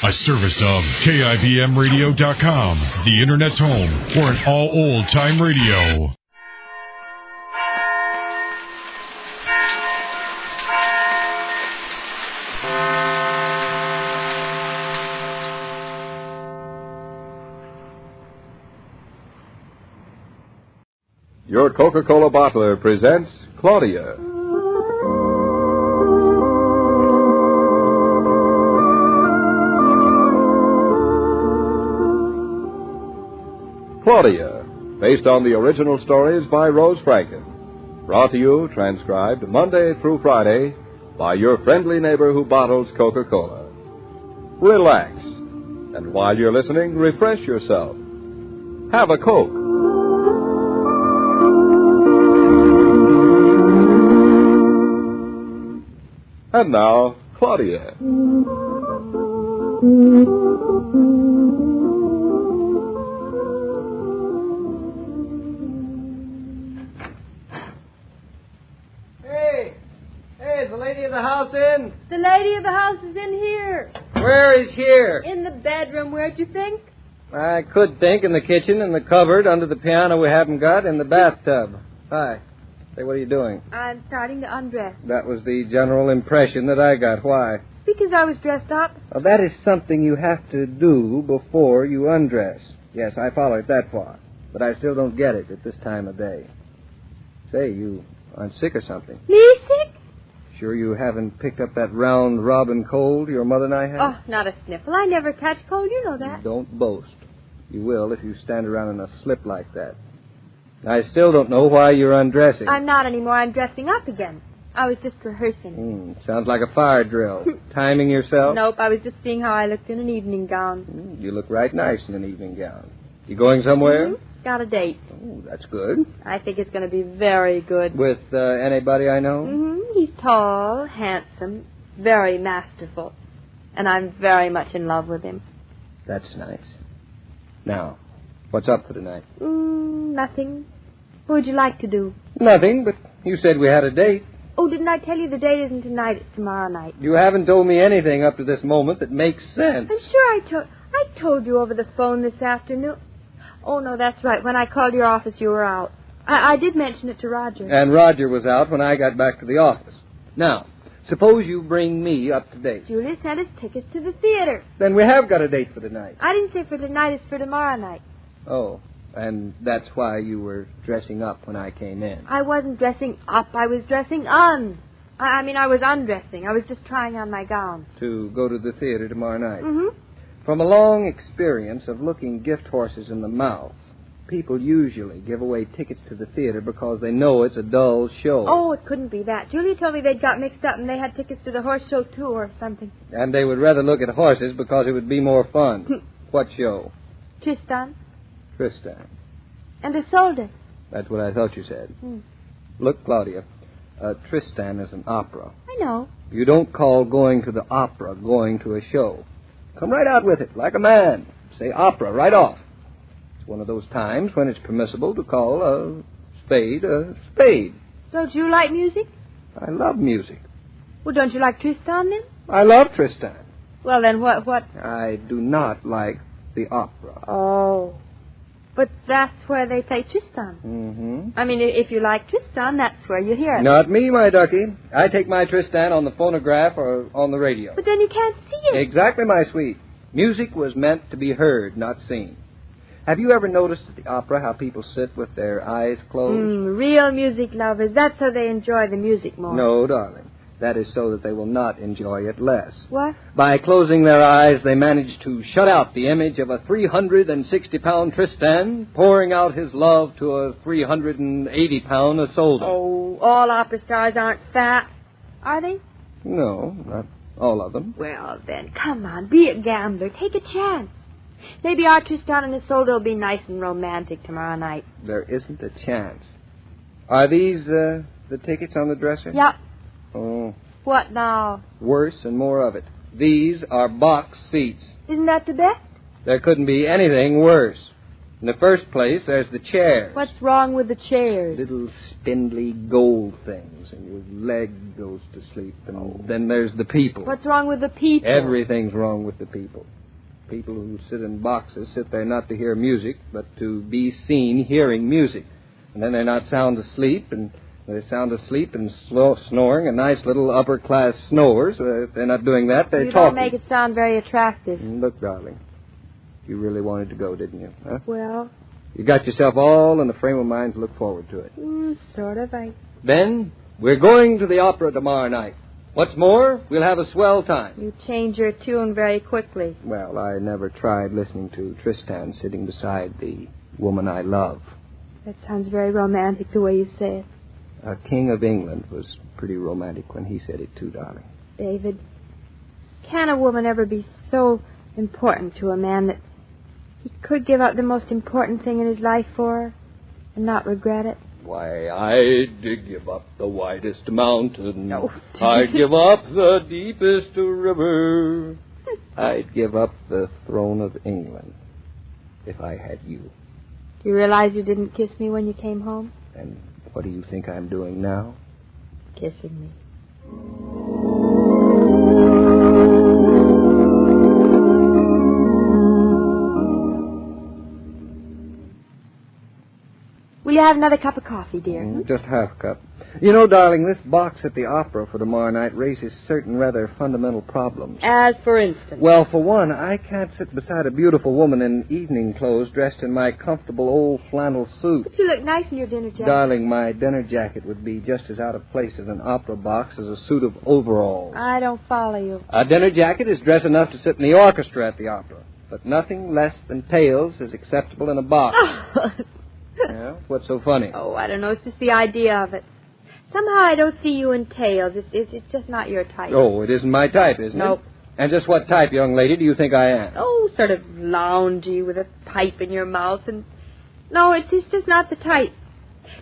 A service of KIBMradio.com, the Internet's home for an all-old-time radio. Your Coca-Cola bottler presents Claudia. Claudia, based on the original stories by Rose Franken. Brought to you, transcribed Monday through Friday by your friendly neighbor who bottles Coca-Cola. Relax, and while you're listening, refresh yourself. Have a Coke. And now, Claudia. Hey, is the lady of the house in? The lady of the house is in here. Where is here? In the bedroom, where'd you think? I could think in the kitchen, in the cupboard, under the piano we haven't got, in the bathtub. Hi. Say, what are you doing? I'm starting to undress. That was the general impression that I got. Why? Because I was dressed up. Well, that is something you have to do before you undress. Yes, I follow it that far. But I still don't get it at this time of day. Say, you aren't sick or something. Me sick? Sure you haven't picked up that round robin cold your mother and I had? Oh, not a sniffle. I never catch cold. You know that. Don't boast. You will if you stand around in a slip like that. I still don't know why you're undressing. I'm not anymore. I'm dressing up again. I was just rehearsing. Sounds like a fire drill. Timing yourself? Nope, I was just seeing how I looked in an evening gown. You look right nice in an evening gown. You going somewhere? Mm-hmm. Got a date. Oh, that's good. I think it's going to be very good. With anybody I know? Mm-hmm. He's tall, handsome, very masterful. And I'm very much in love with him. That's nice. Now, what's up for tonight? Nothing. What would you like to do? Nothing, but you said we had a date. Oh, didn't I tell you the date isn't tonight, it's tomorrow night? You haven't told me anything up to this moment that makes sense. I'm sure I told you over the phone this afternoon. Oh, no, that's right. When I called your office, you were out. I did mention it to Roger. And Roger was out when I got back to the office. Now, suppose you bring me up to date. Julia sent us tickets to the theater. Then we have got a date for tonight. I didn't say for tonight, it's for tomorrow night. Oh, and that's why you were dressing up when I came in. I wasn't dressing up. I was dressing on. I was undressing. I was just trying on my gown. To go to the theater tomorrow night? Mm-hmm. From a long experience of looking gift horses in the mouth, people usually give away tickets to the theater because they know it's a dull show. Oh, it couldn't be that. Julia told me they'd got mixed up and they had tickets to the horse show, too, or something. And they would rather look at horses because it would be more fun. What show? Tristan. Tristan. And they sold it. That's what I thought you said. Look, Claudia, Tristan is an opera. I know. You don't call going to the opera going to a show. Come right out with it, like a man. Say opera right off. It's one of those times when it's permissible to call a spade a spade. Don't you like music? I love music. Well, don't you like Tristan, then? I love Tristan. Well, then what? I do not like the opera. Oh. But that's where they play Tristan. Mm-hmm. I mean, if you like Tristan, that's where you hear it. Not me, my ducky. I take my Tristan on the phonograph or on the radio. But then you can't see it. Exactly, my sweet. Music was meant to be heard, not seen. Have you ever noticed at the opera how people sit with their eyes closed? Real music lovers. That's how they enjoy the music more. No, darling. That is so that they will not enjoy it less. What? By closing their eyes, they manage to shut out the image of a 360-pound Tristan pouring out his love to a 380-pound Isolde. Oh, all opera stars aren't fat, are they? No, not all of them. Well, then, come on, be a gambler. Take a chance. Maybe our Tristan and Isolde will be nice and romantic tomorrow night. There isn't a chance. Are these the tickets on the dresser? Yep. Oh. What now? Worse and more of it. These are box seats. Isn't that the best? There couldn't be anything worse. In the first place, there's the chairs. What's wrong with the chairs? Little spindly gold things, and your leg goes to sleep. And then there's the people. What's wrong with the people? Everything's wrong with the people. People who sit in boxes sit there not to hear music, but to be seen hearing music. And then they're not sound asleep, and they're sound asleep and snoring, and nice little upper-class snores. If they're not doing that, they're talking. You talking. don't make it sound very attractive. Look, darling, you really wanted to go, didn't you? Huh? Well... You got yourself all in the frame of mind to look forward to it. Sort of. Then, we're going to the opera tomorrow night. What's more, we'll have a swell time. You change your tune very quickly. Well, I never tried listening to Tristan sitting beside the woman I love. That sounds very romantic the way you say it. A king of England was pretty romantic when he said it too, darling. David, can a woman ever be so important to a man that he could give up the most important thing in his life for her and not regret it? Why, I'd give up the widest mountain. No. I'd give up the deepest river. I'd give up the throne of England if I had you. Do you realize you didn't kiss me when you came home? And what do you think I'm doing now? Kissing me. Will you have another cup of coffee, dear? Just half a cup. You know, darling, this box at the opera for tomorrow night raises certain rather fundamental problems. As for instance? Well, for one, I can't sit beside a beautiful woman in evening clothes dressed in my comfortable old flannel suit. But you look nice in your dinner jacket. Darling, my dinner jacket would be just as out of place in an opera box as a suit of overalls. I don't follow you. A dinner jacket is dress enough to sit in the orchestra at the opera, but nothing less than tails is acceptable in a box. Yeah? What's so funny? Oh, I don't know. It's just the idea of it. Somehow I don't see you in tails. It's just not your type. Oh, it isn't my type, isn't Nope. it? And just what type, young lady, do you think I am? Oh, sort of loungy with a pipe in your mouth and... No, it's just not the type.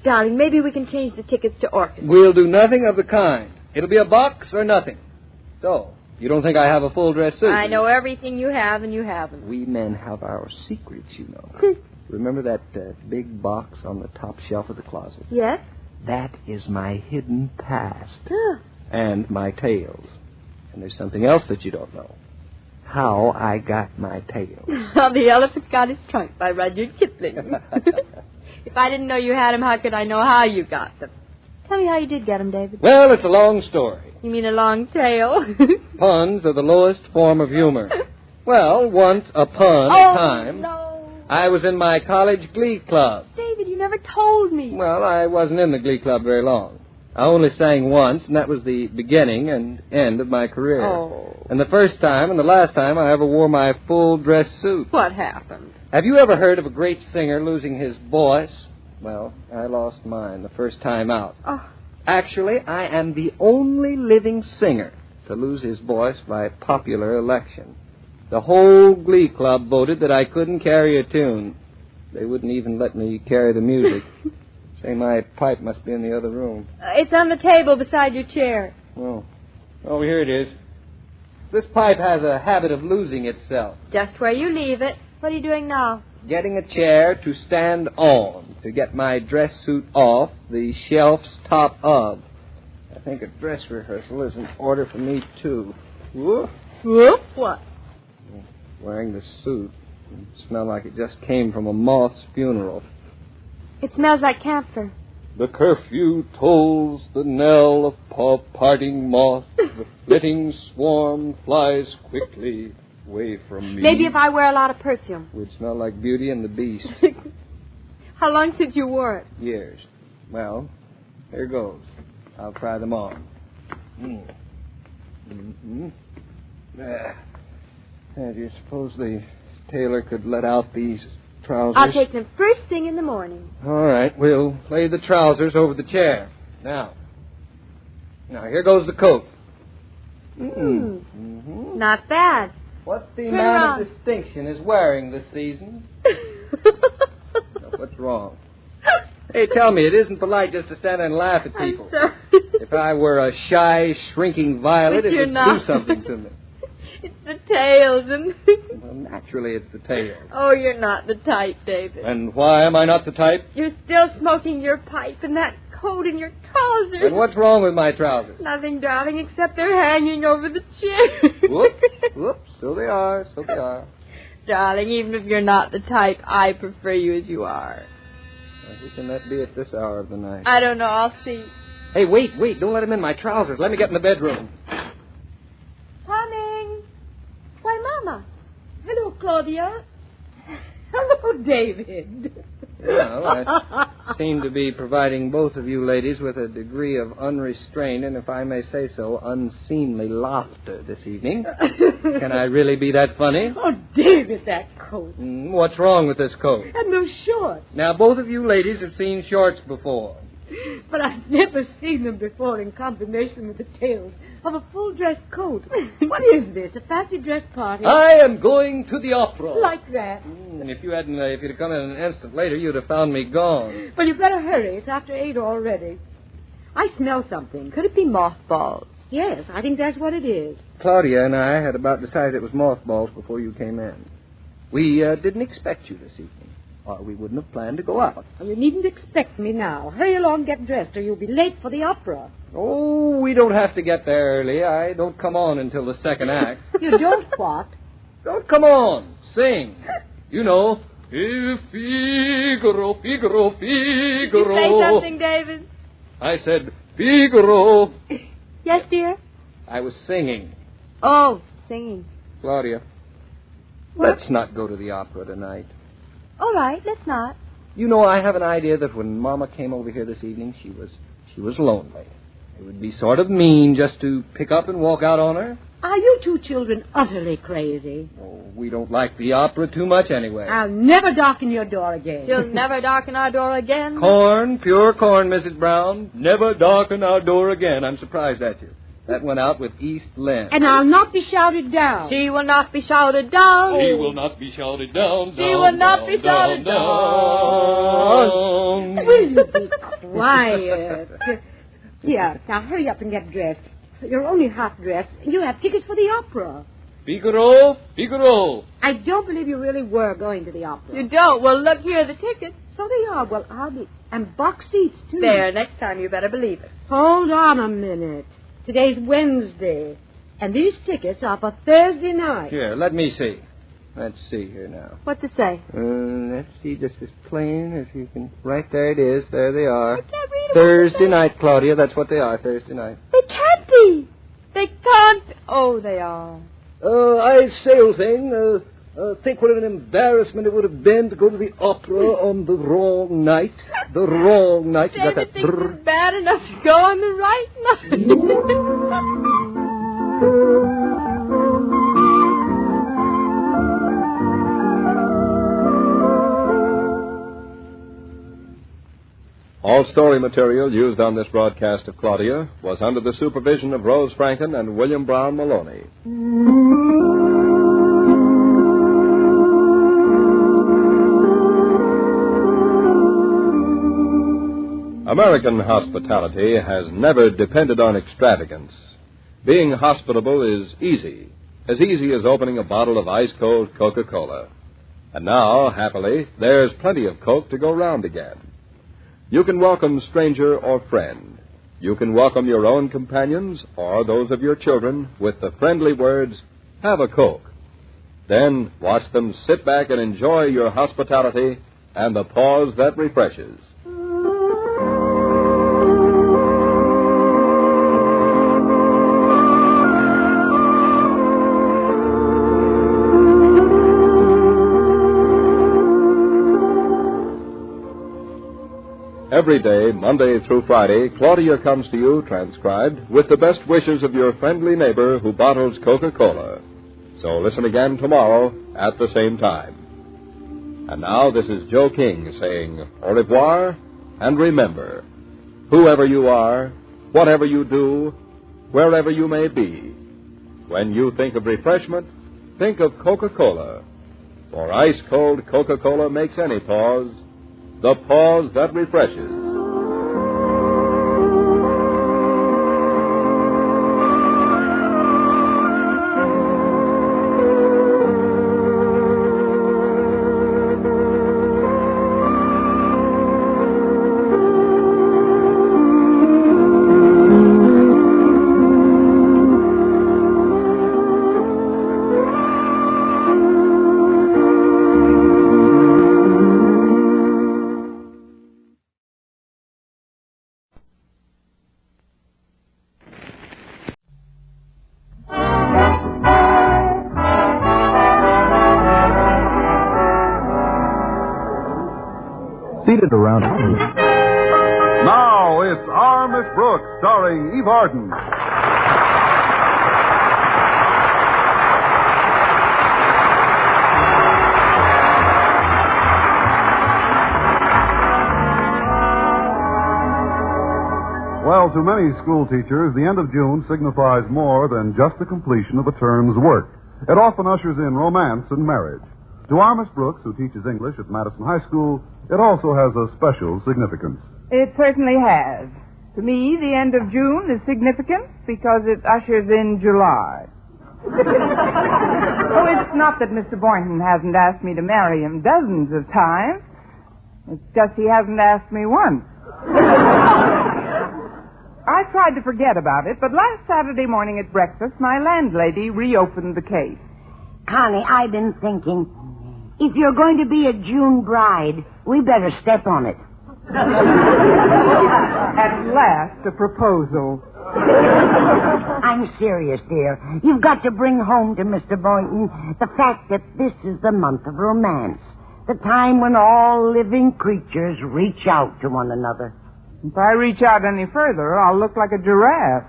Darling, maybe we can change the tickets to orchestra. We'll do nothing of the kind. It'll be a box or nothing. So, you don't think I have a full dress suit? I know everything you have and you haven't. We men have our secrets, you know. Remember that big box on the top shelf of the closet? Yes? That is my hidden past. And my tails. And there's something else that you don't know. How I got my tails. The Elephant Got His Trunk by Rudyard Kipling. If I didn't know you had them, how could I know how you got them? Tell me how you did get them, David. Well, it's a long story. You mean a long tail? Puns are the lowest form of humor. Well, once upon a time... No. I was in my college glee club. David, you never told me. Well, I wasn't in the glee club very long. I only sang once, and that was the beginning and end of my career. Oh. And the first time and the last time I ever wore my full dress suit. What happened? Have you ever heard of a great singer losing his voice? Well, I lost mine the first time out. Oh. Actually, I am the only living singer to lose his voice by popular election. The whole glee club voted that I couldn't carry a tune. They wouldn't even let me carry the music. Say, my pipe must be in the other room. It's on the table beside your chair. Oh, here it is. This pipe has a habit of losing itself. Just where you leave it. What are you doing now? Getting a chair to stand on, to get my dress suit off the shelf's top of. I think a dress rehearsal is in order for me, too. Whoop. Whoop? What? Wearing the suit. It smelled like it just came from a moth's funeral. It smells like camphor. The curfew tolls the knell of parting moth. The flitting swarm flies quickly away from me. Maybe if I wear a lot of perfume. Would smell like Beauty and the Beast. How long since you wore it? Years. Well, here goes. I'll try them on. Do you suppose the tailor could let out these trousers? I'll take them first thing in the morning. All right, we'll lay the trousers over the chair. Now, here goes the coat. Not bad. What's the Turn man around. of distinction is wearing this season? What's wrong? Hey, tell me, it isn't polite just to stand there and laugh at people. I'm sorry. If I were a shy, shrinking violet, But it you're would not. do something to me. It's the tails and... Naturally, it's the tail. Oh, you're not the type, David. And why am I not the type? You're still smoking your pipe and that coat in your trousers. And what's wrong with my trousers? Nothing, darling, except they're hanging over the chair. Whoops. So they are. Darling, even if you're not the type, I prefer you as you are. Who can that be at this hour of the night? I don't know. I'll see. Hey, wait. Don't let him in my trousers. Let me get in the bedroom. Coming. Why, Mama. Hello, Claudia. Hello, David. Well, I seem to be providing both of you ladies with a degree of unrestrained and, if I may say so, unseemly laughter this evening. Can I really be that funny? Oh, David, that coat. What's wrong with this coat? And those shorts. Now, both of you ladies have seen shorts before. But I've never seen them before in combination with the tails of a full-dress coat. What is this, a fancy dress party? I am going to the opera. Like that. And if you'd come in an instant later, you'd have found me gone. Well, you better hurry. It's after 8 already. I smell something. Could it be mothballs? Yes, I think that's what it is. Claudia and I had about decided it was mothballs before you came in. We didn't expect you this evening, or we wouldn't have planned to go out. Well, you needn't expect me now. Hurry along, get dressed, or you'll be late for the opera. Oh, we don't have to get there early. I don't come on until the second act. You don't what? Don't come on. Sing. You know. Figaro, Figaro, Figaro. Did you say something, David? I said, Figaro. Yes, dear? I was singing. Oh, singing. Claudia, What? let's not go to the opera tonight. All right, let's not. You know, I have an idea that when Mama came over here this evening, she was lonely. It would be sort of mean just to pick up and walk out on her. Are you two children utterly crazy? Oh, we don't like the opera too much anyway. I'll never darken your door again. She'll never darken our door again. Corn, pure corn, Mrs. Brown. Never darken our door again. I'm surprised at you. That went out with East Lynn. And I'll not be shouted down. She will not be shouted down. She will not be shouted down. She will not be shouted down. Will you be quiet? Here, now hurry up and get dressed. You're only half dressed. You have tickets for the opera. Figaro, Figaro. I don't believe you really were going to the opera. You don't? Well, look here, the tickets. So they are. Well, I'll be... And box seats, too. There, next time you better believe it. Hold on a minute. Today's Wednesday. And these tickets are for Thursday night. Here, let me see. Let's see here now. What's it say? Let's see, just as plain as you can. Right there it is. There they are. I can't read it. Thursday night, Claudia. That's what they are, Thursday night. They can't be. They can't. Oh, they are. I say, old thing, think what an embarrassment it would have been to go to the opera on the wrong night. The wrong night. You got David that thinks it's bad enough to go on the right night. All story material used on this broadcast of Claudia was under the supervision of Rose Franken and William Brown Maloney. American hospitality has never depended on extravagance. Being hospitable is easy as opening a bottle of ice-cold Coca-Cola. And now, happily, there's plenty of Coke to go round again. You can welcome stranger or friend. You can welcome your own companions or those of your children with the friendly words, "Have a Coke." Then watch them sit back and enjoy your hospitality and the pause that refreshes. Every day, Monday through Friday, Claudia comes to you, transcribed, with the best wishes of your friendly neighbor who bottles Coca-Cola. So listen again tomorrow at the same time. And now this is Joe King saying au revoir, and remember, whoever you are, whatever you do, wherever you may be, when you think of refreshment, think of Coca-Cola. For ice-cold Coca-Cola makes any pause the pause that refreshes. Seated around... Now it's Our Miss Brooks, starring Eve Arden. Well, to many school teachers, the end of June signifies more than just the completion of a term's work. It often ushers in romance and marriage. To our Miss Brooks, who teaches English at Madison High School, it also has a special significance. It certainly has. To me, the end of June is significant because it ushers in July. So it's not that Mr. Boynton hasn't asked me to marry him dozens of times. It's just he hasn't asked me once. I tried to forget about it, but last Saturday morning at breakfast, my landlady reopened the case. Connie, I've been thinking, if you're going to be a June bride, we better step on it. At last, a proposal. I'm serious, dear. You've got to bring home to Mr. Boynton the fact that this is the month of romance, the time when all living creatures reach out to one another. If I reach out any further, I'll look like a giraffe.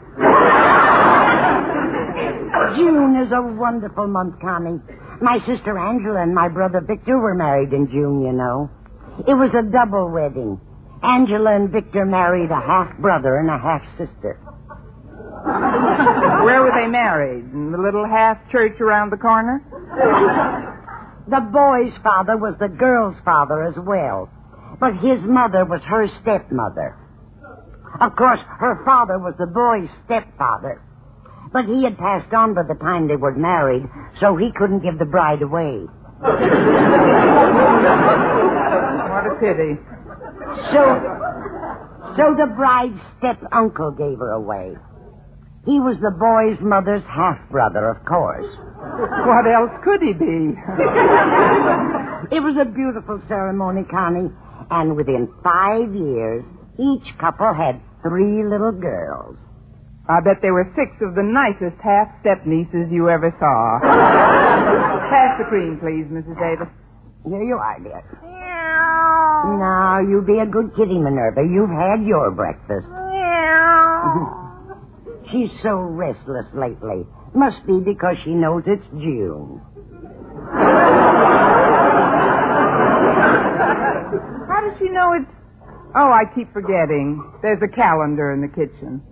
June is a wonderful month, Connie. My sister Angela and my brother Victor were married in June, you know. It was a double wedding. Angela and Victor married a half-brother and a half-sister. Where were they married? In the little half-church around the corner? The boy's father was the girl's father as well, but his mother was her stepmother. Of course, her father was the boy's stepfather, but he had passed on by the time they were married, so he couldn't give the bride away. What a pity. So the bride's step-uncle gave her away. He was the boy's mother's half-brother, of course. What else could he be? It was a beautiful ceremony, Connie, and within 5 years, each couple had 3 little girls. I bet there were 6 of the nicest half-step-nieces you ever saw. Pass the cream, please, Mrs. Davis. Here you are, dear. Now, you be a good kitty, Minerva. You've had your breakfast. She's so restless lately. Must be because she knows it's June. How does she know it's... Oh, I keep forgetting. There's a calendar in the kitchen.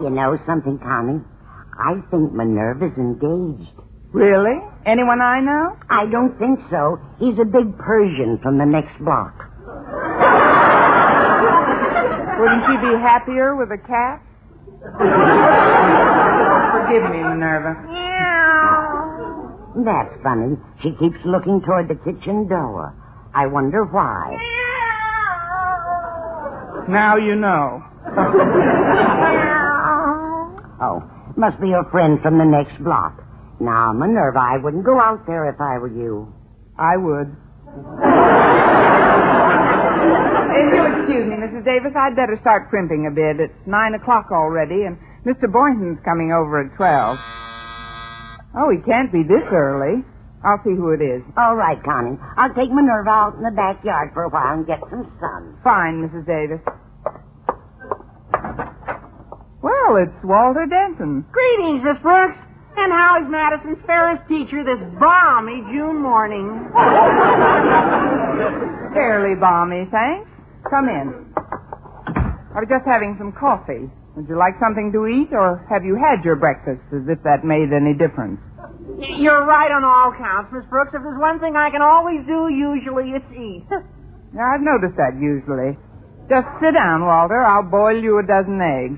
You know something, Connie? I think Minerva's engaged. Really? Anyone I know? I don't think so. He's a big Persian from the next block. Wouldn't she be happier with a cat? Forgive me, Minerva. That's funny. She keeps looking toward the kitchen door. I wonder why. Now you know. Oh, must be your friend from the next block. Now, Minerva, I wouldn't go out there if I were you. I would. If you'll excuse me, Mrs. Davis, I'd better start crimping a bit. It's 9 o'clock already, and Mr. Boynton's coming over at 12. Oh, he can't be this early. I'll see who it is. All right, Connie. I'll take Minerva out in the backyard for a while and get some sun. Fine, Mrs. Davis. Well, it's Walter Denton. Greetings, Miss Brooks. And how is Madison's fairest teacher this balmy June morning? Fairly balmy, thanks. Come in. I was just having some coffee. Would you like something to eat, or have you had your breakfast, as if that made any difference? You're right on all counts, Miss Brooks. If there's one thing I can always do, usually it's eat. Now, I've noticed that usually. Just sit down, Walter. I'll boil you a dozen eggs.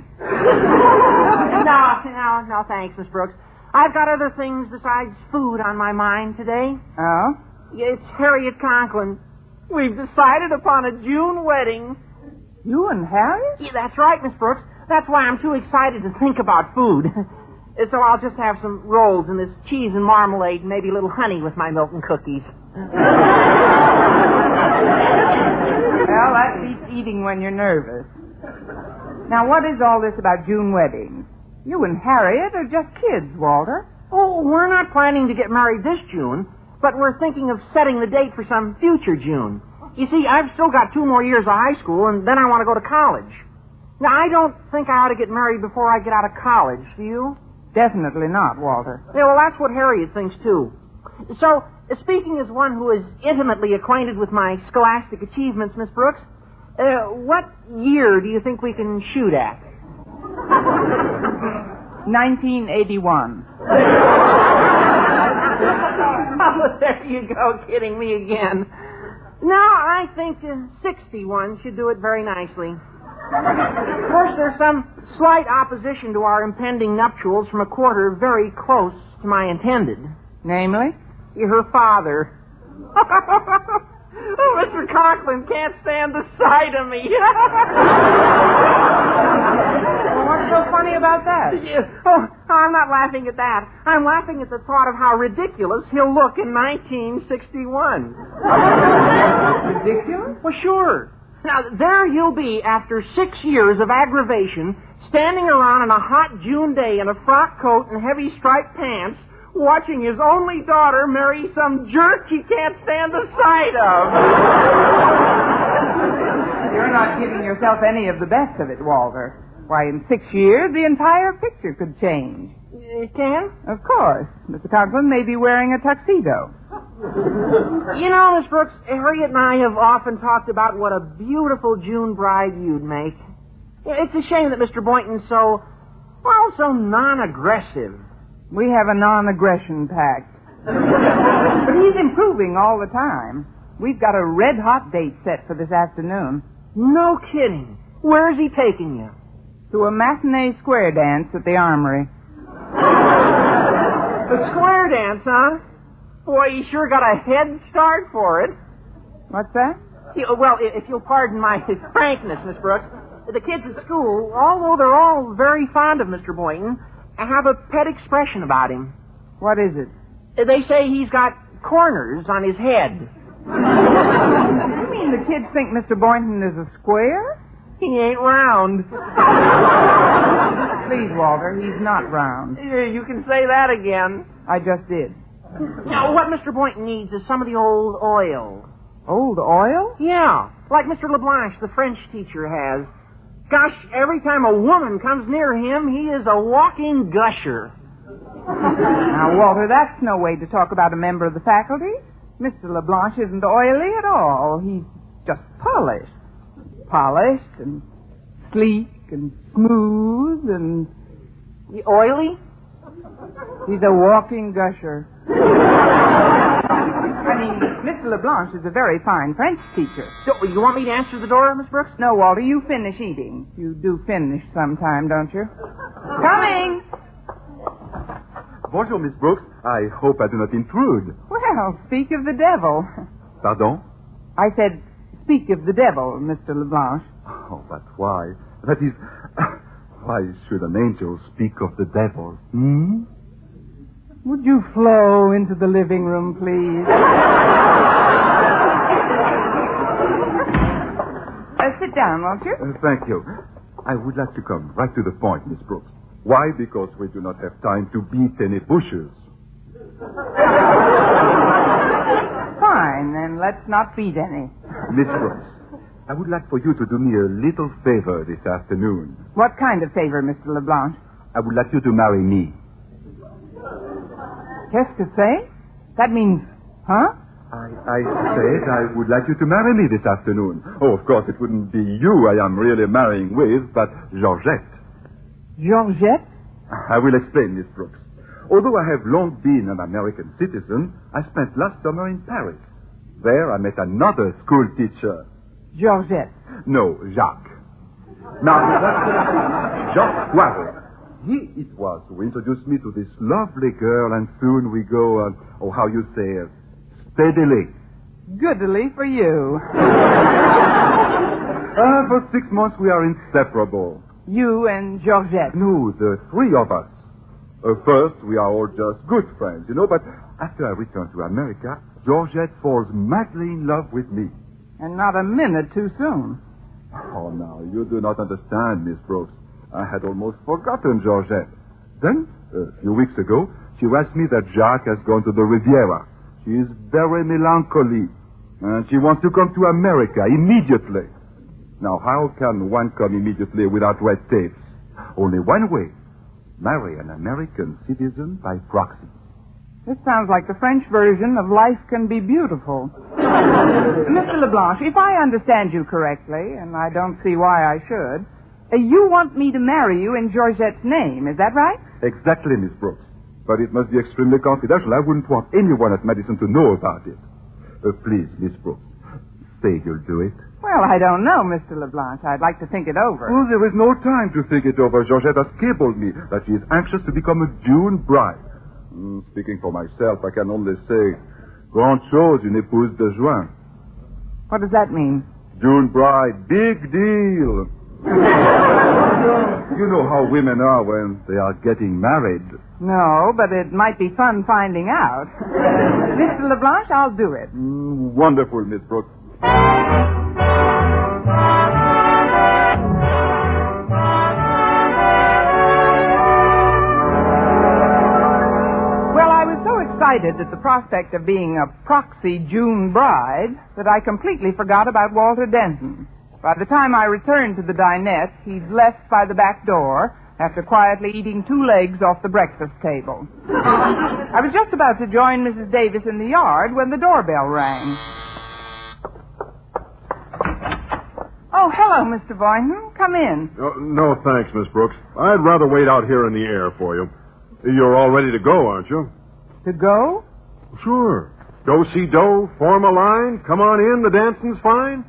No, thanks, Miss Brooks. I've got other things besides food on my mind today. Oh? It's Harriet Conklin. We've decided upon a June wedding. You and Harriet? Yeah, that's right, Miss Brooks. That's why I'm too excited to think about food. So I'll just have some rolls and this cheese and marmalade and maybe a little honey with my milk and cookies. Well, that beats eating when you're nervous. Now, what is all this about June weddings? You and Harriet are just kids, Walter. Oh, we're not planning to get married this June, but we're thinking of setting the date for some future June. You see, I've still got 2 more years of high school, and then I want to go to college. Now, I don't think I ought to get married before I get out of college, do you? Definitely not, Walter. Yeah, well, that's what Harriet thinks, too. So, speaking as one who is intimately acquainted with my scholastic achievements, Miss Brooks, what year do you think we can shoot at? 1981. Oh, there you go, kidding me again. No, I think 61 should do it very nicely. Of course, there's some slight opposition to our impending nuptials from a quarter very close to my intended. Namely? Her father. Oh, Mr. Conklin can't stand the sight of me. Well, what's so funny about that? Oh, I'm not laughing at that. I'm laughing at the thought of how ridiculous he'll look in 1961. Ridiculous? Well, sure. Now, there he'll be after 6 years of aggravation, standing around on a hot June day in a frock coat and heavy striped pants, watching his only daughter marry some jerk he can't stand the sight of. You're not giving yourself any of the best of it, Walter. Why, in 6 years, the entire picture could change. It can? Of course. Mr. Conklin may be wearing a tuxedo. You know, Miss Brooks, Harriet and I have often talked about what a beautiful June bride you'd make. It's a shame that Mr. Boynton's so non-aggressive. We have a non-aggression pact. But he's improving all the time. We've got a red-hot date set for this afternoon. No kidding. Where is he taking you? To a matinee square dance at the Armory. The square dance, huh? Boy, you sure got a head start for it. What's that? Well, if you'll pardon my frankness, Miss Brooks, the kids at school, although they're all very fond of Mr. Boynton, have a pet expression about him. What is it? They say he's got corners on his head. You mean the kids think Mr. Boynton is a square? He ain't round. Please, Walter, he's not round. You can say that again. I just did. Now, what Mr. Boynton needs is some of the old oil. Old oil? Yeah, like Mr. LeBlanche, the French teacher, has. Gosh, every time a woman comes near him, he is a walking gusher. Now, Walter, that's no way to talk about a member of the faculty. Mr. LeBlanche isn't oily at all. He's just polished. Polished and sleek and smooth and... Oily? He's a walking gusher. I mean, Mr. LeBlanche is a very fine French teacher. So, you want me to answer the door, Miss Brooks? No, Walter, you finish eating. You do finish sometime, don't you? Coming! Bonjour, Miss Brooks. I hope I do not intrude. Well, speak of the devil. Pardon? I said, speak of the devil, Mr. LeBlanche. Oh, but why? That is... Why should an angel speak of the devil? Hmm? Would you flow into the living room, please? Sit down, won't you? Thank you. I would like to come right to the point, Miss Brooks. Why? Because we do not have time to beat any bushes. Fine, then let's not beat any. Miss Brooks, I would like for you to do me a little favor this afternoon. What kind of favor, Mr. LeBlanche? I would like you to marry me. Qu'est-ce que c'est? That means, huh? I said I would like you to marry me this afternoon. Oh, of course, it wouldn't be you I am really marrying with, but Georgette. Georgette? I will explain, Miss Brooks. Although I have long been an American citizen, I spent last summer in Paris. There I met another school teacher. Georgette. No, Jacques. Now, Jacques Poirot. He it was who introduced me to this lovely girl, and soon we go, how you say, steadily. Goodly for you. For 6 months we are inseparable. You and Georgette. No, the three of us. First, we are all just good friends, but after I return to America, Georgette falls madly in love with me. And not a minute too soon. Oh, now, you do not understand, Miss Brooks. I had almost forgotten Georgette. Then, a few weeks ago, she writes me that Jacques has gone to the Riviera. She is very melancholy, and she wants to come to America immediately. Now, how can one come immediately without red tapes? Only one way. Marry an American citizen by proxy. This sounds like the French version of Life Can Be Beautiful. Mr. Leblanc, if I understand you correctly, and I don't see why I should, you want me to marry you in Georgette's name, is that right? Exactly, Miss Brooks. But it must be extremely confidential. I wouldn't want anyone at Madison to know about it. Please, Miss Brooks, say you'll do it. Well, I don't know, Mr. Leblanc. I'd like to think it over. Oh, there is no time to think it over. Georgette has cabled me that she is anxious to become a June bride. Speaking for myself, I can only say, grande chose, une épouse de juin. What does that mean? June bride, big deal. You know how women are when they are getting married. No, but it might be fun finding out. Mr. Leblanc, I'll do it. Wonderful, Miss Brooks. Excited at the prospect of being a proxy June bride that I completely forgot about Walter Denton. By the time I returned to the dinette, he'd left by the back door after quietly eating 2 legs off the breakfast table. I was just about to join Mrs. Davis in the yard when the doorbell rang. Oh, hello, Mr. Boynton. Come in. No, thanks, Miss Brooks. I'd rather wait out here in the air for you. You're all ready to go, aren't you? To go? Sure. Do-si-do, form a line, come on in, the dancing's fine.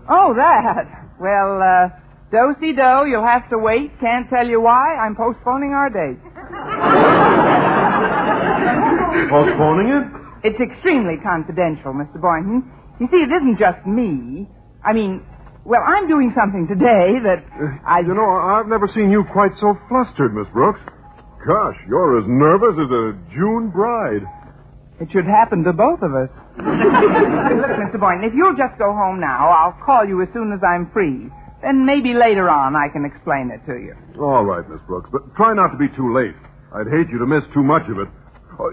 Oh, that. Well, do-si-do, you'll have to wait. Can't tell you why. I'm postponing our date. Postponing it? It's extremely confidential, Mr. Boynton. You see, it isn't just me. I mean, well, I'm doing something today that You know, I've never seen you quite so flustered, Miss Brooks. Gosh, you're as nervous as a June bride. It should happen to both of us. Look, Mr. Boynton, if you'll just go home now, I'll call you as soon as I'm free. Then maybe later on I can explain it to you. All right, Miss Brooks, but try not to be too late. I'd hate you to miss too much of it.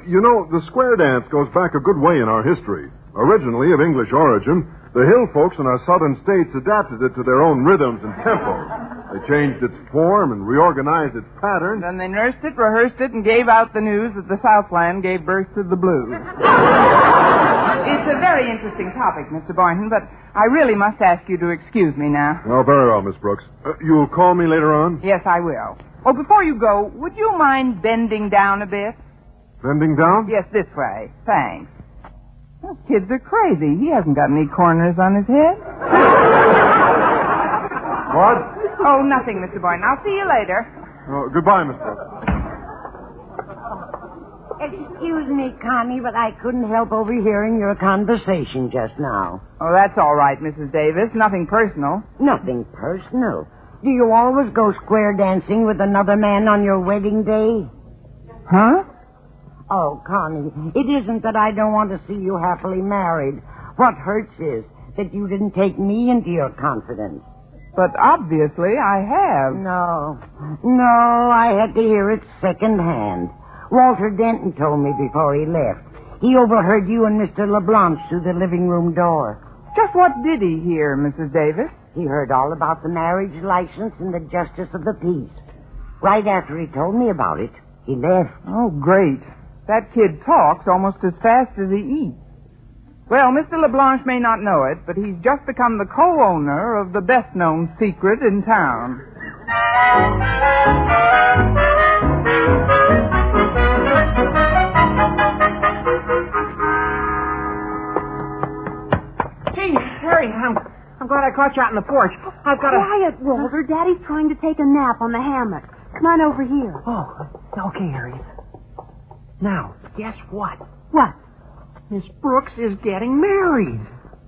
You know, the square dance goes back a good way in our history. Originally of English origin, the hill folks in our southern states adapted it to their own rhythms and tempos. They changed its form and reorganized its pattern. Then they nursed it, rehearsed it, and gave out the news that the Southland gave birth to the blues. It's a very interesting topic, Mr. Boynton, but I really must ask you to excuse me now. Oh, very well, Miss Brooks. You'll call me later on? Yes, I will. Oh, before you go, would you mind bending down a bit? Bending down? Yes, this way. Thanks. Those kids are crazy. He hasn't got any corners on his head. What? Oh, nothing, Mr. Boynton. I'll see you later. Goodbye, Miss Brooks. Excuse me, Connie, but I couldn't help overhearing your conversation just now. Oh, that's all right, Mrs. Davis. Nothing personal. Nothing personal. Do you always go square dancing with another man on your wedding day? Huh? Oh, Connie, it isn't that I don't want to see you happily married. What hurts is that you didn't take me into your confidence. But obviously I have. No, I had to hear it secondhand. Walter Denton told me before he left. He overheard you and Mr. LeBlanc through the living room door. Just what did he hear, Mrs. Davis? He heard all about the marriage license and the justice of the peace. Right after he told me about it, he left. Oh, great. That kid talks almost as fast as he eats. Well, Mr. LeBlanc may not know it, but he's just become the co-owner of the best-known secret in town. Gee, Harry, I'm glad I caught you out on the porch. I've got Quiet, Walter. Daddy's trying to take a nap on the hammock. Come on over here. Oh, okay, Harry. Now, guess what? What? Miss Brooks is getting married.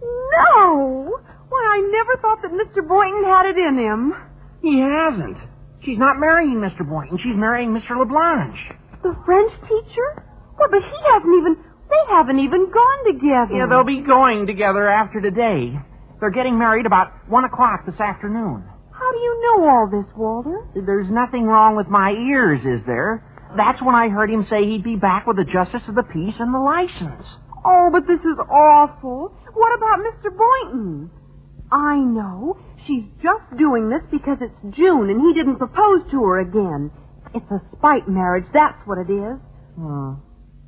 No! Why, I never thought that Mr. Boynton had it in him. He hasn't. She's not marrying Mr. Boynton. She's marrying Mr. LeBlanc. The French teacher? Well, but they haven't even gone together. Yeah, they'll be going together after today. They're getting married about 1 o'clock this afternoon. How do you know all this, Walter? There's nothing wrong with my ears, is there? That's when I heard him say he'd be back with the justice of the peace and the license. Oh, but this is awful. What about Mr. Boynton? I know. She's just doing this because it's June and he didn't propose to her again. It's a spite marriage, that's what it is.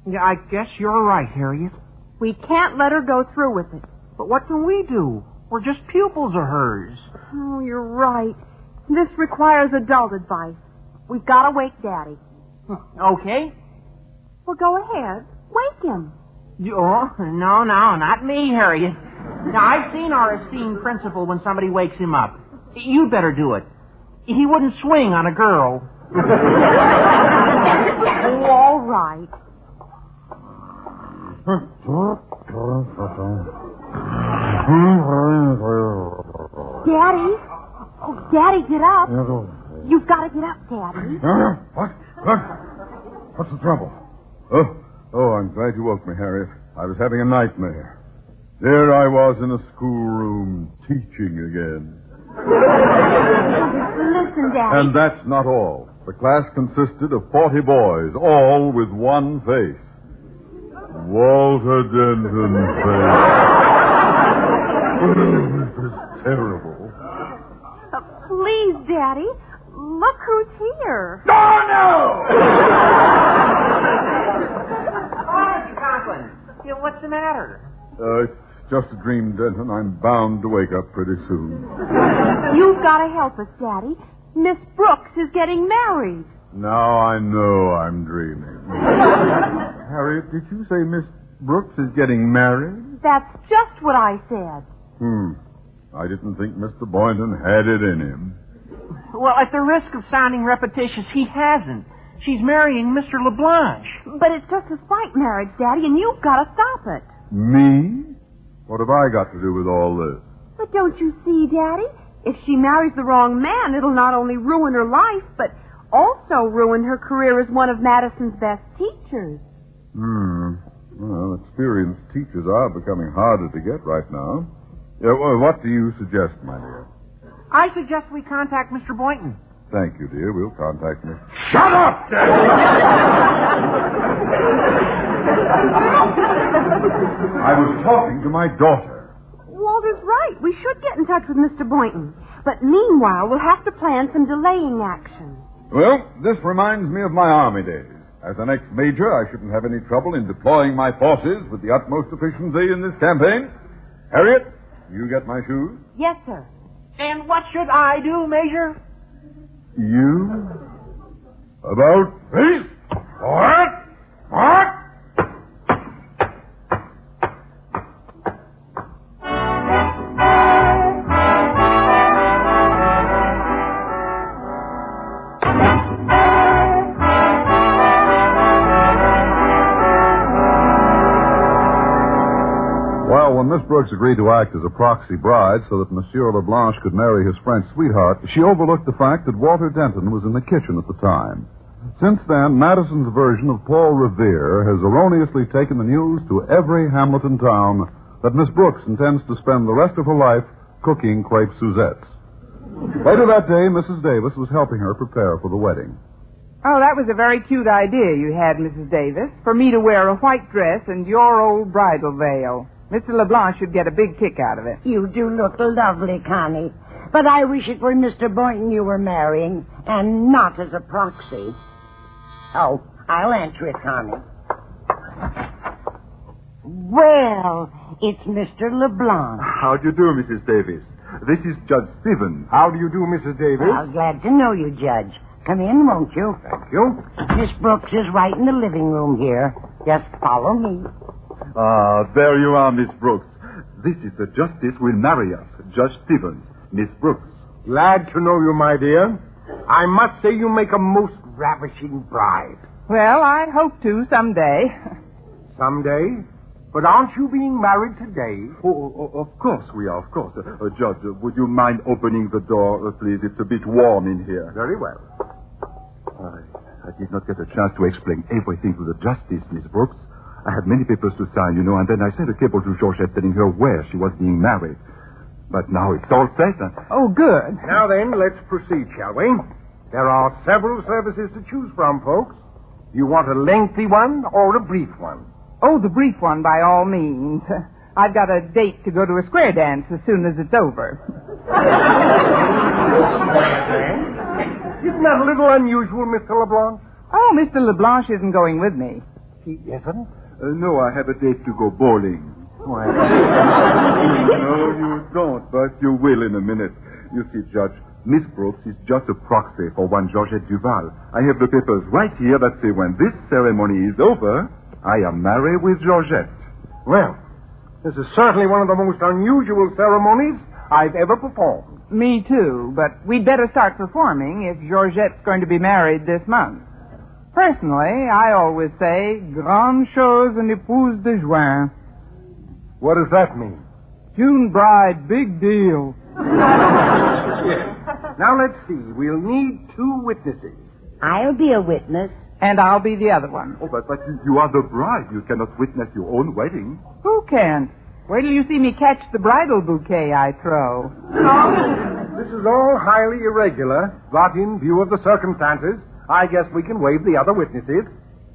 Yeah, I guess you're right, Harriet. We can't let her go through with it. But what can we do? We're just pupils of hers. Oh, you're right. This requires adult advice. We've got to wake Daddy. Okay. Well, go ahead. Wake him. Oh, no, not me, Harriet. Now, I've seen our esteemed principal when somebody wakes him up. You'd better do it. He wouldn't swing on a girl. Oh, all right. Daddy? Oh, Daddy, get up. You've got to get up, Daddy. What? What's the trouble? Oh, I'm glad you woke me, Harriet. I was having a nightmare. There I was in a schoolroom, teaching again. Listen, Daddy. And that's not all. The class consisted of 40 boys, all with one face. Walter Denton's face. It was terrible. Please, Daddy. Look who's here. Oh, no! Mr. Conklin, what's the matter? It's just a dream, Denton. I'm bound to wake up pretty soon. You've got to help us, Daddy. Miss Brooks is getting married. Now I know I'm dreaming. Harriet, did you say Miss Brooks is getting married? That's just what I said. I didn't think Mr. Boynton had it in him. Well, at the risk of sounding repetitious, he hasn't. She's marrying Mr. LeBlanc. But it's just a spite marriage, Daddy, and you've got to stop it. Me? What have I got to do with all this? But don't you see, Daddy? If she marries the wrong man, it'll not only ruin her life, but also ruin her career as one of Madison's best teachers. Well, experienced teachers are becoming harder to get right now. Well, what do you suggest, my dear? I suggest we contact Mr. Boynton. Thank you, dear. We'll contact Mr. Shut up, Daddy! I was talking to my daughter. Walter's right. We should get in touch with Mr. Boynton. But meanwhile, we'll have to plan some delaying action. Well, this reminds me of my army days. As an ex-major, I shouldn't have any trouble in deploying my forces with the utmost efficiency in this campaign. Harriet, you get my shoes? Yes, sir. And what should I do, Major? You? About face? What? When Miss Brooks agreed to act as a proxy bride so that Monsieur LeBlanc could marry his French sweetheart, she overlooked the fact that Walter Denton was in the kitchen at the time. Since then, Madison's version of Paul Revere has erroneously taken the news to every hamlet in town that Miss Brooks intends to spend the rest of her life cooking crepe Suzettes. Later that day, Mrs. Davis was helping her prepare for the wedding. Oh, that was a very cute idea you had, Mrs. Davis, for me to wear a white dress and your old bridal veil. Mr. LeBlanc should get a big kick out of it. You do look lovely, Connie. But I wish it were Mr. Boynton you were marrying, and not as a proxy. Oh, I'll answer it, Connie. Well, it's Mr. LeBlanc. How do you do, Mrs. Davis? This is Judge Stevens. How do you do, Mrs. Davis? Well, glad to know you, Judge. Come in, won't you? Thank you. Miss Brooks is right in the living room here. Just follow me. There you are, Miss Brooks. This is the justice will marry us, Judge Stevens, Miss Brooks. Glad to know you, my dear. I must say you make a most ravishing bride. Well, I hope to someday. Someday? But aren't you being married today? Oh, of course we are, of course. Judge, would you mind opening the door, please? It's a bit warm in here. Very well. I did not get a chance to explain everything to the justice, Miss Brooks. I had many papers to sign, you know, and then I sent a cable to Georgette telling her where she was being married. But now it's all set. Oh, good. Now then, let's proceed, shall we? There are several services to choose from, folks. You want a lengthy one or a brief one? Oh, the brief one, by all means. I've got a date to go to a square dance as soon as it's over. Isn't that a little unusual, Mr. LeBlanc? Oh, Mr. LeBlanc isn't going with me. He isn't? No, I have a date to go bowling. Why? No, you don't, but you will in a minute. You see, Judge, Miss Brooks is just a proxy for one Georgette Duval. I have the papers right here that say when this ceremony is over, I am married with Georgette. Well, this is certainly one of the most unusual ceremonies I've ever performed. Me too, but we'd better start performing if Georgette's going to be married this month. Personally, I always say, grande chose en épouse de juin. What does that mean? June bride, big deal. Now, let's see. We'll need 2 witnesses. I'll be a witness. And I'll be the other one. Oh, but you are the bride. You cannot witness your own wedding. Who can't? Wait till you see me catch the bridal bouquet I throw. This is all highly irregular, but in view of the circumstances, I guess we can waive the other witnesses.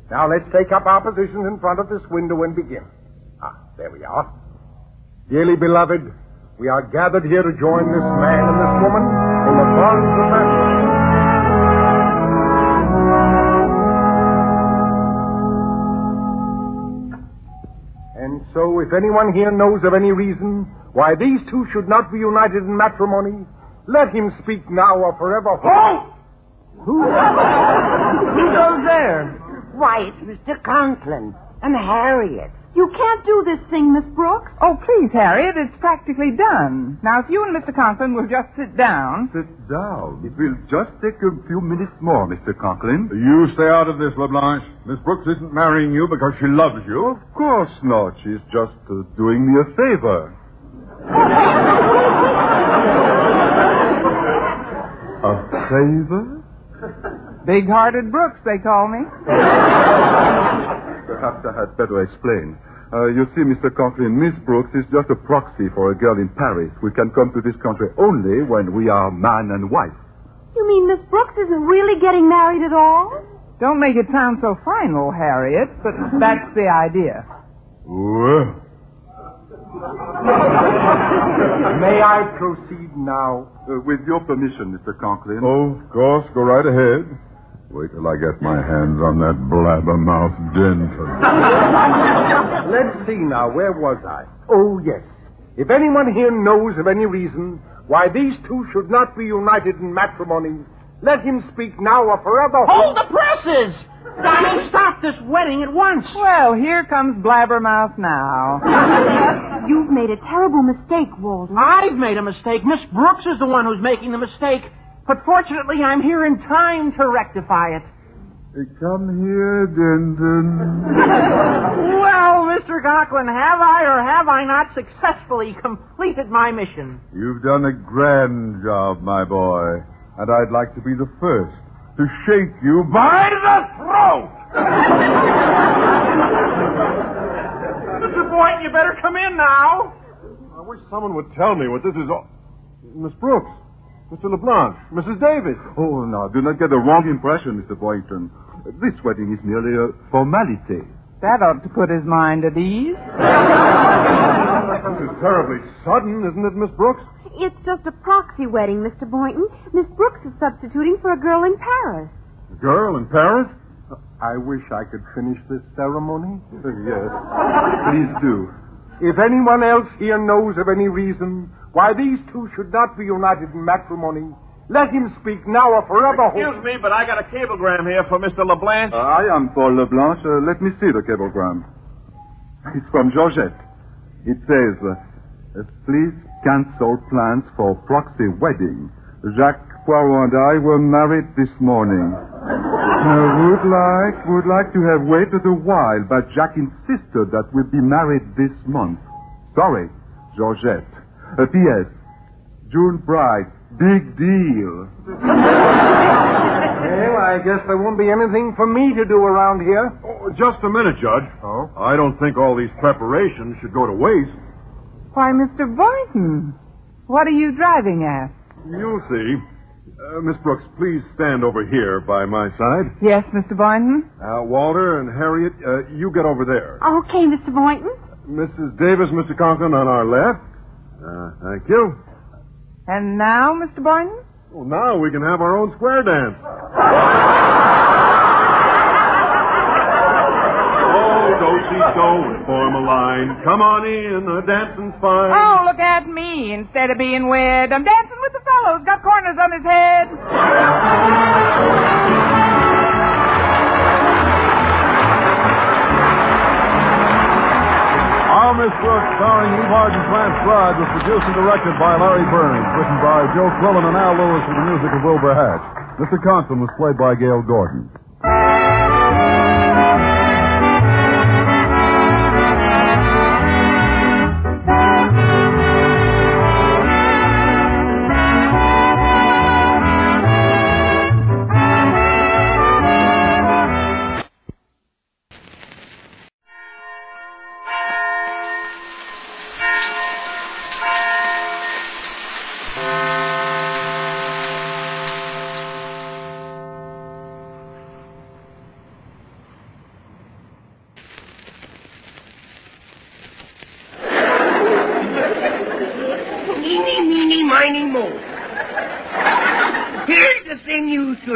Now, let's take up our positions in front of this window and begin. There we are. Dearly beloved, we are gathered here to join this man and this woman in the bonds of matrimony. And so, if anyone here knows of any reason why these 2 should not be united in matrimony, let him speak now or forever. Halt! Who goes there? Why, it's Mr. Conklin and Harriet. You can't do this thing, Miss Brooks. Oh, please, Harriet, it's practically done. Now, if you and Mr. Conklin will just sit down. Sit down. It will just take a few minutes more, Mr. Conklin. You stay out of this, LeBlanc. Miss Brooks isn't marrying you because she loves you. Of course not. She's just doing me a favor. A favor? Big-hearted Brooks, they call me. Perhaps I had better explain. You see, Mr. Conklin, Miss Brooks is just a proxy for a girl in Paris. We can come to this country only when we are man and wife. You mean Miss Brooks isn't really getting married at all? Don't make it sound so final, Harriet, but that's the idea. Well. May I proceed now? With your permission, Mr. Conklin. Oh, of course. Go right ahead. Wait till I get my hands on that blabbermouth Denton. Let's see now. Where was I? Oh, yes. If anyone here knows of any reason why these 2 should not be united in matrimony, let him speak now or forever. Hold the presses! I mean, stop this wedding at once. Well, here comes Blabbermouth now. You've made a terrible mistake, Walter. I've made a mistake. Miss Brooks is the one who's making the mistake. But fortunately, I'm here in time to rectify it. Come here, Denton. Well, Mr. Conklin, have I or have I not successfully completed my mission? You've done a grand job, my boy. And I'd like to be the first to shake you by the throat! Mr. Boynton, you better come in now. I wish someone would tell me what this is all... Miss Brooks, Mr. LeBlanc, Mrs. Davis. Oh, no, do not get the wrong impression, Mr. Boynton. This wedding is merely a formality. That ought to put his mind at ease. This is terribly sudden, isn't it, Miss Brooks? It's just a proxy wedding, Mr. Boynton. Miss Brooks is substituting for a girl in Paris. A girl in Paris? I wish I could finish this ceremony. Yes. Please do. If anyone else here knows of any reason why these 2 should not be united in matrimony, let him speak now or forever. Excuse me, but I got a cablegram here for Mr. LeBlanc. I am Paul LeBlanc. Let me see the cablegram. It's from Georgette. It says, please cancel plans for proxy wedding. Jacques Poirot and I were married this morning. Would like to have waited a while, but Jacques insisted that we'd be married this month. Sorry, Georgette. P.S. June bride. Big deal. Well, I guess there won't be anything for me to do around here. Oh, just a minute, Judge. Oh? I don't think all these preparations should go to waste. Why, Mr. Boynton, what are you driving at? You'll see. Miss Brooks, please stand over here by my side. Yes, Mr. Boynton? Walter and Harriet, you get over there. Okay, Mr. Boynton. Mrs. Davis, Mr. Conklin on our left. Thank you. And now, Mr. Boynton? Well, now we can have our own square dance. Don't form a line. Come on in, the dancing's fine. Oh, look at me. Instead of being wed, I'm dancing with the fellow who's got corners on his head. Our Miss Brooks, starring Eve Arden, Clarence Broad, was produced and directed by Larry Burns, written by Joe Quillen and Al Lewis with the music of Wilbur Hatch. Mr. Conklin was played by Gail Gordon.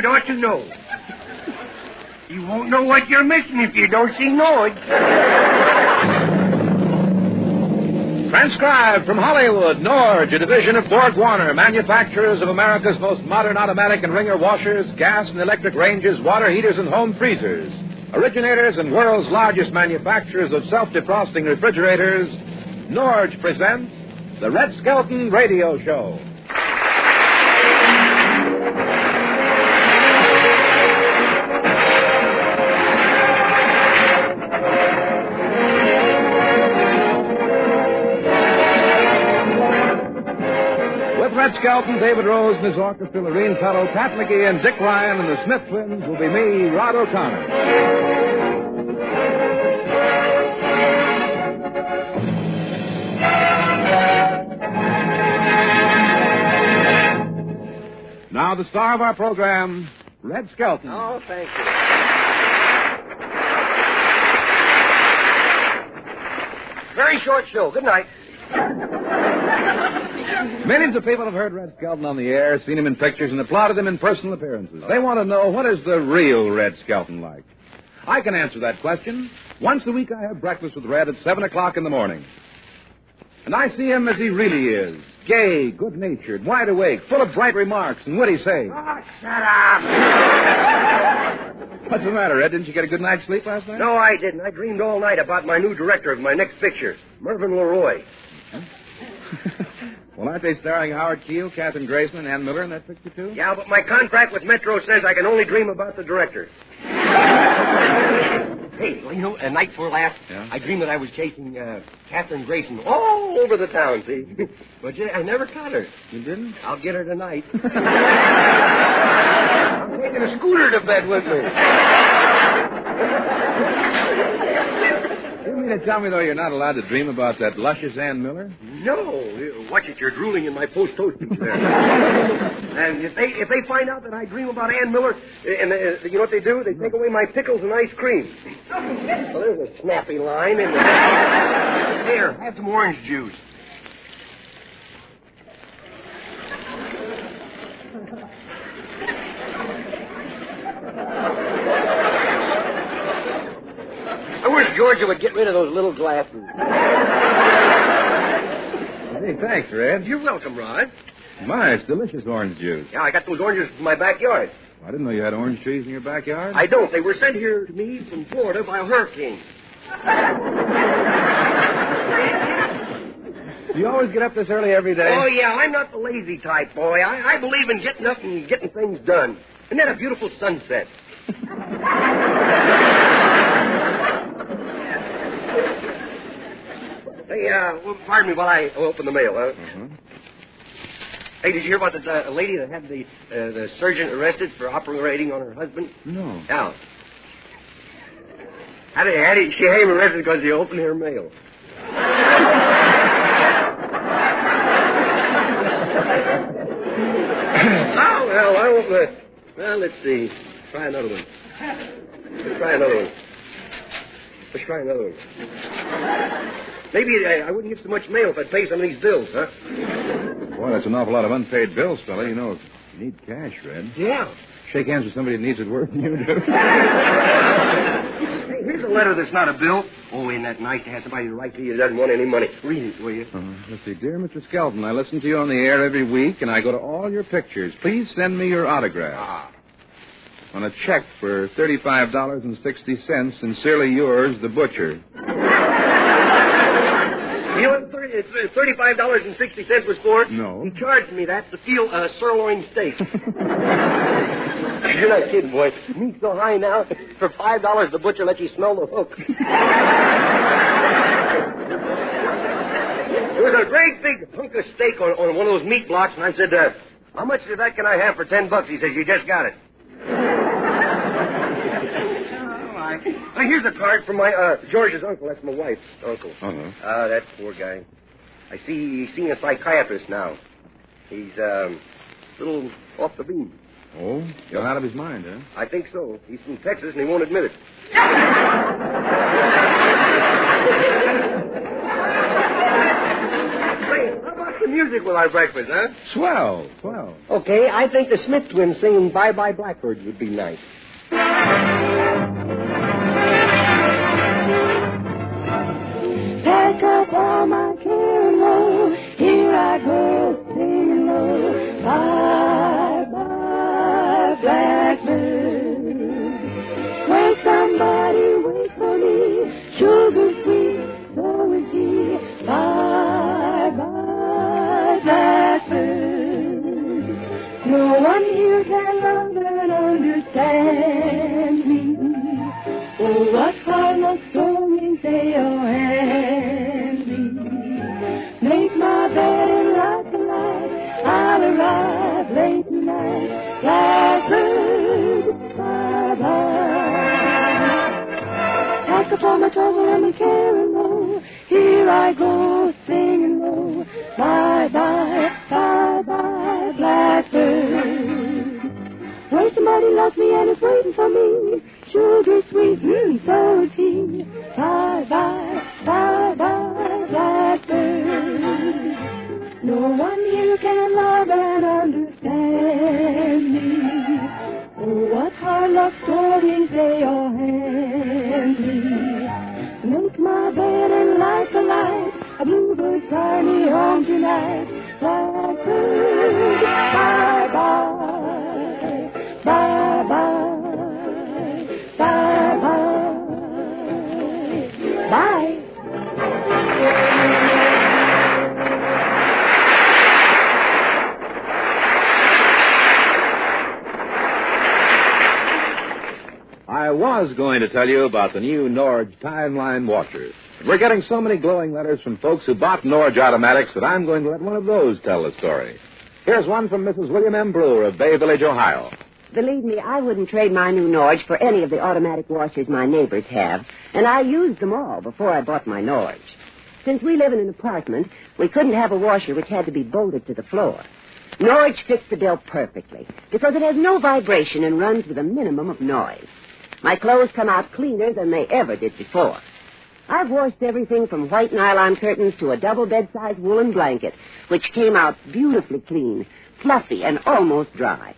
Ought to know. You won't know what you're missing if you don't see Nord. Transcribed from Hollywood, Norge, a division of Borg Warner, manufacturers of America's most modern automatic and wringer washers, gas and electric ranges, water heaters, and home freezers. Originators and world's largest manufacturers of self-defrosting refrigerators, Norge presents the Red Skelton Radio Show. Red Skelton, David Rose, Miss Orchestra, Lorene Pello, Pat McGee, and Dick Ryan, and the Smith twins will be me, Rod O'Connor. Now the star of our program, Red Skelton. Oh, thank you. Very short show. Good night. Millions of people have heard Red Skelton on the air, seen him in pictures, and applauded him in personal appearances. They want to know, what is the real Red Skelton like? I can answer that question. Once a week I have breakfast with Red at 7 o'clock in the morning. And I see him as he really is. Gay, good-natured, wide awake, full of bright remarks and witty sayings. Oh, shut up. What's the matter, Ed? Didn't you get a good night's sleep last night? No, I didn't. I dreamed all night about my new director of my next picture, Mervyn LeRoy. Well, aren't they starring Howard Keel, Katherine Grayson, and Ann Miller in that picture, too? Yeah, but my contract with Metro says I can only dream about the director. Hey, well, you know, a night before last, yeah? I dreamed that I was chasing Katherine Grayson all over the town, see? But I never caught her. You didn't? I'll get her tonight. I'm taking a scooter to bed with me. You mean to tell me, though, you're not allowed to dream about that luscious Ann Miller? No. Watch it, you're drooling in my post-toast picture there. And if they find out that I dream about Ann Miller, and you know what they do? They take away my pickles and ice cream. Well, there's a snappy line. And here, have some orange juice. I wish Georgia would get rid of those little glasses. Hey, thanks, Red. You're welcome, Rod. My, it's delicious orange juice. Yeah, I got those oranges from my backyard. I didn't know you had orange trees in your backyard. I don't. They were sent here to me from Florida by a hurricane. Do you always get up this early every day? Oh, yeah. I'm not the lazy type, boy. I believe in getting up and getting things done. Isn't that a beautiful sunset? Hey, well, pardon me while I open the mail, huh? Mm-hmm. Hey, did you hear about the lady that had the surgeon arrested for operating on her husband? No. Yeah. She had him arrested because he opened her mail. Oh, well, well, let's see. Try another one. Let's try another one. Maybe I wouldn't get so much mail if I'd pay some of these bills, huh? Boy, that's an awful lot of unpaid bills, fella. You know, you need cash, Red. Yeah. Shake hands with somebody that needs it worse than you do. Hey, here's a letter that's not a bill. Oh, isn't that nice to have somebody to write to you that doesn't want any money? Read it, will you? Let's see. Dear Mr. Skelton, I listen to you on the air every week, and I go to all your pictures. Please send me your autograph. On a check for $35.60, sincerely yours, the butcher. You know what $35.60 was for? No. He charged me that to steal a sirloin steak. You're not kidding, boy. Meat's so high now, for $5 the butcher lets you smell the hook. There was a great big hunk of steak on one of those meat blocks, and I said, how much of that can I have for $10? He says, you just got it. Here's a card from my, George's uncle. That's my wife's uncle. That poor guy. I see he's seeing a psychiatrist now. He's, a little off the beam. Oh? He's out of his mind, huh? I think so. He's from Texas, and he won't admit it. Say, how about some music with our breakfast, huh? Swell. Okay, I think the Smith twins singing Bye Bye Blackbird would be nice. Pack up all my care and woe. Here I go, singing low. Bye, bye, blackbird. Wait, somebody wait for me. Sugar sweet, so is he. Bye, bye, blackbird. No one here can love and understand me. Oh, what harmless stories they all handy. Make my bed and light the light. I'll arrive late tonight. Blackbird, bye-bye. Pack up all my trouble and my care and woe. Here I go, singing low. Bye-bye, bye-bye, blackbird. Where somebody loves me and is waiting for me. Sugar sweet, so is he. Bye-bye, bye-bye, blackbird. No one here can love and understand me. Oh, what hard luck stories they all hand me. Make my bed and light the light. A bluebird fly me home tonight. Blackbird, bye-bye, bye-bye. Bye-bye. Bye. I was going to tell you about the new Norge Timeline washer. We're getting so many glowing letters from folks who bought Norge automatics that I'm going to let one of those tell the story. Here's one from Mrs. William M. Brewer of Bay Village, Ohio. Believe me, I wouldn't trade my new Norge for any of the automatic washers my neighbors have, and I used them all before I bought my Norge. Since we live in an apartment, we couldn't have a washer which had to be bolted to the floor. Norge fits the bill perfectly because it has no vibration and runs with a minimum of noise. My clothes come out cleaner than they ever did before. I've washed everything from white nylon curtains to a double bed-size woolen blanket, which came out beautifully clean, fluffy, and almost dry.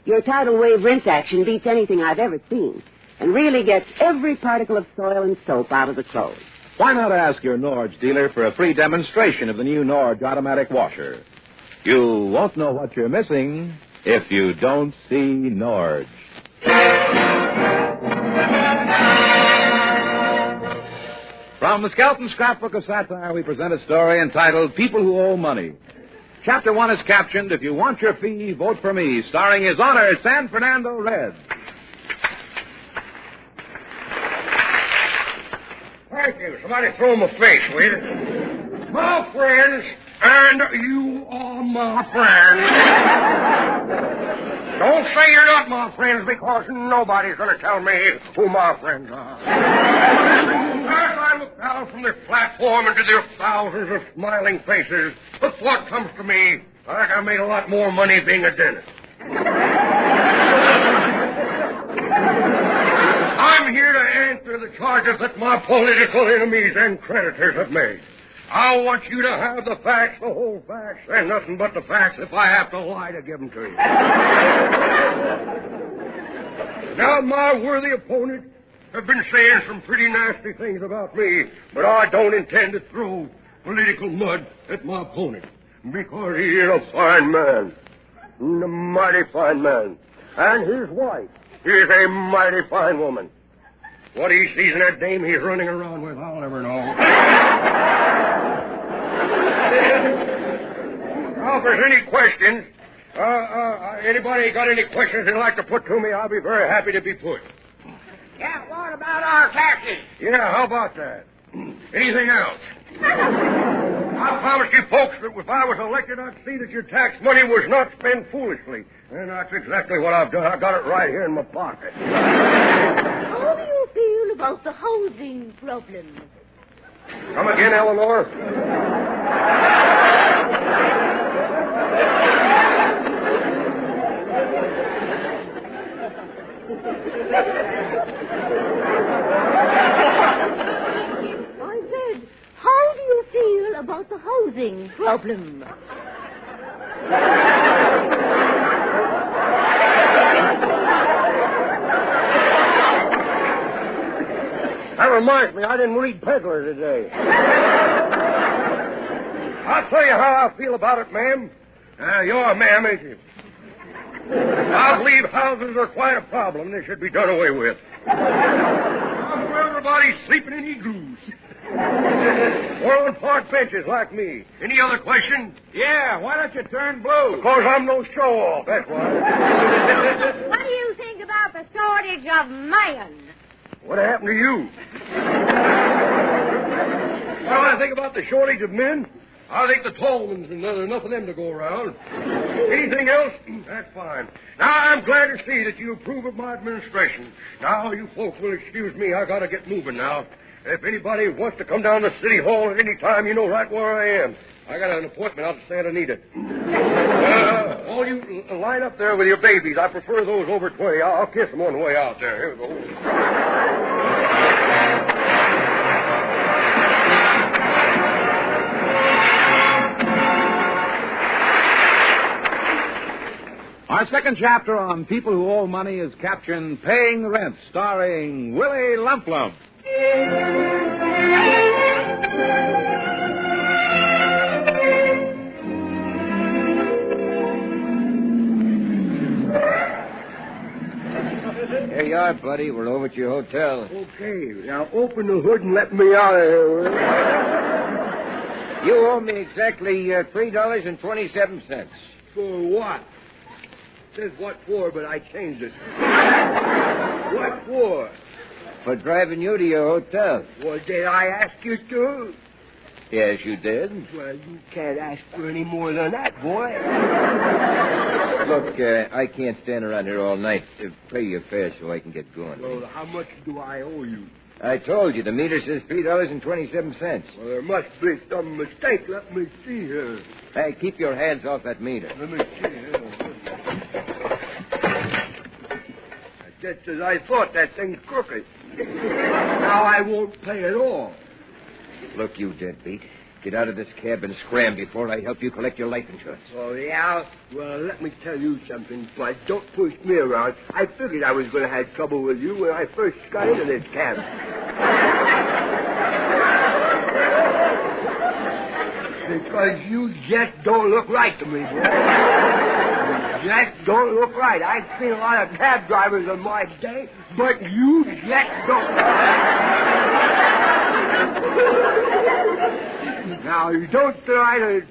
Your tidal wave rinse action beats anything I've ever seen and really gets every particle of soil and soap out of the clothes. Why not ask your Norge dealer for a free demonstration of the new Norge automatic washer? You won't know what you're missing if you don't see Norge. From the Skelton Scrapbook of Satire, we present a story entitled People Who Owe Money. Chapter 1 is captioned, If You Want Your Fee, Vote for Me, starring His Honor, San Fernando Red. Thank you. Somebody throw him a fish, will you? My friends, and you are my friends. Don't say you're not my friends, because nobody's going to tell me who my friends are. As I look down from this platform into their thousands of smiling faces, the thought comes to me, like I made a lot more money being a dentist. I'm here to answer the charges that my political enemies and creditors have made. I want you to have the facts, the whole facts, and nothing but the facts if I have to lie to give them to you. Now, my worthy opponent have been saying some pretty nasty things about me, but I don't intend to throw political mud at my opponent, because he is a fine man, a mighty fine man, and his wife is a mighty fine woman. What he sees in that dame he's running around with, I'll never know. Now, if there's any questions, anybody got any questions they'd like to put to me, I'll be very happy to be put. Yeah, what about our taxes? Yeah, how about that? Anything else? I promised you folks that if I was elected, I'd see that your tax money was not spent foolishly. And that's exactly what I've done. I got it right here in my pocket. How do you feel about the housing problem? Come again, Eleanor? I said, how do you feel about the housing problem? That reminds me, I didn't read Peddler today. I'll tell you how I feel about it, ma'am. You're a ma'am, ain't you? I believe houses are quite a problem. They should be done away with. I'm for everybody sleeping in igloos. Or on park benches like me. Any other questions? Yeah, why don't you turn blue? Because I'm no show-off, that's why. What do you think about the shortage of men? What happened to you? What do I think about the shortage of men? I think the tall ones, and there's enough of them to go around. Anything else? That's fine. Now, I'm glad to see that you approve of my administration. Now, you folks will excuse me. I got to get moving now. If anybody wants to come down to City Hall at any time, you know right where I am. I got an appointment out to Santa Anita. All you line up there with your babies. I prefer those over 20. I'll kiss them on the way out there. Here we go. Our second chapter on people who owe money is captioned Paying Rent, starring Willie Lump Lump. Here you are, buddy. We're over at your hotel. Okay, now open the hood and let me out of here, will you? You owe me exactly $3.27. For what? It says what for, but I changed it. What for? For driving you to your hotel. Well, did I ask you to? Yes, you did. Well, you can't ask for any more than that, boy. Look, I can't stand around here all night. Pay your fare so I can get going. Well, how much do I owe you? I told you. The meter says $3.27. Well, there must be some mistake. Let me see here. Hey, keep your hands off that meter. Let me see here. Just as I thought, that thing's crooked. Now I won't pay at all. Look, you deadbeat. Get out of this cab and scram before I help you collect your life insurance. Oh, yeah? Well, let me tell you something, Bud. Don't push me around. I figured I was going to have trouble with you when I first got into this cab. Because you just don't look right to me, boy. You just don't look right. I've seen a lot of cab drivers in my day, but you just don't. Now, you don't try to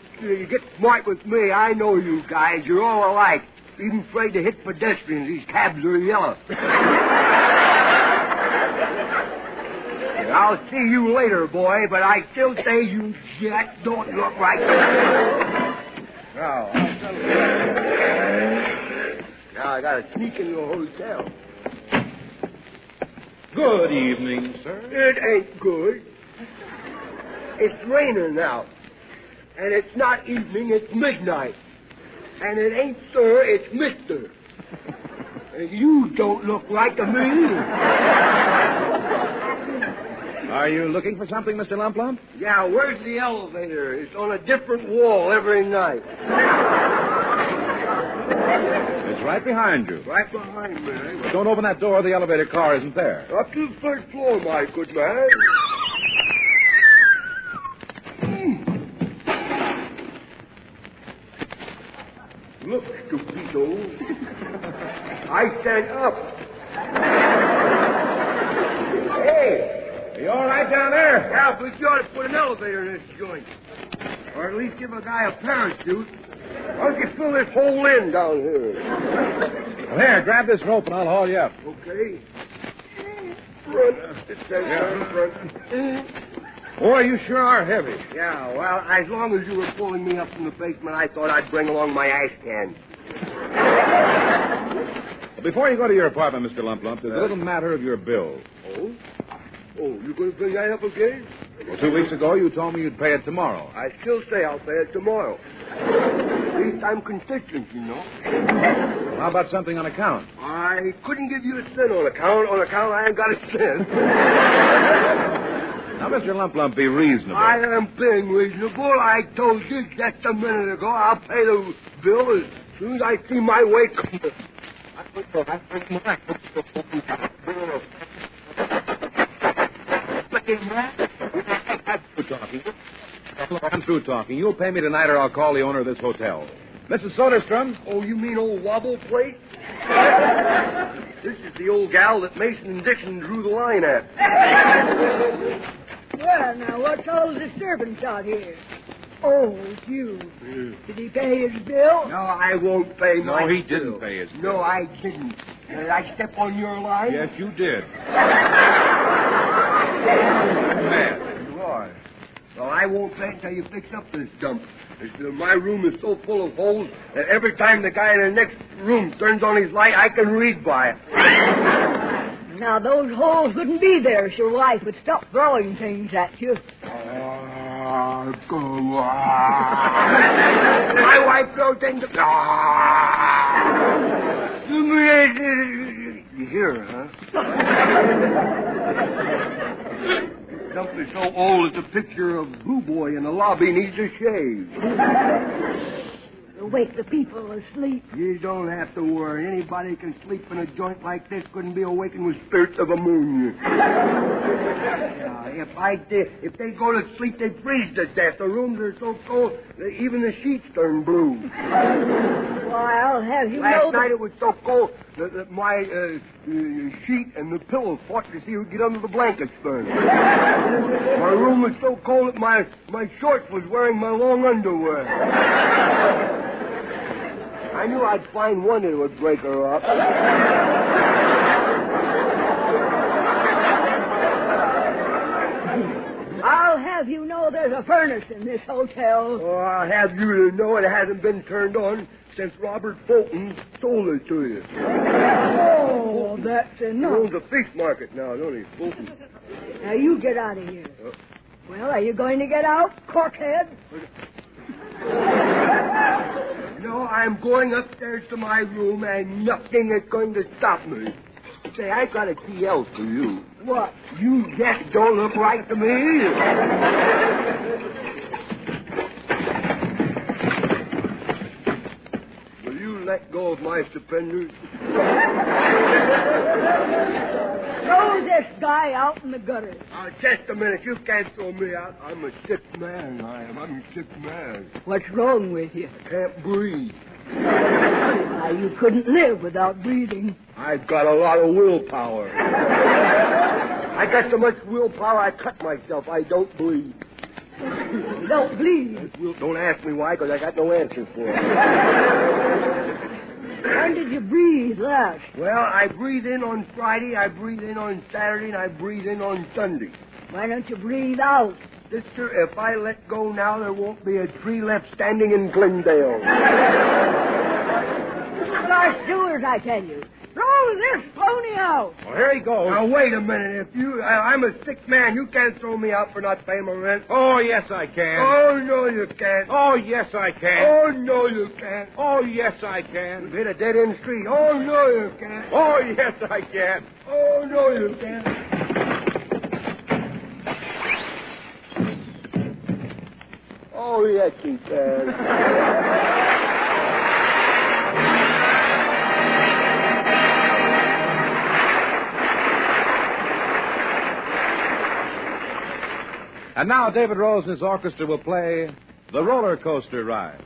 get smart with me. I know you guys. You're all alike. Even afraid to hit pedestrians. These cabs are yellow. I'll see you later, boy, but I still say you just don't look right. Now, I got to sneak in your hotel. Good evening, sir. It ain't good. It's raining now. And it's not evening, it's midnight. And it ain't sir, it's mister. You don't look like a me. Are you looking for something, Mr. Lump Lump? Yeah, where's the elevator? It's on a different wall every night. It's right behind you. Right behind me. Eh? Don't open that door. The elevator car isn't there. Up to the third floor, my good man. Look, stupito. I stand up. Hey! Are you all right down there? Yeah, but you ought to put an elevator in this joint. Or at least give a guy a parachute. Why don't you fill this hole in down here? Well, here, grab this rope and I'll haul you up. Okay. Run. Run. Boy, you sure are heavy. Yeah, well, as long as you were pulling me up from the basement, I thought I'd bring along my ash can. Well, before you go to your apartment, Mr. Lump Lump, there's a little matter of your bill. Oh? Oh, you going to bring that up again? Well, 2 weeks ago, you told me you'd pay it tomorrow. I still say I'll pay it tomorrow. At least I'm consistent, you know. Well, how about something on account? I couldn't give you a cent on account. On account, I ain't got a cent. Now, Mr. Lump Lump, be reasonable. I am being reasonable. I told you just a minute ago I'll pay the bill as soon as I see my way come. I'm through talking. You'll pay me tonight or I'll call the owner of this hotel. Mrs. Soderstrom? Oh, you mean old Wobble Plate? This is the old gal that Mason and Dixon drew the line at. Well, now, what's all the disturbance out here? Oh, it's you. Did he pay his bill? No, I won't pay my No, he bill. didn't pay his bill. No, I didn't. Did I step on your line? Yes, you did. Man. Why? Well, I won't pay until you fix up this dump. My room is so full of holes that every time the guy in the next room turns on his light, I can read by it. Now, those holes wouldn't be there if your wife would stop throwing things at you. Go on. My wife throws things at You hear her, huh? Dump is so old it's a picture of Blue Boy in the lobby needs a shave. Wake the people asleep. You don't have to worry. Anybody can sleep in a joint like this. Couldn't be awakened with spirits of ammonia. If they go to sleep, they freeze to death. The rooms are so cold that even the sheets turn blue. Why, I'll have you know... Last night it was so cold that my sheet and the pillow fought to see who'd get under the blankets first. My room was so cold that my shorts was wearing my long underwear. I knew I'd find one that would break her up. I'll have you know there's a furnace in this hotel. Oh, I'll have you to know it hasn't been turned on since Robert Fulton sold it to you. Oh, that's enough. He owns a fish market now, don't he, Fulton? Now, you get out of here. Well, are you going to get out, corkhead? No, I'm going upstairs to my room, and nothing is going to stop me. Say, I got a TL for you. What? You just don't look right to me. Will you let go of my suspenders? Throw this guy out in the gutter. Just a minute. You can't throw me out. I'm a sick man. I'm a sick man. What's wrong with you? I can't breathe. Now, you couldn't live without breathing. I've got a lot of willpower. I got so much willpower I cut myself. I don't bleed. You don't bleed? Don't ask me why, because I got no answer for it. When did you breathe last? Well, I breathe in on Friday, I breathe in on Saturday, and I breathe in on Sunday. Why don't you breathe out? Sister, if I let go now, there won't be a tree left standing in Glendale. Flush doers, I tell you. Throw Oh, there's Pony out. Well, here he goes. Now, wait a minute. I'm a sick man. You can't throw me out for not paying my rent. Oh, yes, I can. Oh, no, you can't. Oh, yes, I can. Oh, no, you can't. Oh, yes, I can. You've hit a dead-end street. Oh, no, you can't. Oh, yes, I can. Oh, no, you can't. Oh, yes, you can. And now David Rose and his orchestra will play The Roller Coaster Ride.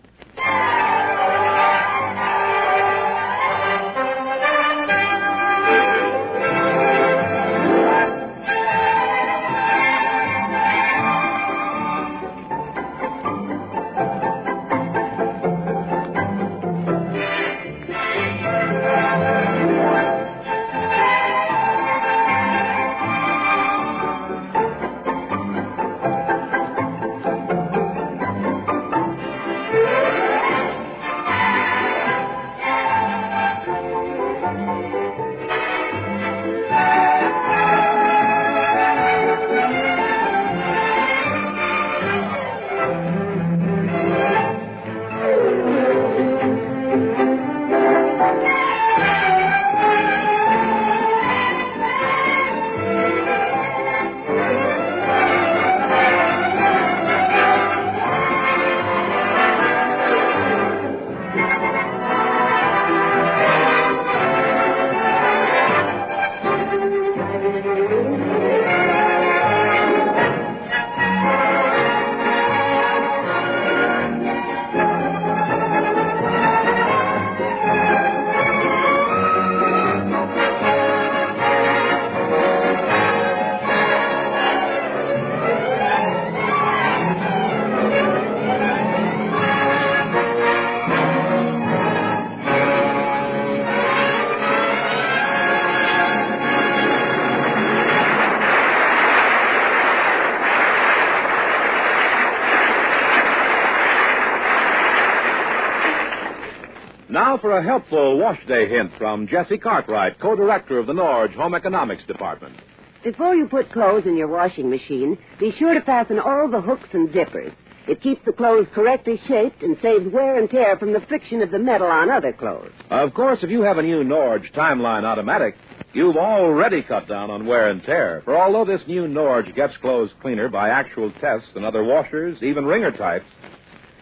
Now for a helpful wash day hint from Jessie Cartwright, co-director of the Norge Home Economics Department. Before you put clothes in your washing machine, be sure to fasten all the hooks and zippers. It keeps the clothes correctly shaped and saves wear and tear from the friction of the metal on other clothes. Of course, if you have a new Norge Timeline Automatic, you've already cut down on wear and tear. For although this new Norge gets clothes cleaner by actual tests and other washers, even wringer types,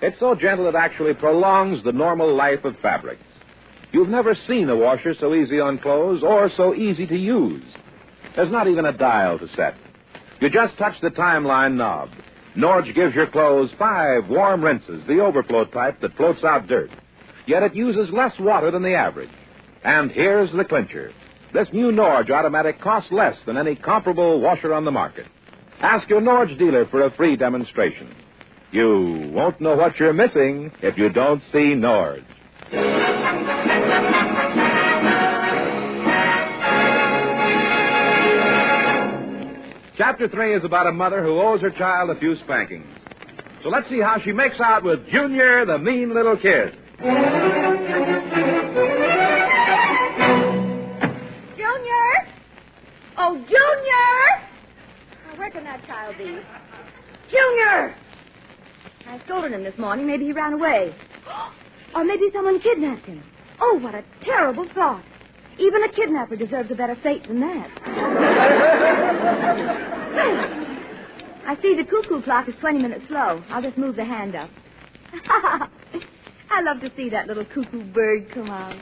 it's so gentle it actually prolongs the normal life of fabrics. You've never seen a washer so easy on clothes or so easy to use. There's not even a dial to set. You just touch the Timeline knob. Norge gives your clothes 5 warm rinses, the overflow type that floats out dirt. Yet it uses less water than the average. And here's the clincher. This new Norge Automatic costs less than any comparable washer on the market. Ask your Norge dealer for a free demonstration. You won't know what you're missing if you don't see Norge. Chapter 3 is about a mother who owes her child a few spankings. So let's see how she makes out with Junior, the mean little kid. Junior! Oh, Junior! Now, where can that child be? Junior! I scolded him this morning. Maybe he ran away. Or maybe someone kidnapped him. Oh, what a terrible thought. Even a kidnapper deserves a better fate than that. I see the cuckoo clock is 20 minutes slow. I'll just move the hand up. I love to see that little cuckoo bird come out.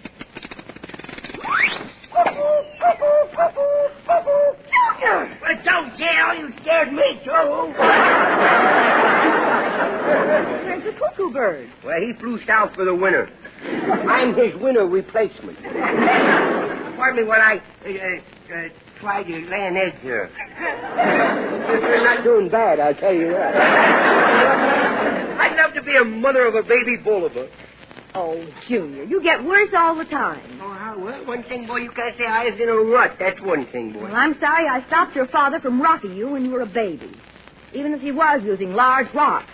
Junior! Well, don't yell. You scared me, too. Where's the cuckoo bird? Well, he flew south for the winter. I'm his winter replacement. Pardon me while I try to lay an egg here. You're not doing bad, I'll tell you that. I'd love to be a mother of a baby bull of a... Oh, Junior, you get worse all the time. Oh, well, one thing, boy, you can't say I was in a rut. That's one thing, boy. Well, I'm sorry I stopped your father from rocking you when you were a baby. Even if he was using large rocks.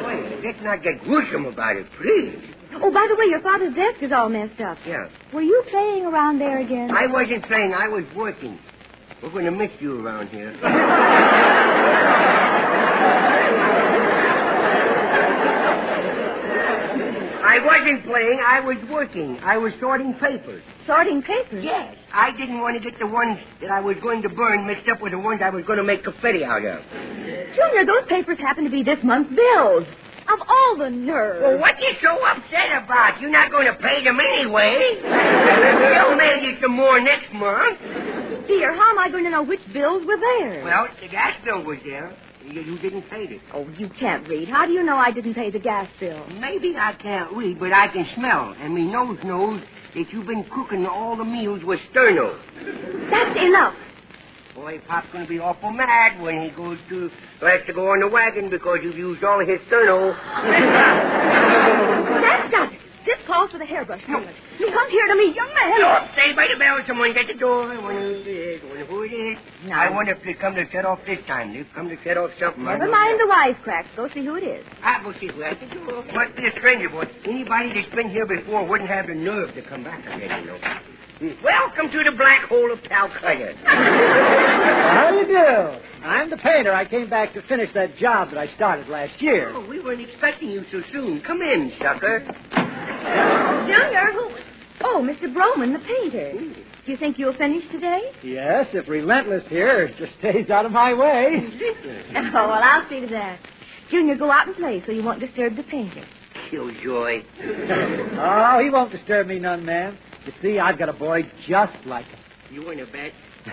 Boy, let's not get gruesome about it, please. Oh, by the way, your father's desk is all messed up. Yeah. Were you playing around there again? I wasn't playing. I was working. We're going to miss you around here. I wasn't playing. I was working. I was sorting papers. Sorting papers? Yes. I didn't want to get the ones that I was going to burn mixed up with the ones I was going to make confetti out of. Junior, those papers happen to be this month's bills. Of all the nerve. Well, what you so upset about? You're not going to pay them anyway. They'll mail you some more next month. Dear, how am I going to know which bills were there? Well, the gas bill was there. You didn't pay it. Oh, you can't read. How do you know I didn't pay the gas bill? Maybe I can't read, but I can smell. And me nose knows that you've been cooking all the meals with sterno. That's enough. Boy, Pop's going to be awful mad when he has to go on the wagon because you've used all of his sterno. That's not it. This calls for the hairbrush. No. You come here to me, young man. No, stay by the bell. Someone at the door. I wonder who it is. No. I wonder if they come to set off this time. They've come to set off something. Never mind the wisecracks. Go see who it is. I'll go see who at the door. Must be a stranger, boy. Anybody that's been here before wouldn't have the nerve to come back again, you know. Welcome to the black hole of Calcutta. How do you do? I'm the painter. I came back to finish that job that I started last year. Oh, we weren't expecting you so soon. Come in, sucker. Junior, who... Oh, Mr. Broman, the painter. Do you think you'll finish today? Yes, if Relentless here just stays out of my way. Oh, well, I'll see to that. Junior, go out and play so you won't disturb the painter. Killjoy. Oh, he won't disturb me none, ma'am. You see, I've got a boy just like him. You want to bet? You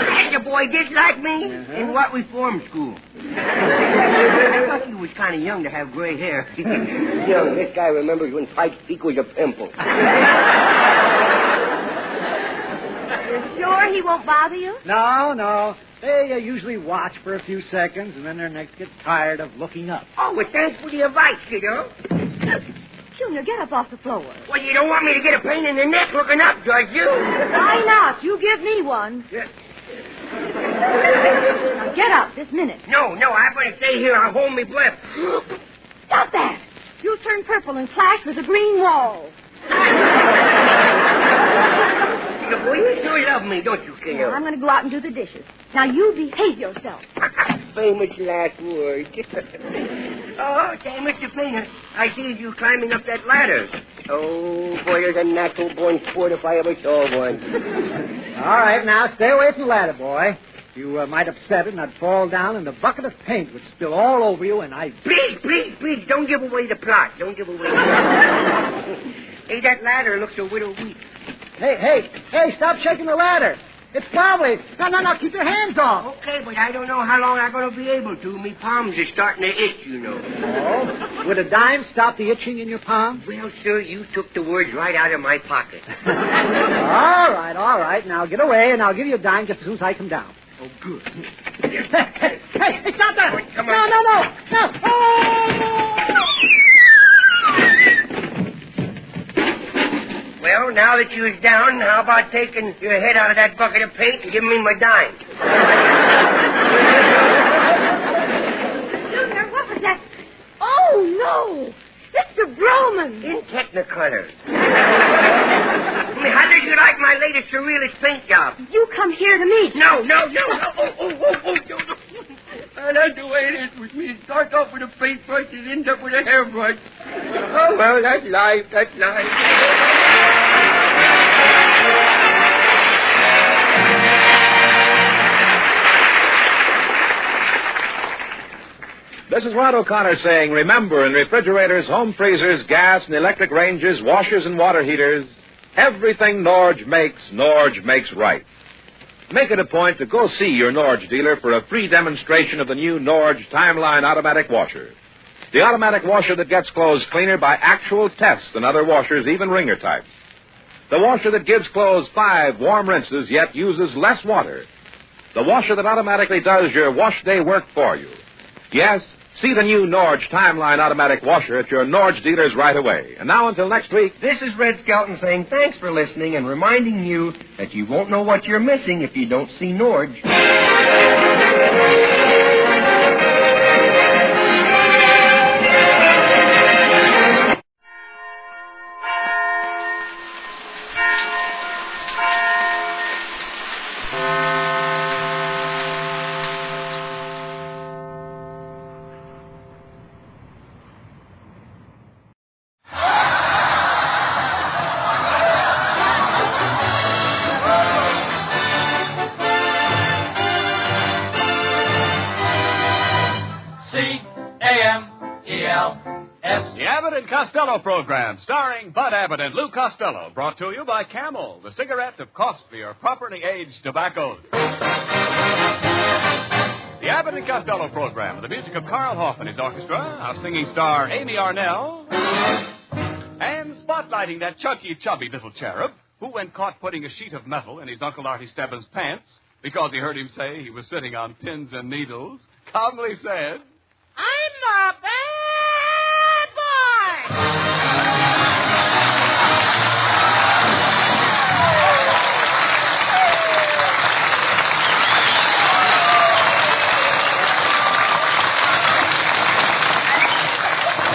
had your boy just like me? Uh-huh. In what reform school? I thought you was kind of young to have gray hair. Young, this guy remembers when Pike's Peak was a pimple. You're sure he won't bother you? No. They usually watch for a few seconds, and then their necks get tired of looking up. Oh, well, thanks for the advice, kiddo. Junior, get up off the floor. Well, you don't want me to get a pain in the neck looking up, does you? Why not? You give me one. Yes. Now get up this minute. No, I'm going to stay here. I'll hold my breath. Stop that. You'll turn purple and clash with a green wall. Boy, you sure love me, don't you, kiddo? Now, I'm going to go out and do the dishes. Now, you behave yourself. Famous last word. Oh, say, Mr. Painter, I see you climbing up that ladder. Oh, boy, there's a natural-born sport if I ever saw one. All right, now, stay away from the ladder, boy. You might upset it, and I'd fall down, and the bucket of paint would spill all over you, and I'd... Please, don't give away the plot. Don't give away the plot. Hey, that ladder looks a little weak. Hey, stop shaking the ladder. It's probably... No, keep your hands off. Okay, but I don't know how long I'm going to be able to. Me palms are starting to itch, you know. Oh? Would a dime stop the itching in your palm? Well, sir, you took the words right out of my pocket. All right. Now get away, and I'll give you a dime just as soon as I come down. Oh, good. Hey, stop that! Oh, come on. No! Oh! Well, now that you're down, how about taking your head out of that bucket of paint and giving me my dime? Junior, what was that? Oh, no! Mr. Broman! In Technicolor. How did you like my latest surrealist paint job? You come here to me. No. Oh, no. That's the way it is with me. It starts off with a paintbrush and ends up with a hairbrush. Oh, well, that's life. This is Rod O'Connor saying, remember, in refrigerators, home freezers, gas and electric ranges, washers and water heaters, everything Norge makes right. Make it a point to go see your Norge dealer for a free demonstration of the new Norge Timeline Automatic Washer. The automatic washer that gets clothes cleaner by actual tests than other washers, even wringer types. The washer that gives clothes 5 warm rinses, yet uses less water. The washer that automatically does your wash day work for you. Yes, see the new Norge Timeline Automatic Washer at your Norge dealers right away. And now until next week, this is Red Skelton saying thanks for listening and reminding you that you won't know what you're missing if you don't see Norge. Abbott and Costello program, starring Bud Abbott and Lou Costello, brought to you by Camel, the cigarette of costlier, properly aged tobaccos. The Abbott and Costello program, with the music of Carl Hoff and his orchestra, our singing star Amy Arnell, and spotlighting that chunky, chubby little cherub who, when caught putting a sheet of metal in his Uncle Artie Stebbins' pants because he heard him say he was sitting on pins and needles, calmly said, I'm a bad boy!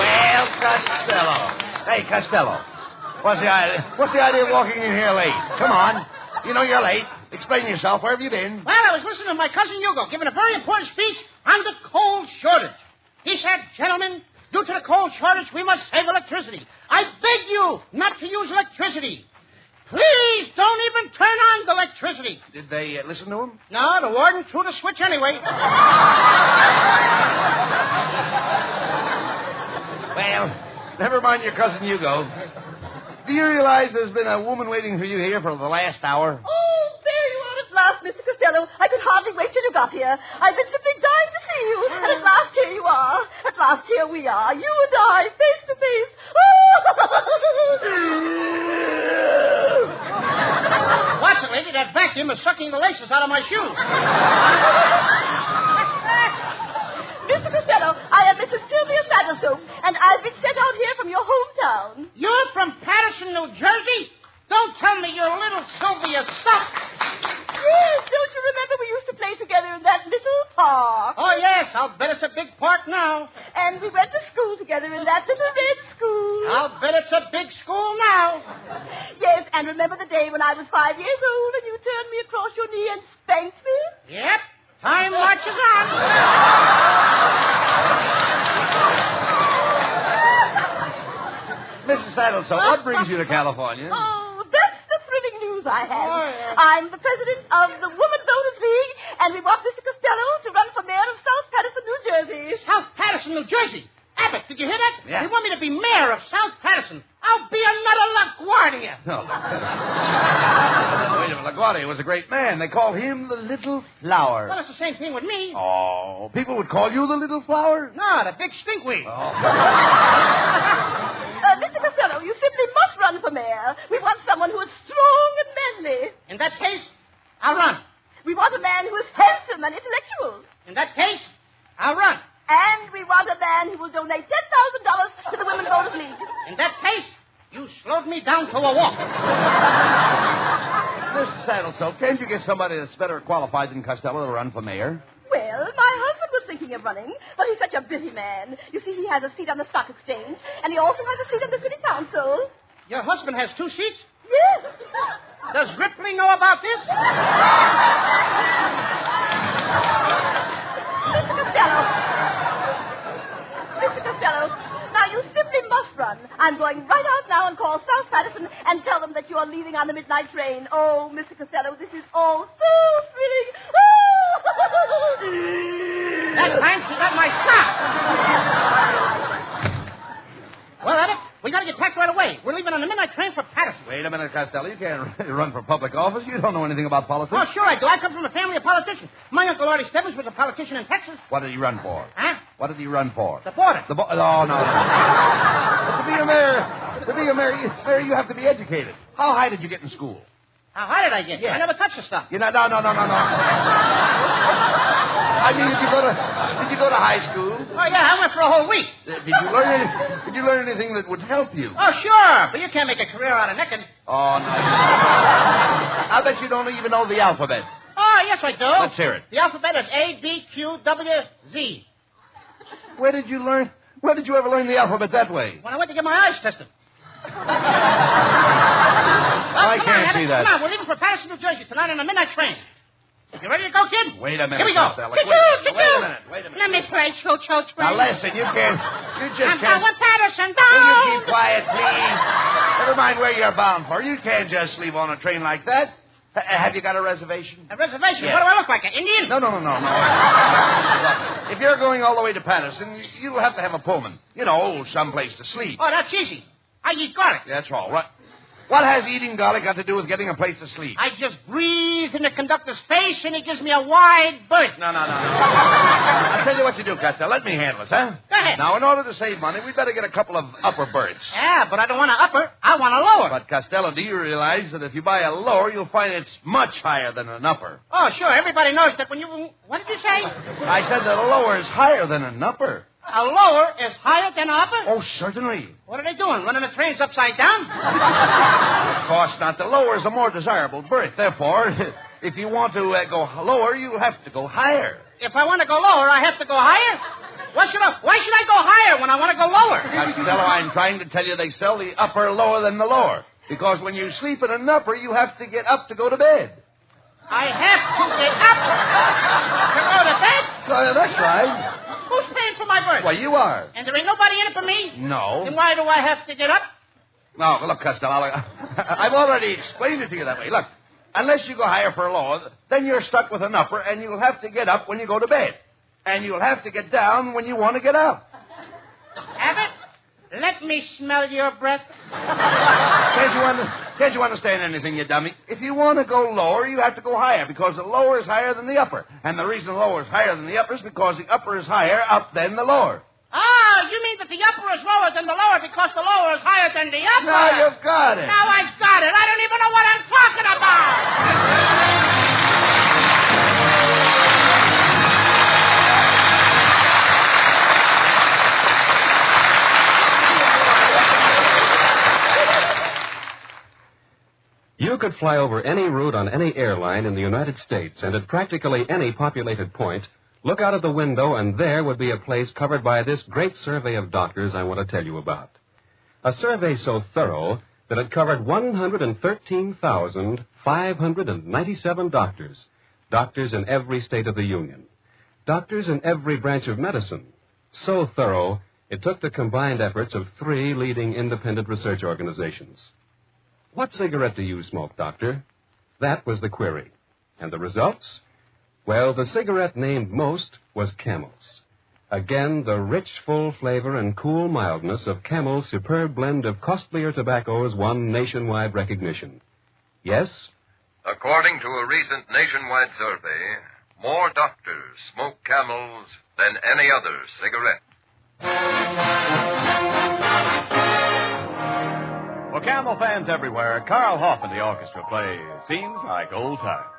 Well, Costello. Hey, Costello. What's the idea of walking in here late? Come on. You know you're late. Explain yourself. Where have you been? Well, I was listening to my cousin Hugo giving a very important speech on the coal shortage. He said, gentlemen, due to the coal shortage, we must save electricity. I beg you not to use electricity. Please don't even turn on the electricity. Did they listen to him? No, the warden threw the switch anyway. Well, never mind your cousin Hugo. Do you realize there's been a woman waiting for you here for the last hour? Oh, there you are at last, Mr. Costello. I could hardly wait till you got here. I've been simply dying to see you. And at last here you are. At last here we are. You and I, face to face. Watch it, lady. That vacuum is sucking the laces out of my shoes. Mr. Costello, I am Mrs. Sylvia Saddlestone, and I've been sent out here from your hometown. You're from Patterson, New Jersey? Don't tell me you're little Sylvia Stuck. Yes, don't you remember we used to play together in that little park? Oh, yes, I'll bet it's a big park now. And we went to school together in that little red school. I'll bet it's a big school now. Yes, and remember the day when I was 5 years old and you turned me across your knee and spanked me? Yep, time marches on. Mrs. Saddlestone, what brings you to California? Oh, that's the thrilling news I have. Oh, yeah. I'm the president of the Woman Voters League, and we want Mr. Costello to run for mayor of South Patterson, New Jersey. South Patterson, New Jersey? Abbott, did you hear that? Yeah. They want me to be mayor of South Patterson. I'll be another LaGuardia. No. Wait a minute. LaGuardia was a great man. They called him the Little Flower. Well, it's the same thing with me. Oh, people would call you the Little Flower? No, the big stinkweed. Oh. Mr. Costello, you simply must run for mayor. We want someone who is strong and manly. In that case, I'll run. We want a man who is handsome and intellectual. In that case, I'll run. And we want a man who will donate $10,000 to the Women Voters League. In that case, you slowed me down to a walk. Mrs. Saddlestone, can't you get somebody that's better qualified than Costello to run for mayor? Well, my husband was thinking of running, but he's such a busy man. You see, he has a seat on the stock exchange, and he also has a seat on the city council. Your husband has 2 seats? Yes. Does Ripley know about this? Mr. Costello, now you simply must run. I'm going right out now and call South Patterson and tell them that you are leaving on the midnight train. Oh, Mr. Costello, this is all so thrilling. That time she got my sock. Well, Abbott, we got to get packed right away. We're leaving on the midnight train for Patterson. Wait a minute, Costello. You can't run for public office. You don't know anything about politics. Oh, sure I do. I come from a family of politicians. My Uncle Artie Stebbins was a politician in Texas. What did he run for? Huh? What did he run for? The border. Oh, no. To be a mayor, you have to be educated. How high did you get in school? How high did I get? Yeah. I never touched the stuff. No. I mean, did you go to high school? Oh, yeah, I went for a whole week. Did you learn anything that would help you? Oh, sure, but you can't make a career out of necking. Oh, no. I bet you don't even know the alphabet. Oh, yes, I do. Let's hear it. The alphabet is A, B, Q, W, Z. Where did you ever learn the alphabet that way? When I went to get my eyes tested. I can't see that. Come on, we're leaving for Patterson, New Jersey tonight on a midnight train. You ready to go, kid? Wait a minute. Here we go. Costello. Wait a minute. Let me play Cho-Cho Spring. Now, listen, you just I'm can't... going Patterson down. Will you keep quiet, please? Never mind where you're bound for. You can't just leave on a train like that. Have you got a reservation? A reservation? Yeah. What do I look like, an Indian? No. If you're going all the way to Patterson, you'll have to have a Pullman. You know, someplace to sleep. Oh, that's easy. I eat garlic. That's all right. What has eating garlic got to do with getting a place to sleep? I just breathe in the conductor's face, and he gives me a wide berth. No. I'll tell you what you do, Costello. Let me handle it, huh? Go ahead. Now, in order to save money, we'd better get a couple of upper berths. Yeah, but I don't want an upper. I want a lower. But, Costello, do you realize that if you buy a lower, you'll find it's much higher than an upper? Oh, sure. Everybody knows that when you... What did you say? I said that a lower is higher than an upper. A lower is higher than an upper? Oh, certainly. What are they doing? Running the trains upside down? Of course not. The lower is a more desirable berth. Therefore, if you want to go lower, you'll have to go higher. If I want to go lower, I have to go higher? Why should I go higher when I want to go lower? Costello, I'm trying to tell you they sell the upper lower than the lower. Because when you sleep in an upper, you have to get up to go to bed. I have to get up to go to bed? That's right. Who's paying for my berth? Well, you are. And there ain't nobody in it for me? No. Then why do I have to get up? No, look, Costello, I've already explained it to you that way. Look, unless you go higher for a lower, then you're stuck with an upper, and you'll have to get up when you go to bed. And you'll have to get down when you want to get up. Abbott, let me smell your breath. Can't you understand anything, you dummy? If you want to go lower, you have to go higher, because the lower is higher than the upper. And the reason the lower is higher than the upper is because the upper is higher up than the lower. Ah, you mean that the upper is lower than the lower because the lower is higher than the upper? Now you've got it. Now I got it. I don't even know what I'm talking about. You could fly over any route on any airline in the United States, and at practically any populated point, look out of the window, and there would be a place covered by this great survey of doctors I want to tell you about. A survey so thorough that it covered 113,597 doctors. Doctors in every state of the Union. Doctors in every branch of medicine. So thorough, it took the combined efforts of 3 leading independent research organizations. What cigarette do you smoke, Doctor? That was the query. And the results? Well, the cigarette named most was Camel's. Again, the rich, full flavor and cool mildness of Camel's superb blend of costlier tobaccos won nationwide recognition. Yes? According to a recent nationwide survey, more doctors smoke Camels than any other cigarette. For Camel fans everywhere, Carl Hoff and the orchestra play Seems Like Old Times.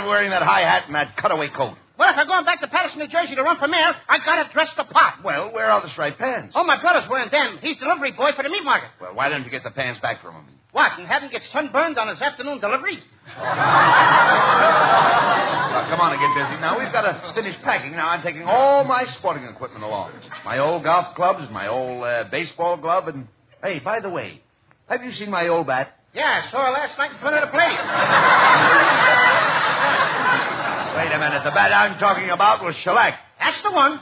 Wearing that high hat and that cutaway coat. Well, if I'm going back to Patterson, New Jersey to run for mayor, I gotta dress the part. Well, where are the striped pants? Oh, my brother's wearing them. He's delivery boy for the meat market. Well, why don't you get the pants back from him? What, and have him get sunburned on his afternoon delivery? Well, come on and get busy. Now, we've got to finish packing. Now, I'm taking all my sporting equipment along. My old golf clubs, my old baseball glove, and... Hey, by the way, have you seen my old bat? Yeah, I saw her last night in front of the plate. Wait a minute. The bat I'm talking about was shellac. That's the one.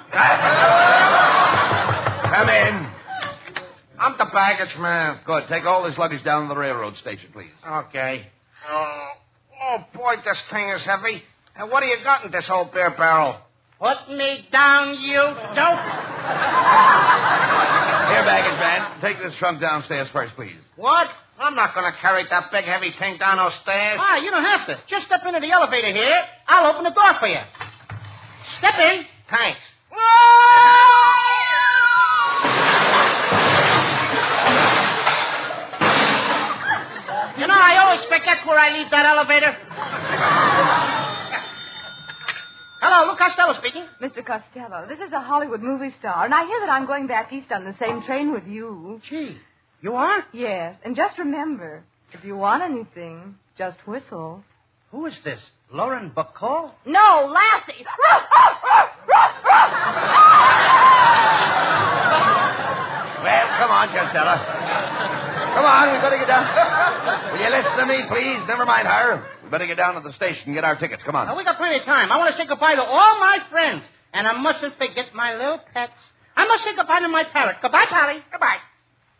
Come in. I'm the baggage man. Good. Take all this luggage down to the railroad station, please. Okay. Oh, boy, this thing is heavy. And what do you got in this old beer barrel? Put me down, you dope. Here, baggage man. Take this trunk downstairs first, please. What? I'm not going to carry that big, heavy thing down those stairs. Ah, you don't have to. Just step into the elevator here. I'll open the door for you. Step in. Thanks. You know, I always forget where I leave that elevator. Hello, Lou Costello speaking. Mr. Costello, this is a Hollywood movie star, and I hear that I'm going back east on the same train with you. Gee, you are? Yes, and just remember, if you want anything, just whistle. Who is this? Lauren Bacall? No, Lassie. Well, come on, Costello. Come on, we better get down. Will you listen to me, please? Never mind her. We better get down to the station and get our tickets. Come on. We got plenty of time. I want to say goodbye to all my friends. And I mustn't forget my little pets. I must say goodbye to my parrot. Goodbye, Polly. Goodbye.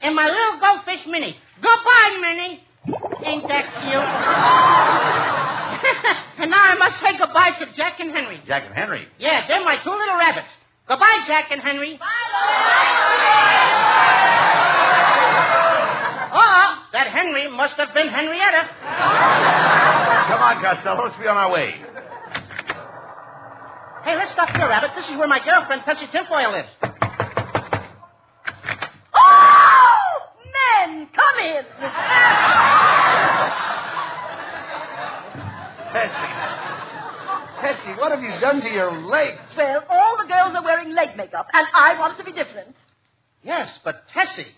And my little goldfish, Minnie. Goodbye, Minnie. Ain't that cute? And now I must say goodbye to Jack and Henry. Jack and Henry? Yeah, they're my two little rabbits. Goodbye, Jack and Henry. Bye. Oh, that Henry must have been Henrietta. Come on, Costello. Let's be on our way. Hey, let's stop here, Rabbit. This is where my girlfriend, Tessie Tinfoil, lives. Oh! Men, come in. Tessie, what have you done to your legs? Well, all the girls are wearing leg makeup, and I want it to be different. Yes, but Tessie,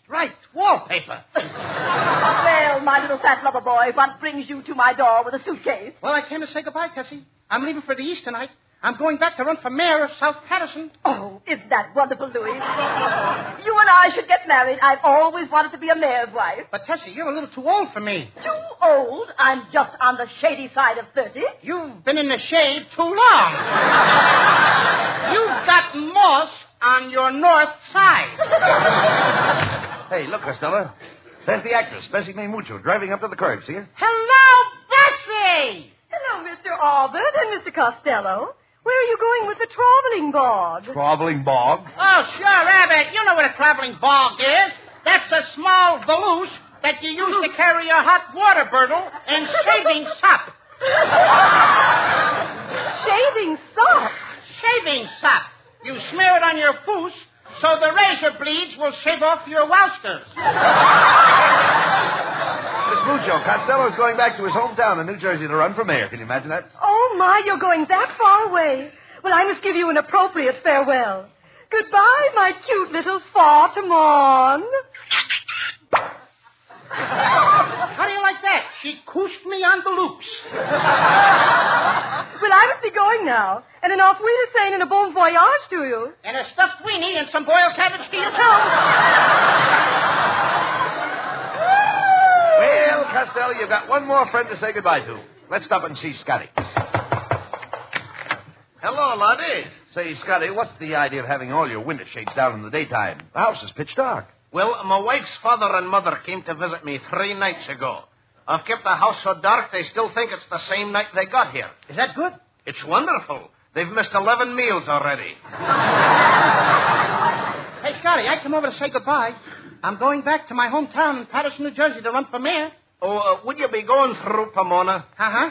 striped wallpaper. Well, my little fat lover boy, what brings you to my door with a suitcase? Well, I came to say goodbye, Tessie. I'm leaving for the East tonight. I'm going back to run for mayor of South Patterson. Oh, isn't that wonderful, Louis? You and I should get married. I've always wanted to be a mayor's wife. But, Tessie, you're a little too old for me. Too old? I'm just on the shady side of 30. You've been in the shade too long. You've got moss on your north side. Hey, look, Costello. There's the actress, Bessie May Mucho, driving up to the curb, see her? Hello, Bessie! Hello, Mr. Abbott and Mr. Costello. Where are you going with the traveling bog? Traveling bog? Oh, sure, Abbott. You know what a traveling bog is. That's a small valise that you use to carry a hot water bottle and shaving sop. Shaving sop? Shaving sop. You smear it on your foos so the razor blades will shave off your wousters. Miss Mucho, Costello's going back to his hometown in New Jersey to run for mayor. Can you imagine that? Oh, my, you're going that far away. Well, I must give you an appropriate farewell. Goodbye, my cute little Fatimon. How do you like that? She cooshed me on the loops. Well, I must be going now. And an auf Wiedersehen and a bon voyage to you. And a stuffed weenie and some boiled cabbage to you, too. Well, Costello, you've got one more friend to say goodbye to. Let's stop and see Scotty. Hello, laddies. Say, Scotty, what's the idea of having all your window shades down in the daytime? The house is pitch dark. Well, my wife's father and mother came to visit me 3 nights ago. I've kept the house so dark they still think it's the same night they got here. Is that good? It's wonderful. They've missed 11 meals already. Hey, Scotty, I come over to say goodbye. I'm going back to my hometown in Patterson, New Jersey to run for mayor. Oh, would you be going through, Pomona? Uh-huh.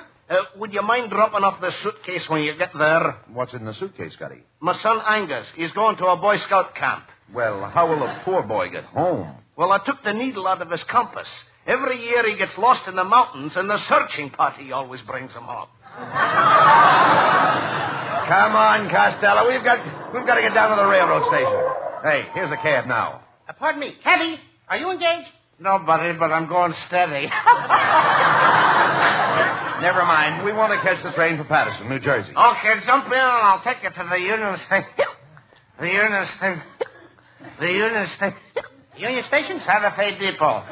Would you mind dropping off the suitcase when you get there? What's in the suitcase, Scotty? My son Angus. He's going to a Boy Scout camp. Well, how will the poor boy get home? Well, I took the needle out of his compass. Every year he gets lost in the mountains, and the searching party always brings him home. Come on, Costello. We've got to get down to the railroad station. Hey, here's a cab now. Pardon me. Cabby, are you engaged? No, buddy, but I'm going steady. Never mind. We want to catch the train for Patterson, New Jersey. Okay, jump in and I'll take you to the Union Station. The Union Station. The Union Station. Union Station? Santa Fe Depot.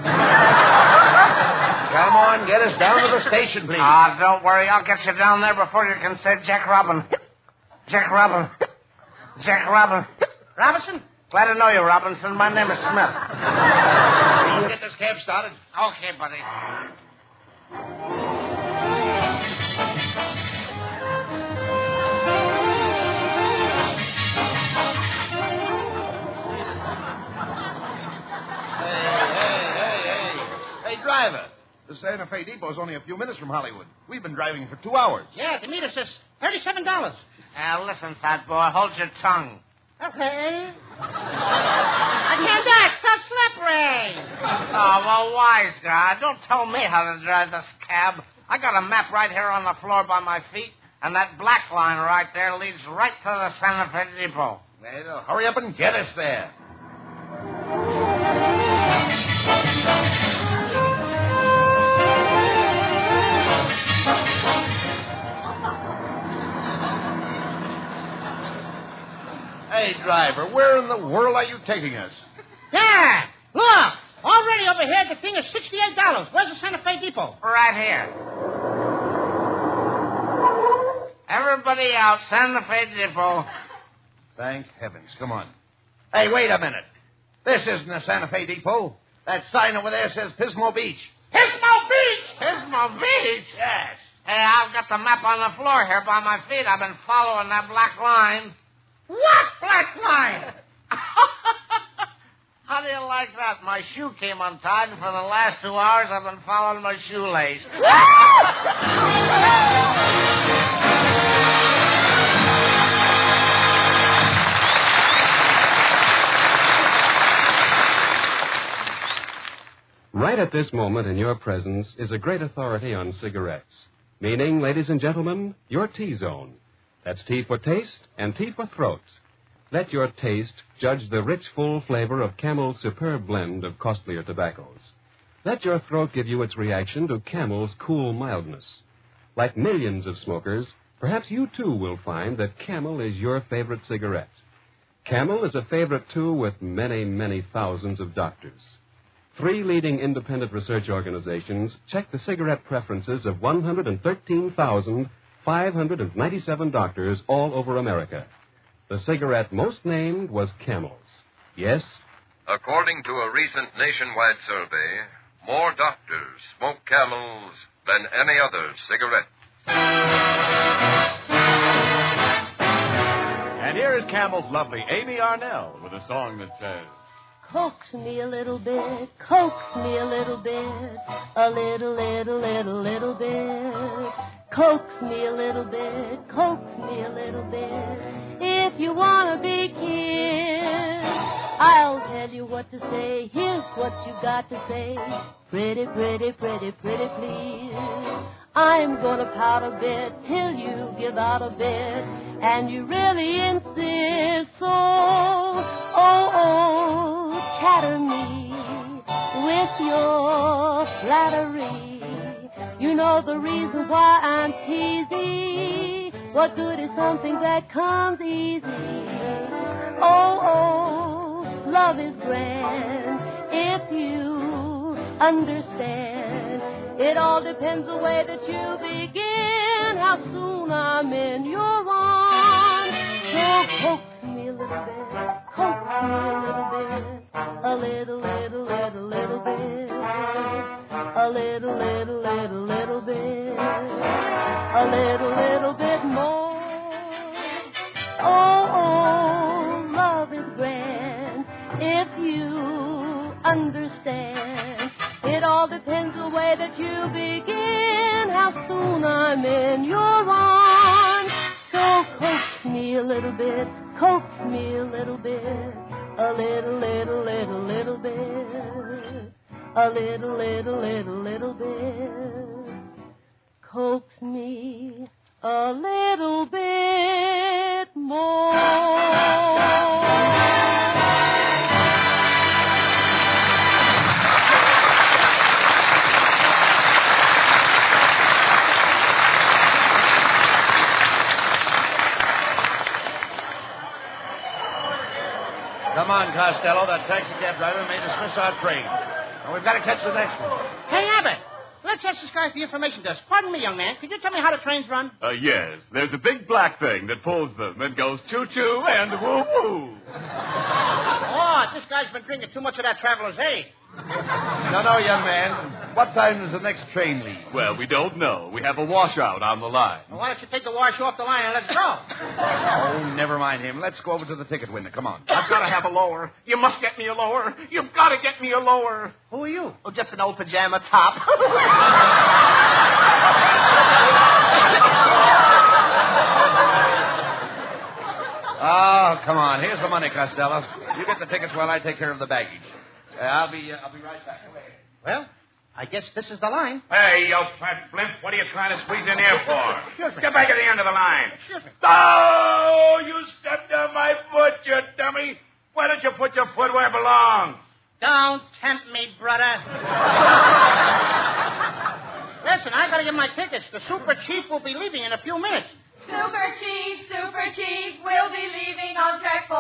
Come on, get us down to the station, please. Don't worry. I'll get you down there before you can say Jack Robin. Jack Robin. Jack Robin. Robinson? Glad to know you, Robinson. My name is Smith. Please get this cab started. Okay, buddy. driver. The Santa Fe Depot is only a few minutes from Hollywood. We've been driving for 2 hours. Yeah, the meter says $37. Listen, fat boy, hold your tongue. Okay. I can't do it. So slippery. Oh, well, wise guy. Don't tell me how to drive this cab. I got a map right here on the floor by my feet, and that black line right there leads right to the Santa Fe Depot. Well, hurry up and get us there. Hey, driver, where in the world are you taking us? Yeah. Look. Already over here, the thing is $68. Where's the Santa Fe Depot? Right here. Everybody out, Santa Fe Depot. Thank heavens. Come on. Hey, wait a minute. This isn't the Santa Fe Depot. That sign over there says Pismo Beach. Pismo Beach? Pismo Beach? Yes. Hey, I've got the map on the floor here by my feet. I've been following that black line. What black line? How do you like that? My shoe came untied, and for the last 2 hours, I've been following my shoelace. Right at this moment in your presence is a great authority on cigarettes. Meaning, ladies and gentlemen, your T-zone. That's T for taste and T for throat. Let your taste judge the rich, full flavor of Camel's superb blend of costlier tobaccos. Let your throat give you its reaction to Camel's cool mildness. Like millions of smokers, perhaps you too will find that Camel is your favorite cigarette. Camel is a favorite too with many, many thousands of doctors. 3 leading independent research organizations checked the cigarette preferences of 113,597 doctors all over America. The cigarette most named was Camel's. Yes? According to a recent nationwide survey, more doctors smoke Camels than any other cigarette. And here is Camel's lovely Amy Arnell with a song that says, Coax me a little bit, coax me a little bit, a little bit. Coax me a little bit, coax me a little bit. If you want to be kissed, I'll tell you what to say. Here's what you got to say. Pretty, pretty, pretty, pretty, please. I'm gonna pout a bit till you give out a bit, and you really insist. So, chatter me with your flattery. You know the reason why I'm teasy. What good is something that comes easy? Love is grand if you understand. It all depends the way that you begin, how soon I'm in your arms. So coax me a little bit, coax me a little bit, a little bit, a little bit, a little bit more. Love is grand if you understand. It all depends the way that you begin, how soon I'm in your arms. So coax me a little bit, coax me a little bit, a little bit, a little bit. Coax me a little bit more. Come on, Costello. That taxi cab driver made us miss our train. Now we've got to catch the next one. Hey, Abbott. Let's ask this guy for the information desk. Pardon me, young man. Could you tell me how the trains run? Yes. There's a big black thing that pulls them and goes choo-choo and woo-woo. Oh, this guy's been drinking too much of that Traveler's Aid. No, young man. What time does the next train leave? Well, we don't know. We have a washout on the line. Well, why don't you take the wash off the line and let's go? Oh, never mind him. Let's go over to the ticket window. Come on. I've got to have a lower. You must get me a lower. You've got to get me a lower. Who are you? Oh, just an old pajama top. Oh, come on. Here's the money, Costello. You get the tickets while I take care of the baggage. I'll be right back. Well, I guess this is the line. Hey, you fat blimp, what are you trying to squeeze in here for? Get back at the end of the line. Excuse me. Oh, you stepped on my foot, you dummy. Why don't you put your foot where it belongs? Don't tempt me, brother. Listen, I gotta get my tickets. The super chief will be leaving in a few minutes. Super Chief, we'll be leaving on track 4.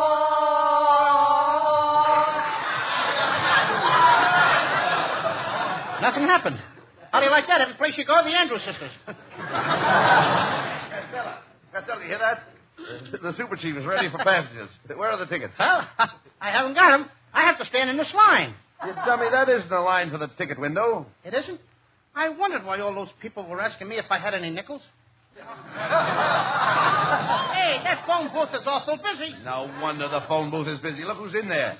Nothing happened. How do you like that? Every place you go, the Andrews sisters. Costello, you hear that? The super chief is ready for passengers. Where are the tickets? Well, I haven't got them. I have to stand in this line. You dummy, that isn't a line for the ticket window. It isn't? I wondered why all those people were asking me if I had any nickels. Hey, that phone booth is awful busy. No wonder the phone booth is busy. Look who's in there.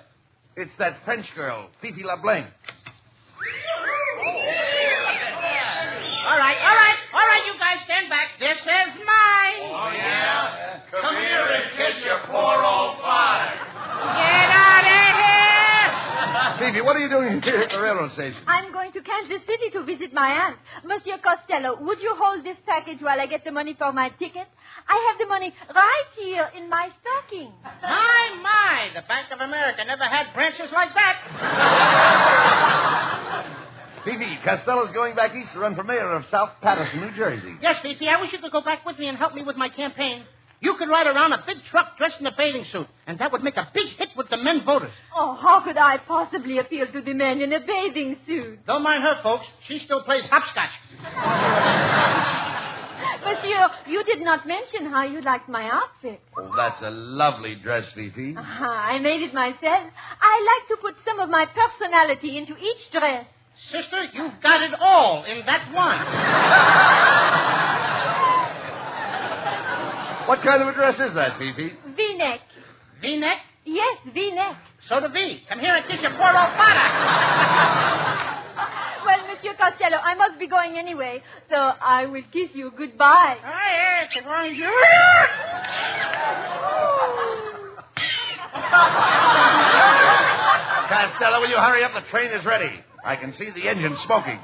It's that French girl, Fifi LeBlanc. All right, you guys stand back. This is mine. Oh, yeah? Come here and kiss your poor old father. Get out of here! Fifi, what are you doing here at the railroad station? I'm going to Kansas City to visit my aunt. Monsieur Costello, would you hold this package while I get the money for my ticket? I have the money right here in my stocking. My, the Bank of America never had branches like that. Fifi, Costello's going back east to run for mayor of South Patterson, New Jersey. Yes, Fifi, I wish you could go back with me and help me with my campaign. You could ride around a big truck dressed in a bathing suit, and that would make a big hit with the men voters. Oh, how could I possibly appeal to the men in a bathing suit? Don't mind her, folks. She still plays hopscotch. Monsieur, you did not mention how you liked my outfit. Oh, that's a lovely dress, Fifi. I made it myself. I like to put some of my personality into each dress. Sister, you've got it all in that one. What kind of a dress is that, Fifi? V-neck. V-neck? Yes, V-neck. So do V. Come here and kiss your poor old father. Well, Monsieur Costello, I must be going anyway, so I will kiss you goodbye. Oh, yes, as long as you... Costello, will you hurry up? The train is ready. I can see the engine smoking.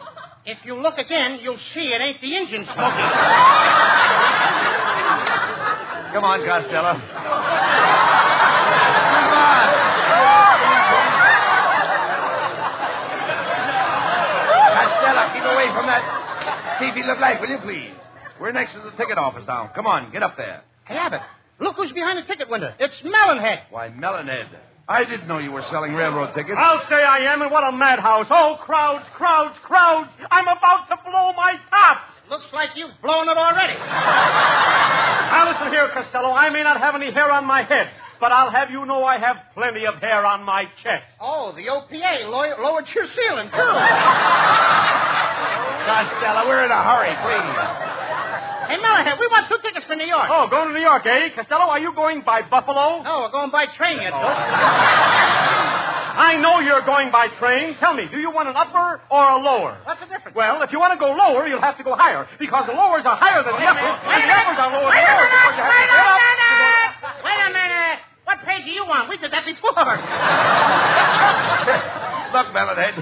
If you look again, you'll see it ain't the engine smoking. Come on, Costello. Costello, keep away from that Fifi LeBlanc, will you please? We're next to the ticket office now. Come on, get up there. Hey, Abbott, look who's behind the ticket window. It's Melonhead. Why, Melonhead. I didn't know you were selling railroad tickets. I'll say I am, and what a madhouse. Oh, crowds, crowds, crowds. I'm about to blow my top. Looks like you've blown it already. Now, listen here, Costello. I may not have any hair on my head, but I'll have you know I have plenty of hair on my chest. Oh, the OPA lowered your ceiling, too. Costello, we're in a hurry, please. Hey, Melonhead, we want 2 tickets for New York. Oh, going to New York, eh? Costello, are you going by Buffalo? No, we're going by train, you dope. I know you're going by train. Tell me, do you want an upper or a lower? What's the difference? Well, if you want to go lower, you'll have to go higher, because the lowers are higher than the uppers, and the uppers are lower than the lowers. Wait a minute. What page do you want? We did that before. Look, Melonhead,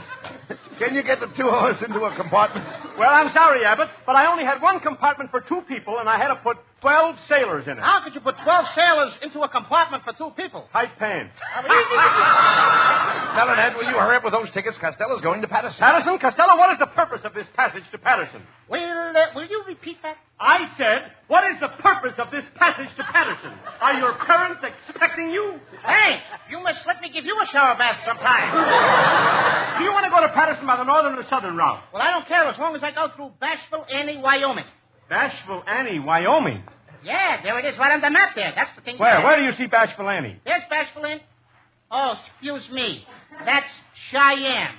can you get the 2 of us into a compartment? Well, I'm sorry, Abbott, but I only had 1 compartment for 2 people, and I had to put 12 sailors in it. How could you put 12 sailors into a compartment for 2 people? Tight pants. Melonhead, will you hurry up with those tickets? Costello's going to Patterson. Patterson? Costello, what is the purpose of this passage to Patterson? Will you repeat that? I said, what is the purpose of this passage to Patterson? Are your parents expecting you? Hey, you must let me give you a shower bath sometime. Do you want to go to Patterson by the northern or the southern route? Well, I don't care as long as I go through Bashful Annie, Wyoming. Bashful Annie, Wyoming? Yeah, there it is right on the map there. That's the thing. Where do you see Bashful Annie? There's Bashful Annie. Oh, excuse me. That's Cheyenne.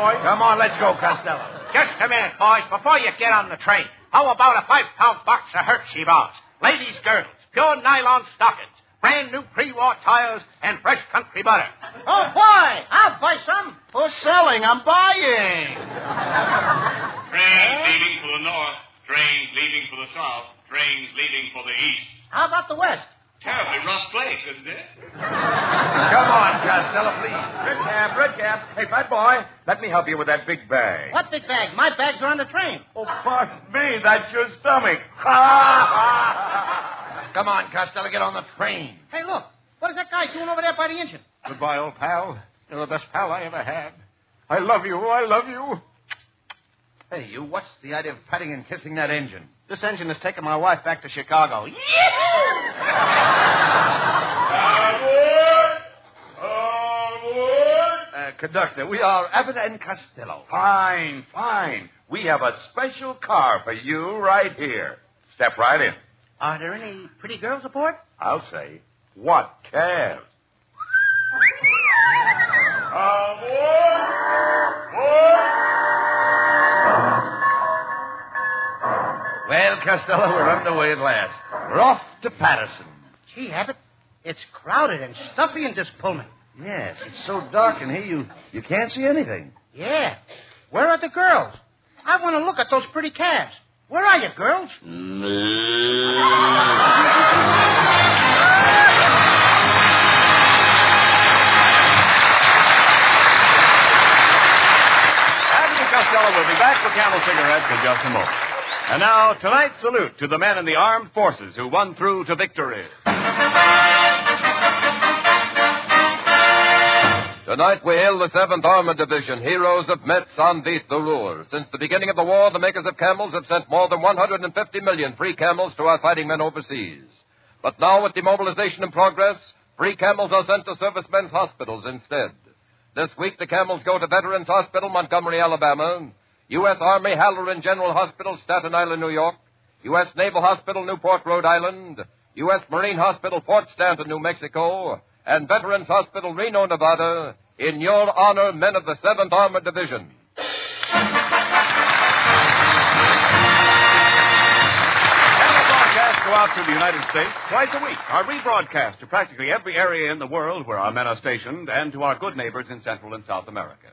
boys. Come on, let's go, Costello. Just a minute, boys. Before you get on the train, how about a 5-pound box of Hershey bars? Ladies, girls, pure nylon stockings, brand new pre-war tires, and fresh country butter. Oh, boy, I'll buy some. Who's selling? I'm buying. Trains leaving for the north, trains leaving for the south, trains leaving for the east. How about the west? Terribly rough place, isn't it? Come on, Costello, please. Red cab. Hey, fat boy, let me help you with that big bag. What big bag? My bags are on the train. Oh, pardon me, that's your stomach. Come on, Costello, get on the train. Hey, look. What is that guy doing over there by the engine? Goodbye, old pal. You're the best pal I ever had. I love you. I love you. Hey, you, what's the idea of patting and kissing that engine? This engine is taking my wife back to Chicago. Conductor, we are Abbott and Costello. Fine. We have a special car for you right here. Step right in. Are there any pretty girls aboard? I'll say, what calves? Well, Costello, we're underway at last. We're off to Patterson. Gee, Abbott, it's crowded and stuffy in this Pullman. Yes, it's so dark in here you can't see anything. Yeah. Where are the girls? I want to look at those pretty calves. Where are you, girls? Abbott Costello will be back for Camel Cigarettes in just a moment. And now, tonight's salute to the men in the armed forces who won through to victory. Tonight we hail the 7th Armored Division, heroes of Metz, Anvit, the Ruhr. Since the beginning of the war, the makers of camels have sent more than 150 million free camels to our fighting men overseas. But now, with demobilization in progress, free camels are sent to servicemen's hospitals instead. This week, the camels go to Veterans Hospital, Montgomery, Alabama, U.S. Army Halloran General Hospital, Staten Island, New York, U.S. Naval Hospital, Newport, Rhode Island, U.S. Marine Hospital, Fort Stanton, New Mexico, and Veterans Hospital, Reno, Nevada, in your honor, men of the 7th Armored Division. Camel broadcasts go out through the United States twice a week. Our rebroadcast to practically every area in the world where our men are stationed and to our good neighbors in Central and South America.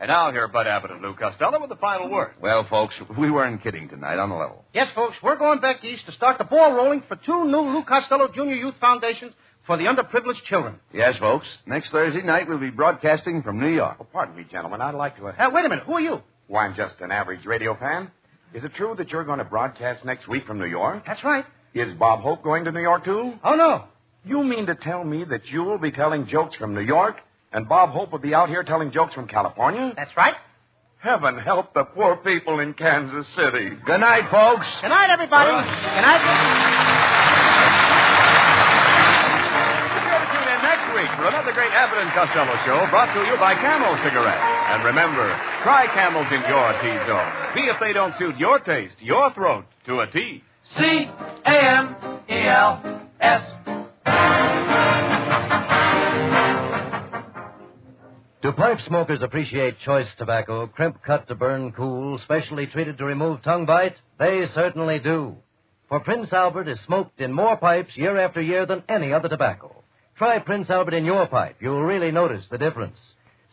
And now, here are Bud Abbott and Lou Costello with the final word. Well, folks, we weren't kidding tonight on the level. Yes, folks, we're going back east to start the ball rolling for 2 new Lou Costello Junior Youth Foundations for the underprivileged children. Yes, folks. Next Thursday night, we'll be broadcasting from New York. Oh, pardon me, gentlemen. I'd like to... Wait a minute. Who are you? Why, I'm just an average radio fan. Is it true that you're going to broadcast next week from New York? That's right. Is Bob Hope going to New York, too? Oh, no. You mean to tell me that you'll be telling jokes from New York, and Bob Hope will be out here telling jokes from California? That's right. Heaven help the poor people in Kansas City. Good night, folks. Good night, everybody. Good night. Next week for another great Abbott and Costello show brought to you by Camel Cigarettes. And remember, try Camels in your T-zone. See if they don't suit your taste, your throat, to a T. C-A-M-E-L-S. Do pipe smokers appreciate choice tobacco, crimp cut to burn cool, specially treated to remove tongue bite? They certainly do. For Prince Albert is smoked in more pipes year after year than any other tobacco. Try Prince Albert in your pipe. You'll really notice the difference.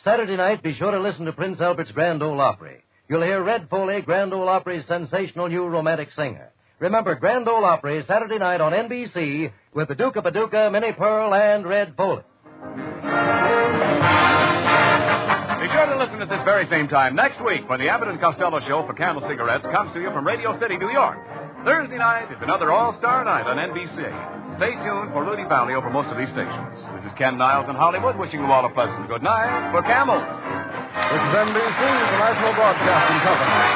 Saturday night, be sure to listen to Prince Albert's Grand Ole Opry. You'll hear Red Foley, Grand Ole Opry's sensational new romantic singer. Remember, Grand Ole Opry, Saturday night on NBC, with the Duke of Paducah, Minnie Pearl, and Red Foley. Be sure to listen at this very same time next week when the Abbott and Costello show for Camel Cigarettes comes to you from Radio City, New York. Thursday night is another all-star night on NBC. Stay tuned for Rudy Valley over most of these stations. This is Ken Niles in Hollywood wishing you all a pleasant good night for Camels. This is NBC, the National Broadcasting Company.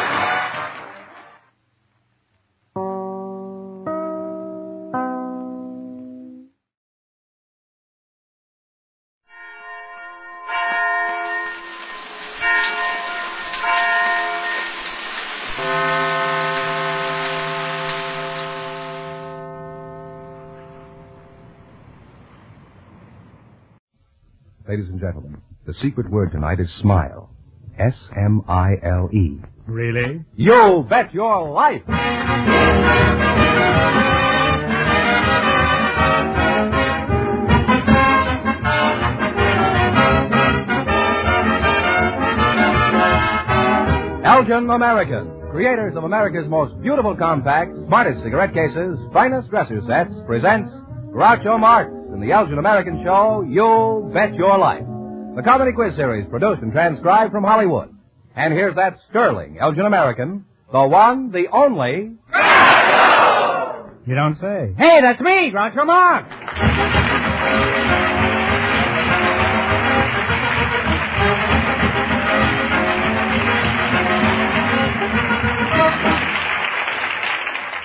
Ladies and gentlemen, the secret word tonight is smile. S-M-I-L-E. Really? You bet your life. Elgin American, creators of America's most beautiful compact, smartest cigarette cases, finest dresser sets, presents Groucho Marx in the Elgin American show, You Bet Your Life. The comedy quiz series produced and transcribed from Hollywood. And here's that sterling Elgin American, the one, the only... You don't say. Hey, that's me, Groucho Marx.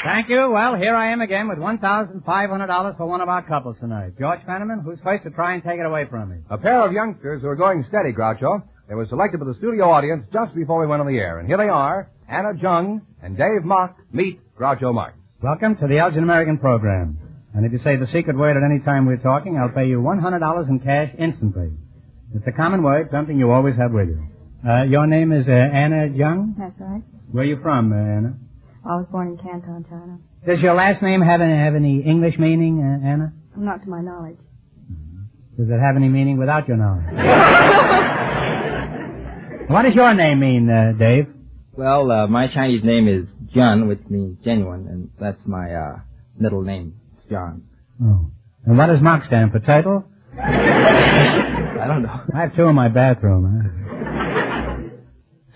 Thank you. Well, here I am again with $1,500 for one of our couples tonight. George Fenneman, who's first to try and take it away from me? A pair of youngsters who are going steady, Groucho. They were selected by the studio audience just before we went on the air. And here they are, Anna Jung and Dave Mock meet Groucho Marx. Welcome to the Elgin American program. And if you say the secret word at any time we're talking, I'll pay you $100 in cash instantly. It's a common word, something you always have with you. Your name is Anna Jung? That's right. Where are you from, Anna? I was born in Canton, China. Does your last name have any English meaning, Anna? Not to my knowledge. Does it have any meaning without your knowledge? What does your name mean, Dave? Well, my Chinese name is John, which means genuine, and that's my middle name. It's John. Oh. And what does Mock stand for? Title? I don't know. I have two in my bathroom. Huh?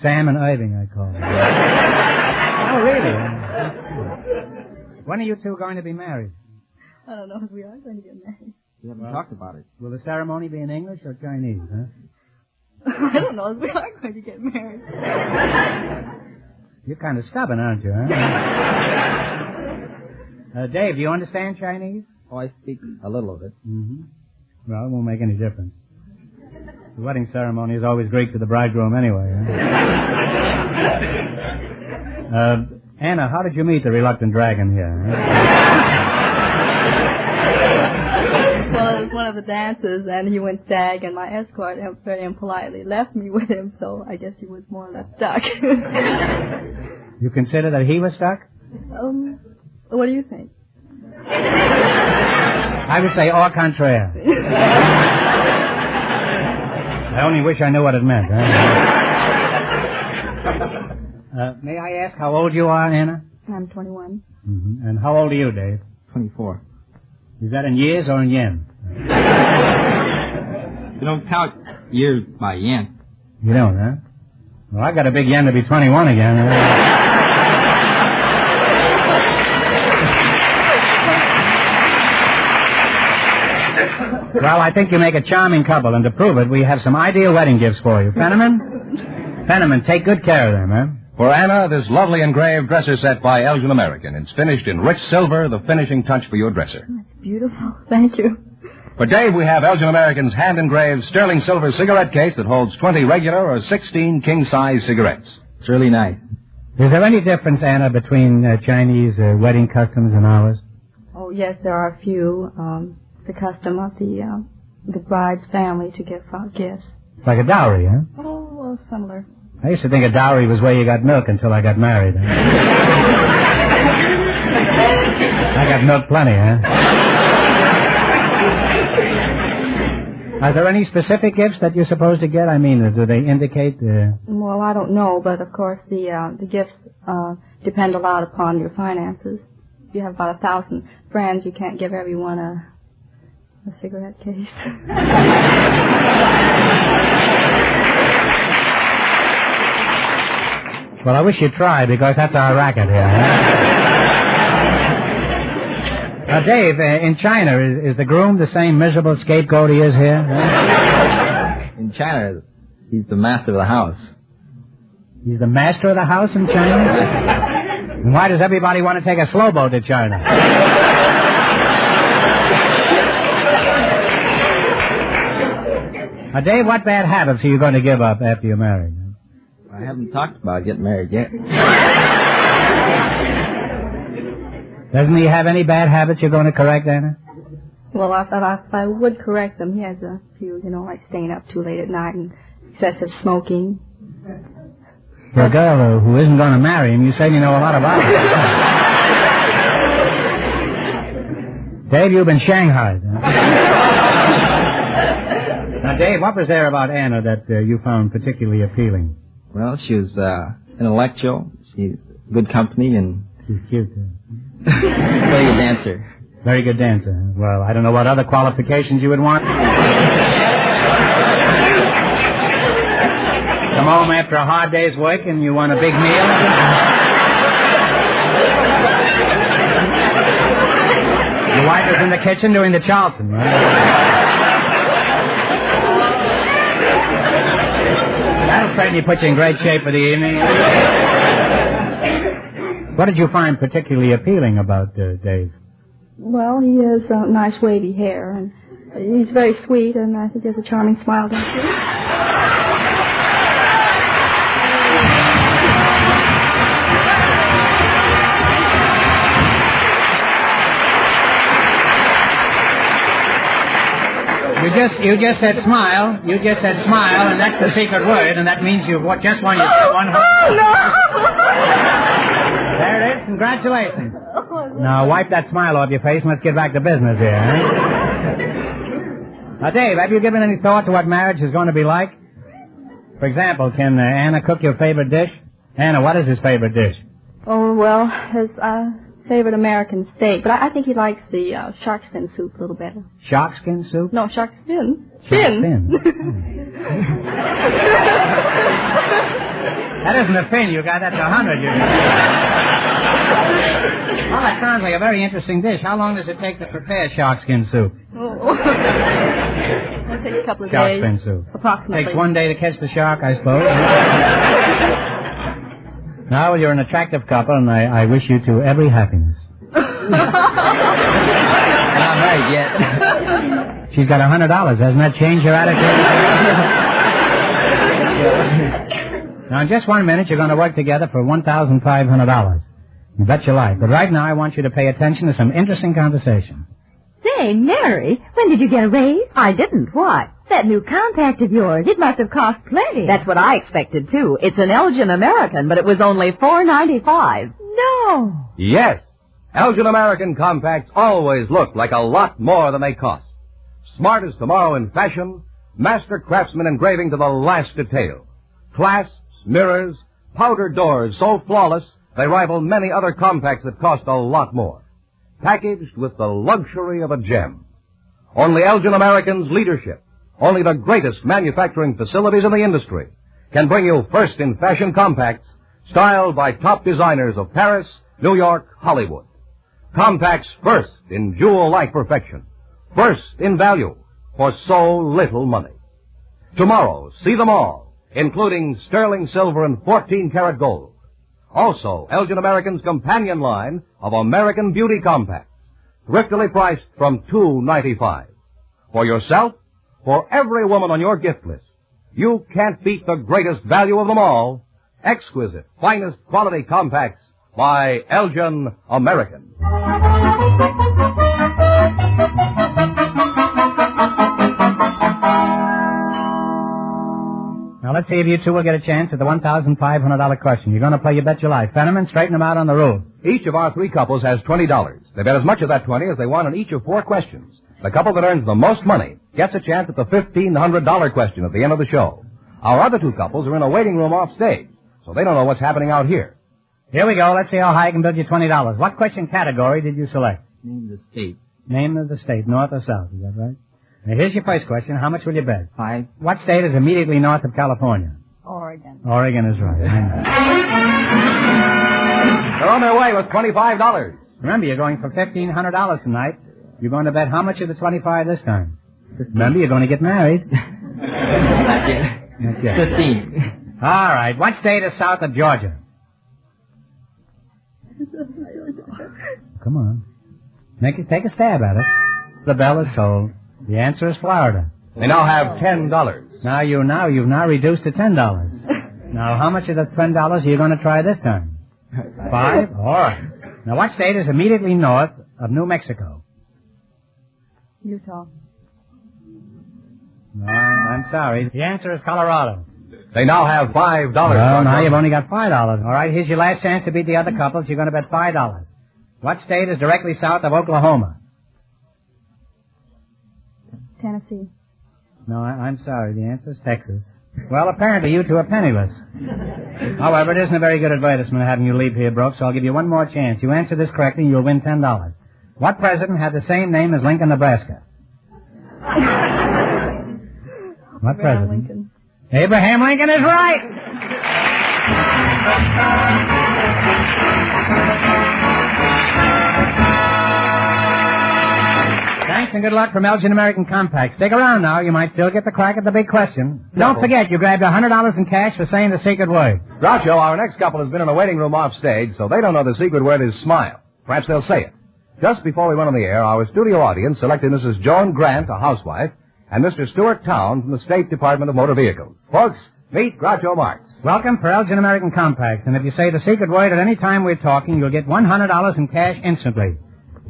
Sam and Irving, I call them. Oh, really? When are you two going to be married? I don't know if we are going to get married. We haven't talked about it. Will the ceremony be in English or Chinese, huh? I don't know if we are going to get married. You're kind of stubborn, aren't you, huh? Dave, do you understand Chinese? Oh, I speak a little of it. Mm-hmm. Well, it won't make any difference. The wedding ceremony is always Greek to the bridegroom anyway, huh? Anna, how did you meet the reluctant dragon here? Well, it was one of the dances, and he went stag, and my escort very impolitely left me with him, so I guess he was more or less stuck. You consider that he was stuck? What do you think? I would say au contraire. I only wish I knew what it meant, huh? May I ask how old you are, Anna? I'm 21. Mm-hmm. And how old are you, Dave? 24. Is that in years or in yen? You don't count years by yen. You don't, huh? Well, I got a big yen to be 21 again. Well, I think you make a charming couple, and to prove it, we have some ideal wedding gifts for you. Fenneman, take good care of them, huh? For Anna, this lovely engraved dresser set by Elgin American. It's finished in rich silver, the finishing touch for your dresser. That's beautiful. Thank you. For Dave, we have Elgin American's hand-engraved sterling silver cigarette case that holds 20 regular or 16 king-size cigarettes. It's really nice. Is there any difference, Anna, between Chinese wedding customs and ours? Oh, yes, there are a few. The custom of the bride's family to give gifts. Like a dowry, huh? Oh, well, similar. I used to think a dowry was where you got milk until I got married. I got milk plenty, huh? Are there any specific gifts that you're supposed to get? I mean, do they indicate... Well, I don't know, but of course the gifts depend a lot upon your finances. If you have about 1,000 friends, you can't give everyone a cigarette case. Well, I wish you'd try, because that's our racket here. Dave, in China, is the groom the same miserable scapegoat he is here? In China, he's the master of the house. He's the master of the house in China? And why does everybody want to take a slow boat to China? Dave, what bad habits are you going to give up after you're married? I haven't talked about getting married yet. Doesn't he have any bad habits you're going to correct, Anna? Well, if I would correct them, he has a few, like staying up too late at night and excessive smoking. For a girl who isn't going to marry him, you certainly know a lot about it. Dave, you've been shanghaied. Huh? Now, Dave, what was there about Anna that you found particularly appealing? Well, she was intellectual. She's good company, and she's cute. Very good dancer. Very good dancer. Well, I don't know what other qualifications you would want. Come home after a hard day's work and you want a big meal? Your wife is in the kitchen doing the Charleston, right? That'll certainly put you in great shape for the evening. What did you find particularly appealing about Dave? Well, he has nice wavy hair, and he's very sweet, and I think he has a charming smile, don't you? You just said smile. You just said smile, and that's the secret word, and that means you've just won your one. Oh, no! There it is. Congratulations. Now, wipe that smile off your face and let's get back to business here, eh? Now, Dave, have you given any thought to what marriage is going to be like? For example, can Anna cook your favorite dish? Anna, what is his favorite dish? Oh, well, his favorite American steak, but I think he likes the shark fin soup a little better. Shark skin soup? No, shark fin. Shark fin. That isn't a fin you got, that's 100 you got. Well, that sounds like a very interesting dish. How long does it take to prepare shark skin soup? Oh. It'll take a couple of Shark days. fin soup. Approximately. Takes one day to catch the shark, I suppose. Now, well, you're an attractive couple, and I wish you two every happiness. Not married yet. She's got $100. Hasn't that changed your attitude? Now, in just 1 minute, you're going to work together for $1,500. You bet your life. But right now, I want you to pay attention to some interesting conversation. Say, Mary, when did you get a raise? I didn't. Why? That new compact of yours. It must have cost plenty. That's what I expected, too. It's an Elgin American, but it was only $4.95. No. Yes. Elgin American compacts always look like a lot more than they cost. Smart as tomorrow in fashion, master craftsman engraving to the last detail. Clasps, mirrors, powder doors so flawless they rival many other compacts that cost a lot more. Packaged with the luxury of a gem. Only Elgin American's leadership, only the greatest manufacturing facilities in the industry, can bring you first in fashion compacts styled by top designers of Paris, New York, Hollywood. Compacts first in jewel-like perfection, first in value for so little money. Tomorrow, see them all, including sterling silver and 14-karat gold. Also, Elgin American's companion line of American Beauty Compacts, thriftily priced from $2.95. For yourself, for every woman on your gift list, you can't beat the greatest value of them all, exquisite, finest quality compacts by Elgin American. Now, let's see if you two will get a chance at the $1,500 question. You're going to play You Bet Your Life. Fenneman, straighten them out on the roof. Each of our three couples has $20. They bet as much of that 20 as they want on each of 4 questions. The couple that earns the most money gets a chance at the $1,500 question at the end of the show. Our other 2 couples are in a waiting room off stage, so they don't know what's happening out here. Here we go. Let's see how high I can build you $20. What question category did you select? Name the state. Name of the state, north or south, is that right? Now, here's your first question. How much will you bet? 5. What state is immediately north of California? Oregon. Oregon is right. They're on their way with $25. Remember, you're going for $1,500 tonight. You're going to bet how much of the 25 this time? Remember, you're going to get married. Not yet. Not yet. 15. All right. What state is south of Georgia? Come on. Take a stab at it. The bell is tolled. The answer is Florida. They now have $10. You've now reduced to $10. Now, how much of the $10 are you going to try this time? 5? All right. Now, what state is immediately north of New Mexico? Utah. No, I'm sorry. The answer is Colorado. They now have $5. Well, now you've only got $5. All right, here's your last chance to beat the other couples. You're going to bet $5. What state is directly south of Oklahoma? Tennessee. No, I'm sorry. The answer is Texas. Well, apparently you two are penniless. However, it isn't a very good advertisement having you leave here broke, so I'll give you one more chance. You answer this correctly, and you'll win $10. What president had the same name as Lincoln, Nebraska? What president? Lincoln. Abraham Lincoln is right. Thanks and good luck from Elgin American Compact. Stick around now. You might still get the crack at the big question. Don't forget, you grabbed $100 in cash for saying the secret word. Groucho, our next couple has been in a waiting room off stage, so they don't know the secret word is smile. Perhaps they'll say it. Just before we went on the air, our studio audience selected Mrs. Joan Grant, a housewife, and Mr. Stuart Town from the State Department of Motor Vehicles. Folks, meet Groucho Marx. Welcome for Elgin American Compact, and if you say the secret word at any time we're talking, you'll get $100 in cash instantly.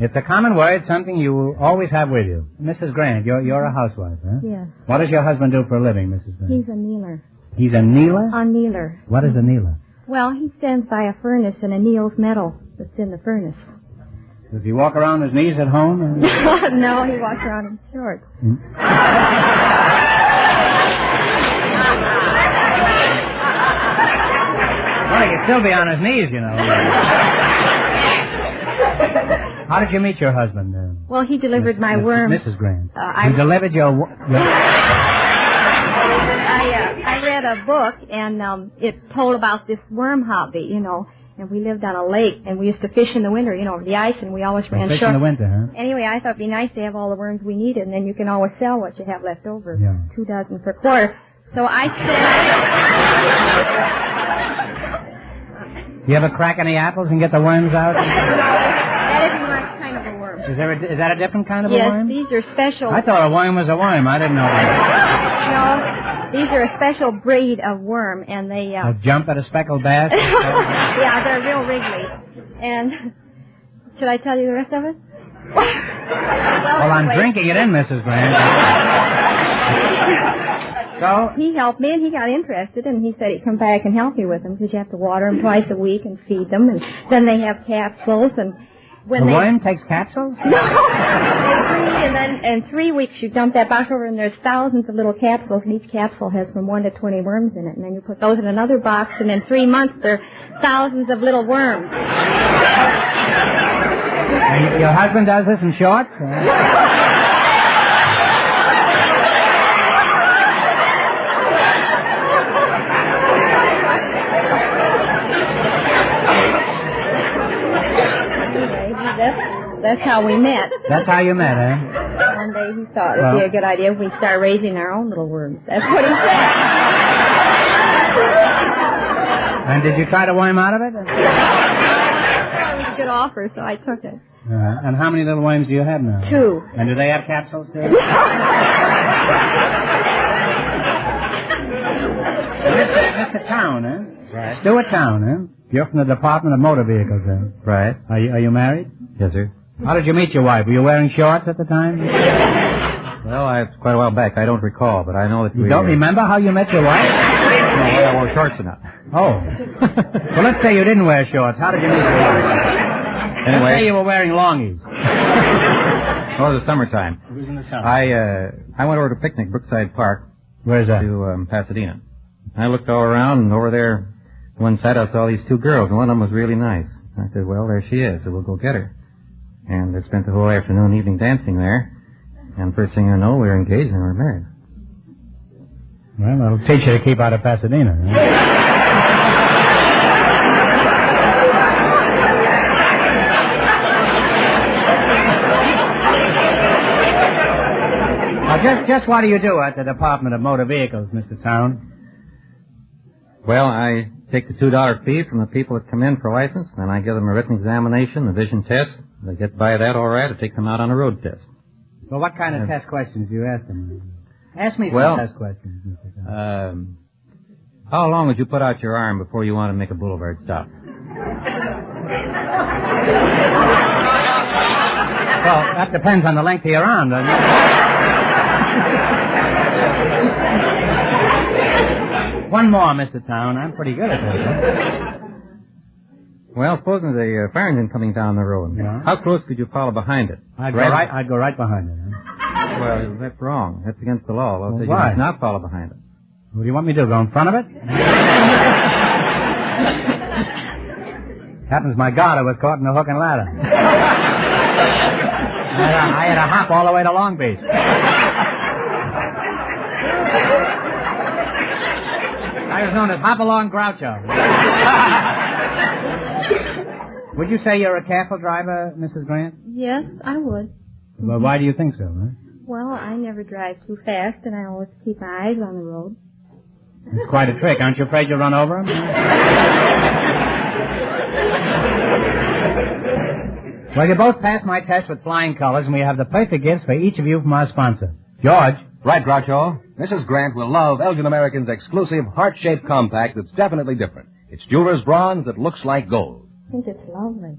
It's a common word, something you always have with you. Mrs. Grant, you're a housewife, huh? Yes. What does your husband do for a living, Mrs. Grant? He's a kneeler. He's a kneeler? A kneeler. What is a kneeler? Well, he stands by a furnace and anneals metal that's in the furnace. Does he walk around his knees at home? No, he walks around in shorts. Well, he could still be on his knees, you know. How did you meet your husband? Well, he delivered my worm. Mrs. Grant. He delivered your... I read a book, and it told about this worm hobby, you know. And we lived on a lake, and we used to fish in the winter, you know, over the ice, and we always ran short. Fish in the winter, huh? Anyway, I thought it'd be nice to have all the worms we needed, and then you can always sell what you have left over. Yeah. 2 dozen per quarter. So I said... You ever crack any apples and get the worms out? That isn't my kind of a worm. Is that a different kind of a worm? Yes, these are special. I thought a worm was a worm. I didn't know that. No, these are a special breed of worm, and they... A jump at a speckled bass? Yeah, they're real wriggly. And should I tell you the rest of it? Well, I'm drinking it in, Mrs. Grant. So? He helped me, and he got interested, and he said he'd come back and help me with them, because you have to water them twice a week and feed them, and then they have capsules, and when the worm takes capsules? No! And then in 3 weeks you dump that box over, and there's thousands of little capsules, and each capsule has from 1 to 20 worms in it, and then you put those in another box, and in 3 months there are thousands of little worms. And your husband does this in shorts? That's how we met. That's how you met, eh? One day he thought it would be a good idea if we start raising our own little worms. That's what he said. And did you try to worm out of it? It was a good offer, so I took it. And how many little worms do you have now? 2. And do they have capsules too? Mr. Town, eh? Right. Stuart Town, eh? You're from the Department of Motor Vehicles, eh? Right. Are you married? Yes, sir. How did you meet your wife? Were you wearing shorts at the time? Well, it's quite a while back. I don't recall, but I know that you don't remember how you met your wife? No, I wore shorts enough. Oh. Well, let's say you didn't wear shorts. How did you meet your wife? Anyway. Let's say you were wearing longies. Oh, it was summertime. It was in the summer. I went over to picnic, Brookside Park. Where's that? To Pasadena. I looked all around, and over there, one side I saw these 2 girls, and one of them was really nice. I said, well, there she is, so we'll go get her. And I spent the whole afternoon, evening dancing there. And first thing I know, we were engaged and we're married. Well, that'll teach you to keep out of Pasadena. Huh? Just what do you do at the Department of Motor Vehicles, Mr. Town? Well, I take the $2 fee from the people that come in for license, and I give them a written examination, a vision test. They get by that all right, I take them out on a road test. Well, what kind of test questions do you ask them? Ask me some test questions, Mr. Town. How long would you put out your arm before you want to make a boulevard stop? Well, that depends on the length of your arm, doesn't it? one more, Mr. Town. I'm pretty good at this. Well, supposing the fire engine coming down the road. Yeah. How close could you follow behind it? I'd go right behind it. Huh? Well, that's wrong. That's against the law. Law says why? you must not follow behind it. What do you want me to do? Go in front of it? Happens my God, I was caught in a hook and ladder. I had to hop all the way to Long Beach. I was known as Hop-Along Groucho. Would you say you're a careful driver, Mrs. Grant? Yes, I would. Well, why do you think so, huh? Well, I never drive too fast, and I always keep my eyes on the road. It's quite a trick. Aren't you afraid you'll run over him? Well, you both passed my test with flying colors, and we have the perfect gifts for each of you from our sponsor. George. Right, Groucho. Mrs. Grant will love Elgin American's exclusive heart-shaped compact that's definitely different. It's jeweler's bronze that looks like gold. I think it's lovely.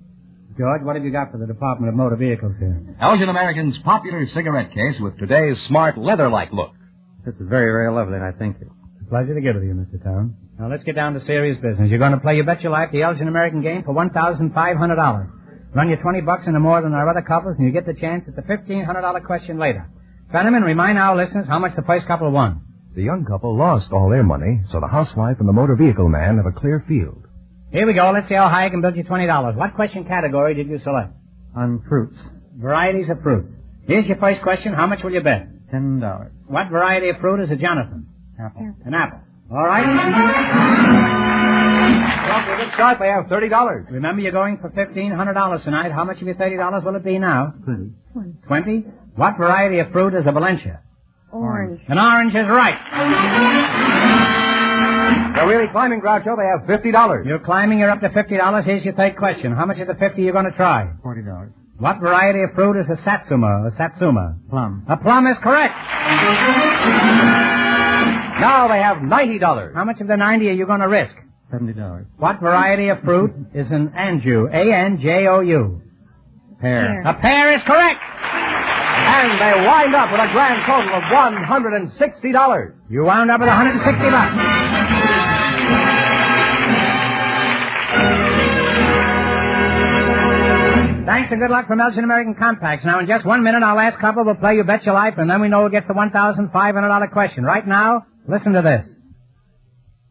George, what have you got for the Department of Motor Vehicles here? Elgin American's popular cigarette case with today's smart leather-like look. This is very, very lovely, and I thank you. It's a pleasure to give it to you, Mr. Town. Now, let's get down to serious business. You're going to play You Bet Your Life, the Elgin American game, for $1,500. Run you $20 into more than our other couples, and you get the chance at the $1,500 question later. Fenneman, remind our listeners how much the first couple won. The young couple lost all their money, so the housewife and the motor vehicle man have a clear field. Here we go. Let's see how high I can build you $20. What question category did you select? On fruits. Varieties of fruits. Here's your first question. How much will you bet? $10. What variety of fruit is a Jonathan? Apple. An apple. All right. Well, for a good start, they have $30. Remember, you're going for $1,500 tonight. How much of your $30 will it be now? 20. What variety of fruit is a Valencia? Orange. An orange is right. They're really climbing, Groucho. They have $50. You're climbing. You're up to $50. Here's your third question. How much of the 50 are you going to try? $40. What variety of fruit is a satsuma or satsuma? Plum. A plum is correct. Now they have $90. How much of the 90 are you going to risk? $70. What variety of fruit is an anjou? A-N-J-O-U. Pear. A pear is correct. And they wind up with a grand total of $160. You wound up with $160. Thanks and good luck from Elgin American Compacts. Now, in just 1 minute, our last couple will play You Bet Your Life, and then we know who gets the $1,500 question. Right now, listen to this.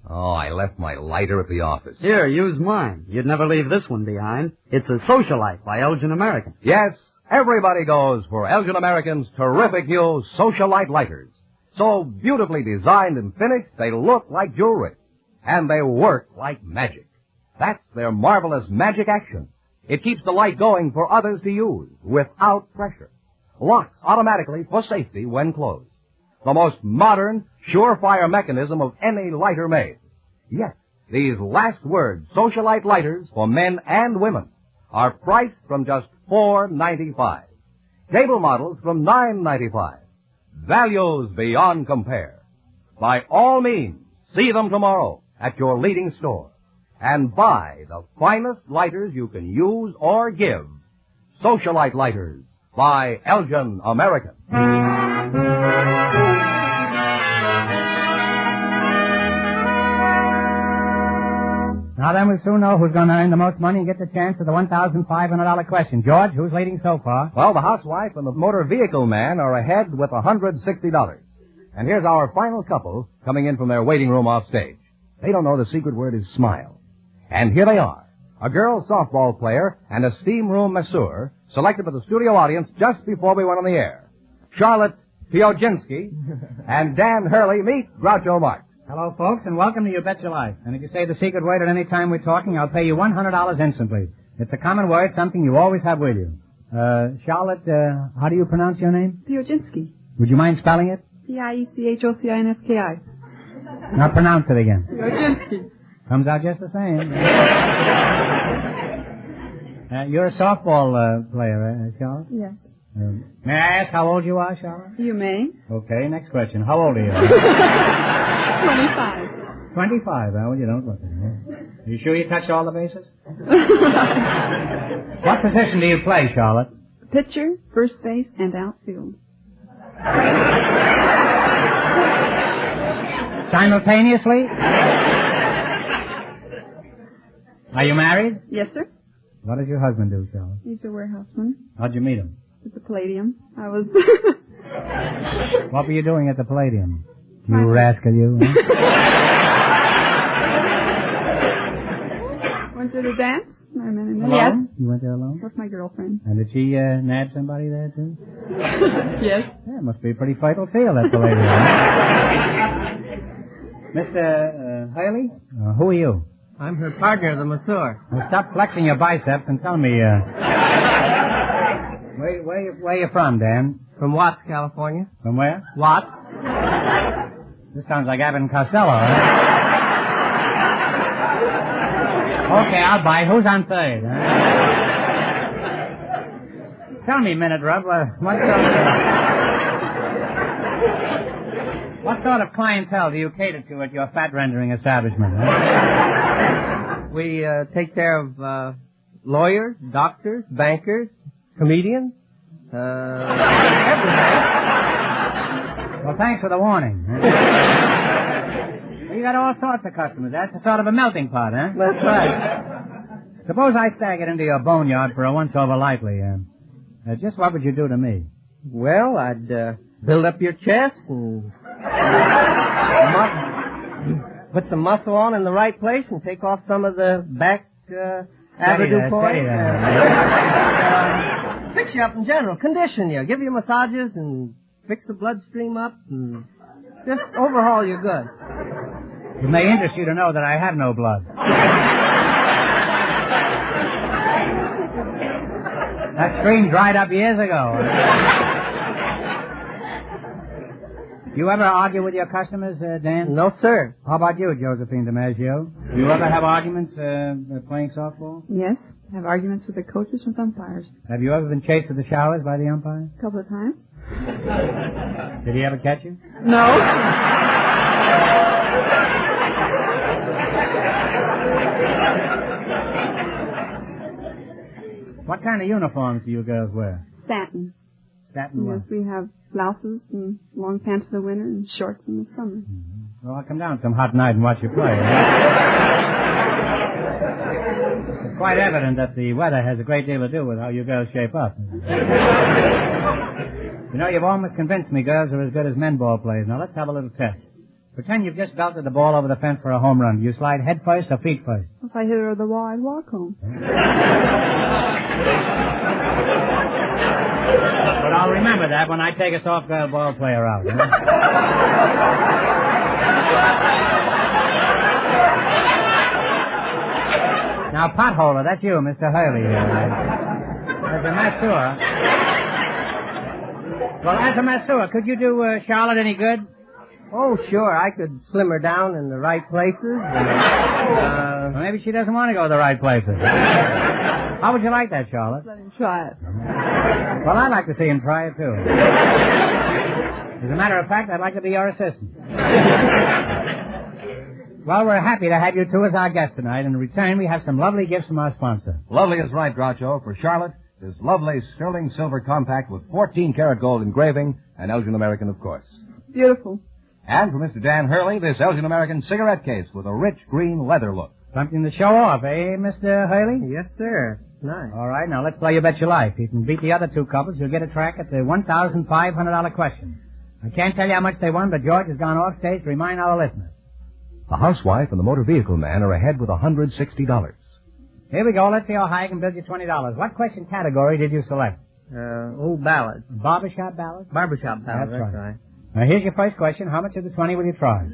Oh, I left my lighter at the office. Here, use mine. You'd never leave this one behind. It's a Socialite by Elgin American. Yes, everybody goes for Elgin American's terrific new Socialite lighters. So beautifully designed and finished, they look like jewelry. And they work like magic. That's their marvelous magic action. It keeps the light going for others to use without pressure. Locks automatically for safety when closed. The most modern, surefire mechanism of any lighter made. Yet, these last word Socialite lighters for men and women are priced from just $4.95. Cable models from $9.95. Values beyond compare. By all means, see them tomorrow at your leading store. And buy the finest lighters you can use or give. Socialite lighters by Elgin American. Now then, we'll soon know who's going to earn the most money and get the chance of the $1,500 question. George, who's leading so far? Well, the housewife and the motor vehicle man are ahead with $160. And here's our final couple coming in from their waiting room off stage. They don't know the secret word is smile. And here they are, a girls softball player and a steam room masseur selected for the studio audience just before we went on the air. Charlotte Pioginski and Dan Hurley. Meet Groucho Marx. Hello, folks, and welcome to You Bet Your Life. And if you say the secret word at any time we're talking, I'll pay you $100 instantly. It's a common word, something you always have with you. Charlotte, how do you pronounce your name? Pioginski. Would you mind spelling it? P-I-E-C-H-O-C-I-N-S-K-I. Now pronounce it again. Pioginski. Comes out just the same. You're a softball player, Charlotte? Yes. May I ask how old you are, Charlotte? You may. Okay, next question. How old are you? 25. 25, well, you don't look it. Are you sure you touched all the bases? What position do you play, Charlotte? Pitcher, first base, and outfield. Simultaneously? Are you married? Yes, sir. What does your husband do, Charlotte? He's a warehouseman How'd you meet him? at the Palladium. I was... What were you doing at the Palladium? You rascal, you. Huh? Went to the dance. I met him. Alone? Yes. You went there alone? With my girlfriend. And did she nab somebody there, too? Yes. Yeah, it must be a pretty fertile field, that Palladium. Mr. Haley, who are you? I'm her partner, the masseur. Well, stop flexing your biceps and tell me, where you from, Dan? From Watts, California. From where? Watts. This sounds like Abbott Costello, huh? Okay, I'll buy. Who's on third? Huh? Tell me, Minute Rub, what sort of clientele do you cater to at your fat rendering establishment? Huh? We take care of lawyers, doctors, bankers, comedians, everything. Well, thanks for the warning. You got all sorts of customers. That's a sort of a melting pot, huh? That's right. Suppose I staggered into your boneyard for a once-over lightly. Just what would you do to me? Well, I'd build up your chest and put some muscle on in the right place and take off some of the back avoirdupois. Fix you up in general, condition you, give you massages and fix the bloodstream up and just overhaul your goods. It may interest you to know that I have no blood. That stream dried up years ago. You ever argue with your customers, Dan? No, sir. How about you, Josephine DiMaggio? Do you ever have arguments playing softball? Yes. I have arguments with the coaches and umpires. Have you ever been chased to the showers by the umpire? A couple of times. Did he ever catch you? No. What kind of uniforms do you girls wear? Satin. Satin what? Yes, we have blouses and long pants in the winter and shorts in the summer. Mm-hmm. Well, I'll come down some hot night and watch you play. It's quite evident that the weather has a great deal to do with how you girls shape up. You know, you've almost convinced me girls are as good as men ball players. Now, let's have a little test. Pretend you've just belted the ball over the fence for a home run. Do you slide head first or feet first? If I hit her over the wall, I'd walk home. But I'll remember that when I take a soft girl ball player out. Huh? Now, potholer, that's you, Mr. Hurley. As a masseur. Well, as a masseur, could you do Charlotte any good? Oh, sure. I could slim her down in the right places. Well, maybe she doesn't want to go to the right places. How would you like that, Charlotte? Let him try it. Well, I'd like to see him try it, too. As a matter of fact, I'd like to be your assistant. Well, we're happy to have you two as our guest tonight. In return, we have some lovely gifts from our sponsor. Lovely is right, Groucho. For Charlotte, this lovely sterling silver compact with 14-karat gold engraving, and Elgin American, of course. Beautiful. And for Mr. Dan Hurley, this Elgin American cigarette case with a rich green leather look. Something to show off, eh, Mr. Hurley? Yes, sir. Nice. All right, now let's play You Bet Your Life. If you can beat the other two couples, you'll get a track at the $1,500 question. I can't tell you how much they won, but George has gone off stage to remind our listeners. The housewife and the motor vehicle man are ahead with $160. Here we go. Let's see how high I can build you $20. What question category did you select? Old ballads. Barbershop ballads? Barbershop ballads, that's right. Now, here's your first question. How much of the 20 will you try?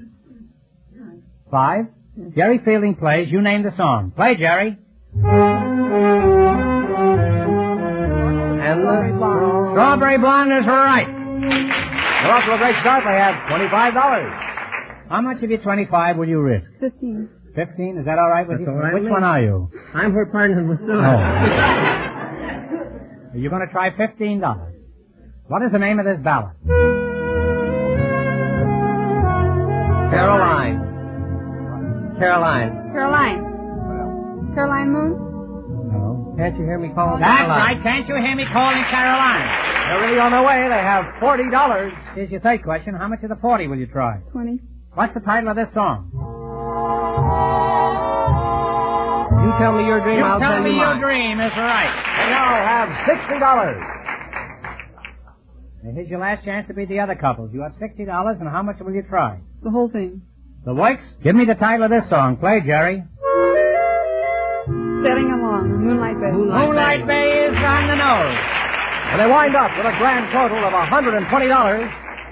5? Jerry Fielding plays. You name the song. Play, Jerry. And the Strawberry Blonde is right. We're off to a great start. They have $25. How much of your 25 will you risk? 15. 15? Is that all right with That's you? all right. Which one are you? I'm her partner, masseur. Oh. You're going to try $15. What is the name of this ballad? Caroline. Caroline Moon? No. Can't you hear me calling That's Caroline? right. Can't you hear me calling Caroline? They're really on their way. They have $40. Here's your third question. How much of the 40 will you try? 20. What's the title of this song? You tell me your dream, I'll tell you your mine. dream is right. And now have $60. Now, here's your last chance to beat the other couples. You have $60, and how much will you try? The whole thing. The Works, give me the title of this song. Play, Jerry. Sailing along, Moonlight Bay. Moonlight Bay is on the nose. And they wind up with a grand total of $120.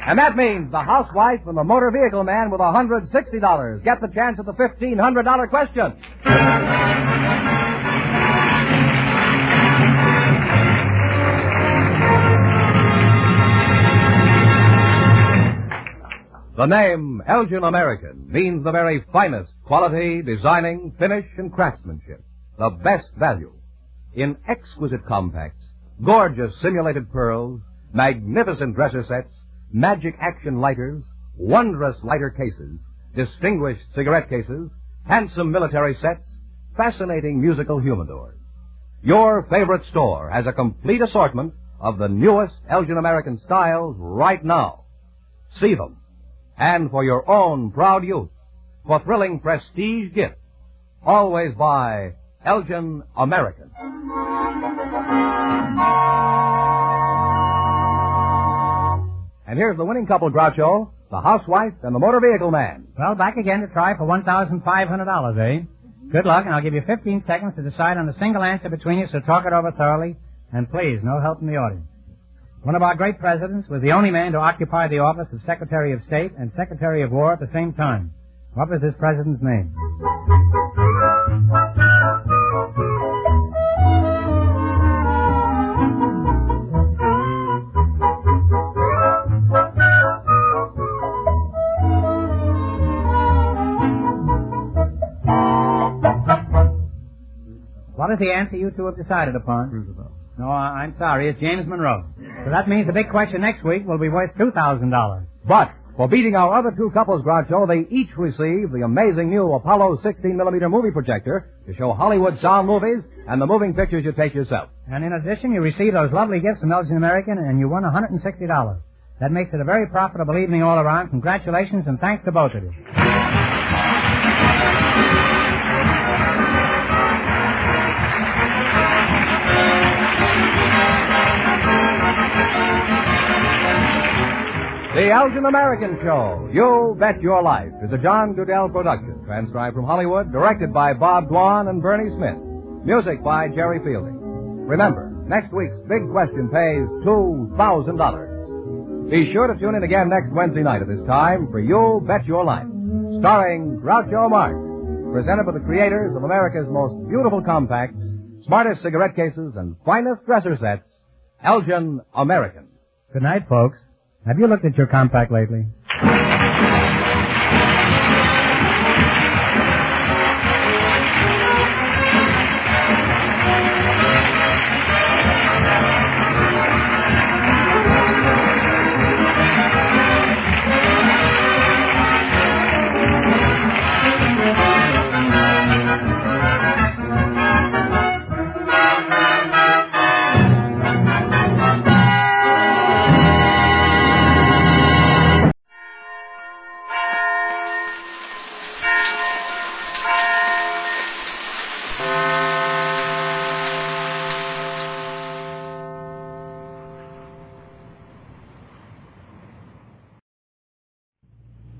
And that means the housewife and the motor vehicle man with $160 get the chance at the $1,500 question. The name Elgin American means the very finest quality, designing, finish, and craftsmanship. The best value. In exquisite compacts, gorgeous simulated pearls, magnificent dresser sets, magic action lighters, wondrous lighter cases, distinguished cigarette cases, handsome military sets, fascinating musical humidors. Your favorite store has a complete assortment of the newest Elgin American styles right now. See them. And for your own proud use, for thrilling prestige gifts, always buy Elgin American. And here's the winning couple, Groucho, the housewife and the motor vehicle man. Well, back again to try for $1,500, eh? Good luck, and I'll give you 15 seconds to decide on a single answer between you, so talk it over thoroughly. And please, no help from the audience. One of our great presidents was the only man to occupy the office of Secretary of State and Secretary of War at the same time. What was this president's name? What is the answer you two have decided upon? Roosevelt. No, I'm sorry. It's James Monroe. So that means the big question next week will be worth $2,000. But for beating our other two couples, Groucho, they each receive the amazing new Apollo 16mm movie projector to show Hollywood sound movies and the moving pictures you take yourself. And in addition, you receive those lovely gifts from Elgin American, and you won $160. That makes it a very profitable evening all around. Congratulations, and thanks to both of you. The Elgin American Show, You Bet Your Life, is a John Goodell production, transcribed from Hollywood, directed by Bob Dwan and Bernie Smith. Music by Jerry Fielding. Remember, next week's big question pays $2,000. Be sure to tune in again next Wednesday night at this time for You Bet Your Life, starring Groucho Marx, presented by the creators of America's most beautiful compacts, smartest cigarette cases, and finest dresser sets, Elgin American. Good night, folks. Have you looked at your compact lately?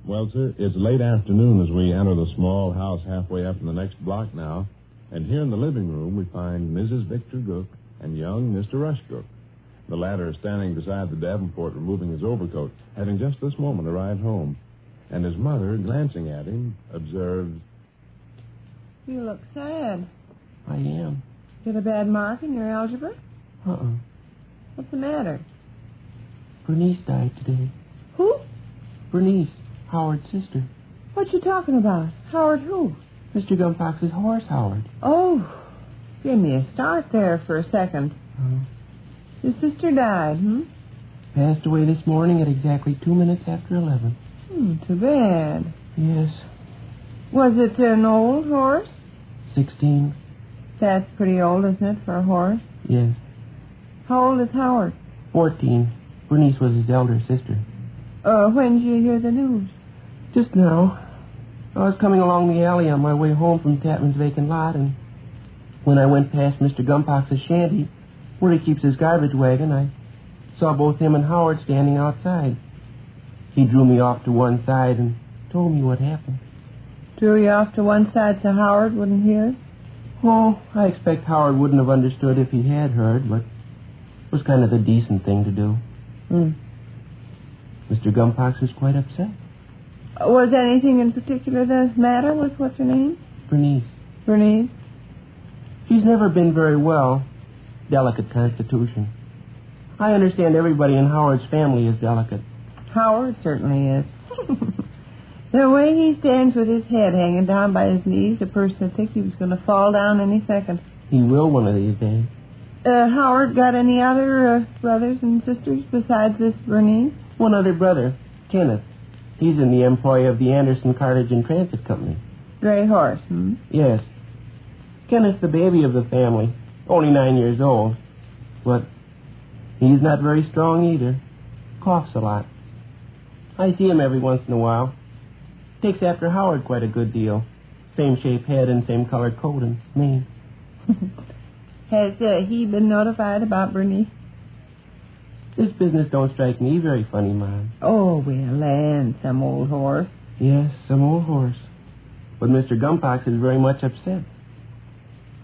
Well, sir, it's late afternoon as we enter the small house halfway up in the next block now. And here in the living room, we find Mrs. Victor Gook and young Mr. Rush Gook. The latter is standing beside the Davenport removing his overcoat, having just this moment arrived home. And his mother, glancing at him, observes, You look sad. I am. Get a bad mark in your algebra? What's the matter? Bernice died today. Who? Bernice, Howard's sister. What you talking about? Howard who? Mr. Gumfox's horse, Howard. Oh, give me a start there for a second. Your sister died, Passed away this morning at exactly 2 minutes after 11. Too bad. Yes. Was it an old horse? 16. That's pretty old, isn't it, for a horse? Yes. How old is Howard? 14. Bernice was his elder sister. When did you hear the news? Just now. I was coming along the alley on my way home from Tavern's vacant lot, and when I went past Mr. Gumpox's shanty, where he keeps his garbage wagon, I saw both him and Howard standing outside. He drew me off to one side and told me what happened. Drew you off to one side so Howard wouldn't hear? Oh, I expect Howard wouldn't have understood if he had heard, but it was kind of the decent thing to do. Mr. Gumpox was quite upset. Was anything in particular the matter with what's her name? Bernice. Bernice? She's never been very well. Delicate constitution. I understand everybody in Howard's family is delicate. Howard certainly is. The way he stands with his head hanging down by his knees, a person would think he was going to fall down any second. He will one of these days. Howard got any other brothers and sisters besides this Bernice? One other brother, Kenneth. He's in the employ of the Anderson Cartage and Transit Company. Gray horse, Yes. Kenneth's the baby of the family, only 9 years old. But he's not very strong either. Coughs a lot. I see him every once in a while. Takes after Howard quite a good deal. Same shaped head and same colored coat and mane. Has he been notified about Bernice? This business don't strike me very funny, Mom. Oh, well, and some old horse. Yes, some old horse. But Mr. Gumpox is very much upset.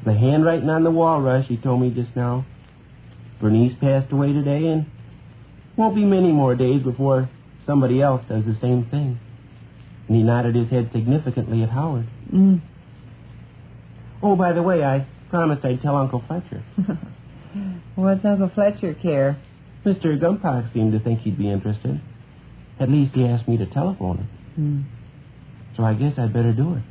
The handwriting on the wall, Rush, he told me just now. Bernice passed away today, and won't be many more days before somebody else does the same thing. And he nodded his head significantly at Howard. Oh, by the way, I promised I'd tell Uncle Fletcher. What's Uncle Fletcher care? Mr. Gumpox seemed to think he'd be interested. At least he asked me to telephone him. So I guess I'd better do it.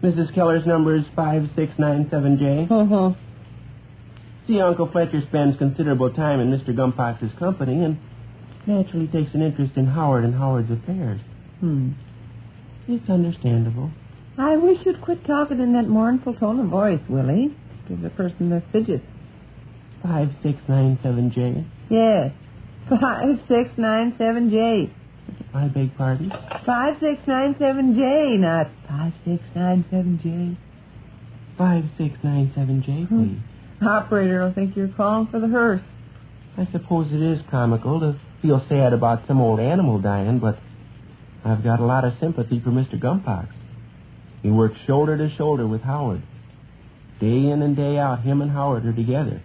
Mrs. Keller's number is 5697J. See, Uncle Fletcher spends considerable time in Mr. Gumpox's company and naturally takes an interest in Howard and Howard's affairs. It's understandable. I wish you'd quit talking in that mournful tone of voice, Willie. Gives a person the fidgets. 5697J. Yes. 5697J. I beg pardon? 5697J, not 5697J. 5697J, please. Operator will think you're calling for the hearse. I suppose it is comical to feel sad about some old animal dying, but I've got a lot of sympathy for Mr. Gumpox. He works shoulder to shoulder with Howard. Day in and day out, him and Howard are together.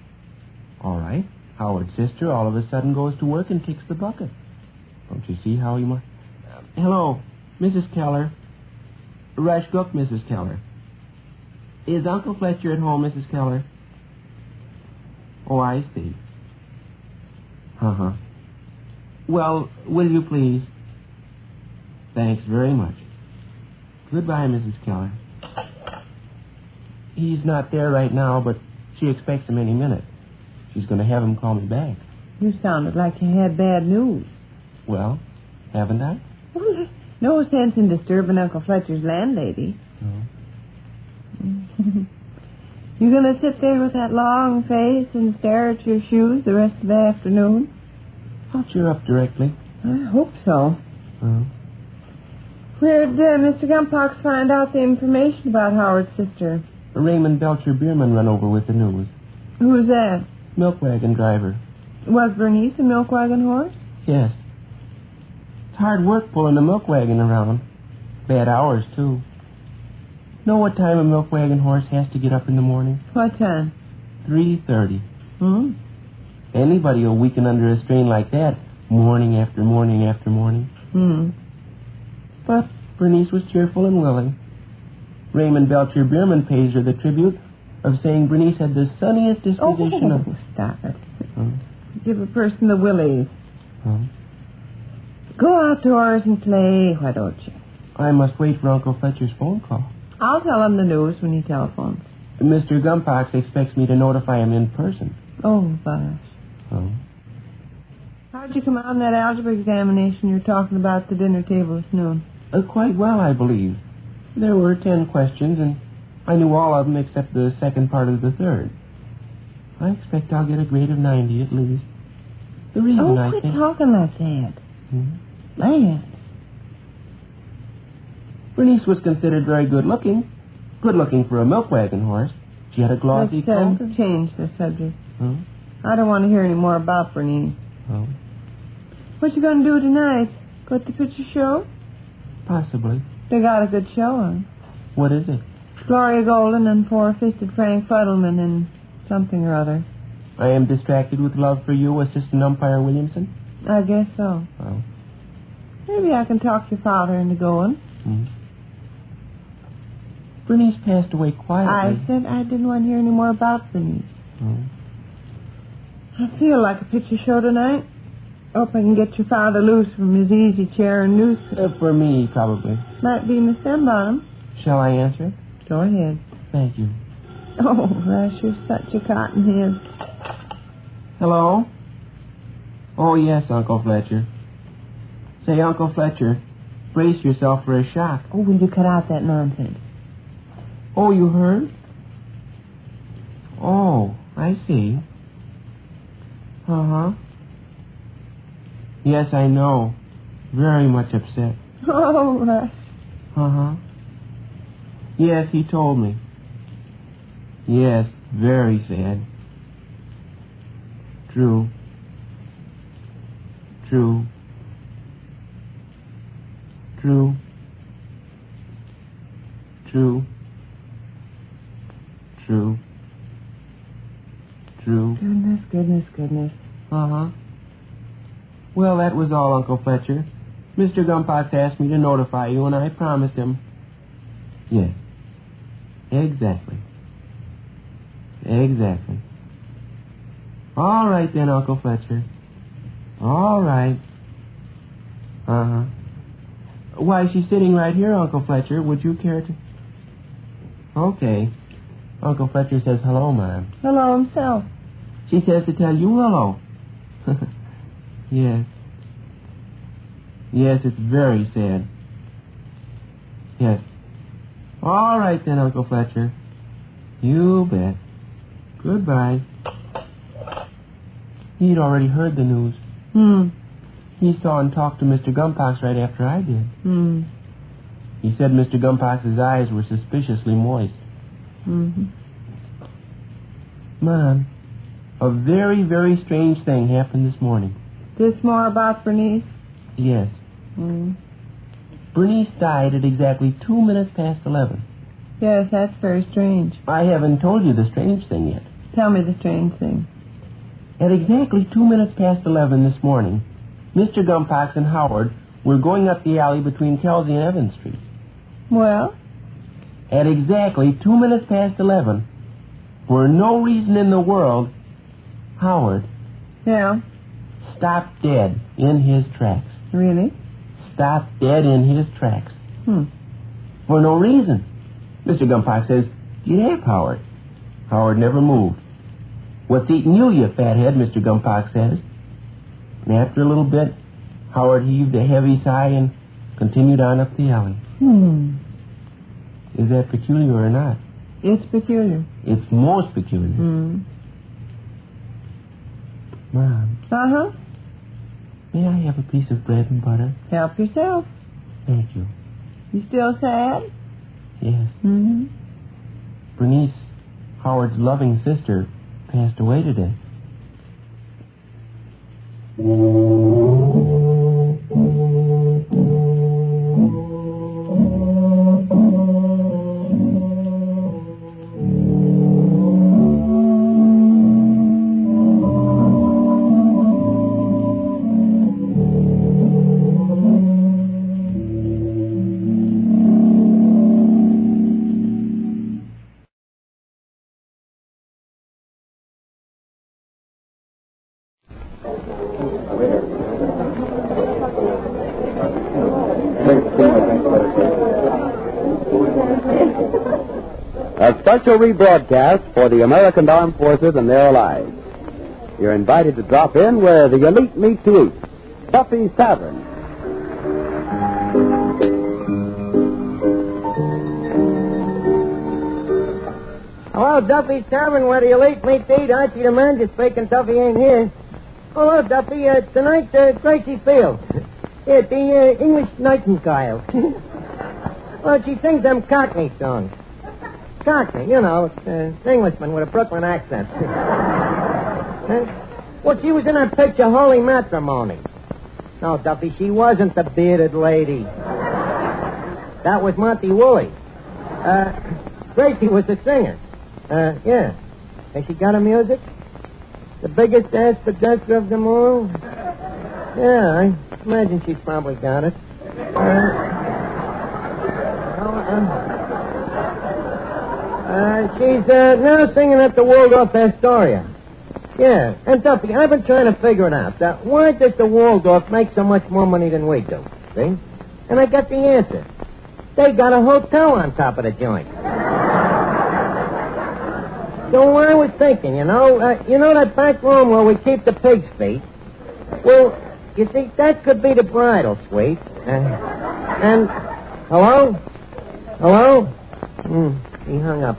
All right, Howard's sister all of a sudden goes to work and kicks the bucket. Don't you see how he must... hello, Mrs. Keller. Rush Cook, Mrs. Keller. Is Uncle Fletcher at home, Mrs. Keller? Oh, I see. Well, will you please? Thanks very much. Goodbye, Mrs. Keller. He's not there right now, but she expects him any minute. She's going to have him call me back. You sounded like you had bad news. Well, haven't I? Well, no sense in disturbing Uncle Fletcher's landlady. You going to sit there with that long face and stare at your shoes the rest of the afternoon? I'll cheer up directly. I hope so. Where'd Mr. Gumpox find out the information about Howard's sister? Raymond Belcher Bierman run over with the news. Who's that? Milk wagon driver. Was Bernice a milk wagon horse? Yes. It's hard work pulling a milk wagon around. Bad hours, too. Know what time a milk wagon horse has to get up in the morning? What time? 3:30. Anybody will weaken under a strain like that morning after morning after morning. But Bernice was cheerful and willing. Raymond Belcher Bierman pays her the tribute of saying Bernice had the sunniest disposition of... Stop it. Give a person the willies. Go outdoors and play, why don't you? I must wait for Uncle Fletcher's phone call. I'll tell him the news when he telephones. Mr. Gumpox expects me to notify him in person. Oh, gosh. How'd you come out on that algebra examination you were talking about at the dinner table this noon? Quite well, I believe. There were 10 questions, and I knew all of them except the second part of the third. I expect I'll get a grade of 90 at least. The reason I quit think... talking like that. Lance. Bernice was considered very good-looking. Good-looking for a milk wagon horse. She had a glossy coat. Let's change the subject. Hmm? I don't want to hear any more about Bernice. Oh, What you going to do tonight? Go to the picture show? possibly. They got a good show on. What is it? Gloria Golden and Four-Fisted Frank Fuddleman and something or other. I Am Distracted with Love for You, Assistant Umpire Williamson? I guess so. Oh. Maybe I can talk your father into going. Hmm. Bernice passed away quietly. I said I didn't want to hear any more about Bernice. Oh. I feel like a picture show tonight. Hope I can get your father loose from his easy chair and noose. For me, probably. Might be Miss Embottom. Shall I answer it? Go ahead. Thank you. Oh, Rush, you're such a cottonhead. Hello? Oh, yes, Uncle Fletcher. Say, Uncle Fletcher, brace yourself for a shock. Oh, will you cut out that nonsense? Oh, you heard? Oh, I see. Uh-huh. Yes, I know. Very much upset. Oh, Rush. Uh-huh. Yes, he told me. Yes, very sad. True. True. True. True. True. True. Goodness, goodness, goodness. Uh-huh. Well, that was all, Uncle Fletcher. Mr. Gumpox asked me to notify you, and I promised him. Yes. Exactly. Exactly. All right, then, Uncle Fletcher. All right. Uh-huh. Why, she's sitting right here, Uncle Fletcher. Would you care to... Okay. Uncle Fletcher says hello, Mom. Hello himself. She says to tell you hello. Yes. Yes, it's very sad. Yes. All right, then, Uncle Fletcher. You bet. Goodbye. He'd already heard the news. He saw and talked to Mr. Gumpox right after I did. He said Mr. Gumpox's eyes were suspiciously moist. Mom, a very, very strange thing happened this morning. This more about Bernice? Yes. Bernice died at exactly 2 minutes past 11. Yes, that's very strange. I haven't told you the strange thing yet. Tell me the strange thing. At exactly 2 minutes past 11 this morning, Mr. Gumpox and Howard were going up the alley between Kelsey and Evans Street. Well? At exactly 2 minutes past 11, for no reason in the world, Howard... Yeah? Stopped dead in his tracks. Really? Stopped dead in his tracks. For no reason. Mr. Gumpox says, get up, Howard. Howard never moved. What's eating you, you fathead, Mr. Gumpox says. And after a little bit, Howard heaved a heavy sigh and continued on up the alley. Is that peculiar or not? It's peculiar. It's most peculiar. Mom. Uh-huh. May I have a piece of bread and butter? Help yourself. Thank you. You still sad? Yes. Bernice, Howard's loving sister, passed away today. A special rebroadcast for the American Armed Forces and their allies. You're invited to drop in where the elite meet to eat. Duffy's Tavern. Hello, Duffy's Tavern, where the elite meet to eat. Archie the man just speaking. Duffy ain't here. Hello, Duffy. Tonight's Gracie Field. The English Nightingale. Well, she sings them Cockney songs. Cockney, you know, Englishman with a Brooklyn accent. Well, she was in that picture, Holy Matrimony. No, Duffy, she wasn't the bearded lady. That was Monty Woolley. Gracie was the singer. Yeah. Has she got a music? The biggest ass possessor of them all? Yeah, I imagine she's probably got it. She's now singing at the Waldorf Astoria. Yeah, and Duffy, I've been trying to figure it out. Why does the Waldorf make so much more money than we do? See? And I got the answer. They got a hotel on top of the joint. So I was thinking, you know that back room where we keep the pig's feet? Well, you see, that could be the bridal suite. And, hello? Hello? He hung up.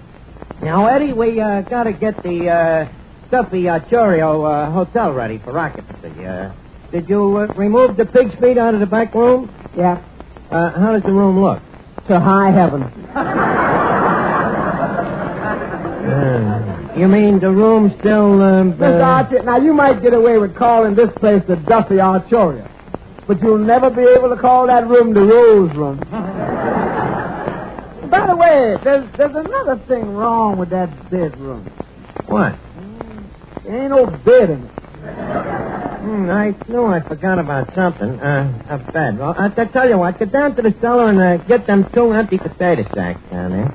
Now, Eddie, we gotta get the Duffy Chorio hotel ready for occupancy. Did you remove the pig's feet out of the back room? Yeah. How does the room look? To high heaven. You mean the room still... Mr. Archie, now you might get away with calling this place the Duffy Archoria, but you'll never be able to call that room the Rose Room. By the way, there's another thing wrong with that bedroom. What? There ain't no bed in it. I knew I forgot about something. A bed. Well, I'll tell you what. Get down to the cellar and get them 2 empty potato sacks down there.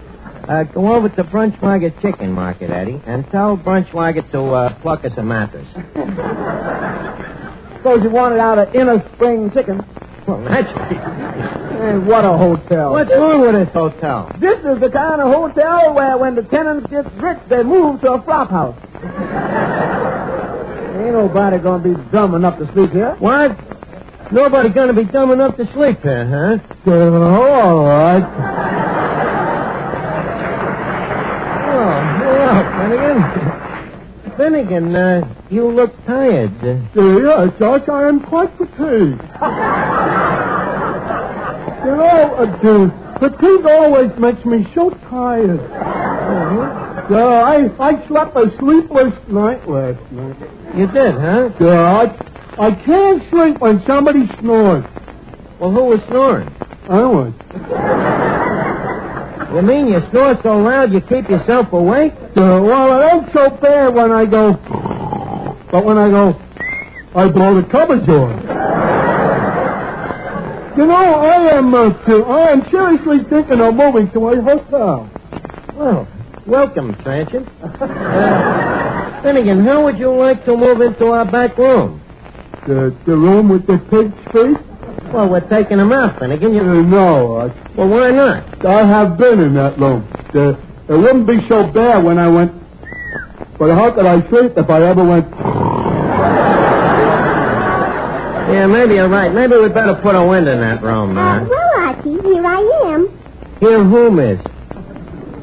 Go over to Brunschweiger Chicken Market, Eddie, and tell Brunschweiger to pluck us a mattress. Suppose you want it out of Inner Spring Chicken. Well, naturally. Hey, what a hotel. What's wrong with this hotel? This is the kind of hotel where when the tenants get rich, they move to a flop house. Ain't nobody gonna be dumb enough to sleep here. What? Nobody gonna be dumb enough to sleep here, huh? All right. Finnegan, you look tired. Yes, Josh, I am quite fatigued. You know, fatigue always makes me so tired. I slept a sleepless night last night. You did, huh? Yeah, I can't sleep when somebody snores. Well, who was snoring? I was. You mean you snore so loud you keep yourself awake? Well, it ain't so bad when I go... But when I go... I blow the cupboard door. You know, I am seriously thinking of moving to a hotel. Well, welcome, Sanchez. Finnegan, how would you like to move into our back room? The room with the pig's feet? Well, we're taking them out, Finnegan. No. Well, why not? I have been in that room. It wouldn't be so bad when I went... But how could I sleep if I ever went... Yeah, maybe you're right. Maybe we'd better put a window in that room. Well, Archie, here I am. Here who, miss?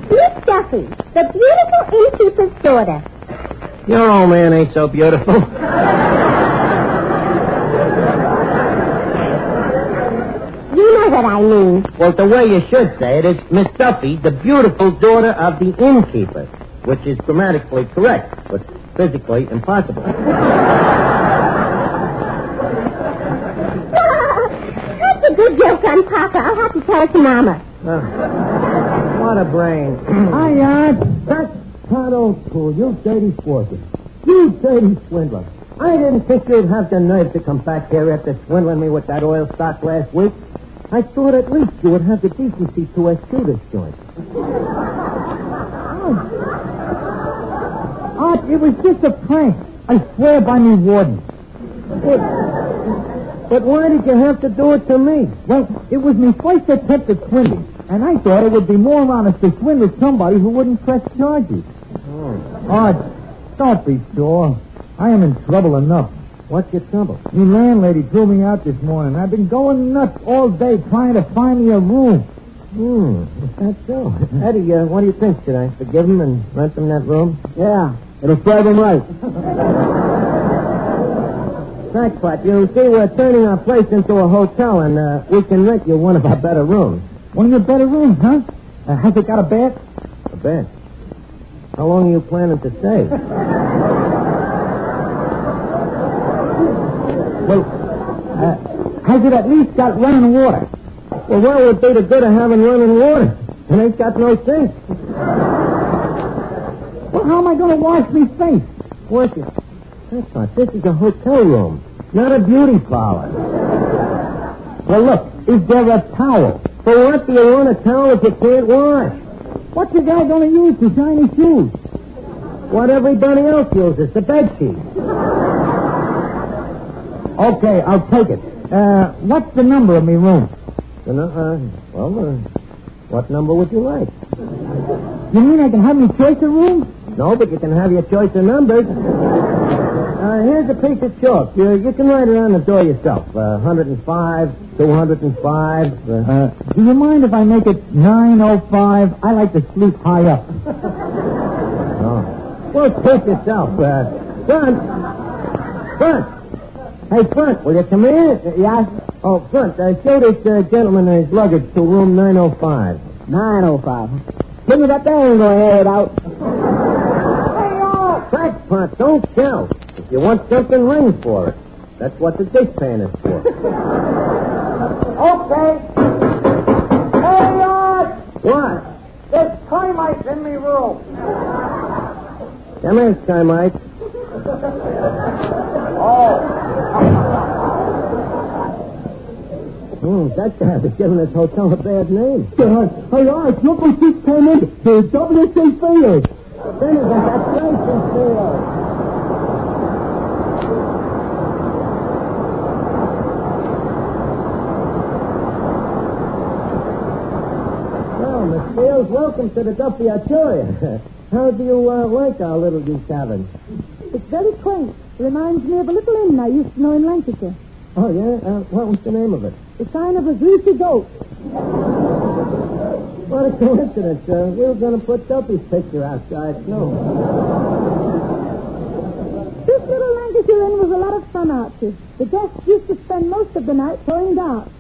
Miss Duffy, the beautiful innkeeper's daughter. Your old man ain't so beautiful. You know what I mean. Well, the way you should say it is Miss Duffy, the beautiful daughter of the innkeeper, which is grammatically correct, but physically impossible. That's a good joke on Papa. I'll have to tell it to Mama. What a brain. Hi, that's not old school. You dirty fortune. You dirty swindler. I didn't think you'd have the nerve to come back here after swindling me with that oil stock last week. I thought at least you would have the decency to eschew this joint. Art, it was just a prank. I swear by me warden. But why did you have to do it to me? Well, it was my first attempt at swindling, and I thought it would be more honest to swindle somebody who wouldn't press charges. Art, don't be sore. I am in trouble enough. What's your trouble? My landlady threw me out this morning. I've been going nuts all day trying to find me a room. Is that so? Eddie, what do you think? Should I forgive him and rent him that room? Yeah, it'll serve him right. Crackpot, you see, we're turning our place into a hotel, and we can rent you one of our better rooms. One of your better rooms, huh? Has it got a bed? A bed? How long are you planning to stay? Well, has it at least got running water? Well, what would be the good of having running water? It ain't got no sink. Well, how am I going to wash me face? Wash it? That's not. This is a hotel room, not a beauty parlor. Well, look, is there a towel? For what do you want a towel if you can't wash? What's the guy going to use to shine his shoes? What everybody else uses, the bed sheet. Okay, I'll take it. What's the number of me room? What number would you like? You mean I can have me choice of rooms? No, but you can have your choice of numbers. Here's a piece of chalk. You can write it on the door yourself. 105, 205. Do you mind if I make it 905? I like to sleep high up. Oh. Well, take yourself. Front. Hey, Front, will you come in? Yes? Oh, Front, show this gentleman his luggage to room 905. 905. Give me that there and go ahead out. Crack, Front, don't shout. If you want something, ring for it. That's what the dishpan is for. Okay. Hey, What? there's termites in me room. Come here, Skymite. That guy was giving this hotel a bad name. Hey, Art, look what just came in. The WSA failed. Then he got that license failed. Well, Miss Fields, welcome to the Duffy Arturia. How do you like our little G Tavern? It's very quaint. Reminds me of a little inn I used to know in Lancashire. Oh, yeah? What was the name of it? The sign of a greasy goat. What a coincidence. We were going to put Duffy's picture outside. No. This little Lancashire inn was a lot of fun, Archie. The guests used to spend most of the night throwing darts.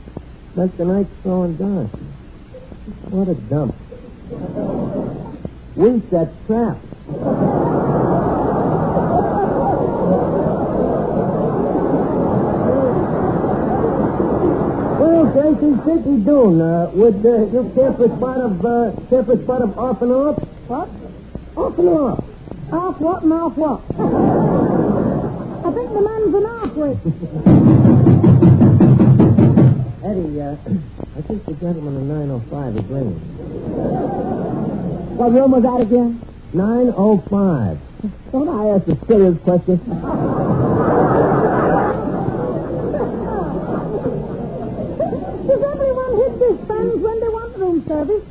That's the night throwing darts. What a dump. We set traps. Well, Gracie, Dicky Doon, would you care for a spot of off and off? What? Off and off. Off what and off what? I think the man's an off-wit. Eddie, I think the gentleman in 905 is ringing. What room was that again? 905. Don't I ask a serious question? Does everyone hit their phones when they want room service?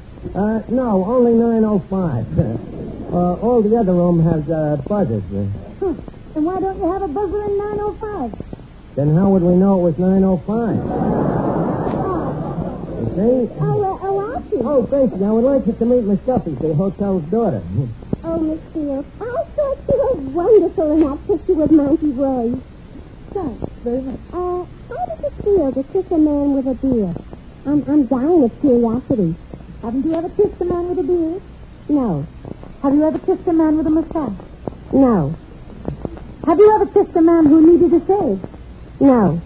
No, only 905. All the other room has buzzers. Then why don't you have a buzzer in 905? Then how would we know it was 905? You see? Oh, Gracie, I would like you to meet Miss Duffy, the hotel's daughter. Oh, Miss Fields, I thought you were wonderful in that picture with Monkey Roy. Thanks very much. How does it feel to kiss a man with a beard? I'm dying of curiosity. Haven't you ever kissed a man with a beard? No. Have you ever kissed a man with a mustache? No. Have you ever kissed a man who needed a shave? No.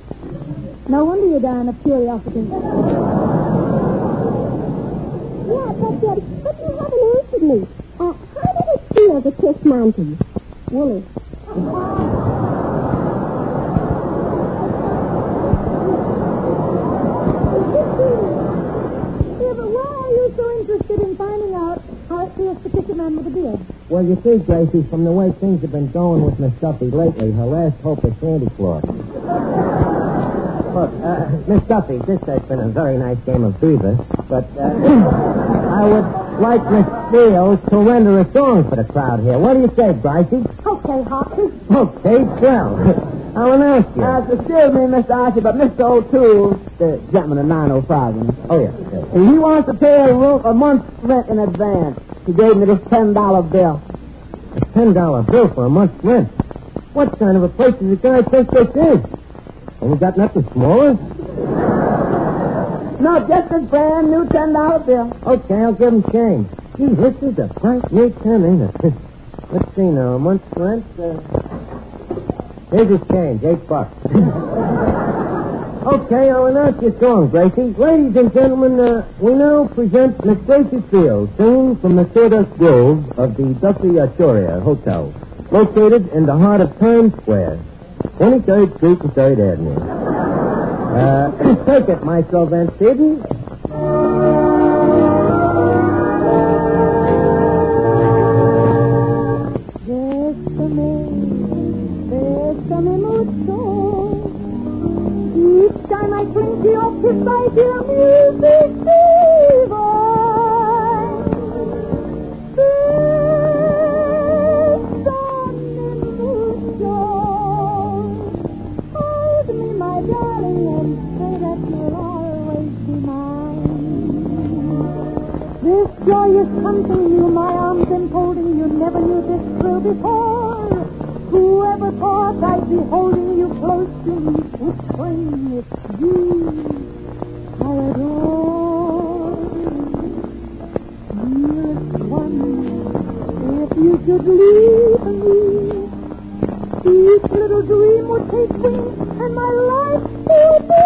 No wonder you're dying of curiosity. Yeah, but you haven't answered me. How did it feel to kiss Monty? Woolly. Yeah, but why are you so interested in finding out how it feels to kiss a man with a beard? Well, you see, Gracie, from the way things have been going with Miss Duffy lately, her last hope is Santa Claus. Look, Miss Duffy, this has been a very nice game of beaver, but I would like Miss Fields to render a song for the crowd here. What do you say, Brycey? Okay, Hopkins. Okay, well, I'll announce you. Excuse me, Mr. Archie, but Mr. O'Toole, the gentleman at 905, Oh, yeah. he wants to pay a month's rent in advance. He gave me this $10 bill. A $10 bill for a month's rent? What kind of a place does the guy think this is? Have we got nothing smaller? No, just a brand new $10 bill. Okay, I'll give him change. Gee, this is a bright new 10, ain't it? Let's see now, a month's rent. Here's his change, $8. Okay, I'll announce your song, Gracie. Ladies and gentlemen, we now present Miss Gracie Field, singing from the Sawdust Grove of the Duffy Astoria Hotel, located in the heart of Times Square, 23rd Street and 3rd Avenue. Take it, my Sylvan Stevens. Each time I drink the opus, I hear music divine. Hold me, my darling, and say that you'll always be mine. This joy is something new, my arms enfolding you. Never knew this thrill before. Whoever thought I'd be holding you close to me would claim it's you I adore. Dearest one, if you should leave me, each little dream would take wing and my life would be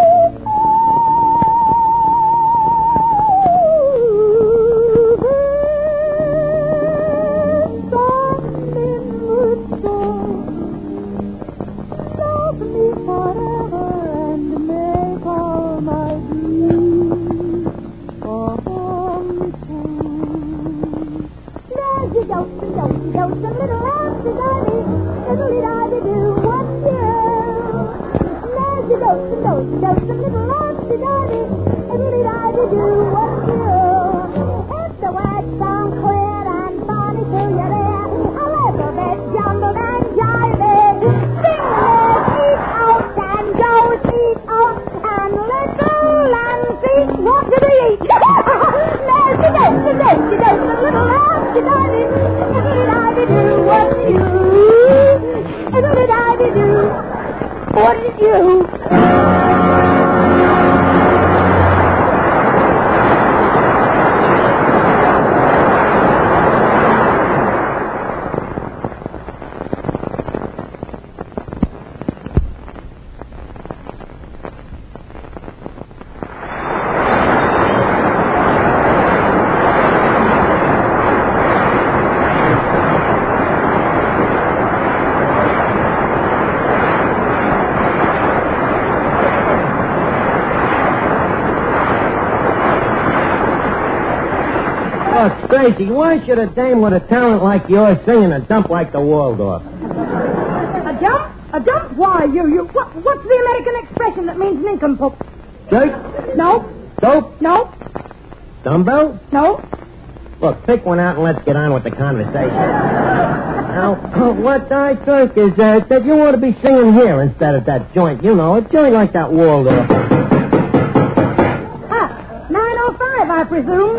Gracie, why should a dame with a talent like yours sing in a dump like the Waldorf? A dump? A dump? Why, what's the American expression that means nincompoop? Jerk? No. Dope? No. Dumbbell? No. Look, pick one out and let's get on with the conversation. Now, what I think is that you ought to be singing here instead of that joint. You know, a joint like that Waldorf. 905, I presume.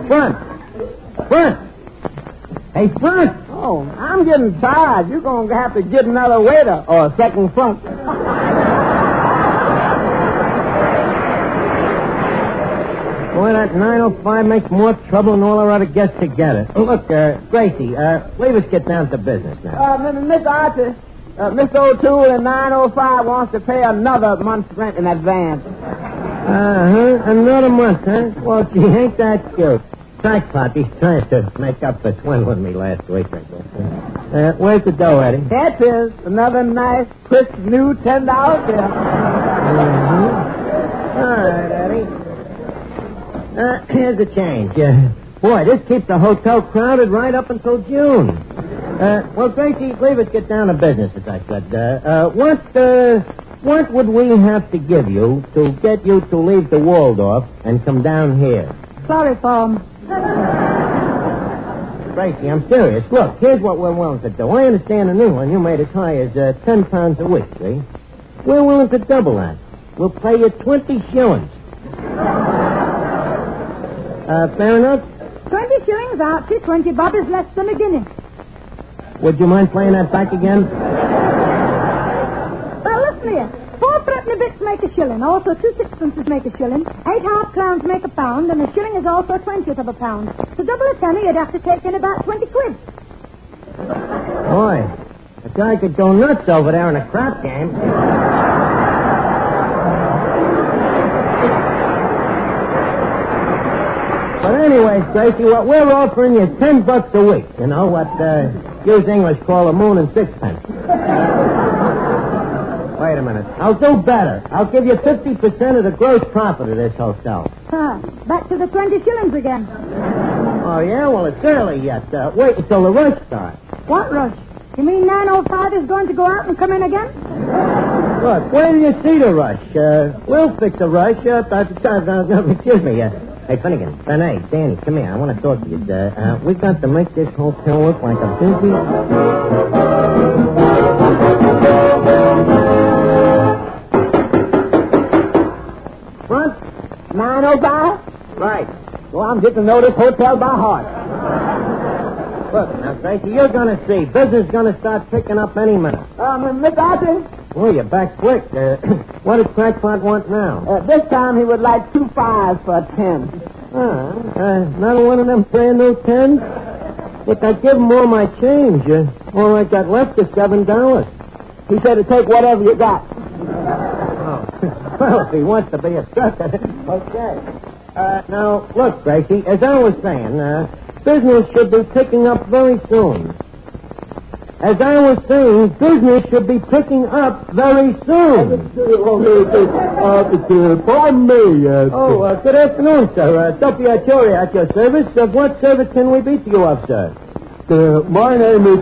Front. Hey, front. Oh, I'm getting tired. You're going to have to get another waiter or a second front. Boy, that 905 makes more trouble than all our other guests together. Look, Gracie, leave us get down to business now. Mr. Archer, Mr. O'Toole in 905 wants to pay another month's rent in advance. Another month, huh? Well, gee, ain't that cute? Crackpot, he's trying to make up for swindling me last week, I guess. Where's the dough, Eddie? That is another nice, crisp, new $10 bill. All right, Eddie. Here's the change. Boy, this keeps the hotel crowded right up until June. Well, Gracie, leave us get down to business, as I said. What would we have to give you to get you to leave the Waldorf and come down here? Sorry, Tom. Gracie, I'm serious. Look, here's what we're willing to do. I understand a new one you made as high as 10 pounds a week, see? We're willing to double that. We'll pay you 20 shillings. Fair enough? 20 shillings out to 20 bob is less than a guinea. Would you mind playing that back again? Well, listen here. 4 threepenny bits make a shilling. Also, 2 sixpences make a shilling. 8 half-crowns make a pound, and a shilling is also a 20th of a pound. To double a penny, you'd have to take in about 20 quid. Boy, a guy could go nuts over there in a crap game. But anyways, Gracie, what we're offering you is $10 a week. You know, what use English call a moon and sixpence. Wait a minute. I'll do better. I'll give you 50% of the gross profit of this hotel. Back to the 20 shillings again. Oh, yeah? Well, it's early yet. Wait until the rush starts. What rush? You mean 9:05 is going to go out and come in again? Look, where do you see the rush? We'll fix the rush. Excuse me. Hey, Finnegan, Benay, Danny, come here. I want to talk to you. We've got to make this hotel look like a busy... Front? 9:05? Right. Well, I'm getting to know this hotel by heart. Look, now, Gracie, you're going to see. Business is going to start picking up any minute. Miss Arthur? Oh, you're back quick. What does Crackpot want now? This time he would like 2 5s for a 10. Not one of them brand new 10s? Look, I give him all my change. All I got left is $7. He said to take whatever you got. Well, if he wants to be a sucker. Okay. Now, look, Gracie, as I was saying, business should be picking up very soon. As I was saying, business should be picking up very soon. Pardon me. Good afternoon, sir. Duffy Artillery at your service. Of what service can we be to you of, sir? My name is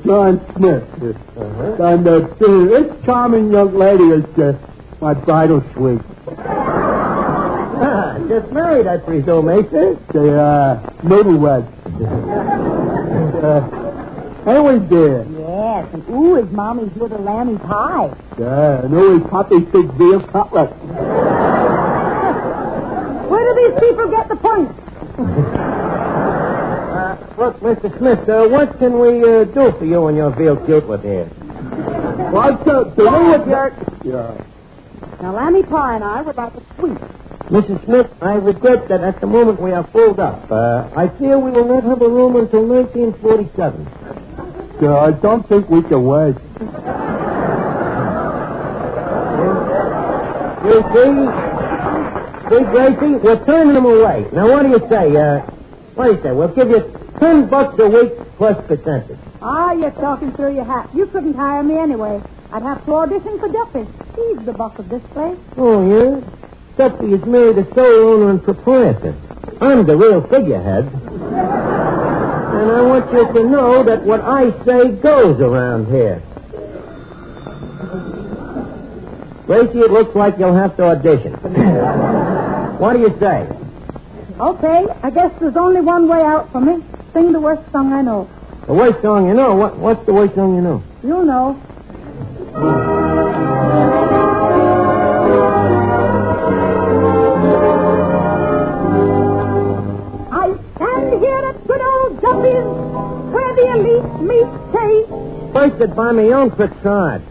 John Smith. And this charming young lady is my bridal suite. Just married, I presume, eh, sir? Newlywed. Hey, dear. Yes, and ooh, is Mommy's little lammy pie. Yeah, and ooh, Poppy's big veal cutlet. Where do these people get the point? Look, Mr. Smith, what can we do for you and your veal cutlet here? What's up? Yeah. Now, Lammy Pie and I would like a suite. Mrs. Smith, I regret that at the moment we are filled up. I fear we will not have a room until 1947. I don't think we can wait. You see, Gracie, we're turning them away. Now, what do you say? We'll give you $10 a week plus percentage. You're talking through your hat. You couldn't hire me anyway. I'd have to audition for Duffy. He's the boss of this place. Oh, yeah? Duffy is merely the sole owner and proprietor. I'm the real figurehead. And I want you to know that what I say goes around here. Gracie, it looks like you'll have to audition. What do you say? Okay, I guess there's only one way out for me. Sing the worst song I know. The worst song you know? What's the worst song you know? You'll know. I stand here at good old Duffy's, where the elite meet taste. Foisted by my own quick side.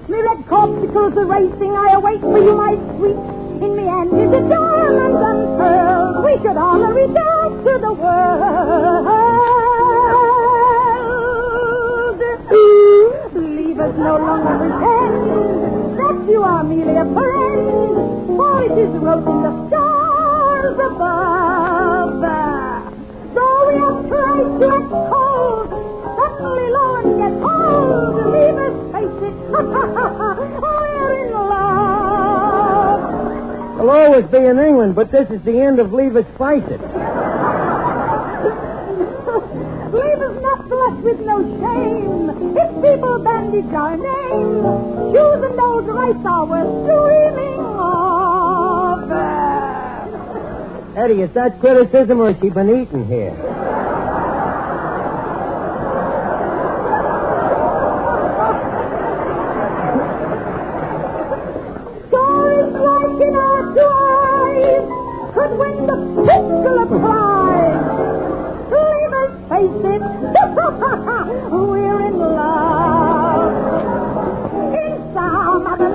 Me red corpuscles are racing, I await for you, my sweet. In me hand is a diamond unfurled. We should all reach out to the world. Leave us no longer pretend that you are merely a friend, for it is wrote in the stars above. Though we have tried to act cold, suddenly lo and get hold. Leave us face it, we're in love. I'll always be in England, but this is the end of Leave Us Face It. Leave us not blush with no shame. If people bandage our name, shoes and those rights are worth dreaming of. Eddie, is that criticism or has she been eating here? Stories like in our two eyes could win the Piccola Prize. Leave us face it, we're in love. In some other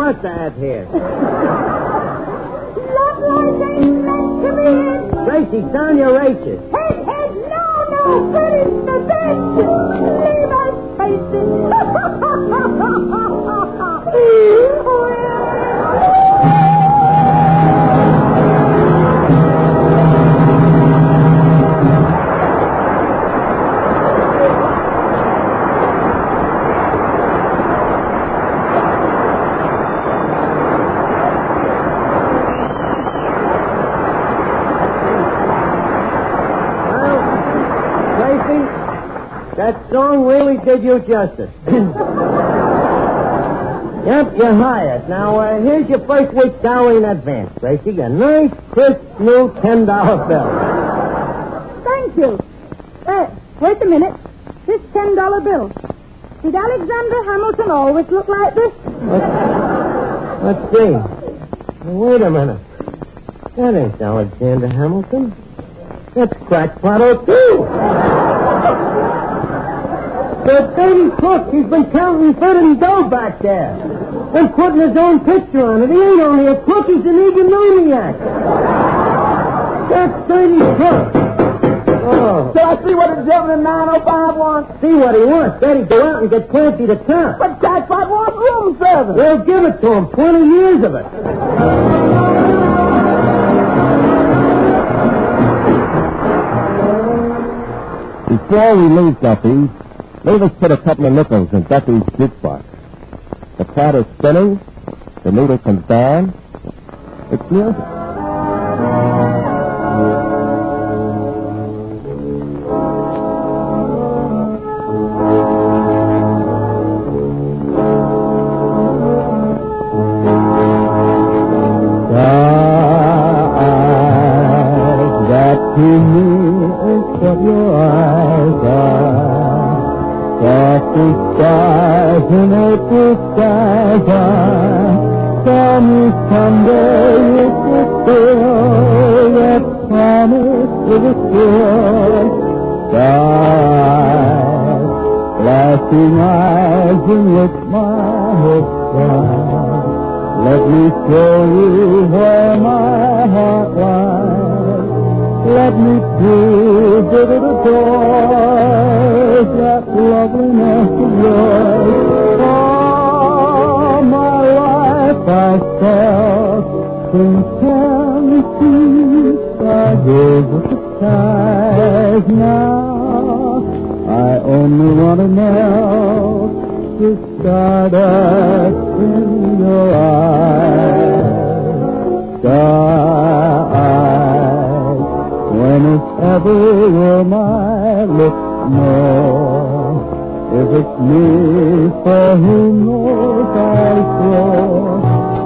horse I have here. Love life ain't meant to be in. Gracie, sound your races. Head, no, Bernice, the best. Leave us faces. That song really did you justice. Yep, you're hired. Now, here's your first week's salary in advance, Gracie. A nice, crisp, new $10 bill. Thank you. Wait a minute. This $10 bill. Did Alexander Hamilton always look like this? Let's see. Now, wait a minute. That ain't Alexander Hamilton. That's Crackpot O'Toole. The baby cook, he's been counting food and dough back there. And putting his own picture on it. He ain't only a cook, he's an egomaniac. That's Baby Cook. Oh. Shall I see what the gentleman in 905 wants? See what he wants. Then he'd go out and get Clancy to town. But Crackpot wants room service. We'll give it to him. 20 years of it. Before we leave Duffy, leave us put a couple of nickels in Duffy's jukebox. The plater's spinning, the needle comes down, it's music. That to me is what your eyes are. Softly skies and April skies are. Tell me someday if it's still that promise is a still. Skies, flashing eyes in which my hopes lie. Let me show you where my heart lies. Let me prove that it adores that loveliness of yours. All my life I felt intensity. I gave it the skies. Now I only want to melt the stardust in your eyes. Starlight, whenever will my lips know if it's me for whom knows I throw.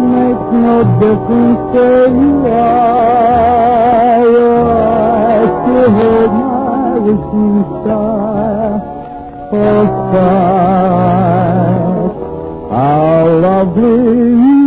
Makes no difference where you are. Your eyes still hold my wishing star. Oh, starlight, how lovely you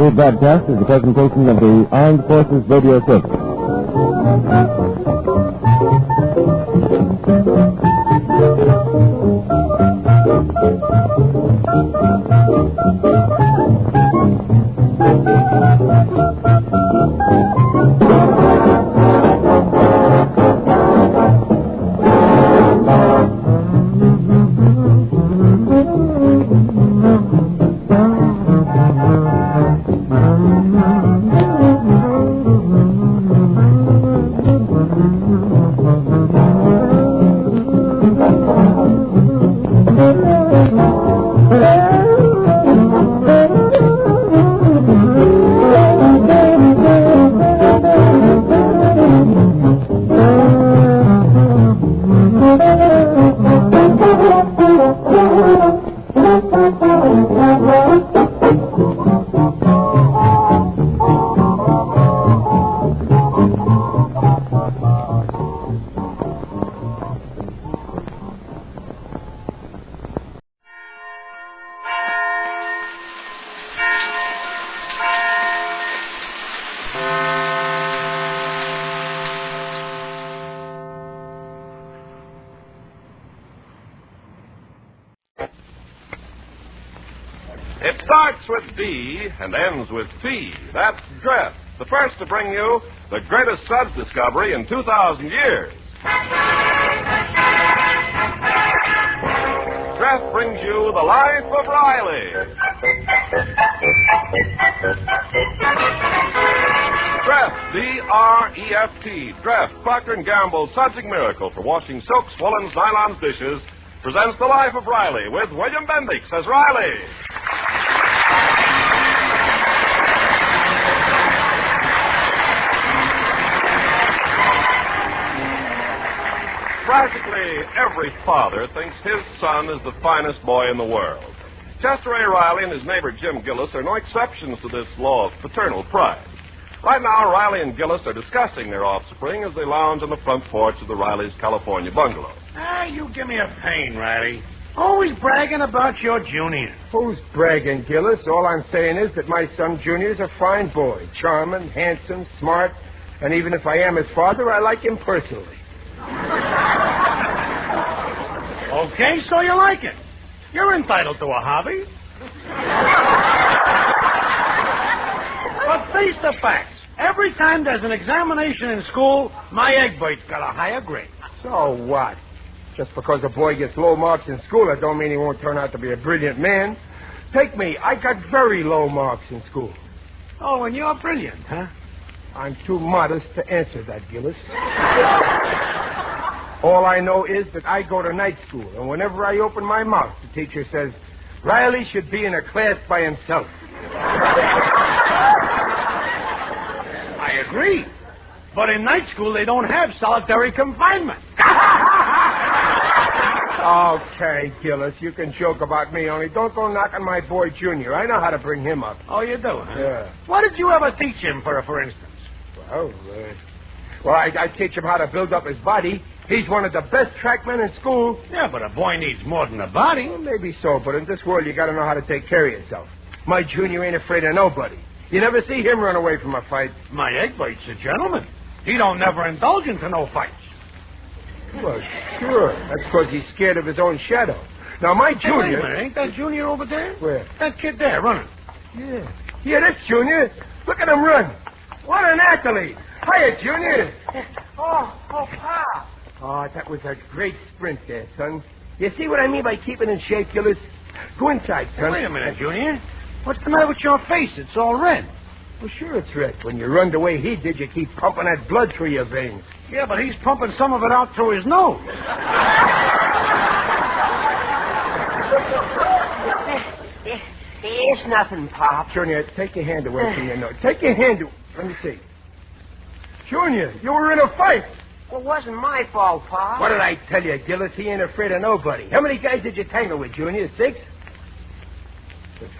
This broadcast is a presentation of the Armed Forces Radio Service. It starts with D and ends with T. That's Dress, the first to bring you the greatest suds discovery in 2,000 years. Dress brings you The Life of Riley. Dress, D-R-E-F-T, Dress, Procter & Gamble's sudsing miracle for washing silks, woolens, nylons, dishes, presents The Life of Riley with William Bendix as Riley. Practically every father thinks his son is the finest boy in the world. Chester A. Riley and his neighbor Jim Gillis are no exceptions to this law of paternal pride. Right now, Riley and Gillis are discussing their offspring as they lounge on the front porch of the Riley's California bungalow. You give me a pain, Riley. Always bragging about your junior. Who's bragging, Gillis? All I'm saying is that my son Junior's a fine boy. Charming, handsome, smart, and even if I am his father, I like him personally. Okay, so you like it. You're entitled to a hobby. But face the facts. Every time there's an examination in school, my egg-bait's got a higher grade. So what? Just because a boy gets low marks in school, that don't mean he won't turn out to be a brilliant man. Take me. I got very low marks in school. Oh, and you're brilliant, huh? I'm too modest to answer that, Gillis. All I know is that I go to night school, and whenever I open my mouth, the teacher says, Riley should be in a class by himself. I agree. But in night school, they don't have solitary confinement. Okay, Gillis, you can joke about me, only don't go knocking my boy Junior. I know how to bring him up. Oh, you do, huh? Yeah. What did you ever teach him, for instance? Well, I teach him how to build up his body. He's one of the best trackmen in school. Yeah, but a boy needs more than a body. Well, maybe so, but in this world, you got to know how to take care of yourself. My Junior ain't afraid of nobody. You never see him run away from a fight. My egg-bait's a gentleman. He don't never indulge into no fights. Well, sure. That's because he's scared of his own shadow. Now, my Junior... Hey, wait a minute. Ain't that Junior over there? Where? That kid there, running. Yeah. Yeah, that's Junior. Look at him run. What an athlete. Hiya, Junior. Oh, Pop. Oh, that was a great sprint there, son. You see what I mean by keeping in shape, Gillis? Go inside, son. Hey, wait a minute, Junior. What's the matter with your face? It's all red. Well, sure it's red. When you run the way he did, you keep pumping that blood through your veins. Yeah, but he's pumping some of it out through his nose. It's nothing, Pop. Junior, take your hand away from your nose. Take your hand away. Let me see. Junior, you were in a fight. Well, it wasn't my fault, Pop. What did I tell you, Gillis? He ain't afraid of nobody. How many guys did you tangle with, Junior? 6?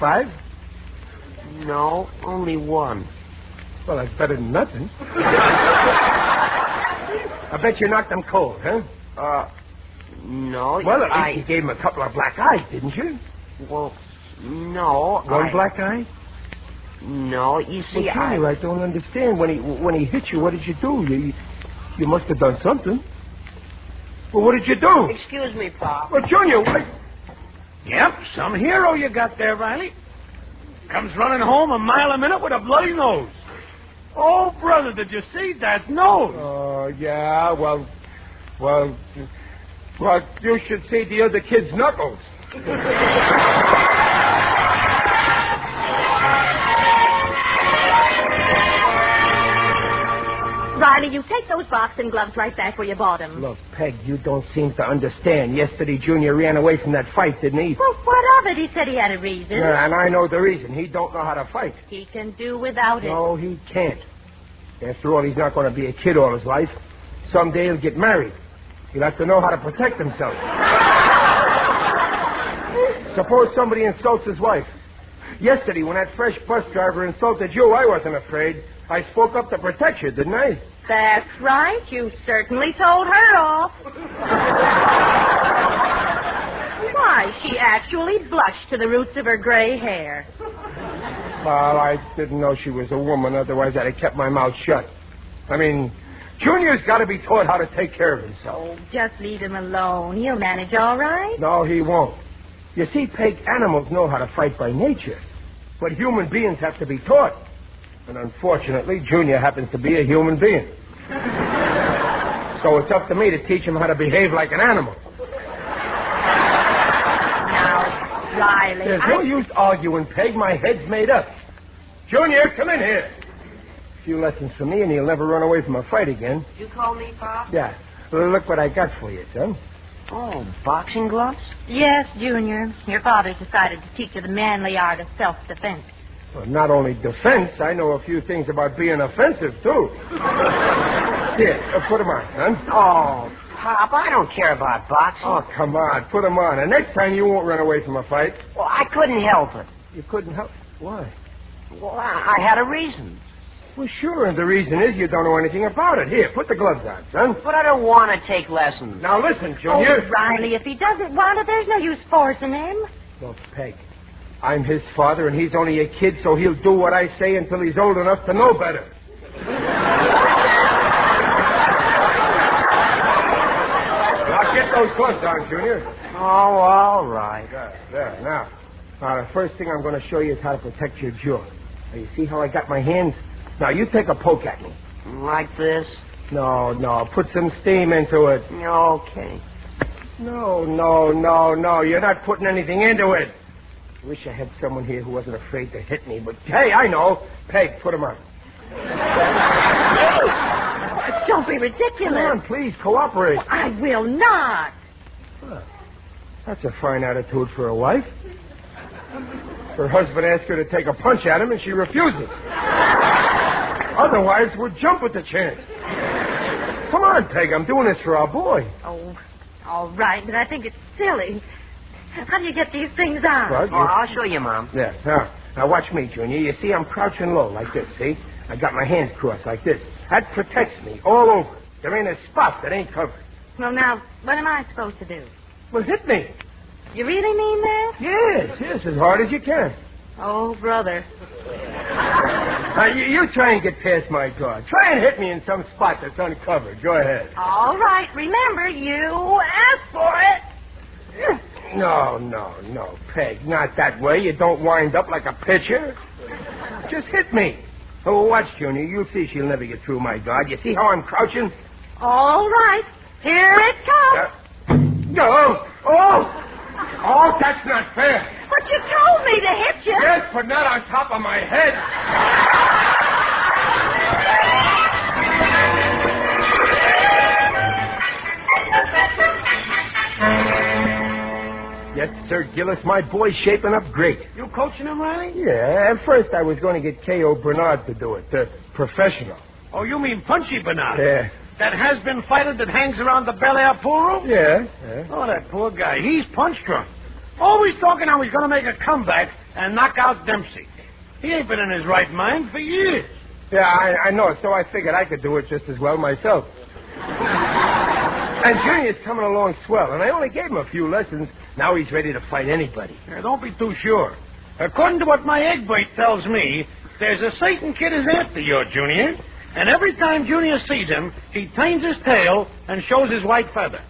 5? No, only one. Well, that's better than nothing. I bet you knocked him cold, huh? No. Well, at least you gave him a couple of black eyes, didn't you? Well, no. One black eye? No, you see, Well, Junior, I don't understand. When he hit you, what did you do? You must have done something. Well, what did you do? Excuse me, Pop. Well, Junior, what... Yep, some hero you got there, Riley. Comes running home a mile a minute with a bloody nose. Oh, brother, did you see that nose? Oh, yeah, well, you should see the other kid's knuckles. Riley, you take those boxing gloves right back where you bought them. Look, Peg, you don't seem to understand. Yesterday, Junior ran away from that fight, didn't he? Well, what of it? He said he had a reason. Yeah, and I know the reason. He don't know how to fight. He can do without it. No, he can't. After all, he's not going to be a kid all his life. Someday he'll get married. He'll have to know how to protect himself. Suppose somebody insults his wife. Yesterday, when that fresh bus driver insulted you, I wasn't afraid. I spoke up to protect you, didn't I? That's right. You certainly told her off. Why, she actually blushed to the roots of her gray hair. Well, I didn't know she was a woman. Otherwise, I'd have kept my mouth shut. I mean, Junior's got to be taught how to take care of himself. Oh, just leave him alone. He'll manage all right. No, he won't. You see, Peg, animals know how to fight by nature. But human beings have to be taught. And unfortunately, Junior happens to be a human being. So it's up to me to teach him how to behave like an animal. Now, Riley, There's no use arguing, Peg. My head's made up. Junior, come in here. A few lessons from me, and he'll never run away from a fight again. You call me, Pop? Yeah. Well, look what I got for you, son. Oh, boxing gloves? Yes, Junior. Your father's decided to teach you the manly art of self-defense. Well, not only defense, I know a few things about being offensive, too. Here, put them on, son. Oh, Pop, I don't care about boxing. Oh, come on, put them on. And next time you won't run away from a fight. Well, I couldn't help it. You couldn't help? Why? Well, I had a reason. Well, sure, and the reason is you don't know anything about it. Here, put the gloves on, son. But I don't want to take lessons. Now, listen, Junior. Oh, Riley, if he doesn't want it, there's no use forcing him. Look, Peg, I'm his father, and he's only a kid, so he'll do what I say until he's old enough to know better. Now, get those gloves on, Junior. Oh, all right. There. Now, the first thing I'm going to show you is how to protect your jaw. Now, you see how I got my hands? Now, you take a poke at me. Like this? No. Put some steam into it. Okay. No. You're not putting anything into it. I wish I had someone here who wasn't afraid to hit me, but hey, I know. Peg, put him on. Don't be ridiculous. Come on, please, cooperate. I will not. Huh. That's a fine attitude for a wife. Her husband asked her to take a punch at him, and she refuses. Other wives would jump at the chance. Come on, Peg, I'm doing this for our boy. Oh, all right, but I think it's silly. How do you get these things on? Well, I'll show you, Mom. Yeah. Now, watch me, Junior. You see, I'm crouching low like this, see? I got my hands crossed like this. That protects me all over. There ain't a spot that ain't covered. Well, now, what am I supposed to do? Well, hit me. You really mean that? Yes, as hard as you can. Oh, brother. Now, you try and get past my guard. Try and hit me in some spot that's uncovered. Go ahead. All right, remember, you asked for it. No, Peg, not that way. You don't wind up like a pitcher. Just hit me. Oh, watch, Junior. You'll see she'll never get through my guard. You see how I'm crouching? All right. Here it comes. No. Oh, that's not fair. But you told me to hit you. Yes, but not on top of my head. Yes, Sir Gillis, my boy's shaping up great. You coaching him, Riley? Yeah, at first I was going to get K.O. Bernard to do it, the professional. Oh, you mean Punchy Bernard? Yeah. That has-been fighter that hangs around the Bel Air pool room? Yeah. Oh, that poor guy. He's punch-drunk. Always talking how he's going to make a comeback and knock out Dempsey. He ain't been in his right mind for years. Yeah, I know, so I figured I could do it just as well myself. And Junior's coming along swell, and I only gave him a few lessons. Now he's ready to fight anybody. Yeah, don't be too sure. According to what my egg bait tells me, There's a Satan kid is after your Junior, and every time Junior sees him, he turns his tail and shows his white feather.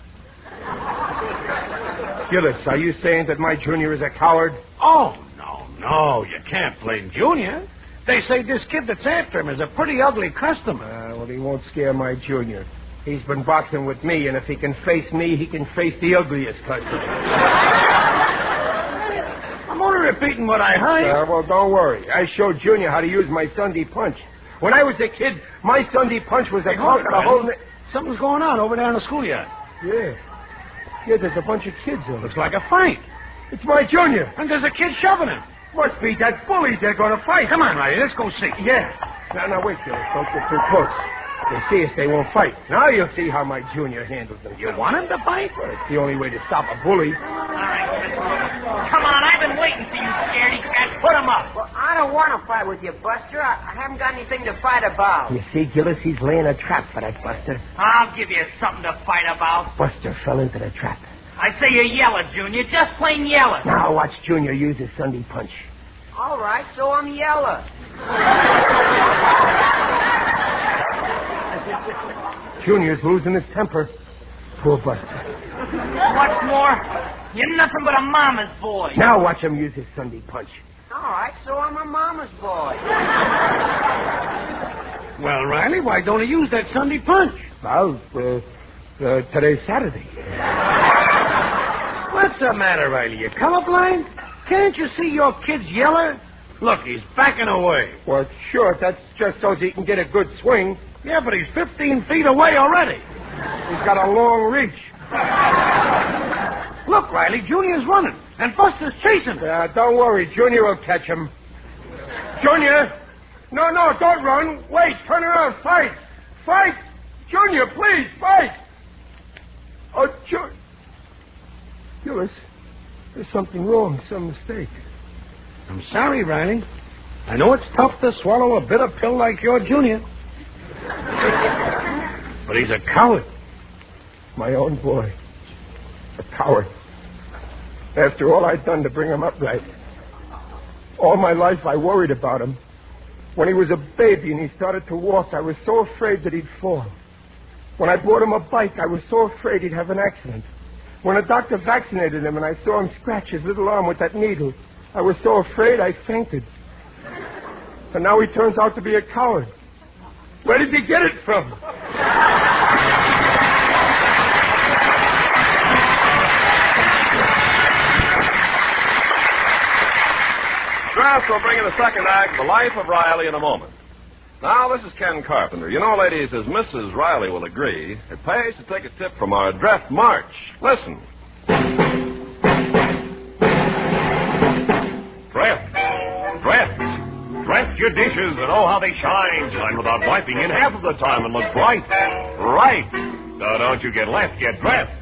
Gillis, are you saying that my Junior is a coward? Oh, no, you can't blame Junior. They say this kid that's after him is a pretty ugly customer. Well, he won't scare my Junior. He's been boxing with me, and if he can face me, he can face the ugliest customer. I'm only repeating what I heard. Well, don't worry. I showed Junior how to use my Sunday punch. When I was a kid, my Sunday punch was a clock of the whole... Something's going on over there in the schoolyard. Yeah, there's a bunch of kids over. Looks like a fight. It's my Junior. And there's a kid shoving him. Must be that bully. They're going to fight. Come on, Riley, let's go see. Yeah. Now, wait, Gillis. Don't get too close. They see us, they won't fight. Now you'll see how my Junior handles them. You want him to fight? Well, it's the only way to stop a bully. All right, come on, I've been waiting for you, scaredy cat. Put him up. Well, I don't want to fight with you, Buster. I haven't got anything to fight about. You see, Gillis, he's laying a trap for that Buster. I'll give you something to fight about. Buster fell into the trap. I say you're yellow, Junior. Just plain yellow. Now watch Junior use his Sunday punch. All right, so I'm yellow. Junior's losing his temper. Poor Buster. What's more, you're nothing but a mama's boy. Now watch him use his Sunday punch. All right, so I'm a mama's boy. Well, Riley, why don't you use that Sunday punch? Well, today's Saturday. What's the matter, Riley? You colorblind? Can't you see your kid's yellow? Look, he's backing away. Well, sure, that's just so he can get a good swing. Yeah, but he's 15 feet away already. He's got a long reach. Look, Riley, Junior's running, and Buster's chasing him. Don't worry, Junior will catch him. Junior! No, don't run. Wait, turn around, fight. Fight! Junior, please, fight! Oh, Gillis, there's something wrong, some mistake. I'm sorry, Riley. I know it's tough to swallow a bitter pill like your Junior. But he's a coward. My own boy. A coward. After all I'd done to bring him up right. All my life I worried about him. When he was a baby and he started to walk, I was so afraid that he'd fall. When I bought him a bike, I was so afraid he'd have an accident. When a doctor vaccinated him and I saw him scratch his little arm with that needle, I was so afraid I fainted. And now he turns out to be a coward. Where did he get it from? Draft will bring in the second act, The Life of Riley, in a moment. Now, this is Ken Carpenter. You know, ladies, as Mrs. Riley will agree, it pays to take a tip from our draft march. Listen. Draft your dishes and oh, how they shine. Shine without wiping in half of the time and look bright. Right. So don't you get left, get dressed.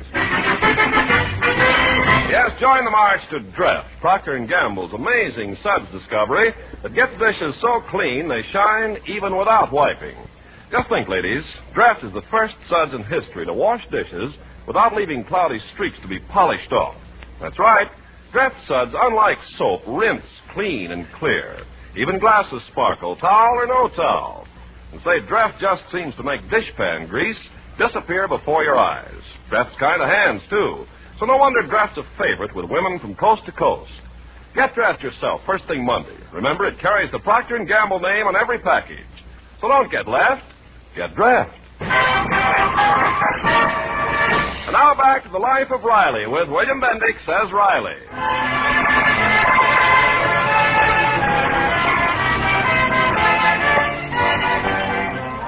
Yes, join the march to Draft, Procter & Gamble's amazing suds discovery that gets dishes so clean they shine even without wiping. Just think, ladies, Draft is the first suds in history to wash dishes without leaving cloudy streaks to be polished off. That's right. Draft suds, unlike soap, rinse clean and clear. Even glasses sparkle, towel or no towel. And say, Draft just seems to make dishpan grease disappear before your eyes. Draft's kind of hands, too. So no wonder Draft's a favorite with women from coast to coast. Get Draft yourself first thing Monday. Remember, it carries the Procter & Gamble name on every package. So don't get left. Get Draft. And now back to The Life of Riley with William Bendix as Riley.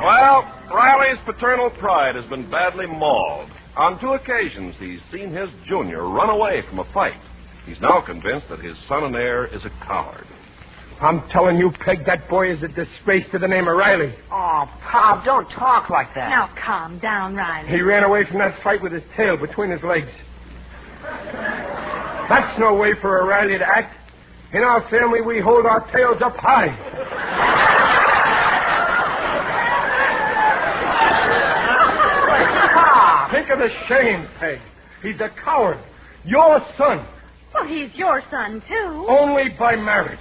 Well, Riley's paternal pride has been badly mauled. On 2 occasions, he's seen his junior run away from a fight. He's now convinced that his son and heir is a coward. I'm telling you, Peg, that boy is a disgrace to the name of Riley. Oh, Pop, don't talk like that. Now, calm down, Riley. He ran away from that fight with his tail between his legs. That's no way for a Riley to act. In our family, we hold our tails up high. Think of the shame, Peg. He's a coward. Your son. Well, he's your son, too. Only by marriage.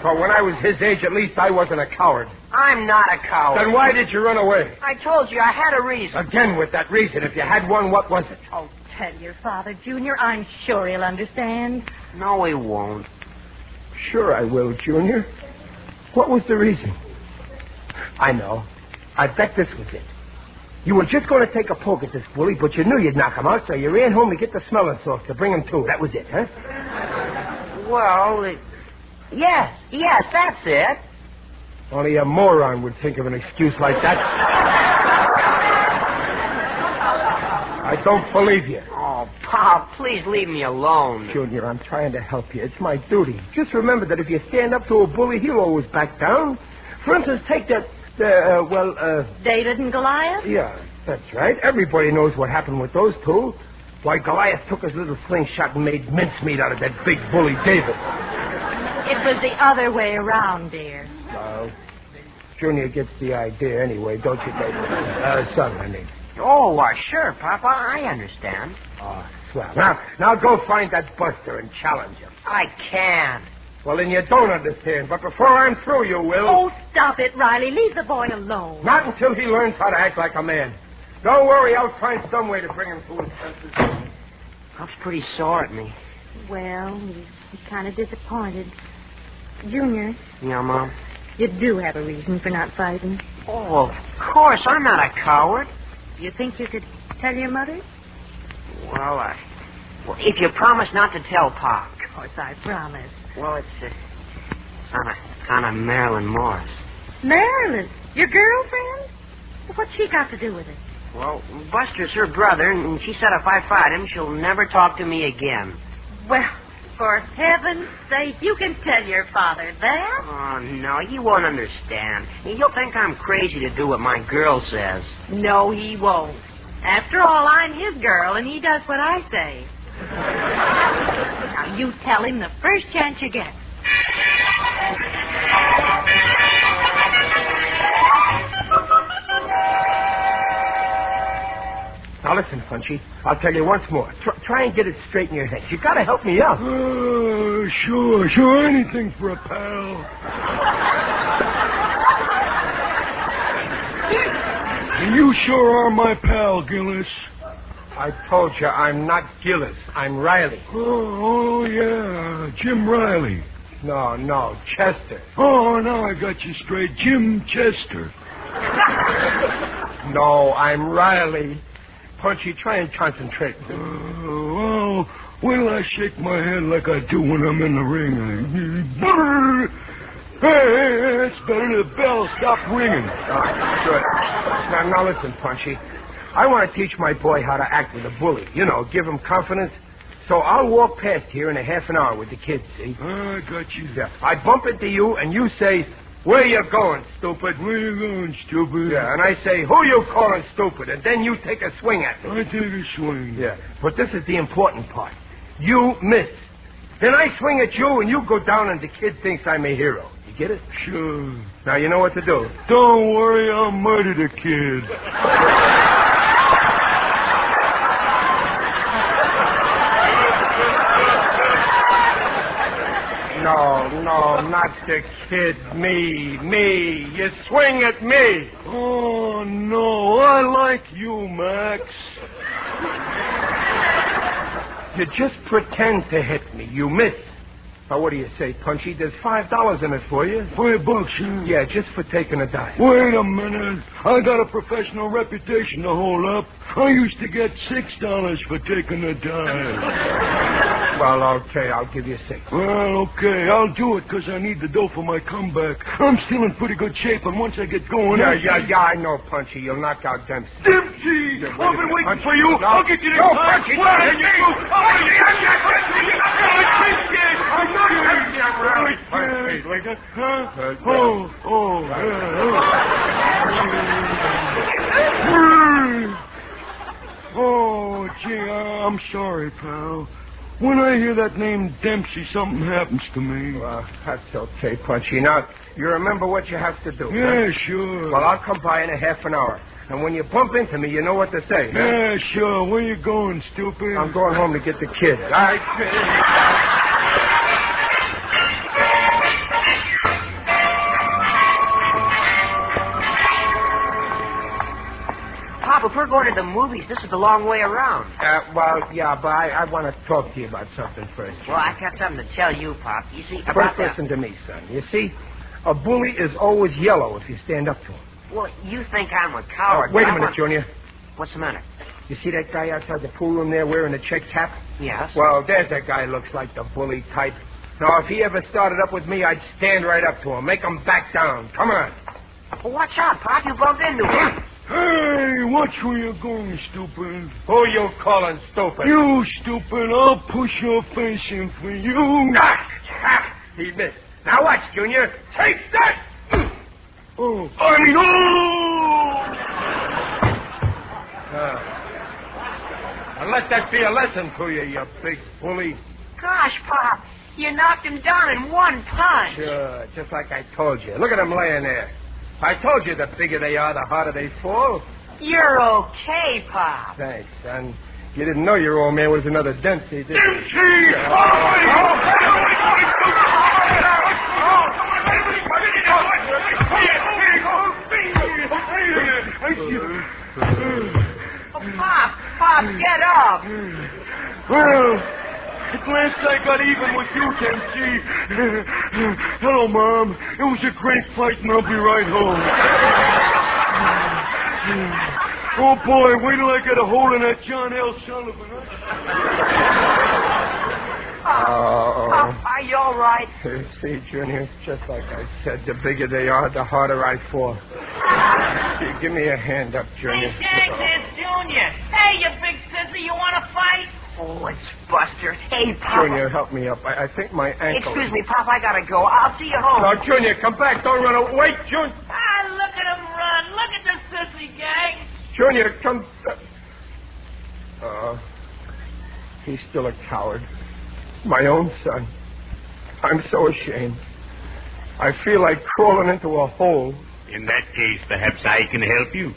So when I was his age, at least I wasn't a coward. I'm not a coward. Then why did you run away? I told you I had a reason. Again with that reason. If you had one, what was it? Oh, tell your father, Junior. I'm sure he'll understand. No, he won't. Sure I will, Junior. What was the reason? I know. I bet this was it. You were just going to take a poke at this bully, but you knew you'd knock him out, so you ran home to get the smelling salts to bring him to. That was it, huh? Well, yes, that's it. Only a moron would think of an excuse like that. I don't believe you. Oh, Pop, please leave me alone. Junior, I'm trying to help you. It's my duty. Just remember that if you stand up to a bully, he'll always back down. For instance, take that, David and Goliath? Yeah, that's right. Everybody knows what happened with those two. Why, Goliath took his little slingshot and made mincemeat out of that big bully David. It was the other way around, dear. Well, Junior gets the idea anyway, don't you, David? Son, I mean. Oh, sure, Papa. I understand. Oh, swell. Now go find that Buster and challenge him. I can't. Well, then you don't understand. But before I'm through, you will. Oh, stop it, Riley. Leave the boy alone. Not until he learns how to act like a man. Don't worry, I'll find some way to bring him to his senses. Pop's pretty sore at me. Well, he's kind of disappointed. Junior. Yeah, Mom? You do have a reason for not fighting. Oh, of course. I'm not a coward. You think you could tell your mother? Well, if you promise not to tell Pop. Of course, I promise. Well, it's on a Marilyn Morris. Marilyn? Your girlfriend? What's she got to do with it? Well, Buster's her brother, and she said if I fight him, she'll never talk to me again. Well, for heaven's sake, you can tell your father that. Oh, no, he won't understand. He'll think I'm crazy to do what my girl says. No, he won't. After all, I'm his girl, and he does what I say. Now, you tell him the first chance you get. Now, listen, Punchy. I'll tell you once more. Try and get it straight in your head. You got to help me out. Sure. Anything for a pal. You sure are my pal, Gillis. I told you I'm not Gillis. I'm Riley. Oh, yeah. Jim Riley. No, Chester. Oh, now I got you straight. Jim Chester. No, I'm Riley. Punchy, try and concentrate. Well, wait till I shake my head like I do when I'm in the ring. Hey, that's better. The bell stopped ringing. Good. Now listen, Punchy. I want to teach my boy how to act with a bully. You know, give him confidence. So I'll walk past here in a half an hour with the kids, see? I got you. Yeah. I bump into you, and you say, "Where you going, stupid?" Where you going, stupid? Yeah, and I say, "Who you calling stupid?" And then you take a swing at me. I take a swing. Yeah, but this is the important part. You miss. Then I swing at you, and you go down, and the kid thinks I'm a hero. You get it? Sure. Now you know what to do. Don't worry, I'll murder the kid. No, not the kid. Me. You swing at me. Oh, no, I like you, Max. You just pretend to hit me. You miss. Now, what do you say, Punchy? There's $5 in it for you. $5, huh? Yeah, just for taking a dive. Wait a minute. I got a professional reputation to hold up. I used to get $6 for taking a dive. Well, okay, I'll give you 6. Well, okay, I'll do it because I need the dough for my comeback. I'm still in pretty good shape, and once I get going... Yeah, I know, Punchy. You'll knock out Dempsey. Dempsey! I've been waiting for you. No. I'll get you No, next time. Punchy! Oh, gee, I'm sorry, pal. When I hear that name Dempsey, something happens to me. Well, that's okay, Punchy. Now, you remember what you have to do. Yeah, huh? sure. Well, I'll come by in a half an hour. And when you bump into me, you know what to say. Yeah, sure. Where you going, stupid? I'm going home to get the kid. All right. going to the movies. This is the long way around. Well, yeah, but I want to talk to you about something first. Well, I got something to tell you, Pop. You see, First, listen to me, son. You see, a bully is always yellow if you stand up to him. Well, you think I'm a coward. Wait a minute, Junior. What's the matter? You see that guy outside the pool room there wearing a check cap? Yes. Well, there's that guy looks like the bully type. Now, if he ever started up with me, I'd stand right up to him, make him back down. Come on. Well, watch out, Pop. You bumped into him. Hey, watch where you're going, stupid. Who you calling stupid? You, stupid. I'll push your face in for you. He missed. Now watch, Junior. Take that! Oh. Now let that be a lesson to you, you big bully. Gosh, Pop. You knocked him down in one punch. Sure, just like I told you. Look at him laying there. I told you the bigger they are, the harder they fall. You're okay, Pop. Thanks, son. You didn't know your old man was another Dempsey, did you? Dempsey! Pop, get up. Well, at last I got even with you, Dempsey. Hello, Mom. It was a great fight, and I'll be right home. Oh, boy, wait till I get a hold of that John L. Sullivan. Oh. Are you all right? See, Junior, just like I said, the bigger they are, the harder I fall. Give me a hand up, Junior. Hey, James, it's Junior. Hey, you big sissy, you want to fight? Oh, it's Buster. Hey, Pop. Junior, help me up. I think my ankle... Excuse me, Pop, I gotta go. I'll see you home. No, Junior, come back. Don't run away. Wait, Junior. Look at him run. Look at the sissy gang. Junior, come... he's still a coward. My own son. I'm so ashamed. I feel like crawling into a hole. In that case, perhaps I can help you.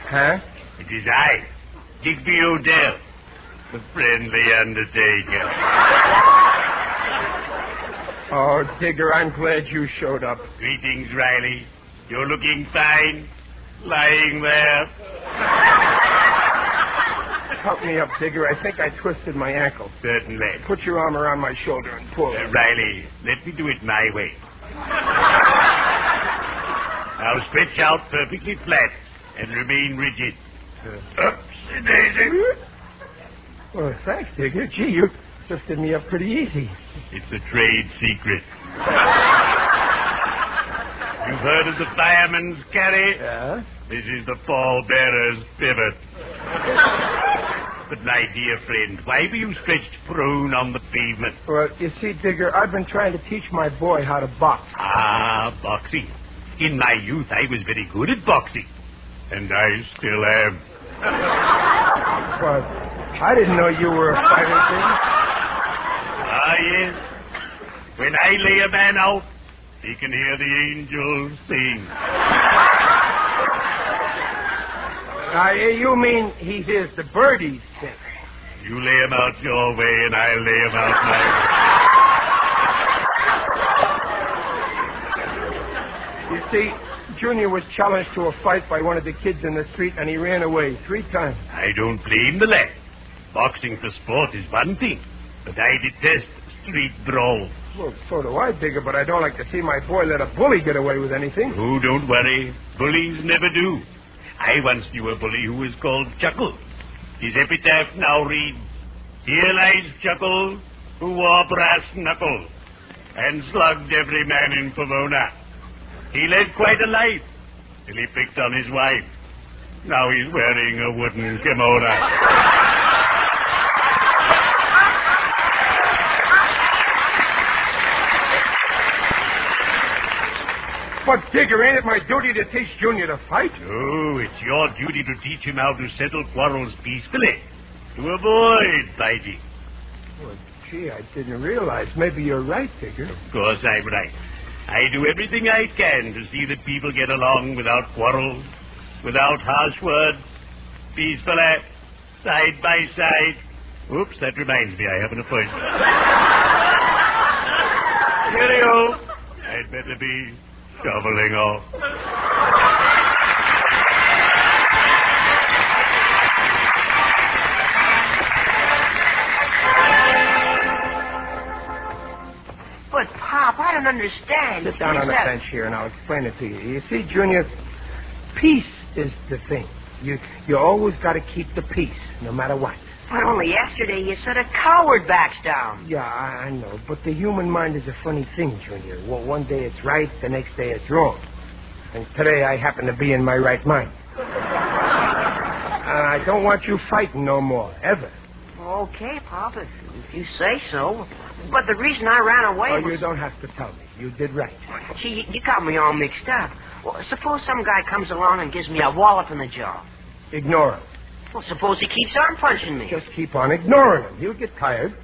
Huh? It is I, Digby Odell, the friendly undertaker. Oh, Digger, I'm glad you showed up. Greetings, Riley. You're looking fine, lying there. Help me up, Digger. I think I twisted my ankle. Certainly. Put your arm around my shoulder and pull. Riley, let me do it my way. Now stretch out perfectly flat and remain rigid. Upsy-daisy. Well, thanks, Digger. Gee, you twisted me up pretty easy. It's a trade secret. You've heard of the fireman's carry? Yeah? This is the pallbearer's pivot. But, my dear friend, why were you stretched prone on the pavement? Well, you see, Digger, I've been trying to teach my boy how to box. Ah, boxing. In my youth, I was very good at boxing. And I still am. But I didn't know you were a fighter, Digger. Ah, yes. When I lay a man out, he can hear the angels sing. You mean he hears the birdies sing? You lay him out your way, and I lay him out my way. You see, Junior was challenged to a fight by one of the kids in the street, and he ran away 3 times. I don't blame the lad. Boxing for sport is one thing, but I detest street brawls. Well, so do I, Digger, but I don't like to see my boy let a bully get away with anything. Oh, don't worry. Bullies never do. I once knew a bully who was called Chuckle. His epitaph now reads, "Here lies Chuckle, who wore brass knuckles, and slugged every man in Pomona. He led quite a life, till he picked on his wife. Now he's wearing a wooden kimono." But, Digger, ain't it my duty to teach Junior to fight? Oh, it's your duty to teach him how to settle quarrels peacefully, to avoid fighting. Well, gee, I didn't realize. Maybe you're right, Digger. Of course I'm right. I do everything I can to see that people get along without quarrels, without harsh words, peacefully, side by side. Oops, that reminds me, I have an appointment. Cheerio. I'd better be shoveling off. But, Pop, I don't understand. Sit down on the bench here, and I'll explain it to you. You see, Junior, peace is the thing. You always got to keep the peace, no matter what. But only yesterday you said a coward backs down. Yeah, I know, but the human mind is a funny thing, Junior. Well, one day it's right, the next day it's wrong. And today I happen to be in my right mind. I don't want you fighting no more, ever. Okay, Pop, if you say so. But the reason I ran away was... you don't have to tell me. You did right. Gee, you got me all mixed up. Well, suppose some guy comes along and gives me a wallop in the jaw. Ignore him. Well, suppose he keeps on punching me. Just keep on ignoring him. He'll get tired.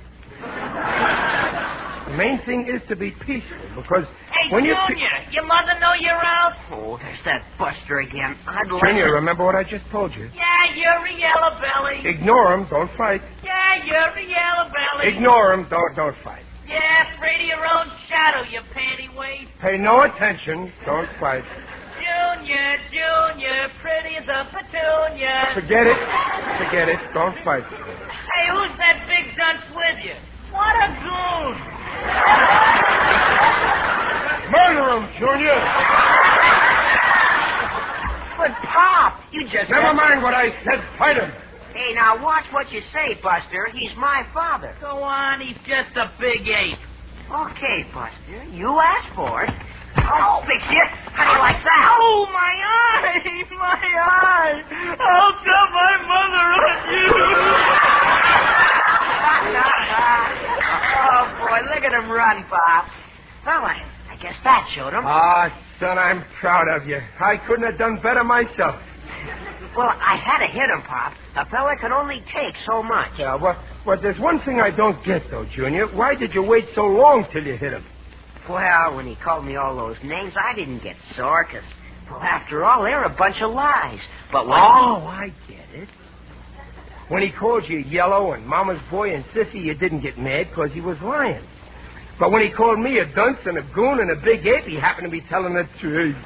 The main thing is to be peaceful, because when you... Junior, your mother know you're out? Oh, there's that Buster again. I'd like Junior, remember what I just told you? Yeah, you're a yellow belly. Ignore him. Don't fight. Yeah, you're a yellow belly. Ignore him. Don't fight. Yeah, afraid of your own shadow, you panty waist. Pay no attention. Don't fight. Junior, pretty as a petunia. Forget it. Don't fight. Hey, who's that big dunce with you? What a goon. Murder him, Junior. But, Pop, you just... Never mind what I said. Fight him. Hey, now watch what you say, Buster. He's my father. Go on, he's just a big ape. Okay, Buster, you asked for it. Oh, big shit. How do you like that? Oh, my eye! My eye! I'll tell my mother on you! Oh, boy, look at him run, Pop. Well, I guess that showed him. Son, I'm proud of you. I couldn't have done better myself. Well, I had to hit him, Pop. A fella can only take so much. Yeah, well, there's one thing I don't get, though, Junior. Why did you wait so long till you hit him? Well, when he called me all those names, I didn't get sore, because, well, after all, they're a bunch of lies. But when I get it. When he called you yellow and mama's boy and sissy, you didn't get mad because he was lying. But when he called me a dunce and a goon and a big ape, he happened to be telling the truth.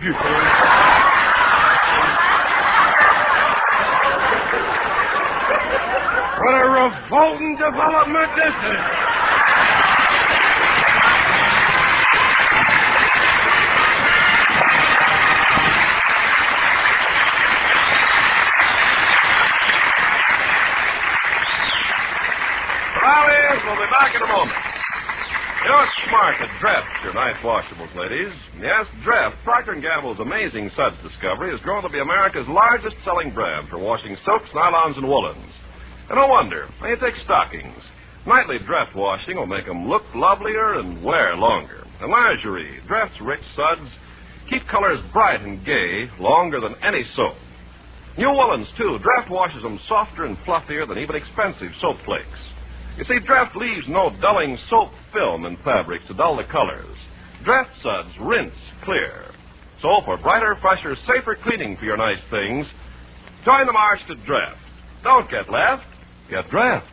What a revolting development this is. We'll be back in a moment. You know, it's smart to draft your nice washables, ladies. Yes, Draft, Procter & Gamble's amazing suds discovery, has grown to be America's largest selling brand for washing silks, nylons, and woolens. And no wonder. You take stockings. Nightly Draft washing will make them look lovelier and wear longer. And lingerie, Draft's rich suds keep colors bright and gay longer than any soap. New woolens, too. Draft washes them softer and fluffier than even expensive soap flakes. You see, Draft leaves no dulling soap film in fabrics to dull the colors. Draft suds rinse clear. So for brighter, fresher, safer cleaning for your nice things, join the march to Draft. Don't get left. Get Draft.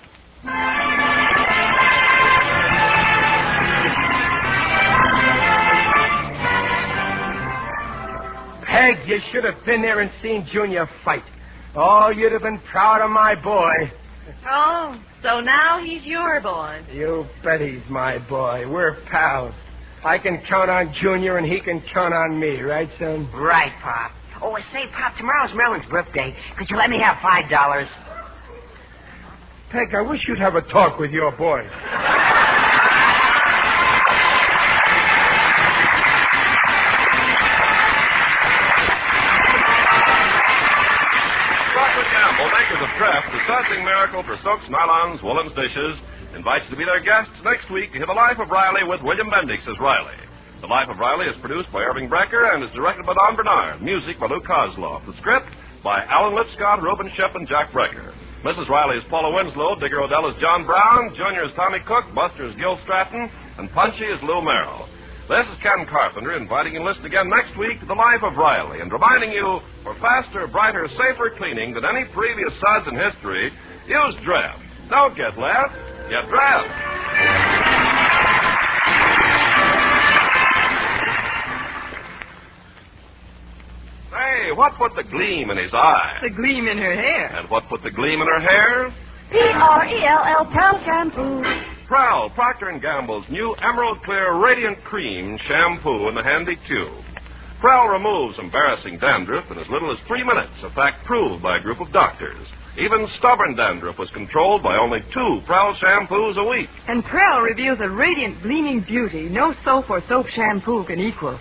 Peg, you should have been there and seen Junior fight. Oh, you'd have been proud of my boy. Oh, so now he's your boy. You bet he's my boy. We're pals. I can count on Junior and he can count on me, right, son? Right, Pop. Oh, say, Pop, tomorrow's Merlin's birthday. Could you let me have $5? Peg, I wish you'd have a talk with your boy. Makers of Draft, the sudsing miracle for soaps, nylons, woolens, dishes, invites you to be their guests next week to hear The Life of Riley with William Bendix as Riley. The Life of Riley is produced by Irving Brecker and is directed by Don Bernard. Music by Lou Kozloff. The script by Alan Lipscott, Reuben Shep, and Jack Brecker. Mrs. Riley is Paula Winslow, Digger Odell is John Brown, Junior is Tommy Cook, Buster is Gil Stratton, and Punchy is Lou Merrill. This is Ken Carpenter inviting you to listen again next week to The Life of Riley and reminding you, for faster, brighter, safer cleaning than any previous suds in history, use Draft. Don't get left, get Draft. what put the gleam in his eye? The gleam in her hair. And what put the gleam in her hair? P-R-E-L-L, Pearl Shampoo. Prowl, Procter & Gamble's new Emerald Clear Radiant Cream shampoo in the handy tube. Prowl removes embarrassing dandruff in as little as 3 minutes, a fact proved by a group of doctors. Even stubborn dandruff was controlled by only 2 Prowl shampoos a week. And Pearl reveals a radiant, gleaming beauty no soap or soap shampoo can equal.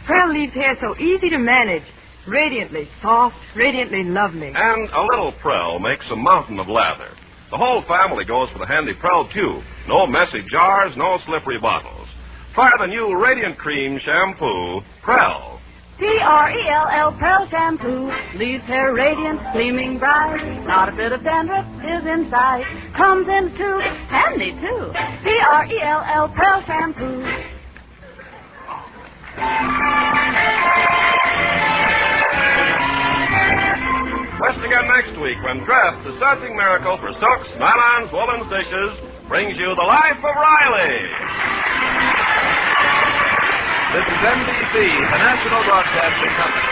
Pearl leaves hair so easy to manage, radiantly soft, radiantly lovely. And a little Pearl makes a mountain of lather. The whole family goes for the handy Pearl tube. No messy jars, no slippery bottles. Try the new Radiant Cream shampoo, Pearl. P-R-E-L-L, Pearl Shampoo. Leaves hair radiant, gleaming bright. Not a bit of dandruff is in sight. Comes in tube, handy too. P-R-E-L-L, Pearl Shampoo. Listen again next week when Draft, the searching miracle for silks, nylons, woolens, dishes, brings you The Life of Riley. This is NBC, the National Broadcasting Company.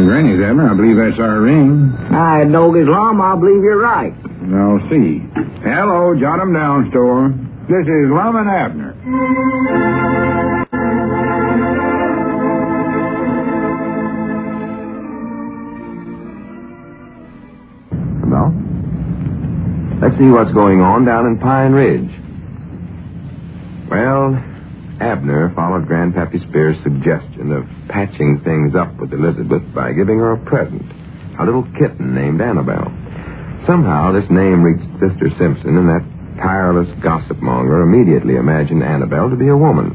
Granny's, Abner. I believe that's our ring. I know Islam. I believe you're right. I'll see. Hello, jot 'em down, store. This is Lum and Abner. Well, let's see what's going on down in Pine Ridge. Well, Abner followed Grandpappy Spears' suggestion of patching things up with Elizabeth by giving her a present, a little kitten named Annabelle. Somehow this name reached Sister Simpson, and that tireless gossip monger immediately imagined Annabelle to be a woman.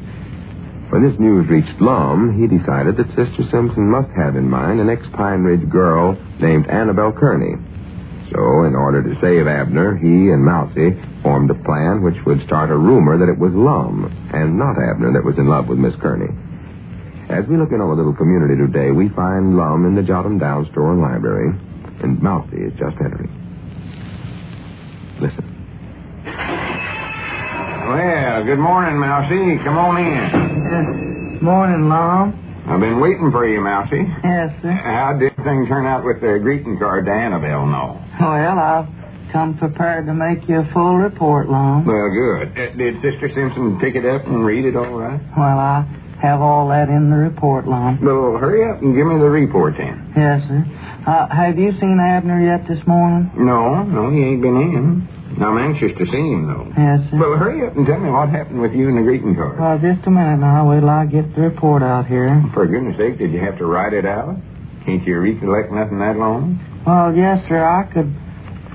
When this news reached Lum, he decided that Sister Simpson must have in mind an ex-Pine Ridge girl named Annabelle Kearney. So, in order to save Abner, he and Mousey formed a plan which would start a rumor that it was Lum and not Abner that was in love with Miss Kearney. As we look in our little community today, we find Lum in the Jot 'em Down store and library, and Mousey is just entering. Listen. Well, good morning, Mousey. Come on in. Morning, Lum. I've been waiting for you, Mousey. Yes, sir. How did things turn out with the greeting card to Annabelle, no? Well, I've come prepared to make you a full report, Lum. Well, good. Did Sister Simpson pick it up and read it all right? Well, I have all that in the report, Lum. Well, hurry up and give me the report, then. Yes, sir. Have you seen Abner yet this morning? No, he ain't been in. I'm anxious to see him, though. Yes, sir. Well, hurry up and tell me what happened with you and the greeting card. Well, just a minute now. Wait till I get the report out here. For goodness sake, did you have to write it out? Can't you recollect nothing that long? Well, yes, sir. I could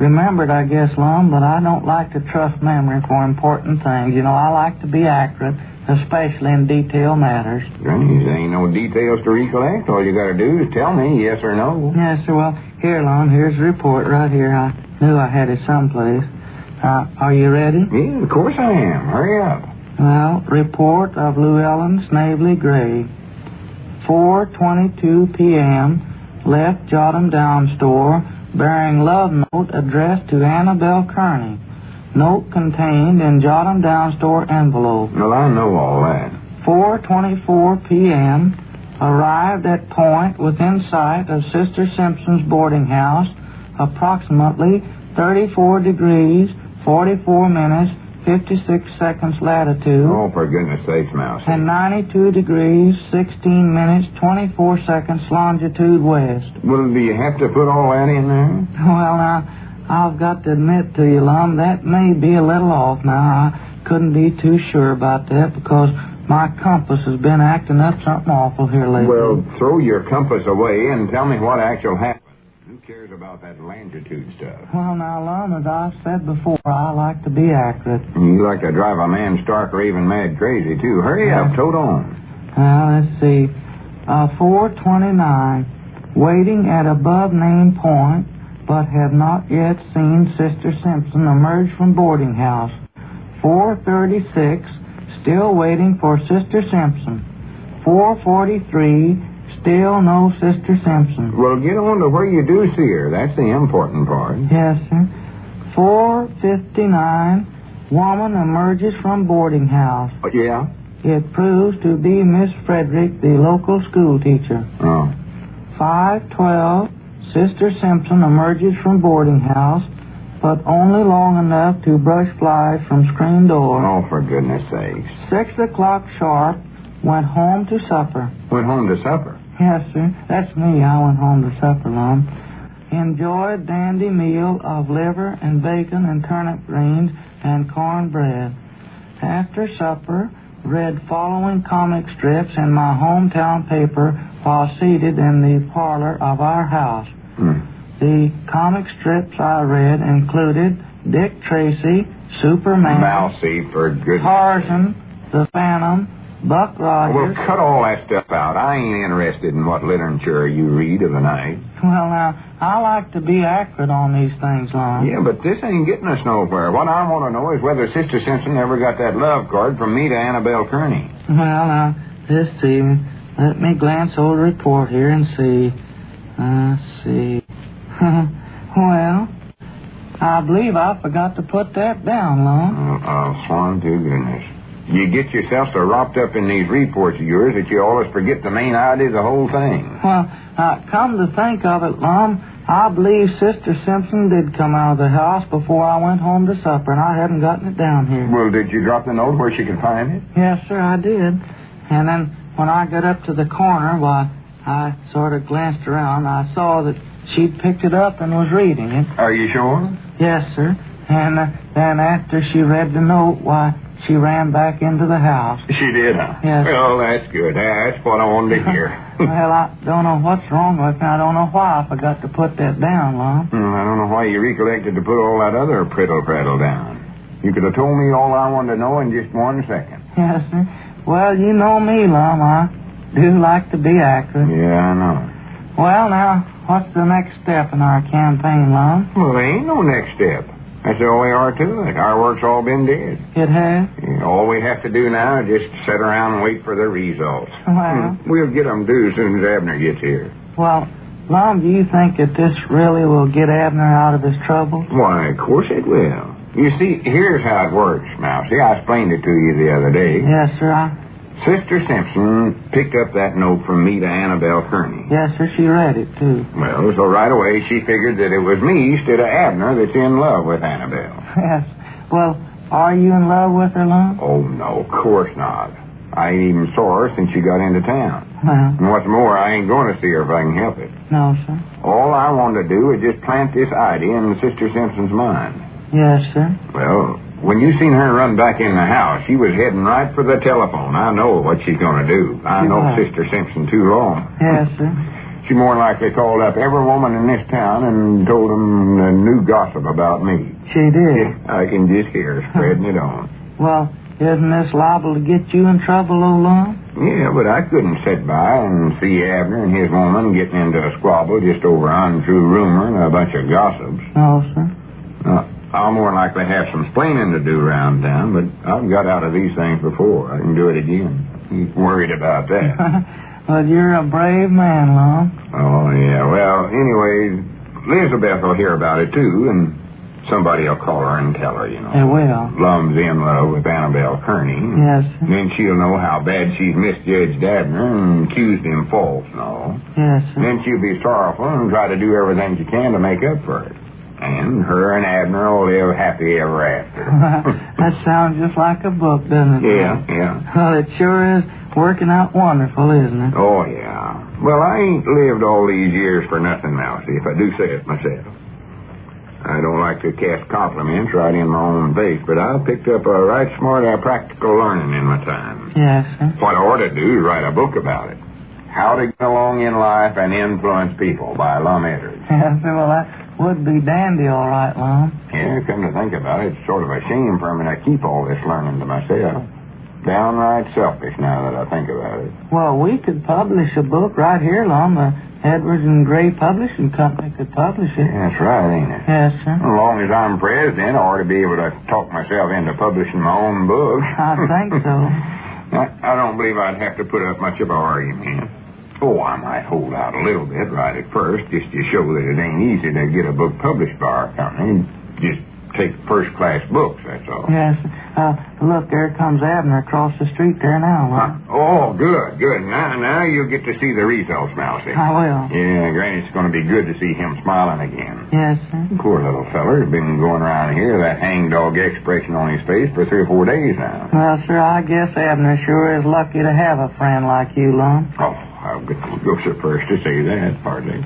remember it, I guess, Lum, but I don't like to trust memory for important things. You know, I like to be accurate, especially in detail matters. Granny, there ain't no details to recollect. All you got to do is tell me yes or no. Yes, sir. Well, here, Lum, here's the report right here. I knew I had it someplace. Are you ready? Yeah, of course I am. Hurry up. Well, report of Llewellyn Snavely Gray. 4:22 p.m. Left Jot 'em Down store bearing love note addressed to Annabelle Kearney. Note contained in Jot 'em Down store envelope. Well, I know all that. 4:24 p.m. Arrived at point within sight of Sister Simpson's boarding house, approximately 34 degrees, 44 minutes, 56 seconds latitude. Oh, for goodness sakes, Mouse. And 92 degrees, 16 minutes, 24 seconds longitude west. Well, do you have to put all that in there? Well, now, I've got to admit to you, Lum, that may be a little off now. I couldn't be too sure about that because my compass has been acting up something awful here lately. Well, throw your compass away and tell me what actually happened. Who cares about that longitude stuff? Well, now, Lum, as I've said before, I like to be accurate. You like to drive a man stark raving mad crazy, too. Hurry up, tote on. Well, let's see. 4:29, waiting at above name point, but have not yet seen Sister Simpson emerge from boarding house. 4:36, still waiting for Sister Simpson. 4:43, still no Sister Simpson. Well, get on to where you do see her. That's the important part. Yes, sir. 4:59, woman emerges from boarding house. Yeah? It proves to be Miss Frederick, the local school teacher. Oh. 5:12, Sister Simpson emerges from boarding house, but only long enough to brush flies from screen door. Oh, for goodness sakes. 6 o'clock sharp, went home to supper. Went home to supper? Yes, sir. That's me. I went home to supper, Lum. Enjoyed dandy meal of liver and bacon and turnip greens and cornbread. After supper, read following comic strips in my hometown paper while seated in the parlor of our house. The comic strips I read included Dick Tracy, Superman, Mousey, for goodness. Tarzan, The Phantom, Buck Rogers. Well, cut all that stuff out. I ain't interested in what literature you read of the night. Well, now, I like to be accurate on these things, Lon. Yeah, but this ain't getting us nowhere. What I want to know is whether Sister Simpson ever got that love card from me to Annabelle Kearney. Well, now, this evening, let me glance over the report here and see. See. Well, I believe I forgot to put that down, Lon. Oh, swan to goodness. You get yourself so wrapped up in these reports of yours that you always forget the main idea of the whole thing. Well, come to think of it, Lum, I believe Sister Simpson did come out of the house before I went home to supper, and I hadn't gotten it down here. Well, did you drop the note where she could find it? Yes, sir, I did. And then when I got up to the corner, why, I sort of glanced around. I saw that she'd picked it up and was reading it. Are you sure? Yes, sir. And then after she read the note, why, she ran back into the house. She did, huh? Yes. Well, that's good. That's what I wanted to hear. Well, I don't know what's wrong with me. I don't know why I forgot to put that down, Lum. I don't know why you recollected to put all that other prittle-prattle down. You could have told me all I wanted to know in just 1 second. Yes, sir. Well, you know me, Lum. I do like to be accurate. Yeah, I know. Well, now, what's the next step in our campaign, Lum? Well, there ain't no next step. That's all we are to it. Our work's all been did. It has? Yeah, all we have to do now is just sit around and wait for the results. Well... We'll get them due as soon as Abner gets here. Well, Lum, do you think that this really will get Abner out of his trouble? Why, of course it will. You see, here's how it works, Mousey. I explained it to you the other day. Yes, sir. Sister Simpson picked up that note from me to Annabelle Kearney. Yes, sir. She read it, too. Well, so right away she figured that it was me instead of Abner that's in love with Annabelle. Yes. Well, are you in love with her, Lum? Oh, no, of course not. I ain't even saw her since she got into town. Well. And what's more, I ain't going to see her if I can help it. No, sir. All I wanted to do is just plant this idea in Sister Simpson's mind. Yes, sir. Well, when you seen her run back in the house, she was heading right for the telephone. I know what she's going to do. I know Sister Simpson too long. Yes, sir. She more likely called up every woman in this town and told them the new gossip about me. She did? Yeah, I can just hear her spreading it on. Well, isn't this liable to get you in trouble, old Lum? Yeah, but I couldn't sit by and see Abner and his woman getting into a squabble just over untrue rumor and a bunch of gossips. No, sir. I'll more likely have some splaining to do around town, but I've got out of these things before. I can do it again. Ain't worried about that. Well, you're a brave man, Lum. Oh, yeah. Well, anyway, Elizabeth will hear about it, too, and somebody will call her and tell her, you know. They will. Lum's in love with Annabelle Kearney. Yes, sir. Then she'll know how bad she's misjudged Abner and accused him false and all. Yes, sir. Then she'll be sorrowful and try to do everything she can to make up for it. And her and Abner will live happy ever after. That sounds just like a book, doesn't it? Yeah. Well, it sure is working out wonderful, isn't it? Oh, yeah. Well, I ain't lived all these years for nothing, Mousey, if I do say it myself. I don't like to cast compliments right in my own face, but I picked up a right smart practical learning in my time. Yes, sir. What I ought to do is write a book about it. How to Get Along in Life and Influence People by Lum Edwards. Yes, sir. Well, that would be dandy, all right, Lum. Yeah, come to think about it, it's sort of a shame for me to keep all this learning to myself. Downright selfish now that I think about it. Well, we could publish a book right here, Lum, Edwards and Gray Publishing Company could publish it. That's right, ain't it? Yes, sir. As long as I'm president, I ought to be able to talk myself into publishing my own book. I think so. I don't believe I'd have to put up much of an argument. Oh, I might hold out a little bit right at first, just to show that it ain't easy to get a book published by our company. Just take first-class books, that's all. Yes. Look, there comes Abner across the street there now. Oh, good. Now you'll get to see the results, Mousey. I will. Yeah, Granny, it's going to be good to see him smiling again. Yes, sir. Poor little feller's been going around here, that hangdog expression on his face, for 3 or 4 days now. Well, sir, I guess Abner sure is lucky to have a friend like you, Lum. Oh, I'll go so first to say that, partly.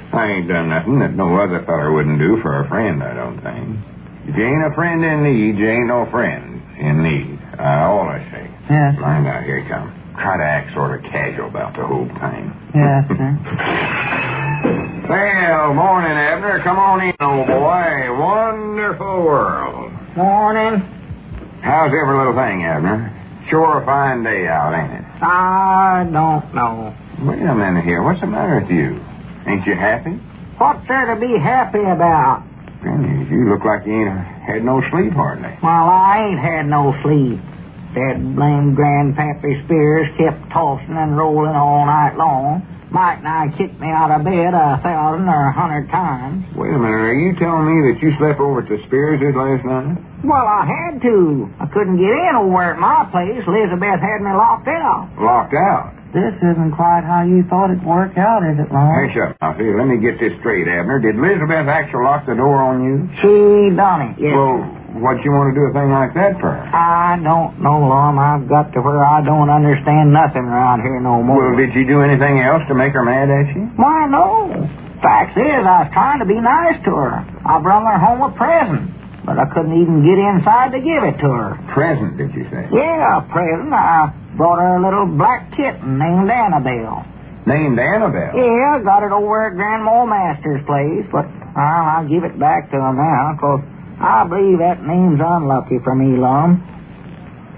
I ain't done nothing that no other feller wouldn't do for a friend, I don't think. If you ain't a friend in need, you ain't no friend in need. All I say. Yes. Line out, here he comes. Try to act sort of casual about the whole thing. Yes, sir. Well, morning, Abner. Come on in, old boy. Wonderful world. Morning. How's every little thing, Abner? Sure a fine day out, ain't it? I don't know. Wait a minute here. What's the matter with you? Ain't you happy? What's there to be happy about? Bernice, you look like you ain't had no sleep hardly. Well, I ain't had no sleep. That blamed Grandpappy Spears kept tossing and rolling all night long. Mike and I kicked me out of bed 1,000 or 100 times. Wait a minute, are you telling me that you slept over at the Spears' last night? Well, I had to. I couldn't get in over at my place. Elizabeth had me locked out. Locked out? This isn't quite how you thought it'd work out, is it, Lum? Hey, shut up. Now, let me get this straight, Abner. Did Elizabeth actually lock the door on you? She done it, yes. Well, what'd you want to do a thing like that for? I don't know, Lum. I've got to where I don't understand nothing around here no more. Well, did you do anything else to make her mad at you? Why, no. Fact is, I was trying to be nice to her. I brung her home a present, but I couldn't even get inside to give it to her. Present, did you say? Yeah, a present. I brought her a little black kitten named Annabelle. Named Annabelle? Yeah, got it over at Grandma Master's place, but I'll give it back to her now, because I believe that name's unlucky for me, Lum.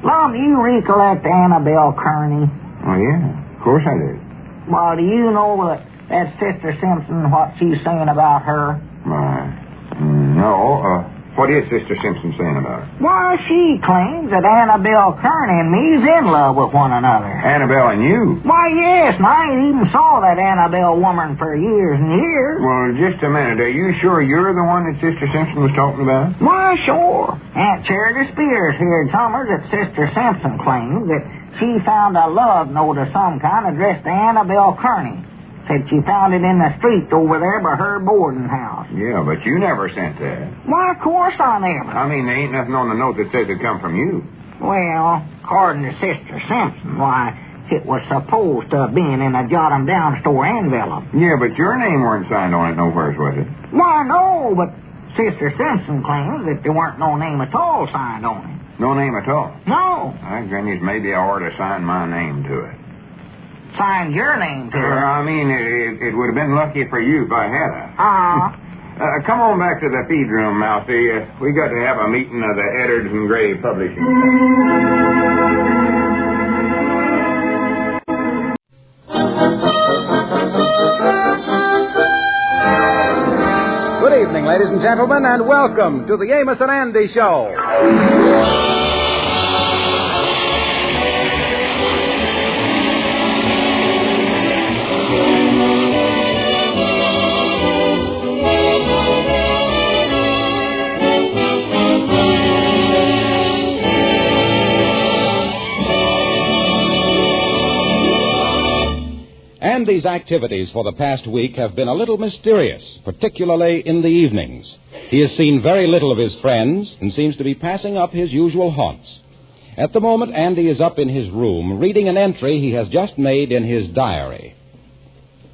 Lum, you recollect Annabelle Kearney? Oh, yeah. Of course I did. Well, do you know that Sister Simpson, what she's saying about her? No. What is Sister Simpson saying about her? Why, she claims that Annabelle Kearney and me's in love with one another. Annabelle and you? Why, yes, and I ain't even saw that Annabelle woman for years and years. Well, just a minute. Are you sure you're the one that Sister Simpson was talking about? Why, sure. Aunt Charity Spears here told her that Sister Simpson claims that she found a love note of some kind addressed to Annabelle Kearney. Said she found it in the street over there by her boarding house. Yeah, but you never sent that. Why, of course I never. I mean, there ain't nothing on the note that says it come from you. Well, according to Sister Simpson, why, it was supposed to have been in a jot-em-down store envelope. Yeah, but your name weren't signed on it nowhere, was it? Why, no, but Sister Simpson claims that there weren't no name at all signed on it. No name at all? No. I Granny's maybe I ought to sign my name to it. Signed your name to it? I mean, it would have been lucky for you if I had it. Come on back to the feed room, Mousey. We got to have a meeting of the Edwards and Gray Publishing. Good evening, ladies and gentlemen, and welcome to the Amos and Andy Show. Andy's activities for the past week have been a little mysterious, particularly in the evenings. He has seen very little of his friends and seems to be passing up his usual haunts. At the moment, Andy is up in his room reading an entry he has just made in his diary.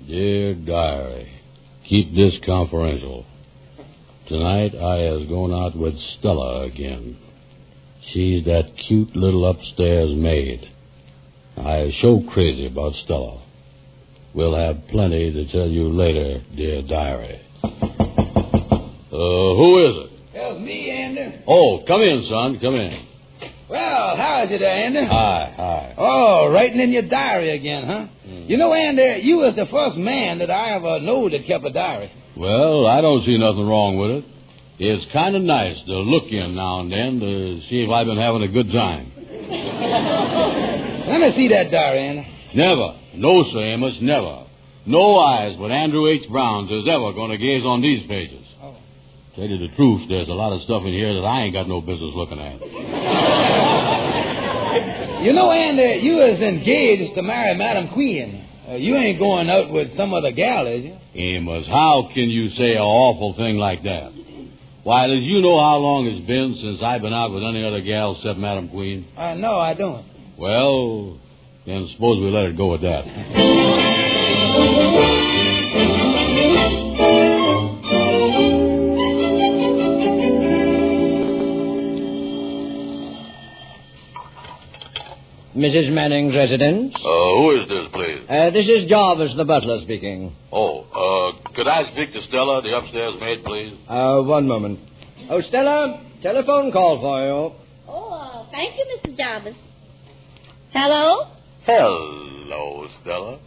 Dear Diary, keep this confidential. Tonight I has gone out with Stella again. She's that cute little upstairs maid. I is so crazy about Stella. We'll have plenty to tell you later, dear Diary. Who is it? Well, me, Andy. Oh, come in, son. Come in. Well, how is it, Andy? Hi. Oh, writing in your diary again, huh? You know, Andy, you was the first man that I ever knew that kept a diary. Well, I don't see nothing wrong with it. It's kind of nice to look in now and then to see if I've been having a good time. Let me see that diary, Andy. Never. No, Sir Amos, never. No eyes but Andrew H. Brown's is ever going to gaze on these pages. Oh. Tell you the truth, there's a lot of stuff in here that I ain't got no business looking at. You know, Andy, you was engaged to marry Madam Queen. You ain't going out with some other gal, is you? Amos, how can you say an awful thing like that? Why, does you know how long it's been since I've been out with any other gal except Madam Queen? No, I don't. Well, then suppose we let it go at that. Mrs. Manning's residence? Who is this, please? This is Jarvis, the butler, speaking. Could I speak to Stella, the upstairs maid, please? One moment. Oh, Stella, telephone call for you. Oh, thank you, Mr. Jarvis. Hello? Hello, Stella.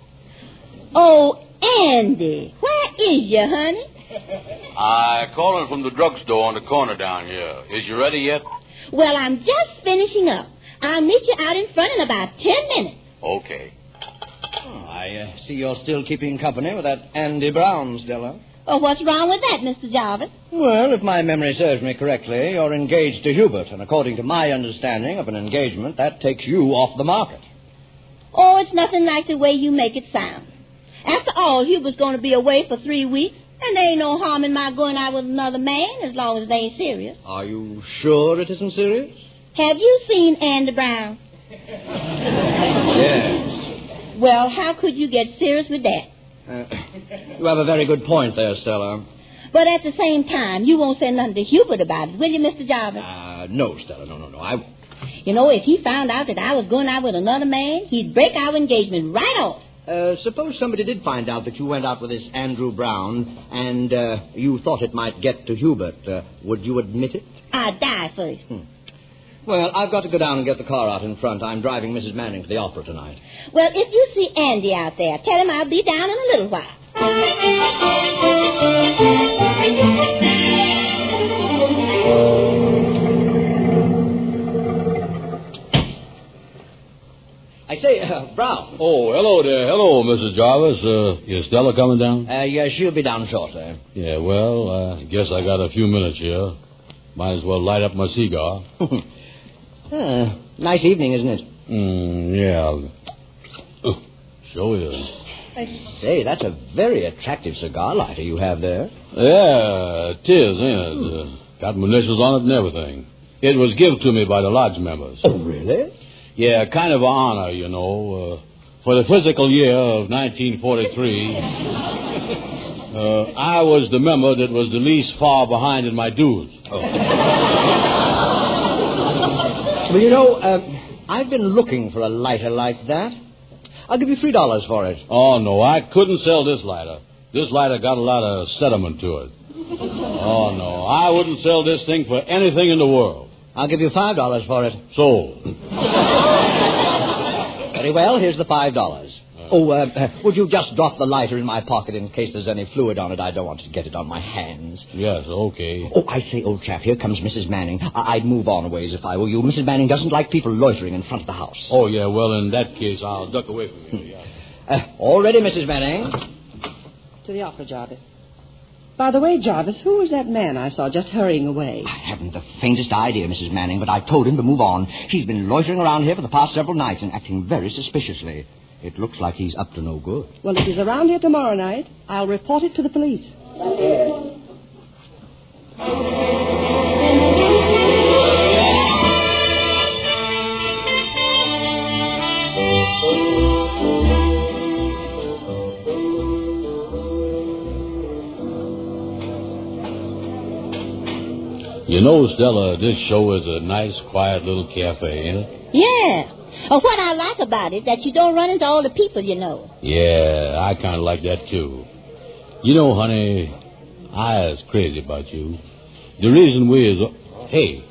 Oh, Andy, where is you, honey? I'm calling from the drugstore on the corner down here. Is you ready yet? Well, I'm just finishing up. I'll meet you out in front in about 10 minutes. Okay. I see you're still keeping company with that Andy Brown, Stella. Oh, what's wrong with that, Mr. Jarvis? Well, if my memory serves me correctly, you're engaged to Hubert, and according to my understanding of an engagement, that takes you off the market. Oh, it's nothing like the way you make it sound. After all, Hubert's going to be away for 3 weeks, and there ain't no harm in my going out with another man as long as it ain't serious. Are you sure it isn't serious? Have you seen Andy Brown? Yes. Well, how could you get serious with that? You have a very good point there, Stella. But at the same time, you won't say nothing to Hubert about it, will you, Mr. Jarvis? No, Stella, no, I won't. You know, if he found out that I was going out with another man, he'd break our engagement right off. Suppose somebody did find out that you went out with this Andrew Brown, and you thought it might get to Hubert. Would you admit it? I'd die first. Well, I've got to go down and get the car out in front. I'm driving Mrs. Manning to the opera tonight. Well, if you see Andy out there, tell him I'll be down in a little while. I say, Brown. Oh, hello there. Hello, Mrs. Jarvis. Is Stella coming down? Yeah, she'll be down shortly. Yeah, well, I guess I got a few minutes here. Might as well light up my cigar. Nice evening, isn't it? Yeah. Sure is. I say, that's a very attractive cigar lighter you have there. Yeah, it is, ain't it? Got my initials on it and everything. It was given to me by the lodge members. Oh, really? Yeah, kind of an honor, you know. For the physical year of 1943, I was the member that was the least far behind in my dues. Well, you know, I've been looking for a lighter like that. I'll give you $3 for it. Oh, no, I couldn't sell this lighter. This lighter got a lot of sediment to it. Oh, no, I wouldn't sell this thing for anything in the world. I'll give you $5 for it. Sold. Very well, here's the $5. Would you just drop the lighter in my pocket in case there's any fluid on it? I don't want to get it on my hands. Yes, okay. Oh, I say, old chap, here comes Mrs. Manning. I'd move on a ways if I were you. Mrs. Manning doesn't like people loitering in front of the house. Oh, yeah, well, in that case, I'll duck away from you. Yeah. All ready, Mrs. Manning? To the opera, Jarvis. By the way, Jarvis, who was that man I saw just hurrying away? I haven't the faintest idea, Mrs. Manning, but I told him to move on. He's been loitering around here for the past several nights and acting very suspiciously. It looks like he's up to no good. Well, if he's around here tomorrow night, I'll report it to the police. You know, Stella, this show is a nice, quiet little cafe, ain't it? Yeah. What I like about it, that you don't run into all the people you know. Yeah, I kind of like that, too. You know, honey, I was crazy about you. The reason we is... Hey,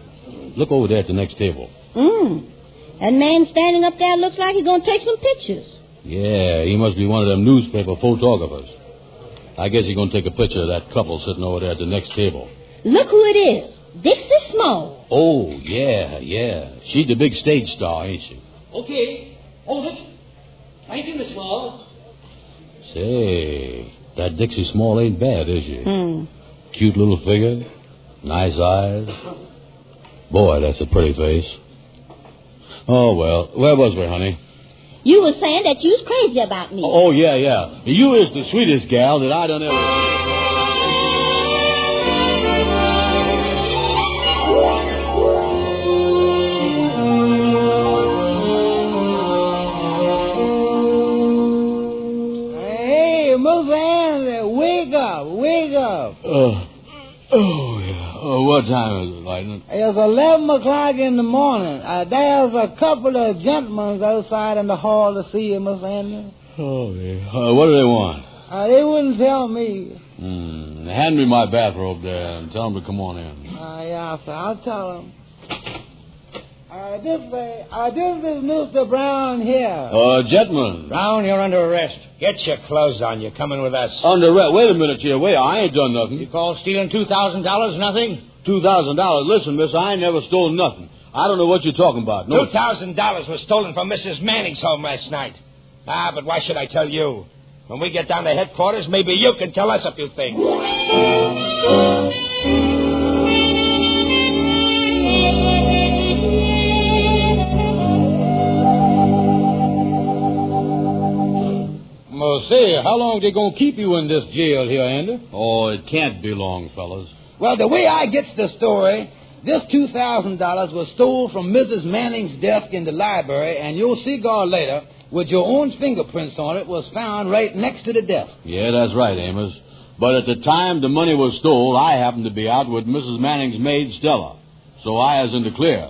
look over there at the next table. That man standing up there looks like he's going to take some pictures. Yeah, he must be one of them newspaper photographers. I guess he's going to take a picture of that couple sitting over there at the next table. Look who it is. Dixie Small. Oh, yeah. She's the big stage star, ain't she? Okay. Hold it. Thank you, Miss Small. Say, that Dixie Small ain't bad, is she? Cute little figure, nice eyes. Boy, that's a pretty face. Oh, well, where was we, honey? You were saying that you was crazy about me. Oh, yeah. You is the sweetest gal that I done ever... Wake up. What time is it, Lightning? It's 11 o'clock in the morning. There's a couple of gentlemen outside in the hall to see you, Miss Andrew. Oh, yeah. What do they want? They wouldn't tell me. Hand me my bathrobe there and tell them to come on in. Yeah, sir. I'll tell them. This way. This is Mr. Brown here. Gentlemen. Brown, you're under arrest. Get your clothes on. You're coming with us. Under arrest? Wait a minute here. Wait, I ain't done nothing. You call stealing $2,000 nothing? $2,000? Listen, miss, I ain't never stolen nothing. I don't know what you're talking about. No. $2,000 was stolen from Mrs. Manning's home last night. But why should I tell you? When we get down to headquarters, maybe you can tell us a few things. Well, say, how long they going to keep you in this jail here, Andy? Oh, it can't be long, fellas. Well, the way I gets the story, this $2,000 was stole from Mrs. Manning's desk in the library, and your cigar later, with your own fingerprints on it, was found right next to the desk. Yeah, that's right, Amos. But at the time the money was stole, I happened to be out with Mrs. Manning's maid, Stella. So I was in the clear.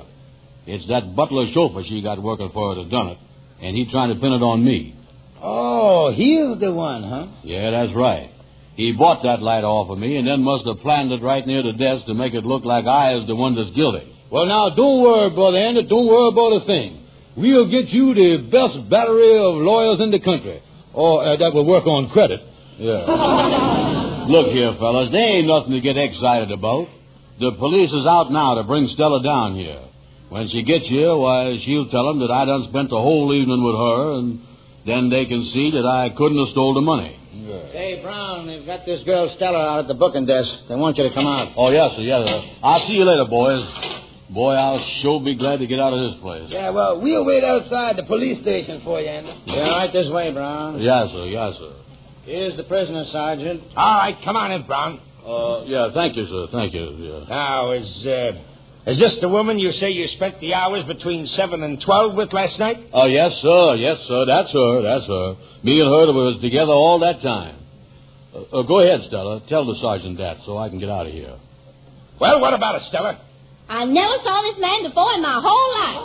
It's that Butler chauffeur she got working for her that done it, and he trying to pin it on me. Oh, he's the one, huh? Yeah, that's right. He bought that light off of me and then must have planted it right near the desk to make it look like I is the one that's guilty. Well, now, don't worry, Brother Andy. Don't worry about a thing. We'll get you the best battery of lawyers in the country. Or that will work on credit. Yeah. Look here, fellas. There ain't nothing to get excited about. The police is out now to bring Stella down here. When she gets here, why, she'll tell them that I done spent the whole evening with her, and then they can see that I couldn't have stole the money. Yeah. Hey, Brown, they've got this girl Stella out at the booking desk. They want you to come out. Oh, yes, sir. I'll see you later, boys. Boy, I'll sure be glad to get out of this place. Yeah, well, we'll wait outside the police station for you, Andy. Yeah, right this way, Brown. Yes, sir. Here's the prisoner, Sergeant. All right, come on in, Brown. Yeah, thank you, sir. Thank you. Yeah. Now, is this the woman you say you spent the hours between 7 and 12 with last night? Oh, yes, sir. That's her. Me and her was together all that time. Go ahead, Stella. Tell the sergeant that so I can get out of here. Well, what about it, Stella? I never saw this man before in my whole life.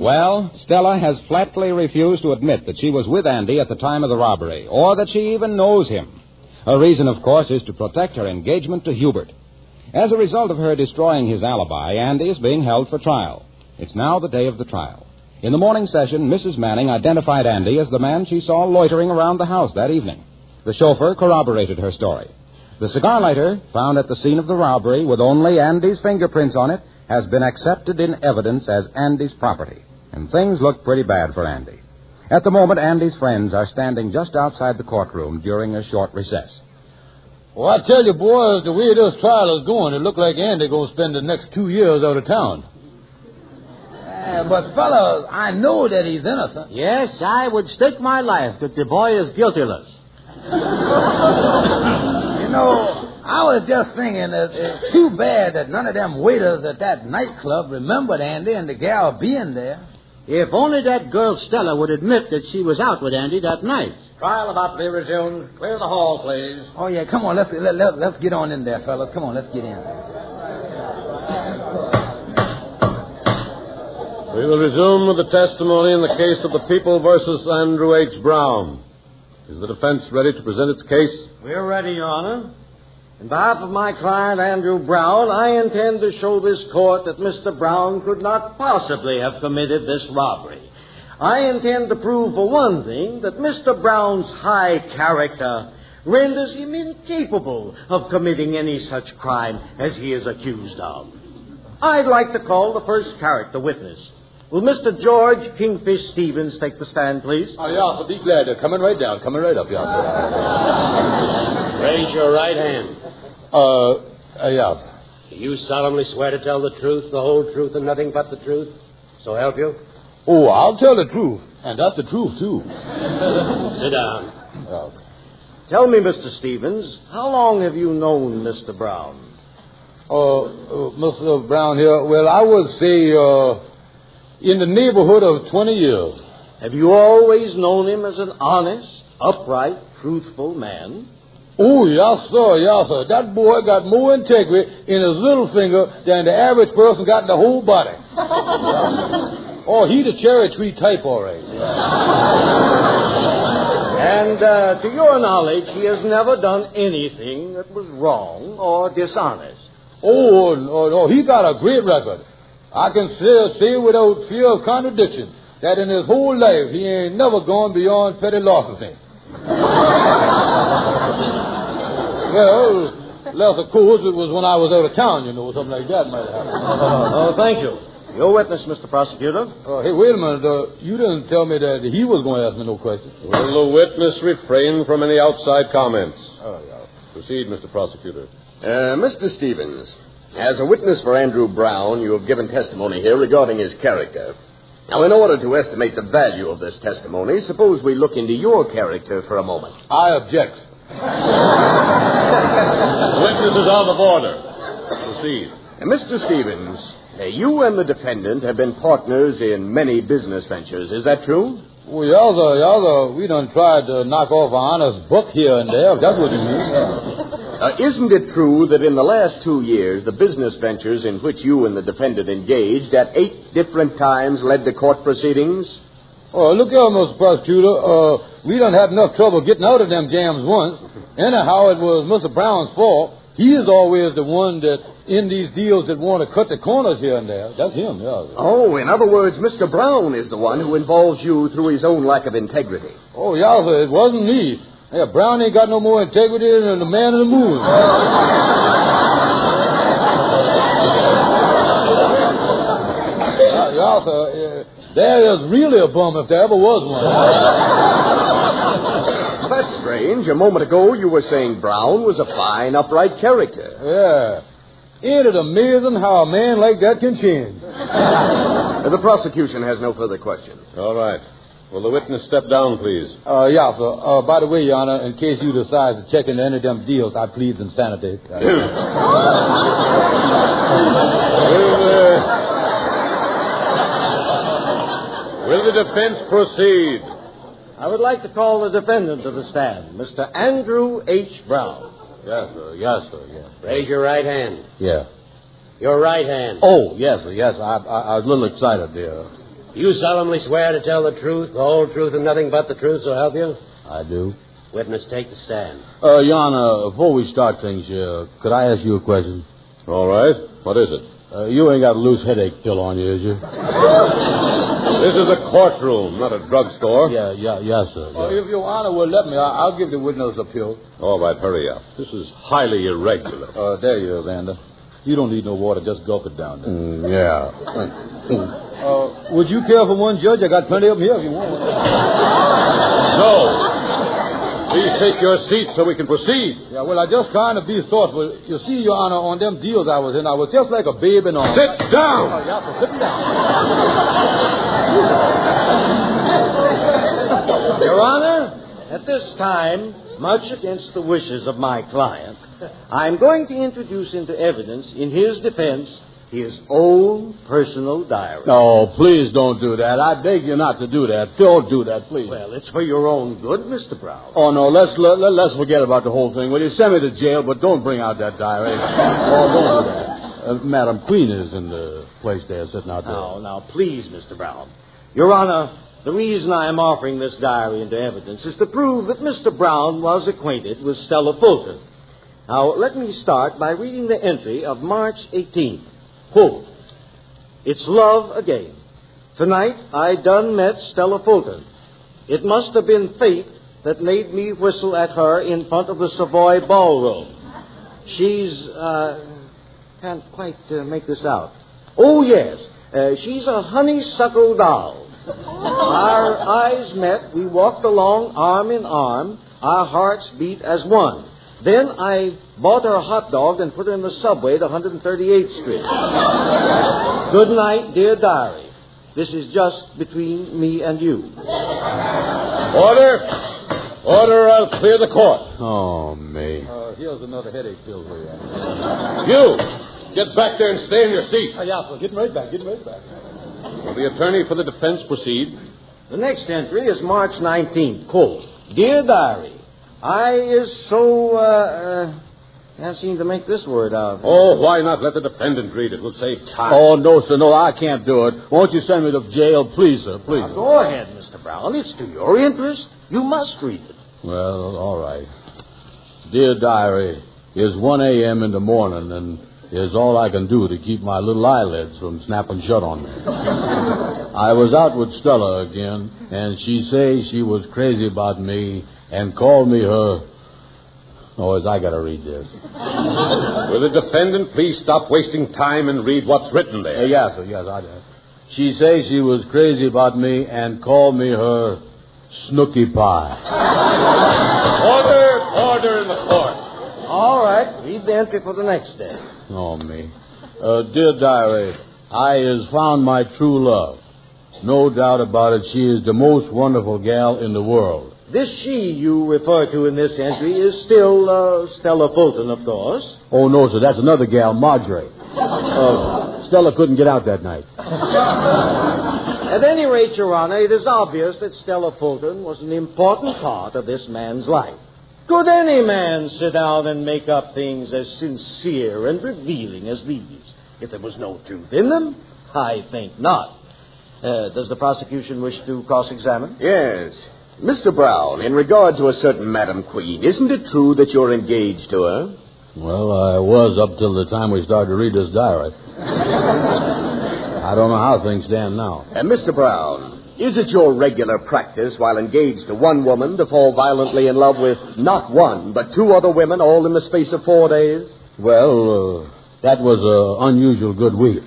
Well, Stella has flatly refused to admit that she was with Andy at the time of the robbery, or that she even knows him. Her reason, of course, is to protect her engagement to Hubert. As a result of her destroying his alibi, Andy is being held for trial. It's now the day of the trial. In the morning session, Mrs. Manning identified Andy as the man she saw loitering around the house that evening. The chauffeur corroborated her story. The cigar lighter, found at the scene of the robbery with only Andy's fingerprints on it, has been accepted in evidence as Andy's property. And things look pretty bad for Andy. At the moment, Andy's friends are standing just outside the courtroom during a short recess. Well, I tell you, boys, the way this trial is going, it looks like Andy's going to spend the next 2 years out of town. But, fellas, I know that he's innocent. Yes, I would stake my life that the boy is guiltyless. You know, I was just thinking that it's too bad that none of them waiters at that nightclub remembered Andy and the gal being there. If only that girl Stella would admit that she was out with Andy that night. Trial about to be resumed. Clear the hall, please. Oh, yeah, come on. Let's get on in there, fellas. Come on, let's get in. We will resume with the testimony in the case of the People versus Andrew H. Brown. Is the defense ready to present its case? We're ready, Your Honor. On behalf of my client, Andrew Brown, I intend to show this court that Mr. Brown could not possibly have committed this robbery. I intend to prove, for one thing, that Mr. Brown's high character renders him incapable of committing any such crime as he is accused of. I'd like to call the first character witness. Will Mr. George Kingfish Stevens take the stand, please? Oh, yes, I'll be glad to. Coming right down. Coming right up, yes, sir. Raise your right hand. Yes. Do you solemnly swear to tell the truth, the whole truth, and nothing but the truth? So help you? Oh, I'll tell the truth. And that's the truth, too. Sit down. Tell me, Mr. Stevens, how long have you known Mr. Brown? Mr. Brown here, well, I would say, in the neighborhood of 20 years. Have you always known him as an honest, upright, truthful man? Oh, yes, sir, yes, sir. That boy got more integrity in his little finger than the average person got in the whole body. Oh, he the cherry tree type, all right. And to your knowledge, he has never done anything that was wrong or dishonest. Oh, no, he got a great record. I can say without fear of contradiction that in his whole life he ain't never gone beyond petty larceny. Well, less of course it was when I was out of town, you know, something like that might have happened. Oh, thank you. Your witness, Mr. Prosecutor. Hey, wait a minute. You didn't tell me that he was going to ask me no questions. Will the witness refrain from any outside comments? Oh, yeah. Proceed, Mr. Prosecutor. Mr. Stevens, as a witness for Andrew Brown, you have given testimony here regarding his character. Now, in order to estimate the value of this testimony, suppose we look into your character for a moment. I object. The witness is out of order. Proceed. Mr. Stevens, you and the defendant have been partners in many business ventures. Is that true? Well, y'all, we done tried to knock off an honest buck here and there, if that's what you mean. Isn't it true that in the last 2 years, the business ventures in which you and the defendant engaged at 8 different times led to court proceedings? Oh, look here, Mr. Prosecutor. We done had enough trouble getting out of them jams once. Anyhow, it was Mr. Brown's fault. He is always the one that, in these deals, that want to cut the corners here and there. That's him, yeah. Oh, in other words, Mr. Brown is the one who involves you through his own lack of integrity. Oh, yeah, sir, it wasn't me. Yeah, Brown ain't got no more integrity than the man in the moon. Yeah, sir, there is really a bum if there ever was one. That's strange. A moment ago, you were saying Brown was a fine, upright character. Yeah. Ain't it amazing how a man like that can change? The prosecution has no further questions. All right. Will the witness step down, please? Yeah, sir. By the way, Your Honor, in case you decide to check into any of them deals, I plead insanity. Will the defense proceed? I would like to call the defendant to the stand, Mr. Andrew H. Brown. Yes, sir. Yes, sir. Yes. Raise your right hand. Yeah. Your right hand. Oh, yes, sir. Yes. I was a little excited there. You solemnly swear to tell the truth, the whole truth, and nothing but the truth, so help you? I do. Witness, take the stand. Your Honor, before we start things here, could I ask you a question? All right. What is it? You ain't got a loose headache still on you, is you? This is a courtroom, not a drugstore. Yes, sir. Yeah. If Your Honor will let me, I'll give the witness a pill. All right, hurry up. This is highly irregular. There you are, Vander. You don't need no water, just gulp it down there. Yeah. Would you care for one, Judge? I got plenty of them here if you want. No. Please take your seat so we can proceed. Yeah, well, I just trying to be thoughtful. You see, Your Honor, on them deals I was in, I was just like a babe in arms. Sit down! Oh, yeah, so sit down. Your Honor, at this time, much against the wishes of my client, I'm going to introduce into evidence in his defense His own personal diary. No, please don't do that. I beg you not to do that. Don't do that, please. Well, it's for your own good, Mr. Brown. Oh, no, let's forget about the whole thing. Will you send me to jail, but don't bring out that diary. Oh, don't do that. Madam Queen is in the place there, sitting out there. Now, please, Mr. Brown. Your Honor, the reason I am offering this diary into evidence is to prove that Mr. Brown was acquainted with Stella Fulton. Now, let me start by reading the entry of March 18th. Quote, "It's love again. Tonight I done met Stella Fulton. It must have been fate that made me whistle at her in front of the Savoy Ballroom. She's, can't quite make this out. Oh, yes, she's a honeysuckle doll. Our eyes met. We walked along arm in arm. Our hearts beat as one. Then I bought her a hot dog and put her in the subway to 138th Street. Good night, dear diary. This is just between me and you." Order! Order, I'll clear the court. Oh, me. Here's another headache pill for you. You! Get back there and stay in your seat. Yeah, getting right back. Will the attorney for the defense proceed? The next entry is March 19th. Quote, "Dear diary, I is so, can't seem to make this word out." Oh, why not let the defendant read it? We'll save time. Oh, no, sir, no, I can't do it. Won't you send me to jail? Please, sir, please. Now, go ahead, Mr. Brown. It's to your interest. You must read it. Well, all right. Dear diary, it's 1 a.m. in the morning, and is all I can do to keep my little eyelids from snapping shut on me. I was out with Stella again, and she say she was crazy about me and called me her... Oh, I got to read this. Will the defendant please stop wasting time and read what's written there? Yes, sir, yes, I did. She say she was crazy about me and called me her Snooky Pie. Order in the court. All right, read the entry for the next day. Oh, me. Dear diary, I has found my true love. No doubt about it, she is the most wonderful gal in the world. This she you refer to in this entry is still Stella Fulton, of course. Oh, no, sir, that's another gal, Marjorie. Stella couldn't get out that night. At any rate, Your Honor, it is obvious that Stella Fulton was an important part of this man's life. Could any man sit down and make up things as sincere and revealing as these if there was no truth in them? I think not. Does the prosecution wish to cross-examine? Yes. Mr. Brown, in regard to a certain Madam Queen, isn't it true that you're engaged to her? Well, I was up till the time we started to read this diary. I don't know how things stand now. Mr. Brown, is it your regular practice while engaged to one woman to fall violently in love with not one, but two other women all in the space of 4 days? Well, that was an unusual good week.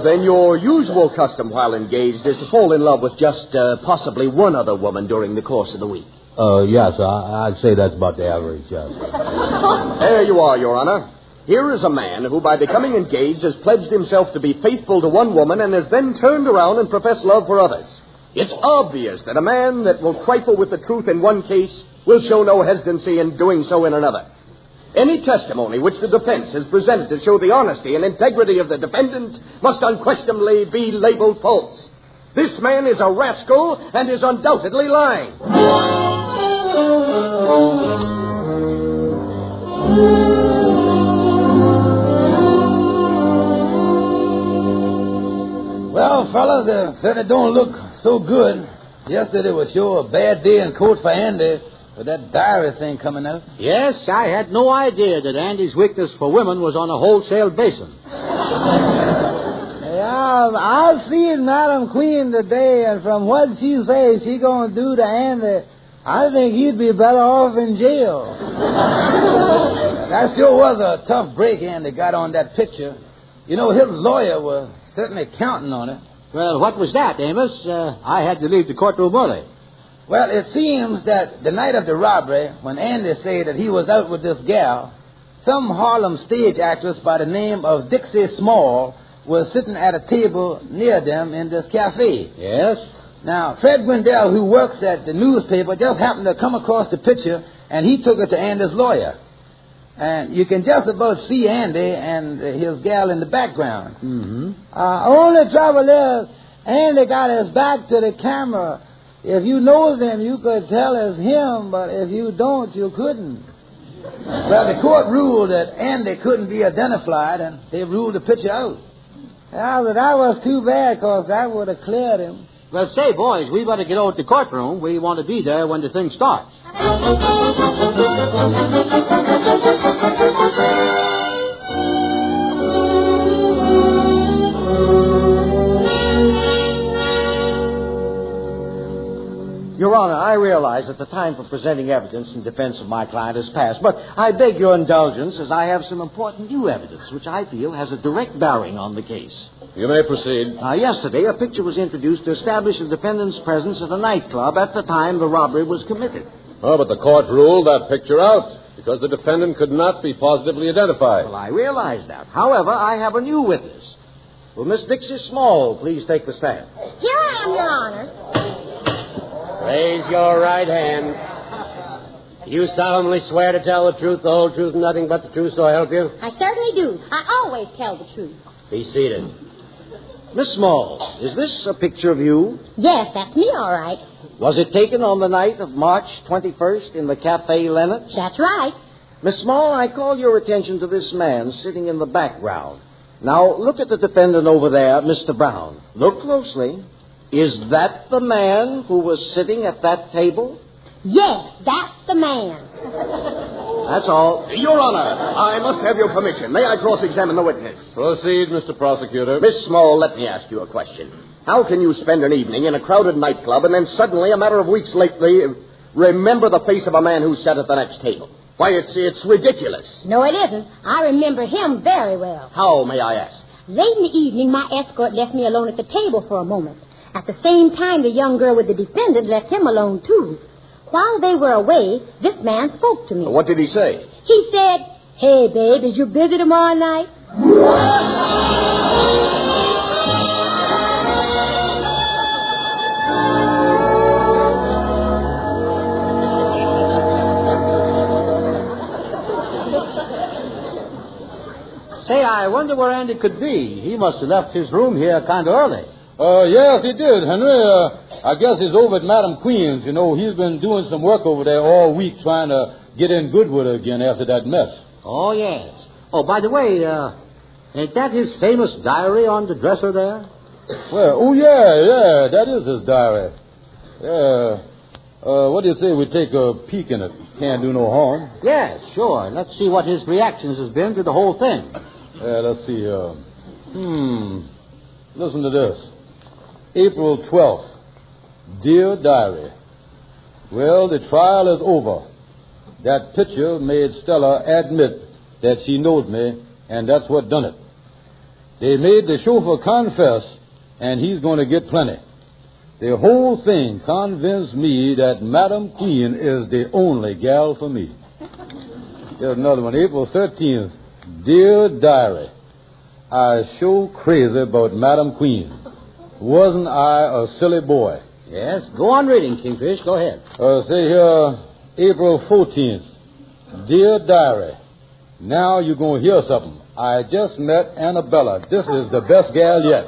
Then your usual custom while engaged is to fall in love with just possibly one other woman during the course of the week. Yes, I'd say that's about the average, yes. There you are, Your Honor. Here is a man who, by becoming engaged, has pledged himself to be faithful to one woman and has then turned around and professed love for others. It's obvious that a man that will trifle with the truth in one case will show no hesitancy in doing so in another. Any testimony which the defense has presented to show the honesty and integrity of the defendant must unquestionably be labeled false. This man is a rascal and is undoubtedly lying. Well, fellas, it certainly don't look so good. Yesterday was sure a bad day in court for Andy. With that diary thing coming out. Yes, I had no idea that Andy's weakness for women was on a wholesale basis. Yeah, I've seen Madam Queen today, and from what she says she's going to do to Andy, I think he'd be better off in jail. That sure was a tough break Andy got on that picture. You know, his lawyer was certainly counting on it. Well, what was that, Amos? I had to leave the courtroom early. Well, it seems that the night of the robbery, when Andy said that he was out with this gal, some Harlem stage actress by the name of Dixie Small was sitting at a table near them in this cafe. Yes? Now, Fred Gwendell, who works at the newspaper, just happened to come across the picture, and he took it to Andy's lawyer. And you can just about see Andy and his gal in the background. Mm-hmm. Only trouble is, Andy got his back to the camera. If you knows him, you could tell it's him, but if you don't, you couldn't. Well, the court ruled that Andy couldn't be identified, and they ruled the picture out. Yeah, but that was too bad, because that would have cleared him. Well, say, boys, we better get over to the courtroom. We want to be there when the thing starts. Your Honor, I realize that the time for presenting evidence in defense of my client has passed, but I beg your indulgence as I have some important new evidence which I feel has a direct bearing on the case. You may proceed. Yesterday, a picture was introduced to establish the defendant's presence at a nightclub at the time the robbery was committed. Oh, but the court ruled that picture out because the defendant could not be positively identified. Well, I realize that. However, I have a new witness. Will Miss Dixie Small please take the stand? Here I am, Your Honor. Raise your right hand. You solemnly swear to tell the truth, the whole truth, and nothing but the truth, so help you? I certainly do. I always tell the truth. Be seated. Miss Small, is this a picture of you? Yes, that's me, all right. Was it taken on the night of March 21st in the Café Leonard? That's right. Miss Small, I call your attention to this man sitting in the background. Now, look at the defendant over there, Mr. Brown. Look closely. Is that the man who was sitting at that table? Yes, that's the man. That's all. Your Honor, I must have your permission. May I cross-examine the witness? Proceed, Mr. Prosecutor. Miss Small, let me ask you a question. How can you spend an evening in a crowded nightclub and then suddenly, a matter of weeks lately, remember the face of a man who sat at the next table? Why, it's ridiculous. No, it isn't. I remember him very well. How, may I ask? Late in the evening, my escort left me alone at the table for a moment. At the same time, the young girl with the defendant left him alone, too. While they were away, this man spoke to me. What did he say? He said, "Hey, babe, is you busy tomorrow night?" Say, I wonder where Andy could be. He must have left his room here kind of early. Yes, he did, Henry. I guess he's over at Madam Queen's. You know, he's been doing some work over there all week trying to get in good with her again after that mess. Oh, yes. Oh, by the way, ain't that his famous diary on the dresser there? Well, yeah, that is his diary. Yeah. What do you say we take a peek in it? Can't do no harm. Yes, sure. Let's see what his reactions has been to the whole thing. Yeah, let's see. Listen to this. April 12th. Dear Diary. Well, the trial is over. That picture made Stella admit that she knowed me, and that's what done it. They made the chauffeur confess, and he's going to get plenty. The whole thing convinced me that Madam Queen is the only gal for me. Here's another one. April 13th. Dear Diary. I sure crazy about Madam Queen. Wasn't I a silly boy? Yes, go on reading, Kingfish. Go ahead. Say here, April 14th. Dear Diary, now you're going to hear something. I just met Annabella. This is the best gal yet.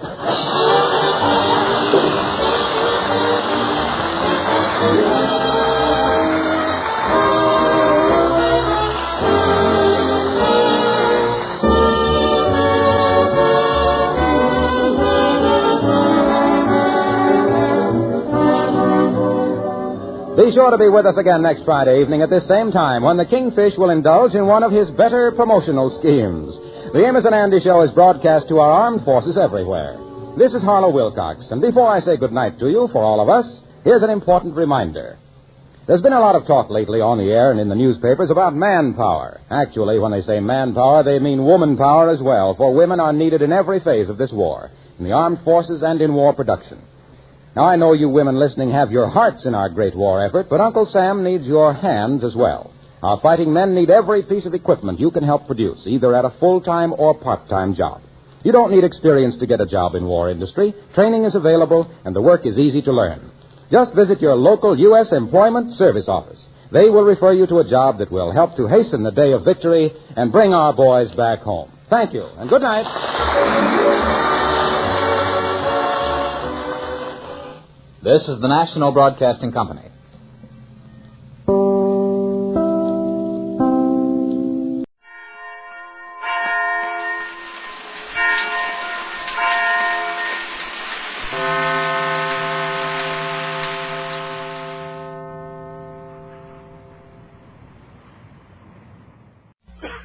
Be sure to be with us again next Friday evening at this same time when the Kingfish will indulge in one of his better promotional schemes. The Amos and Andy Show is broadcast to our armed forces everywhere. This is Harlow Wilcox, and before I say goodnight to you for all of us, here's an important reminder. There's been a lot of talk lately on the air and in the newspapers about manpower. Actually, when they say manpower, they mean woman power as well, for women are needed in every phase of this war, in the armed forces and in war production. Now, I know you women listening have your hearts in our great war effort, but Uncle Sam needs your hands as well. Our fighting men need every piece of equipment you can help produce, either at a full-time or part-time job. You don't need experience to get a job in war industry. Training is available, and the work is easy to learn. Just visit your local U.S. Employment Service Office. they will refer you to a job that will help to hasten the day of victory and bring our boys back home. Thank you, and good night. This is the National Broadcasting Company.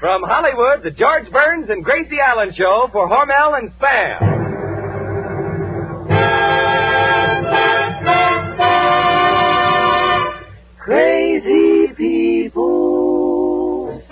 From Hollywood, the George Burns and Gracie Allen Show for Hormel and Spam. Crazy people.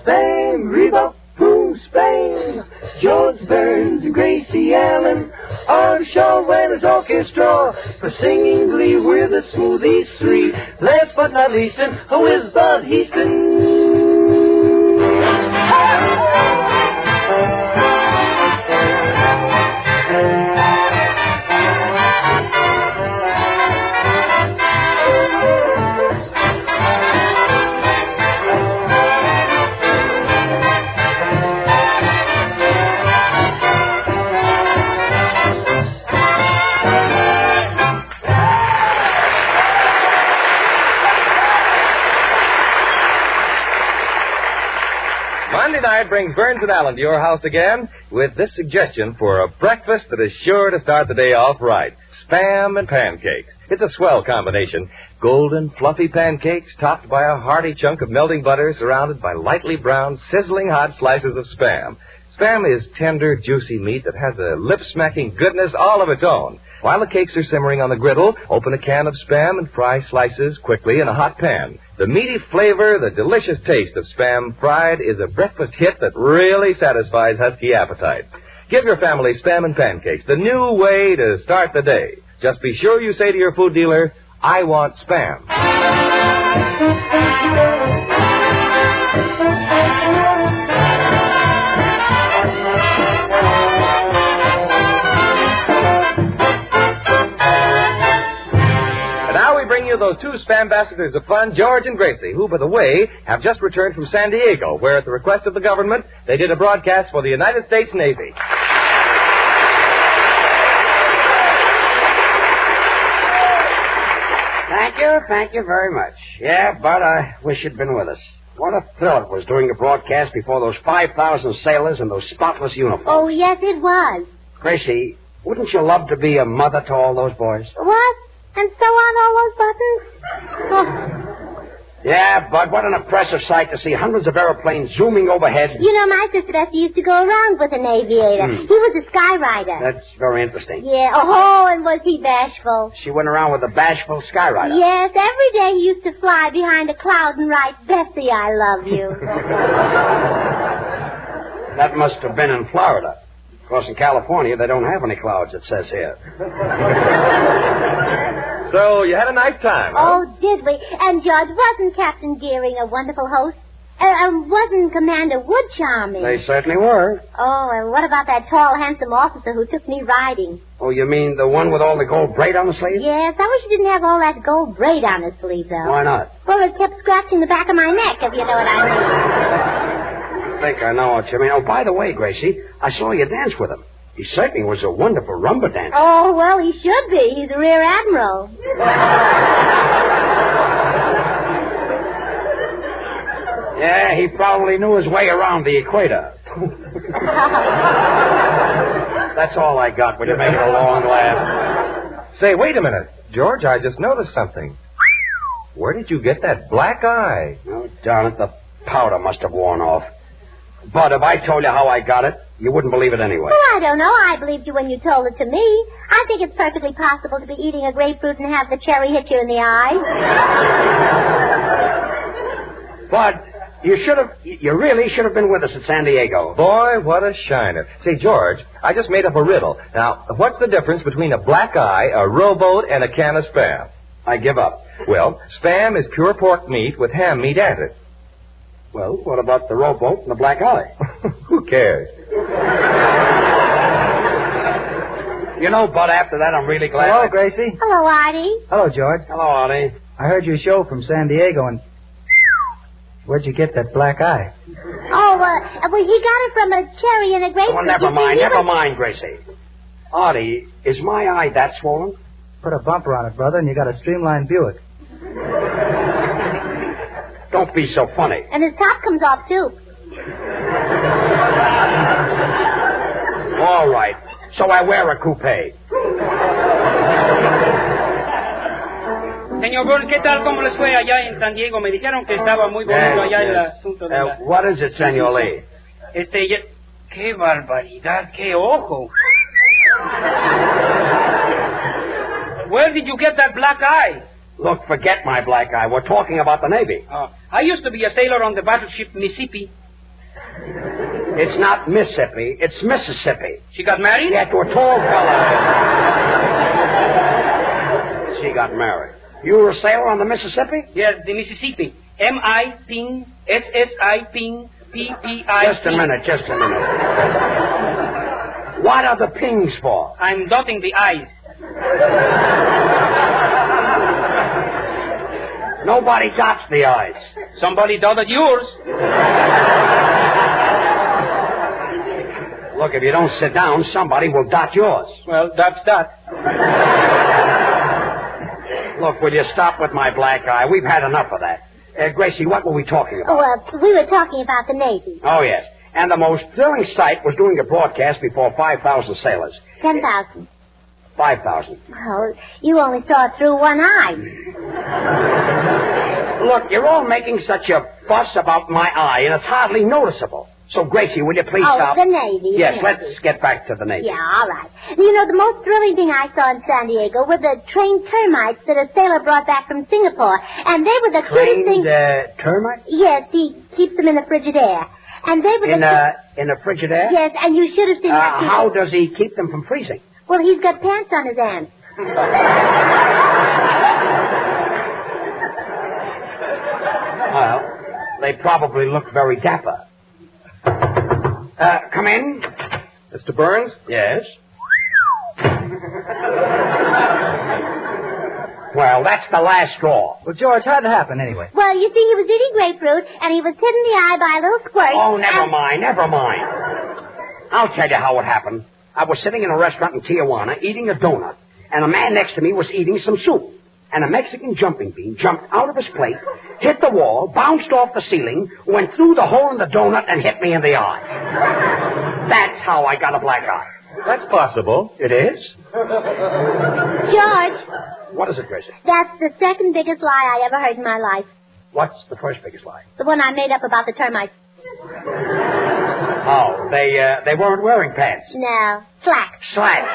Spam, Reba, boom, Spam. George Burns and Gracie Allen on the show when it's orchestra for singing glee. We're the Smoothies Three. Last but not least, with Bud Heaston. Monday night brings Burns and Allen to your house again with this suggestion for a breakfast that is sure to start the day off right. Spam and pancakes. It's a swell combination. Golden, fluffy pancakes topped by a hearty chunk of melting butter surrounded by lightly browned, sizzling hot slices of Spam. Spam is tender, juicy meat that has a lip-smacking goodness all of its own. While the cakes are simmering on the griddle, open a can of Spam and fry slices quickly in a hot pan. The meaty flavor, the delicious taste of Spam fried is a breakfast hit that really satisfies husky appetite. Give your family Spam and pancakes, the new way to start the day. Just be sure you say to your food dealer, I want Spam. Those two Spam ambassadors of fun, George and Gracie, who, by the way, have just returned from San Diego, where, at the request of the government, they did a broadcast for the United States Navy. Thank you very much. Yeah, Bud, I wish you'd been with us. What a thrill it was doing a broadcast before those 5,000 sailors in those spotless uniforms. Oh, yes, it was. Gracie, wouldn't you love to be a mother to all those boys? What? And sew on all those buttons? Oh. Yeah, Bud, what an impressive sight to see hundreds of airplanes zooming overhead. You know, my sister Bessie used to go around with an aviator. He was a skyrider. That's very interesting. Yeah, oh, and was he bashful. She went around with a bashful skyrider. Yes, every day he used to fly behind a cloud and write, Bessie, I love you. That must have been in Florida. Of course, in California, they don't have any clouds, it says here. So, you had a nice time, huh? Oh, did we? And, George, wasn't Captain Gearing a wonderful host? Wasn't Commander Wood charming? They certainly were. Oh, and what about that tall, handsome officer who took me riding? Oh, you mean the one with all the gold braid on the sleeve? Yes, I wish he didn't have all that gold braid on his sleeve, though. Why not? Well, it kept scratching the back of my neck, if you know what I mean. I think I know what you mean. Oh, by the way, Gracie, I saw you dance with him. He certainly was a wonderful rumba dancer. Oh, well, he should be. He's a rear admiral. Yeah, he probably knew his way around the equator. That's all I got. Will you make it a long laugh? Say, wait a minute. George, I just noticed something. Where did you get that black eye? Oh, darn it, the powder must have worn off. But if I told you how I got it, you wouldn't believe it anyway. Well, I don't know. I believed you when you told it to me. I think it's perfectly possible to be eating a grapefruit and have the cherry hit you in the eye. But you really should have been with us at San Diego. Boy, what a shiner. Say, George, I just made up a riddle. Now, what's the difference between a black eye, a rowboat, and a can of Spam? I give up. Well, Spam is pure pork meat with ham meat added. Well, what about the rowboat and the black eye? Who cares? You know, Bud, after that, I'm really glad. Hello, Gracie. Hello, Artie. Hello, George. Hello, Artie. I heard your show from San Diego, and where'd you get that black eye? Oh, well, he got it from a cherry and a grapefruit. Oh, never mind, Gracie. Artie, is my eye that swollen? Put a bumper on it, brother, and you got a streamlined Buick. Don't be so funny. And his top comes off, too. All right. So I wear a coupe. Señor Burns, ¿qué tal? ¿Cómo les fue allá en San Diego? Me dijeron que estaba muy bonito allá el asunto de la... What is it, Senor Lee? ¡Qué barbaridad! ¡Qué ojo! Where did you get that black eye? Look, forget my black eye. We're talking about the Navy. I used to be a sailor on the battleship Mississippi. It's not Mississippi. It's Mississippi. She got married? Yeah, to a tall fella. She got married. You were a sailor on the Mississippi? Yes, the Mississippi. M-I-Ping, S-S-I-Ping, P-P-I. Just a minute. What are the pings for? I'm dotting the I's. Nobody dots the I's. Somebody dotted yours. Look, if you don't sit down, somebody will dot yours. Well, that's that. Look, will you stop with my black eye? We've had enough of that. Gracie, what were we talking about? Oh, we were talking about the Navy. Oh, yes. And the most thrilling sight was doing a broadcast before 5,000 sailors. 10,000. 5,000. Oh, you only saw it through one eye. Look, you're all making such a fuss about my eye, and it's hardly noticeable. So, Gracie, will you please stop? Oh, the Navy. Yes, let's get back to the Navy. Yeah, all right. You know, the most thrilling thing I saw in San Diego were the trained termites that a sailor brought back from Singapore. And they were the cutest things... termites? Yes, he keeps them in the Frigidaire. And they were in a Frigidaire? Yes, and you should have seen that. How does he keep them from freezing? Well, he's got pants on his hands. Well, they probably look very dapper. Come in. Mr. Burns? Yes? Well, that's the last straw. Well, George, how'd it happen anyway? Well, you see, he was eating grapefruit, and he was hit in the eye by a little squirt. Oh, never mind. I'll tell you how it happened. I was sitting in a restaurant in Tijuana eating a donut, and a man next to me was eating some soup. And a Mexican jumping bean jumped out of his plate, hit the wall, bounced off the ceiling, went through the hole in the donut, and hit me in the eye. That's how I got a black eye. That's possible. It is? George. What is it, Gracie? That's the second biggest lie I ever heard in my life. What's the first biggest lie? The one I made up about the termites. Oh, they weren't wearing pants. No, slacks. Slacks.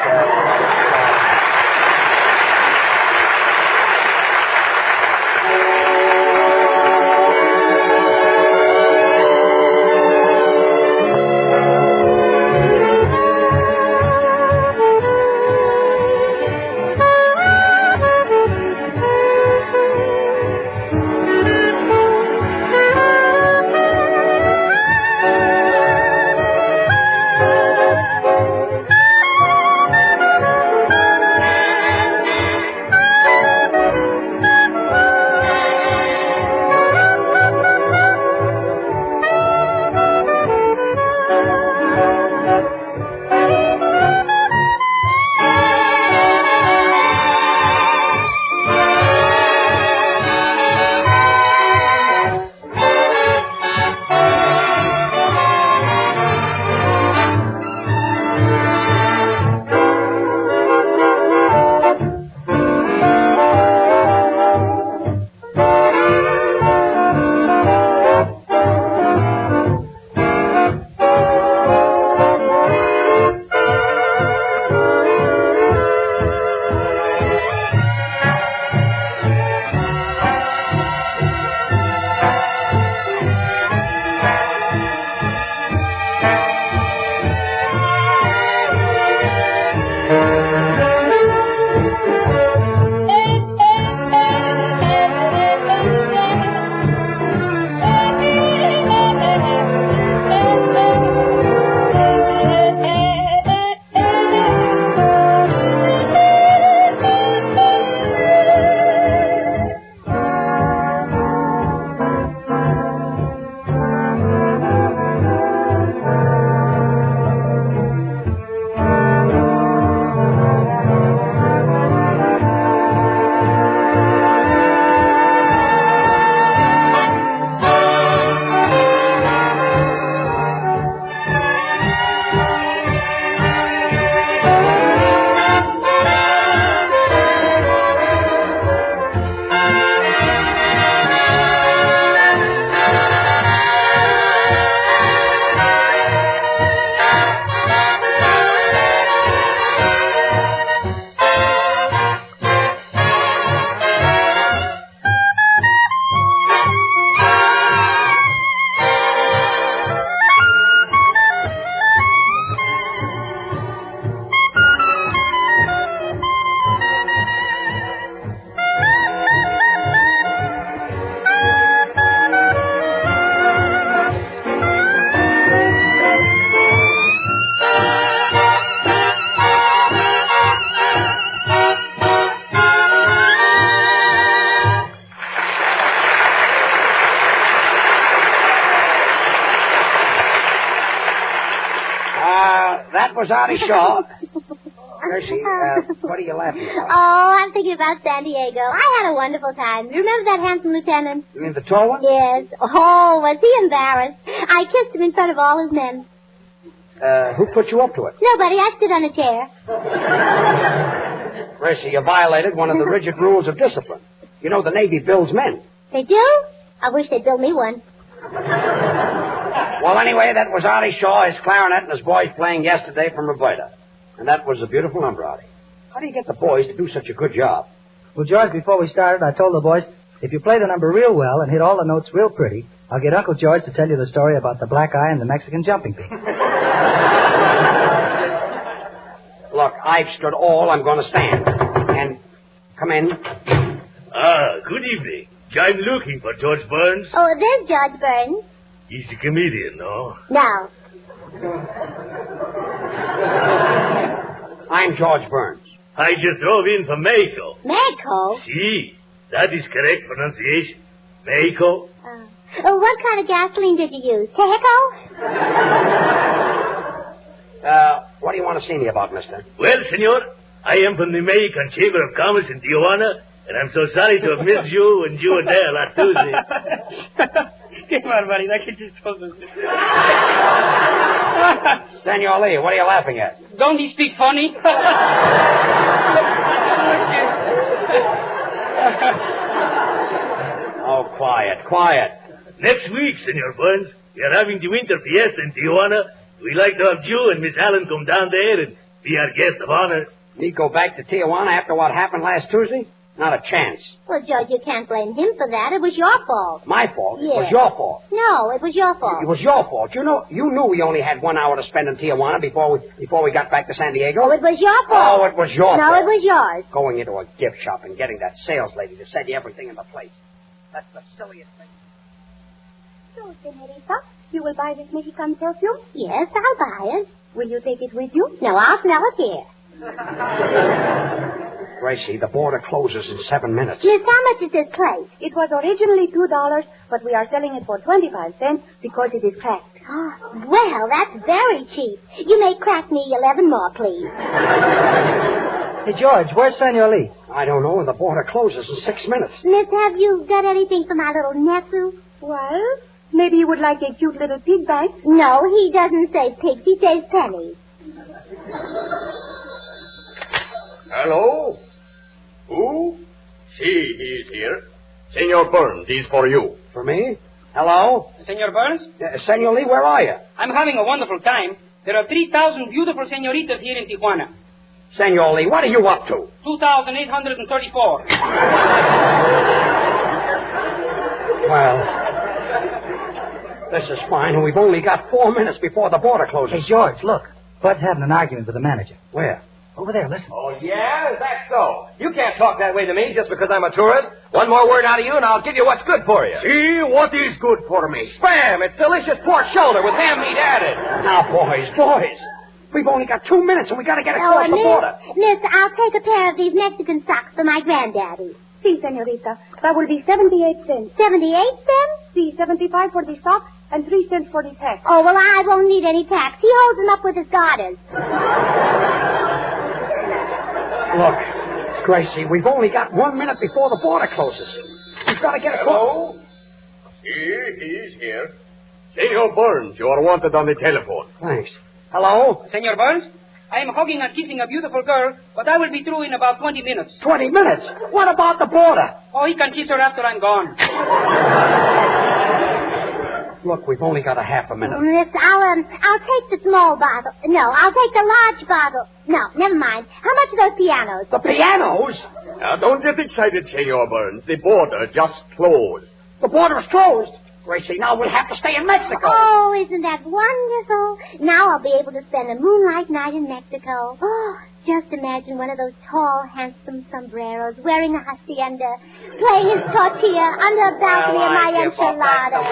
that was Artie Shaw. Gracie, what are you laughing at? Oh, I'm thinking about San Diego. I had a wonderful time. Remember that handsome lieutenant? You mean the tall one? Yes. Oh, was he embarrassed? I kissed him in front of all his men. Who put you up to it? Nobody. I stood on a chair. Gracie, you violated one of the rigid rules of discipline. You know the Navy builds men. They do? I wish they'd build me one. Well, anyway, that was Artie Shaw, his clarinet, and his boys playing yesterday from Roberta. And that was a beautiful number, Artie. How do you get the boys to do such a good job? Well, George, before we started, I told the boys, if you play the number real well and hit all the notes real pretty, I'll get Uncle George to tell you the story about the black eye and the Mexican jumping bean. Look, I've stood all I'm going to stand. And come in. Good evening. I'm looking for George Burns. Oh, there's George Burns. He's a comedian, no? No. I'm George Burns. I just drove in from Mexico. Mexico? Si, that is correct pronunciation. Mexico. What kind of gasoline did you use? Tejo? What do you want to see me about, mister? Well, senor, I am from the Mexican Chamber of Commerce in Tijuana, and I'm so sorry to have missed you and you were there last Tuesday. Qué barbaridad, qué chistoso. Senor Lee, what are you laughing at? Don't he speak funny? Oh, quiet. Next week, Senor Burns, we are having the winter fiesta in Tijuana. We'd like to have you and Miss Allen come down there and be our guest of honor. Me go back to Tijuana after what happened last Tuesday? Not a chance. Well, George, you can't blame him for that. It was your fault. My fault? Yes. It was your fault. No, it was your fault. It was your fault. You knew we only had 1 hour to spend in Tijuana before we got back to San Diego. Oh, it was your fault. Oh, it was your fault. No, it was yours. Going into a gift shop and getting that sales lady to send you everything in the place. That's the silliest thing. So, senorita, you will buy this Mexican perfume? Yes, I'll buy it. Will you take it with you? No, I'll smell it here. Gracie, the border closes in 7 minutes. Miss, how much is this plate? It was originally $2, but we are selling it for 25 cents because it is cracked. Oh, well, that's very cheap. You may crack me 11 more, please. Hey, George, where's Senor Lee? I don't know. The border closes in 6 minutes. Miss, have you got anything for my little nephew? Well, maybe you would like a cute little pig bite. No, he doesn't say pigs. He says pennies. Hello? Who? He's here. Senor Burns, he's for you. For me? Hello? Senor Burns? Senor Lee, where are you? I'm having a wonderful time. There are 3,000 beautiful senoritas here in Tijuana. Senor Lee, what are you up to? 2,834. Well, this is fine, and we've only got 4 minutes before the border closes. Hey, George, look. Bud's having an argument with the manager. Where? Over there, listen. Oh, yeah? Is that so? You can't talk that way to me just because I'm a tourist. One more word out of you, and I'll give you what's good for you. See, what is good for me? Spam! It's delicious pork shoulder with ham meat added. Now, boys. We've only got 2 minutes, and we got to get across the border. Miss, I'll take a pair of these Mexican socks for my granddaddy. Si, senorita. That will be 78 cents. 78 cents? Si, 75 for the socks and 3 cents for the tax. Oh, well, I won't need any tax. He holds them up with his garters. Look, Gracie, we've only got 1 minute before the border closes. We've got to get across. Hello? He's here. Senor Burns, you are wanted on the telephone. Thanks. Hello? Senor Burns? I am hugging and kissing a beautiful girl, but I will be through in about 20 minutes. 20 minutes? What about the border? Oh, he can kiss her after I'm gone. Look, we've only got a half a minute. Miss, I'll take the small bottle. No, I'll take the large bottle. No, never mind. How much are those pianos? The pianos? Now, don't get excited, Senor Burns. The border just closed. The border is closed? Gracie, now we'll have to stay in Mexico. Oh, isn't that wonderful? Now I'll be able to spend a moonlight night in Mexico. Oh, just imagine one of those tall, handsome sombreros wearing a hacienda, play his tortilla under a balcony of my enchilada.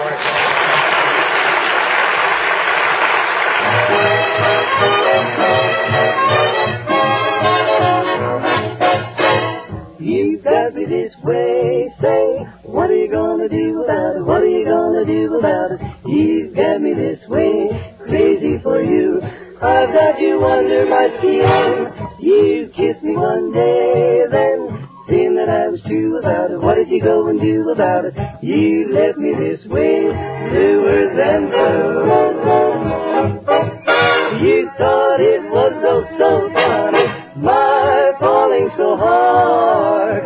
You got me this way, say, what are you gonna do about it? What are you gonna do about it? You got me this way, crazy for you. I've got you under my skin. You kissed me one day, then seeing that I was true about it. What did you go and do about it? You left me this way, bluer than blue. You thought it was so funny, my falling so hard.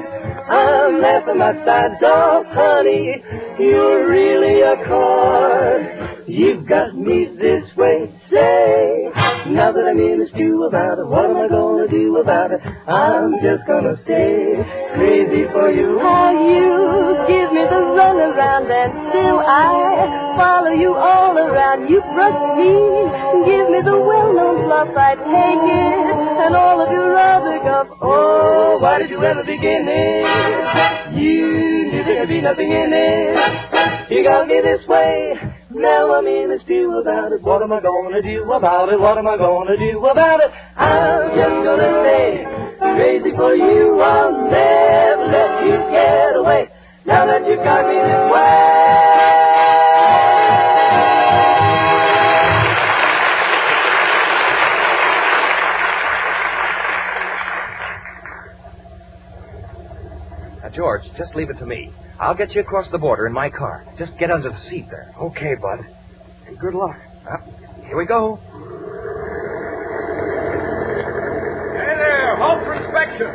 I'm laughing my sides off, honey. You're really a card. You've got me this way, say. Now that I'm in the stew about it, what am I gonna do about it? I'm just gonna stay crazy for you. How you give me the runaround, and still I follow you all around. You brush me, give me the well-known bluff. I take it, and all of your other guff. Oh, why did you ever begin it? You knew there'd be nothing in it. You got me this way. Now I'm in a stew about it. What am I gonna do about it? What am I gonna do about it? I'm just gonna stay crazy for you. I'll never let you get away. Now that you got me this way. Now, George, just leave it to me. I'll get you across the border in my car. Just get under the seat there. Okay, Bud. And good luck. Here we go. Hey there, halt for inspection.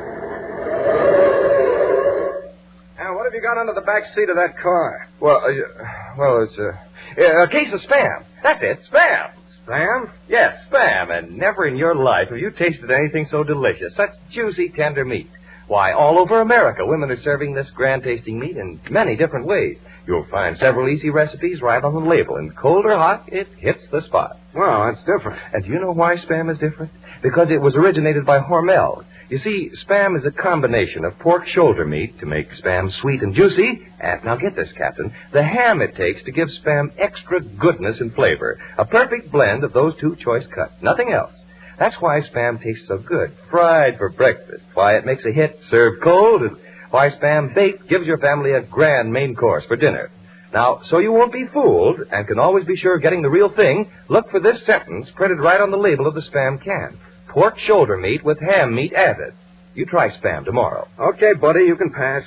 Now, what have you got under the back seat of that car? Well, it's a case of Spam. That's it, Spam. Spam? Yes, Spam. And never in your life have you tasted anything so delicious. Such juicy, tender meat. Why, all over America, women are serving this grand-tasting meat in many different ways. You'll find several easy recipes right on the label, and cold or hot, it hits the spot. Well, that's different. And do you know why Spam is different? Because it was originated by Hormel. You see, Spam is a combination of pork shoulder meat to make Spam sweet and juicy, and now get this, Captain, the ham it takes to give Spam extra goodness and flavor. A perfect blend of those two choice cuts, nothing else. That's why Spam tastes so good, fried for breakfast, why it makes a hit served cold, and why Spam baked gives your family a grand main course for dinner. Now, so you won't be fooled and can always be sure of getting the real thing, look for this sentence printed right on the label of the Spam can. Pork shoulder meat with ham meat added. You try Spam tomorrow. Okay, buddy, you can pass.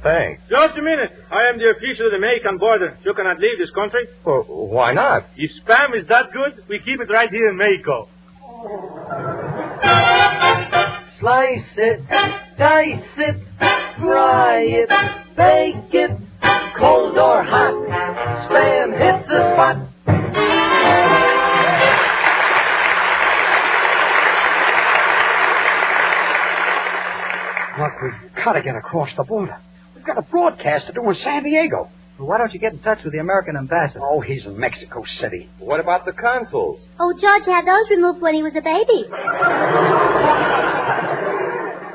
Thanks. Just a minute. I am the official of the American border. You cannot leave this country. Well, why not? If Spam is that good, we keep it right here in Mexico. Slice it, dice it, fry it, bake it, cold or hot, Spam hits the spot. Look, we've got to get across the border. We've got a broadcast to do in San Diego. Well, why don't you get in touch with the American ambassador? Oh, he's in Mexico City. What about the consuls? Oh, George had those removed when he was a baby.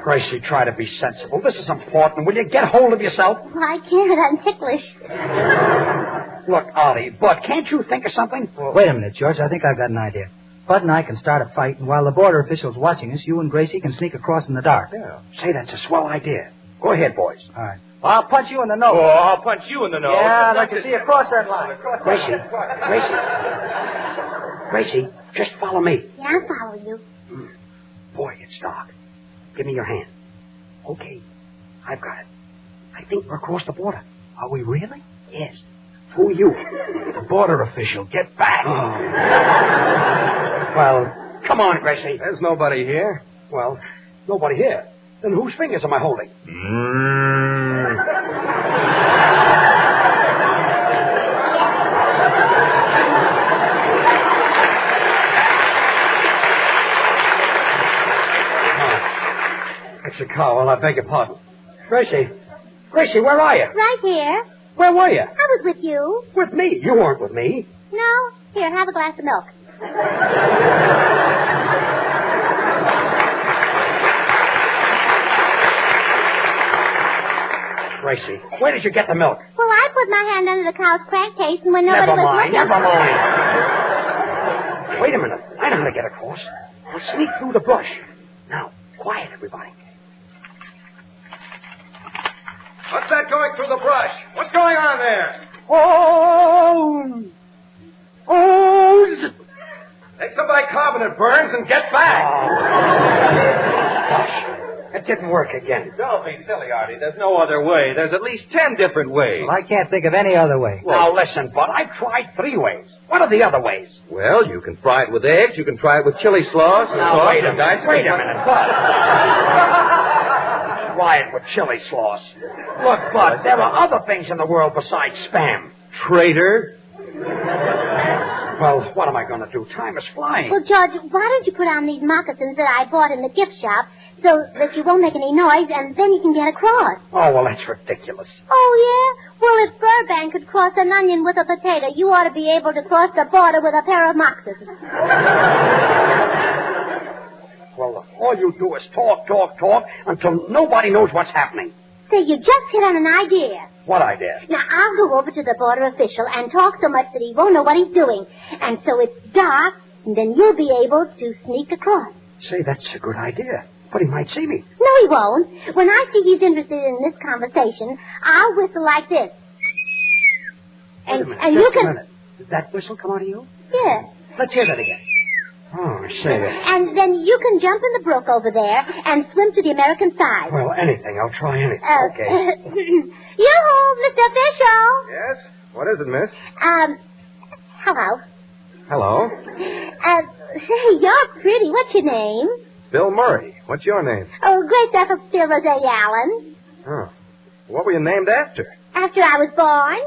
Gracie, try to be sensible. This is important. Will you get hold of yourself? Well, I can't. I'm ticklish. Look, Ollie, Bud, can't you think of something? Wait a minute, George. I think I've got an idea. Bud and I can start a fight, and while the border official's watching us, you and Gracie can sneak across in the dark. Yeah. Say, that's a swell idea. Go ahead, boys. All right. Well, I'll punch you in the nose. Oh, I'll punch you in the nose. Yeah, I'd like to see you cross that line. Gracie, just follow me. Yeah, I'll follow you. Boy, it's dark. Give me your hand. Okay, I've got it. I think we're across the border. Are we really? Yes. Who are you? The border official. Get back. Oh. Well, come on, Gracie. There's nobody here. Well, nobody here. Then whose fingers am I holding? It's a cow. Well, I beg your pardon. Gracie, where are you? Right here. Where were you? I was with you. With me? You weren't with me. No. Here, have a glass of milk. Gracie, where did you get the milk? Well, I put my hand under the cow's crankcase, and when nobody was looking... Never mind. Wait a minute. I know how to get across. I'll sneak through the brush. Now, quiet, everybody. What's that going through the brush? What's going on there? Oh! Take some bicarbonate, it, Burns, and get back. It didn't work again. Don't be silly, Artie. There's no other way. There's at least 10 different ways. Well, I can't think of any other way. Now, listen, Bud, I've tried 3 ways. What are the other ways? Well, you can fry it with eggs. You can try it with chili sauce. Now, wait a minute, Bud. Try it with chili sauce. Look, Bud, there are other things in the world besides Spam. Traitor. Well, what am I going to do? Time is flying. Well, George, why don't you put on these moccasins that I bought in the gift shop so that you won't make any noise, and then you can get across? Oh, well, that's ridiculous. Oh, yeah? Well, if Burbank could cross an onion with a potato, you ought to be able to cross the border with a pair of moccasins. Well, all you do is talk until nobody knows what's happening. So you just hit on an idea. What idea? Now, I'll go over to the border official and talk so much that he won't know what he's doing. And so it's dark, and then you'll be able to sneak across. Say, that's a good idea. But he might see me. No, he won't. When I see he's interested in this conversation, I'll whistle like this. Wait a minute, and just you can... a minute. Did that whistle come out of you? Yeah. Let's hear that again. Oh, say that. And then you can jump in the brook over there and swim to the American side. Well, anything. I'll try anything. Okay. Yoo-hoo, Mr. Official. Yes? What is it, miss? Hello. Hello? Say, you're pretty. What's your name? Bill Murray. What's your name? Oh, Grace Ethel Rosé Allen. Oh. What were you named after? After I was born.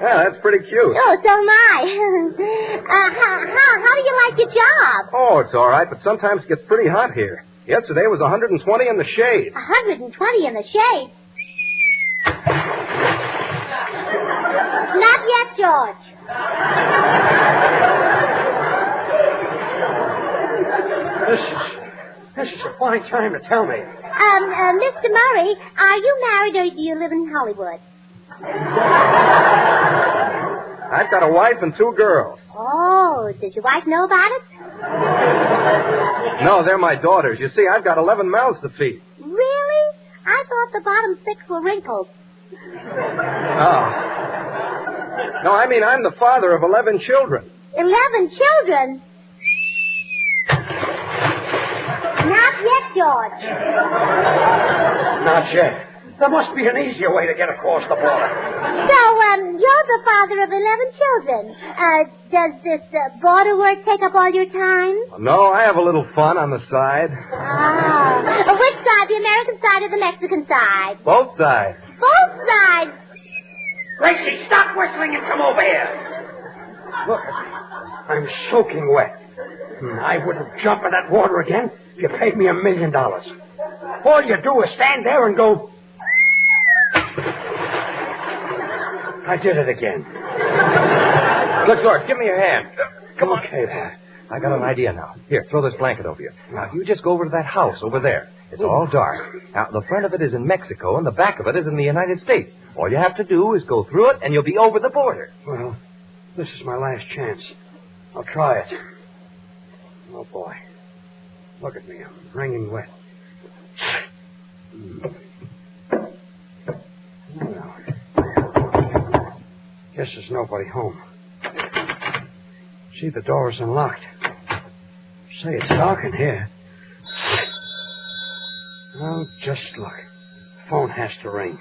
Yeah, that's pretty cute. Oh, so am I. How do you like your job? Oh, it's all right, but sometimes it gets pretty hot here. Yesterday was 120 in the shade. 120 in the shade? Not yet, George. This is a fine time to tell me. Mr. Murray, are you married or do you live in Hollywood? I've got a wife and 2 girls. Oh, does your wife know about it? No, they're my daughters. You see, I've got 11 mouths to feed. Really? I thought the bottom 6 were wrinkled. Oh. No, I mean, I'm the father of 11 children. 11 children? Not yet, George. Not yet. There must be an easier way to get across the border. So, you're the father of 11 children. Does this border work take up all your time? No, I have a little fun on the side. Ah. Which side, the American side or the Mexican side? Both sides. Both sides. Gracie, stop whistling and come over here. Look, I'm soaking wet. I wouldn't jump in that water again if you paid me $1 million. All you do is stand there and go... I did it again. Look, George, give me your hand. Come on. Okay, I got an idea now. Here, throw this blanket over you. Now, you just go over to that house over there. It's all dark. Now, the front of it is in Mexico, and the back of it is in the United States. All you have to do is go through it, and you'll be over the border. Well, this is my last chance. I'll try it. Oh, boy. Look at me. I'm wringing wet. Well, guess there's nobody home. See, the door is unlocked. Say, it's dark in here. Oh, just look. The phone has to ring.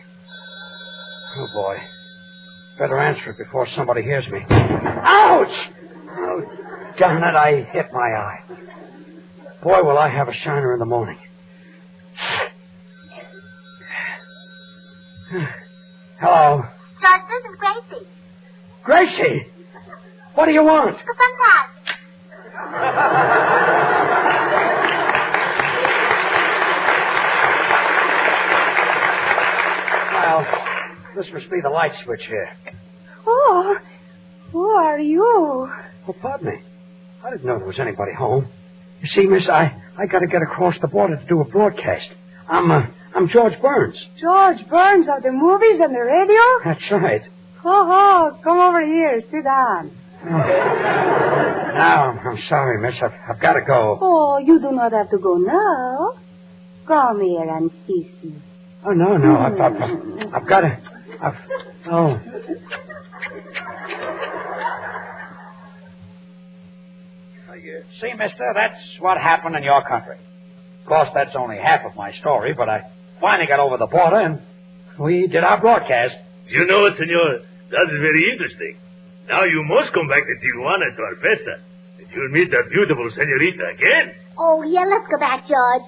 Oh, boy. Better answer it before somebody hears me. Ouch! Oh, darn it, I hit my eye. Boy, will I have a shiner in the morning. Hello. George, this is Gracie. Gracie! What do you want? Some pot. Well, this must be the light switch here. Oh, who are you? Oh, pardon me. I didn't know there was anybody home. You see, miss, I got to get across the border to do a broadcast. I'm George Burns. George Burns of the movies and the radio? That's right. Oh, come over here. Sit down. No, I'm sorry, miss. I've got to go. Oh, you do not have to go now. Come here and kiss me. Oh, no. I've got to... See, mister, that's what happened in your country. Of course, that's only half of my story, but I finally got over the border and we did our broadcast. You know, senor, that is very interesting. Now you must come back to Tijuana to our festa. And you'll meet that beautiful senorita again. Oh, yeah, let's go back, George.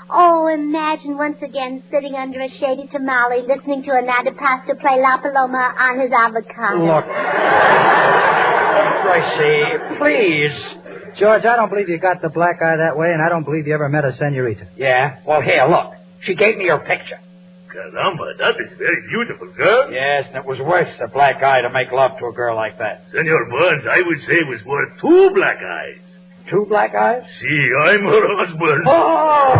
Oh, imagine once again sitting under a shady tamale listening to an pastor play La Paloma on his avocado. Look, Gracie, please. George, I don't believe you got the black eye that way, and I don't believe you ever met a senorita. Yeah? Well, here, look. She gave me her picture. Caramba, that is a very beautiful girl. Yes, and it was worth the black eye to make love to a girl like that. Senor Burns, I would say it was worth 2 black eyes. 2 black eyes? See, I'm her husband. Oh!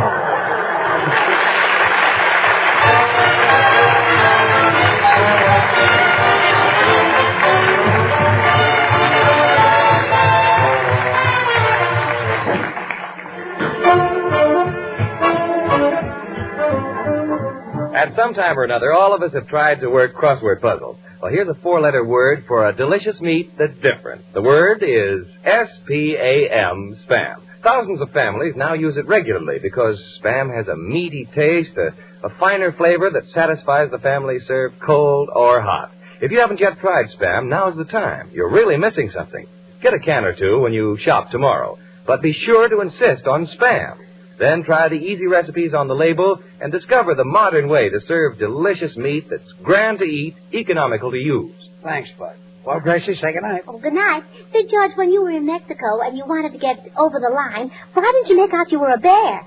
At some time or another, all of us have tried to work crossword puzzles. Well, here's a 4-letter word for a delicious meat that's different. The word is S-P-A-M, Spam. Thousands of families now use it regularly because Spam has a meaty taste, a finer flavor that satisfies the family served cold or hot. If you haven't yet tried Spam, now's the time. You're really missing something. Get a can or two when you shop tomorrow. But be sure to insist on Spam. Then try the easy recipes on the label and discover the modern way to serve delicious meat that's grand to eat, economical to use. Thanks, Bud. Well, Gracie, say goodnight. Oh, good night. Say, George, when you were in Mexico and you wanted to get over the line, why didn't you make out you were a bear?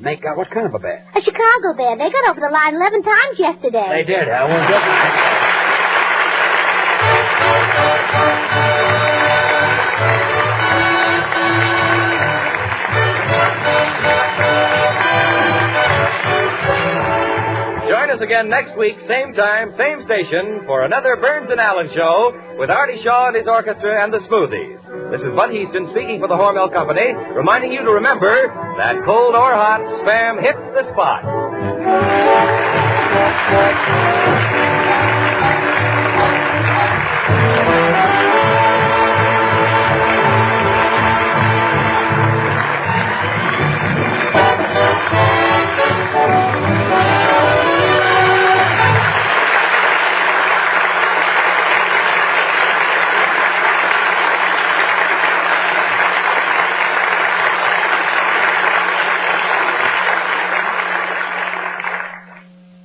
Make out what kind of a bear? A Chicago bear. They got over the line 11 times yesterday. They did, huh? Well, good. Join us again next week, same time, same station, for another Burns and Allen show with Artie Shaw and his orchestra and the Smoothies. This is Bud Heaston speaking for the Hormel Company, reminding you to remember that cold or hot, Spam hits the spot.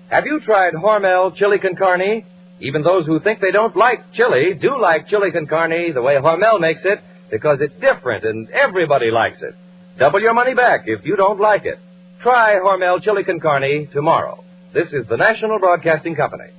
Have you tried Hormel chili con carne? Even those who think they don't like chili do like chili con carne the way Hormel makes it because it's different and everybody likes it. Double your money back if you don't like it. Try Hormel chili con carne tomorrow. This is the National Broadcasting Company.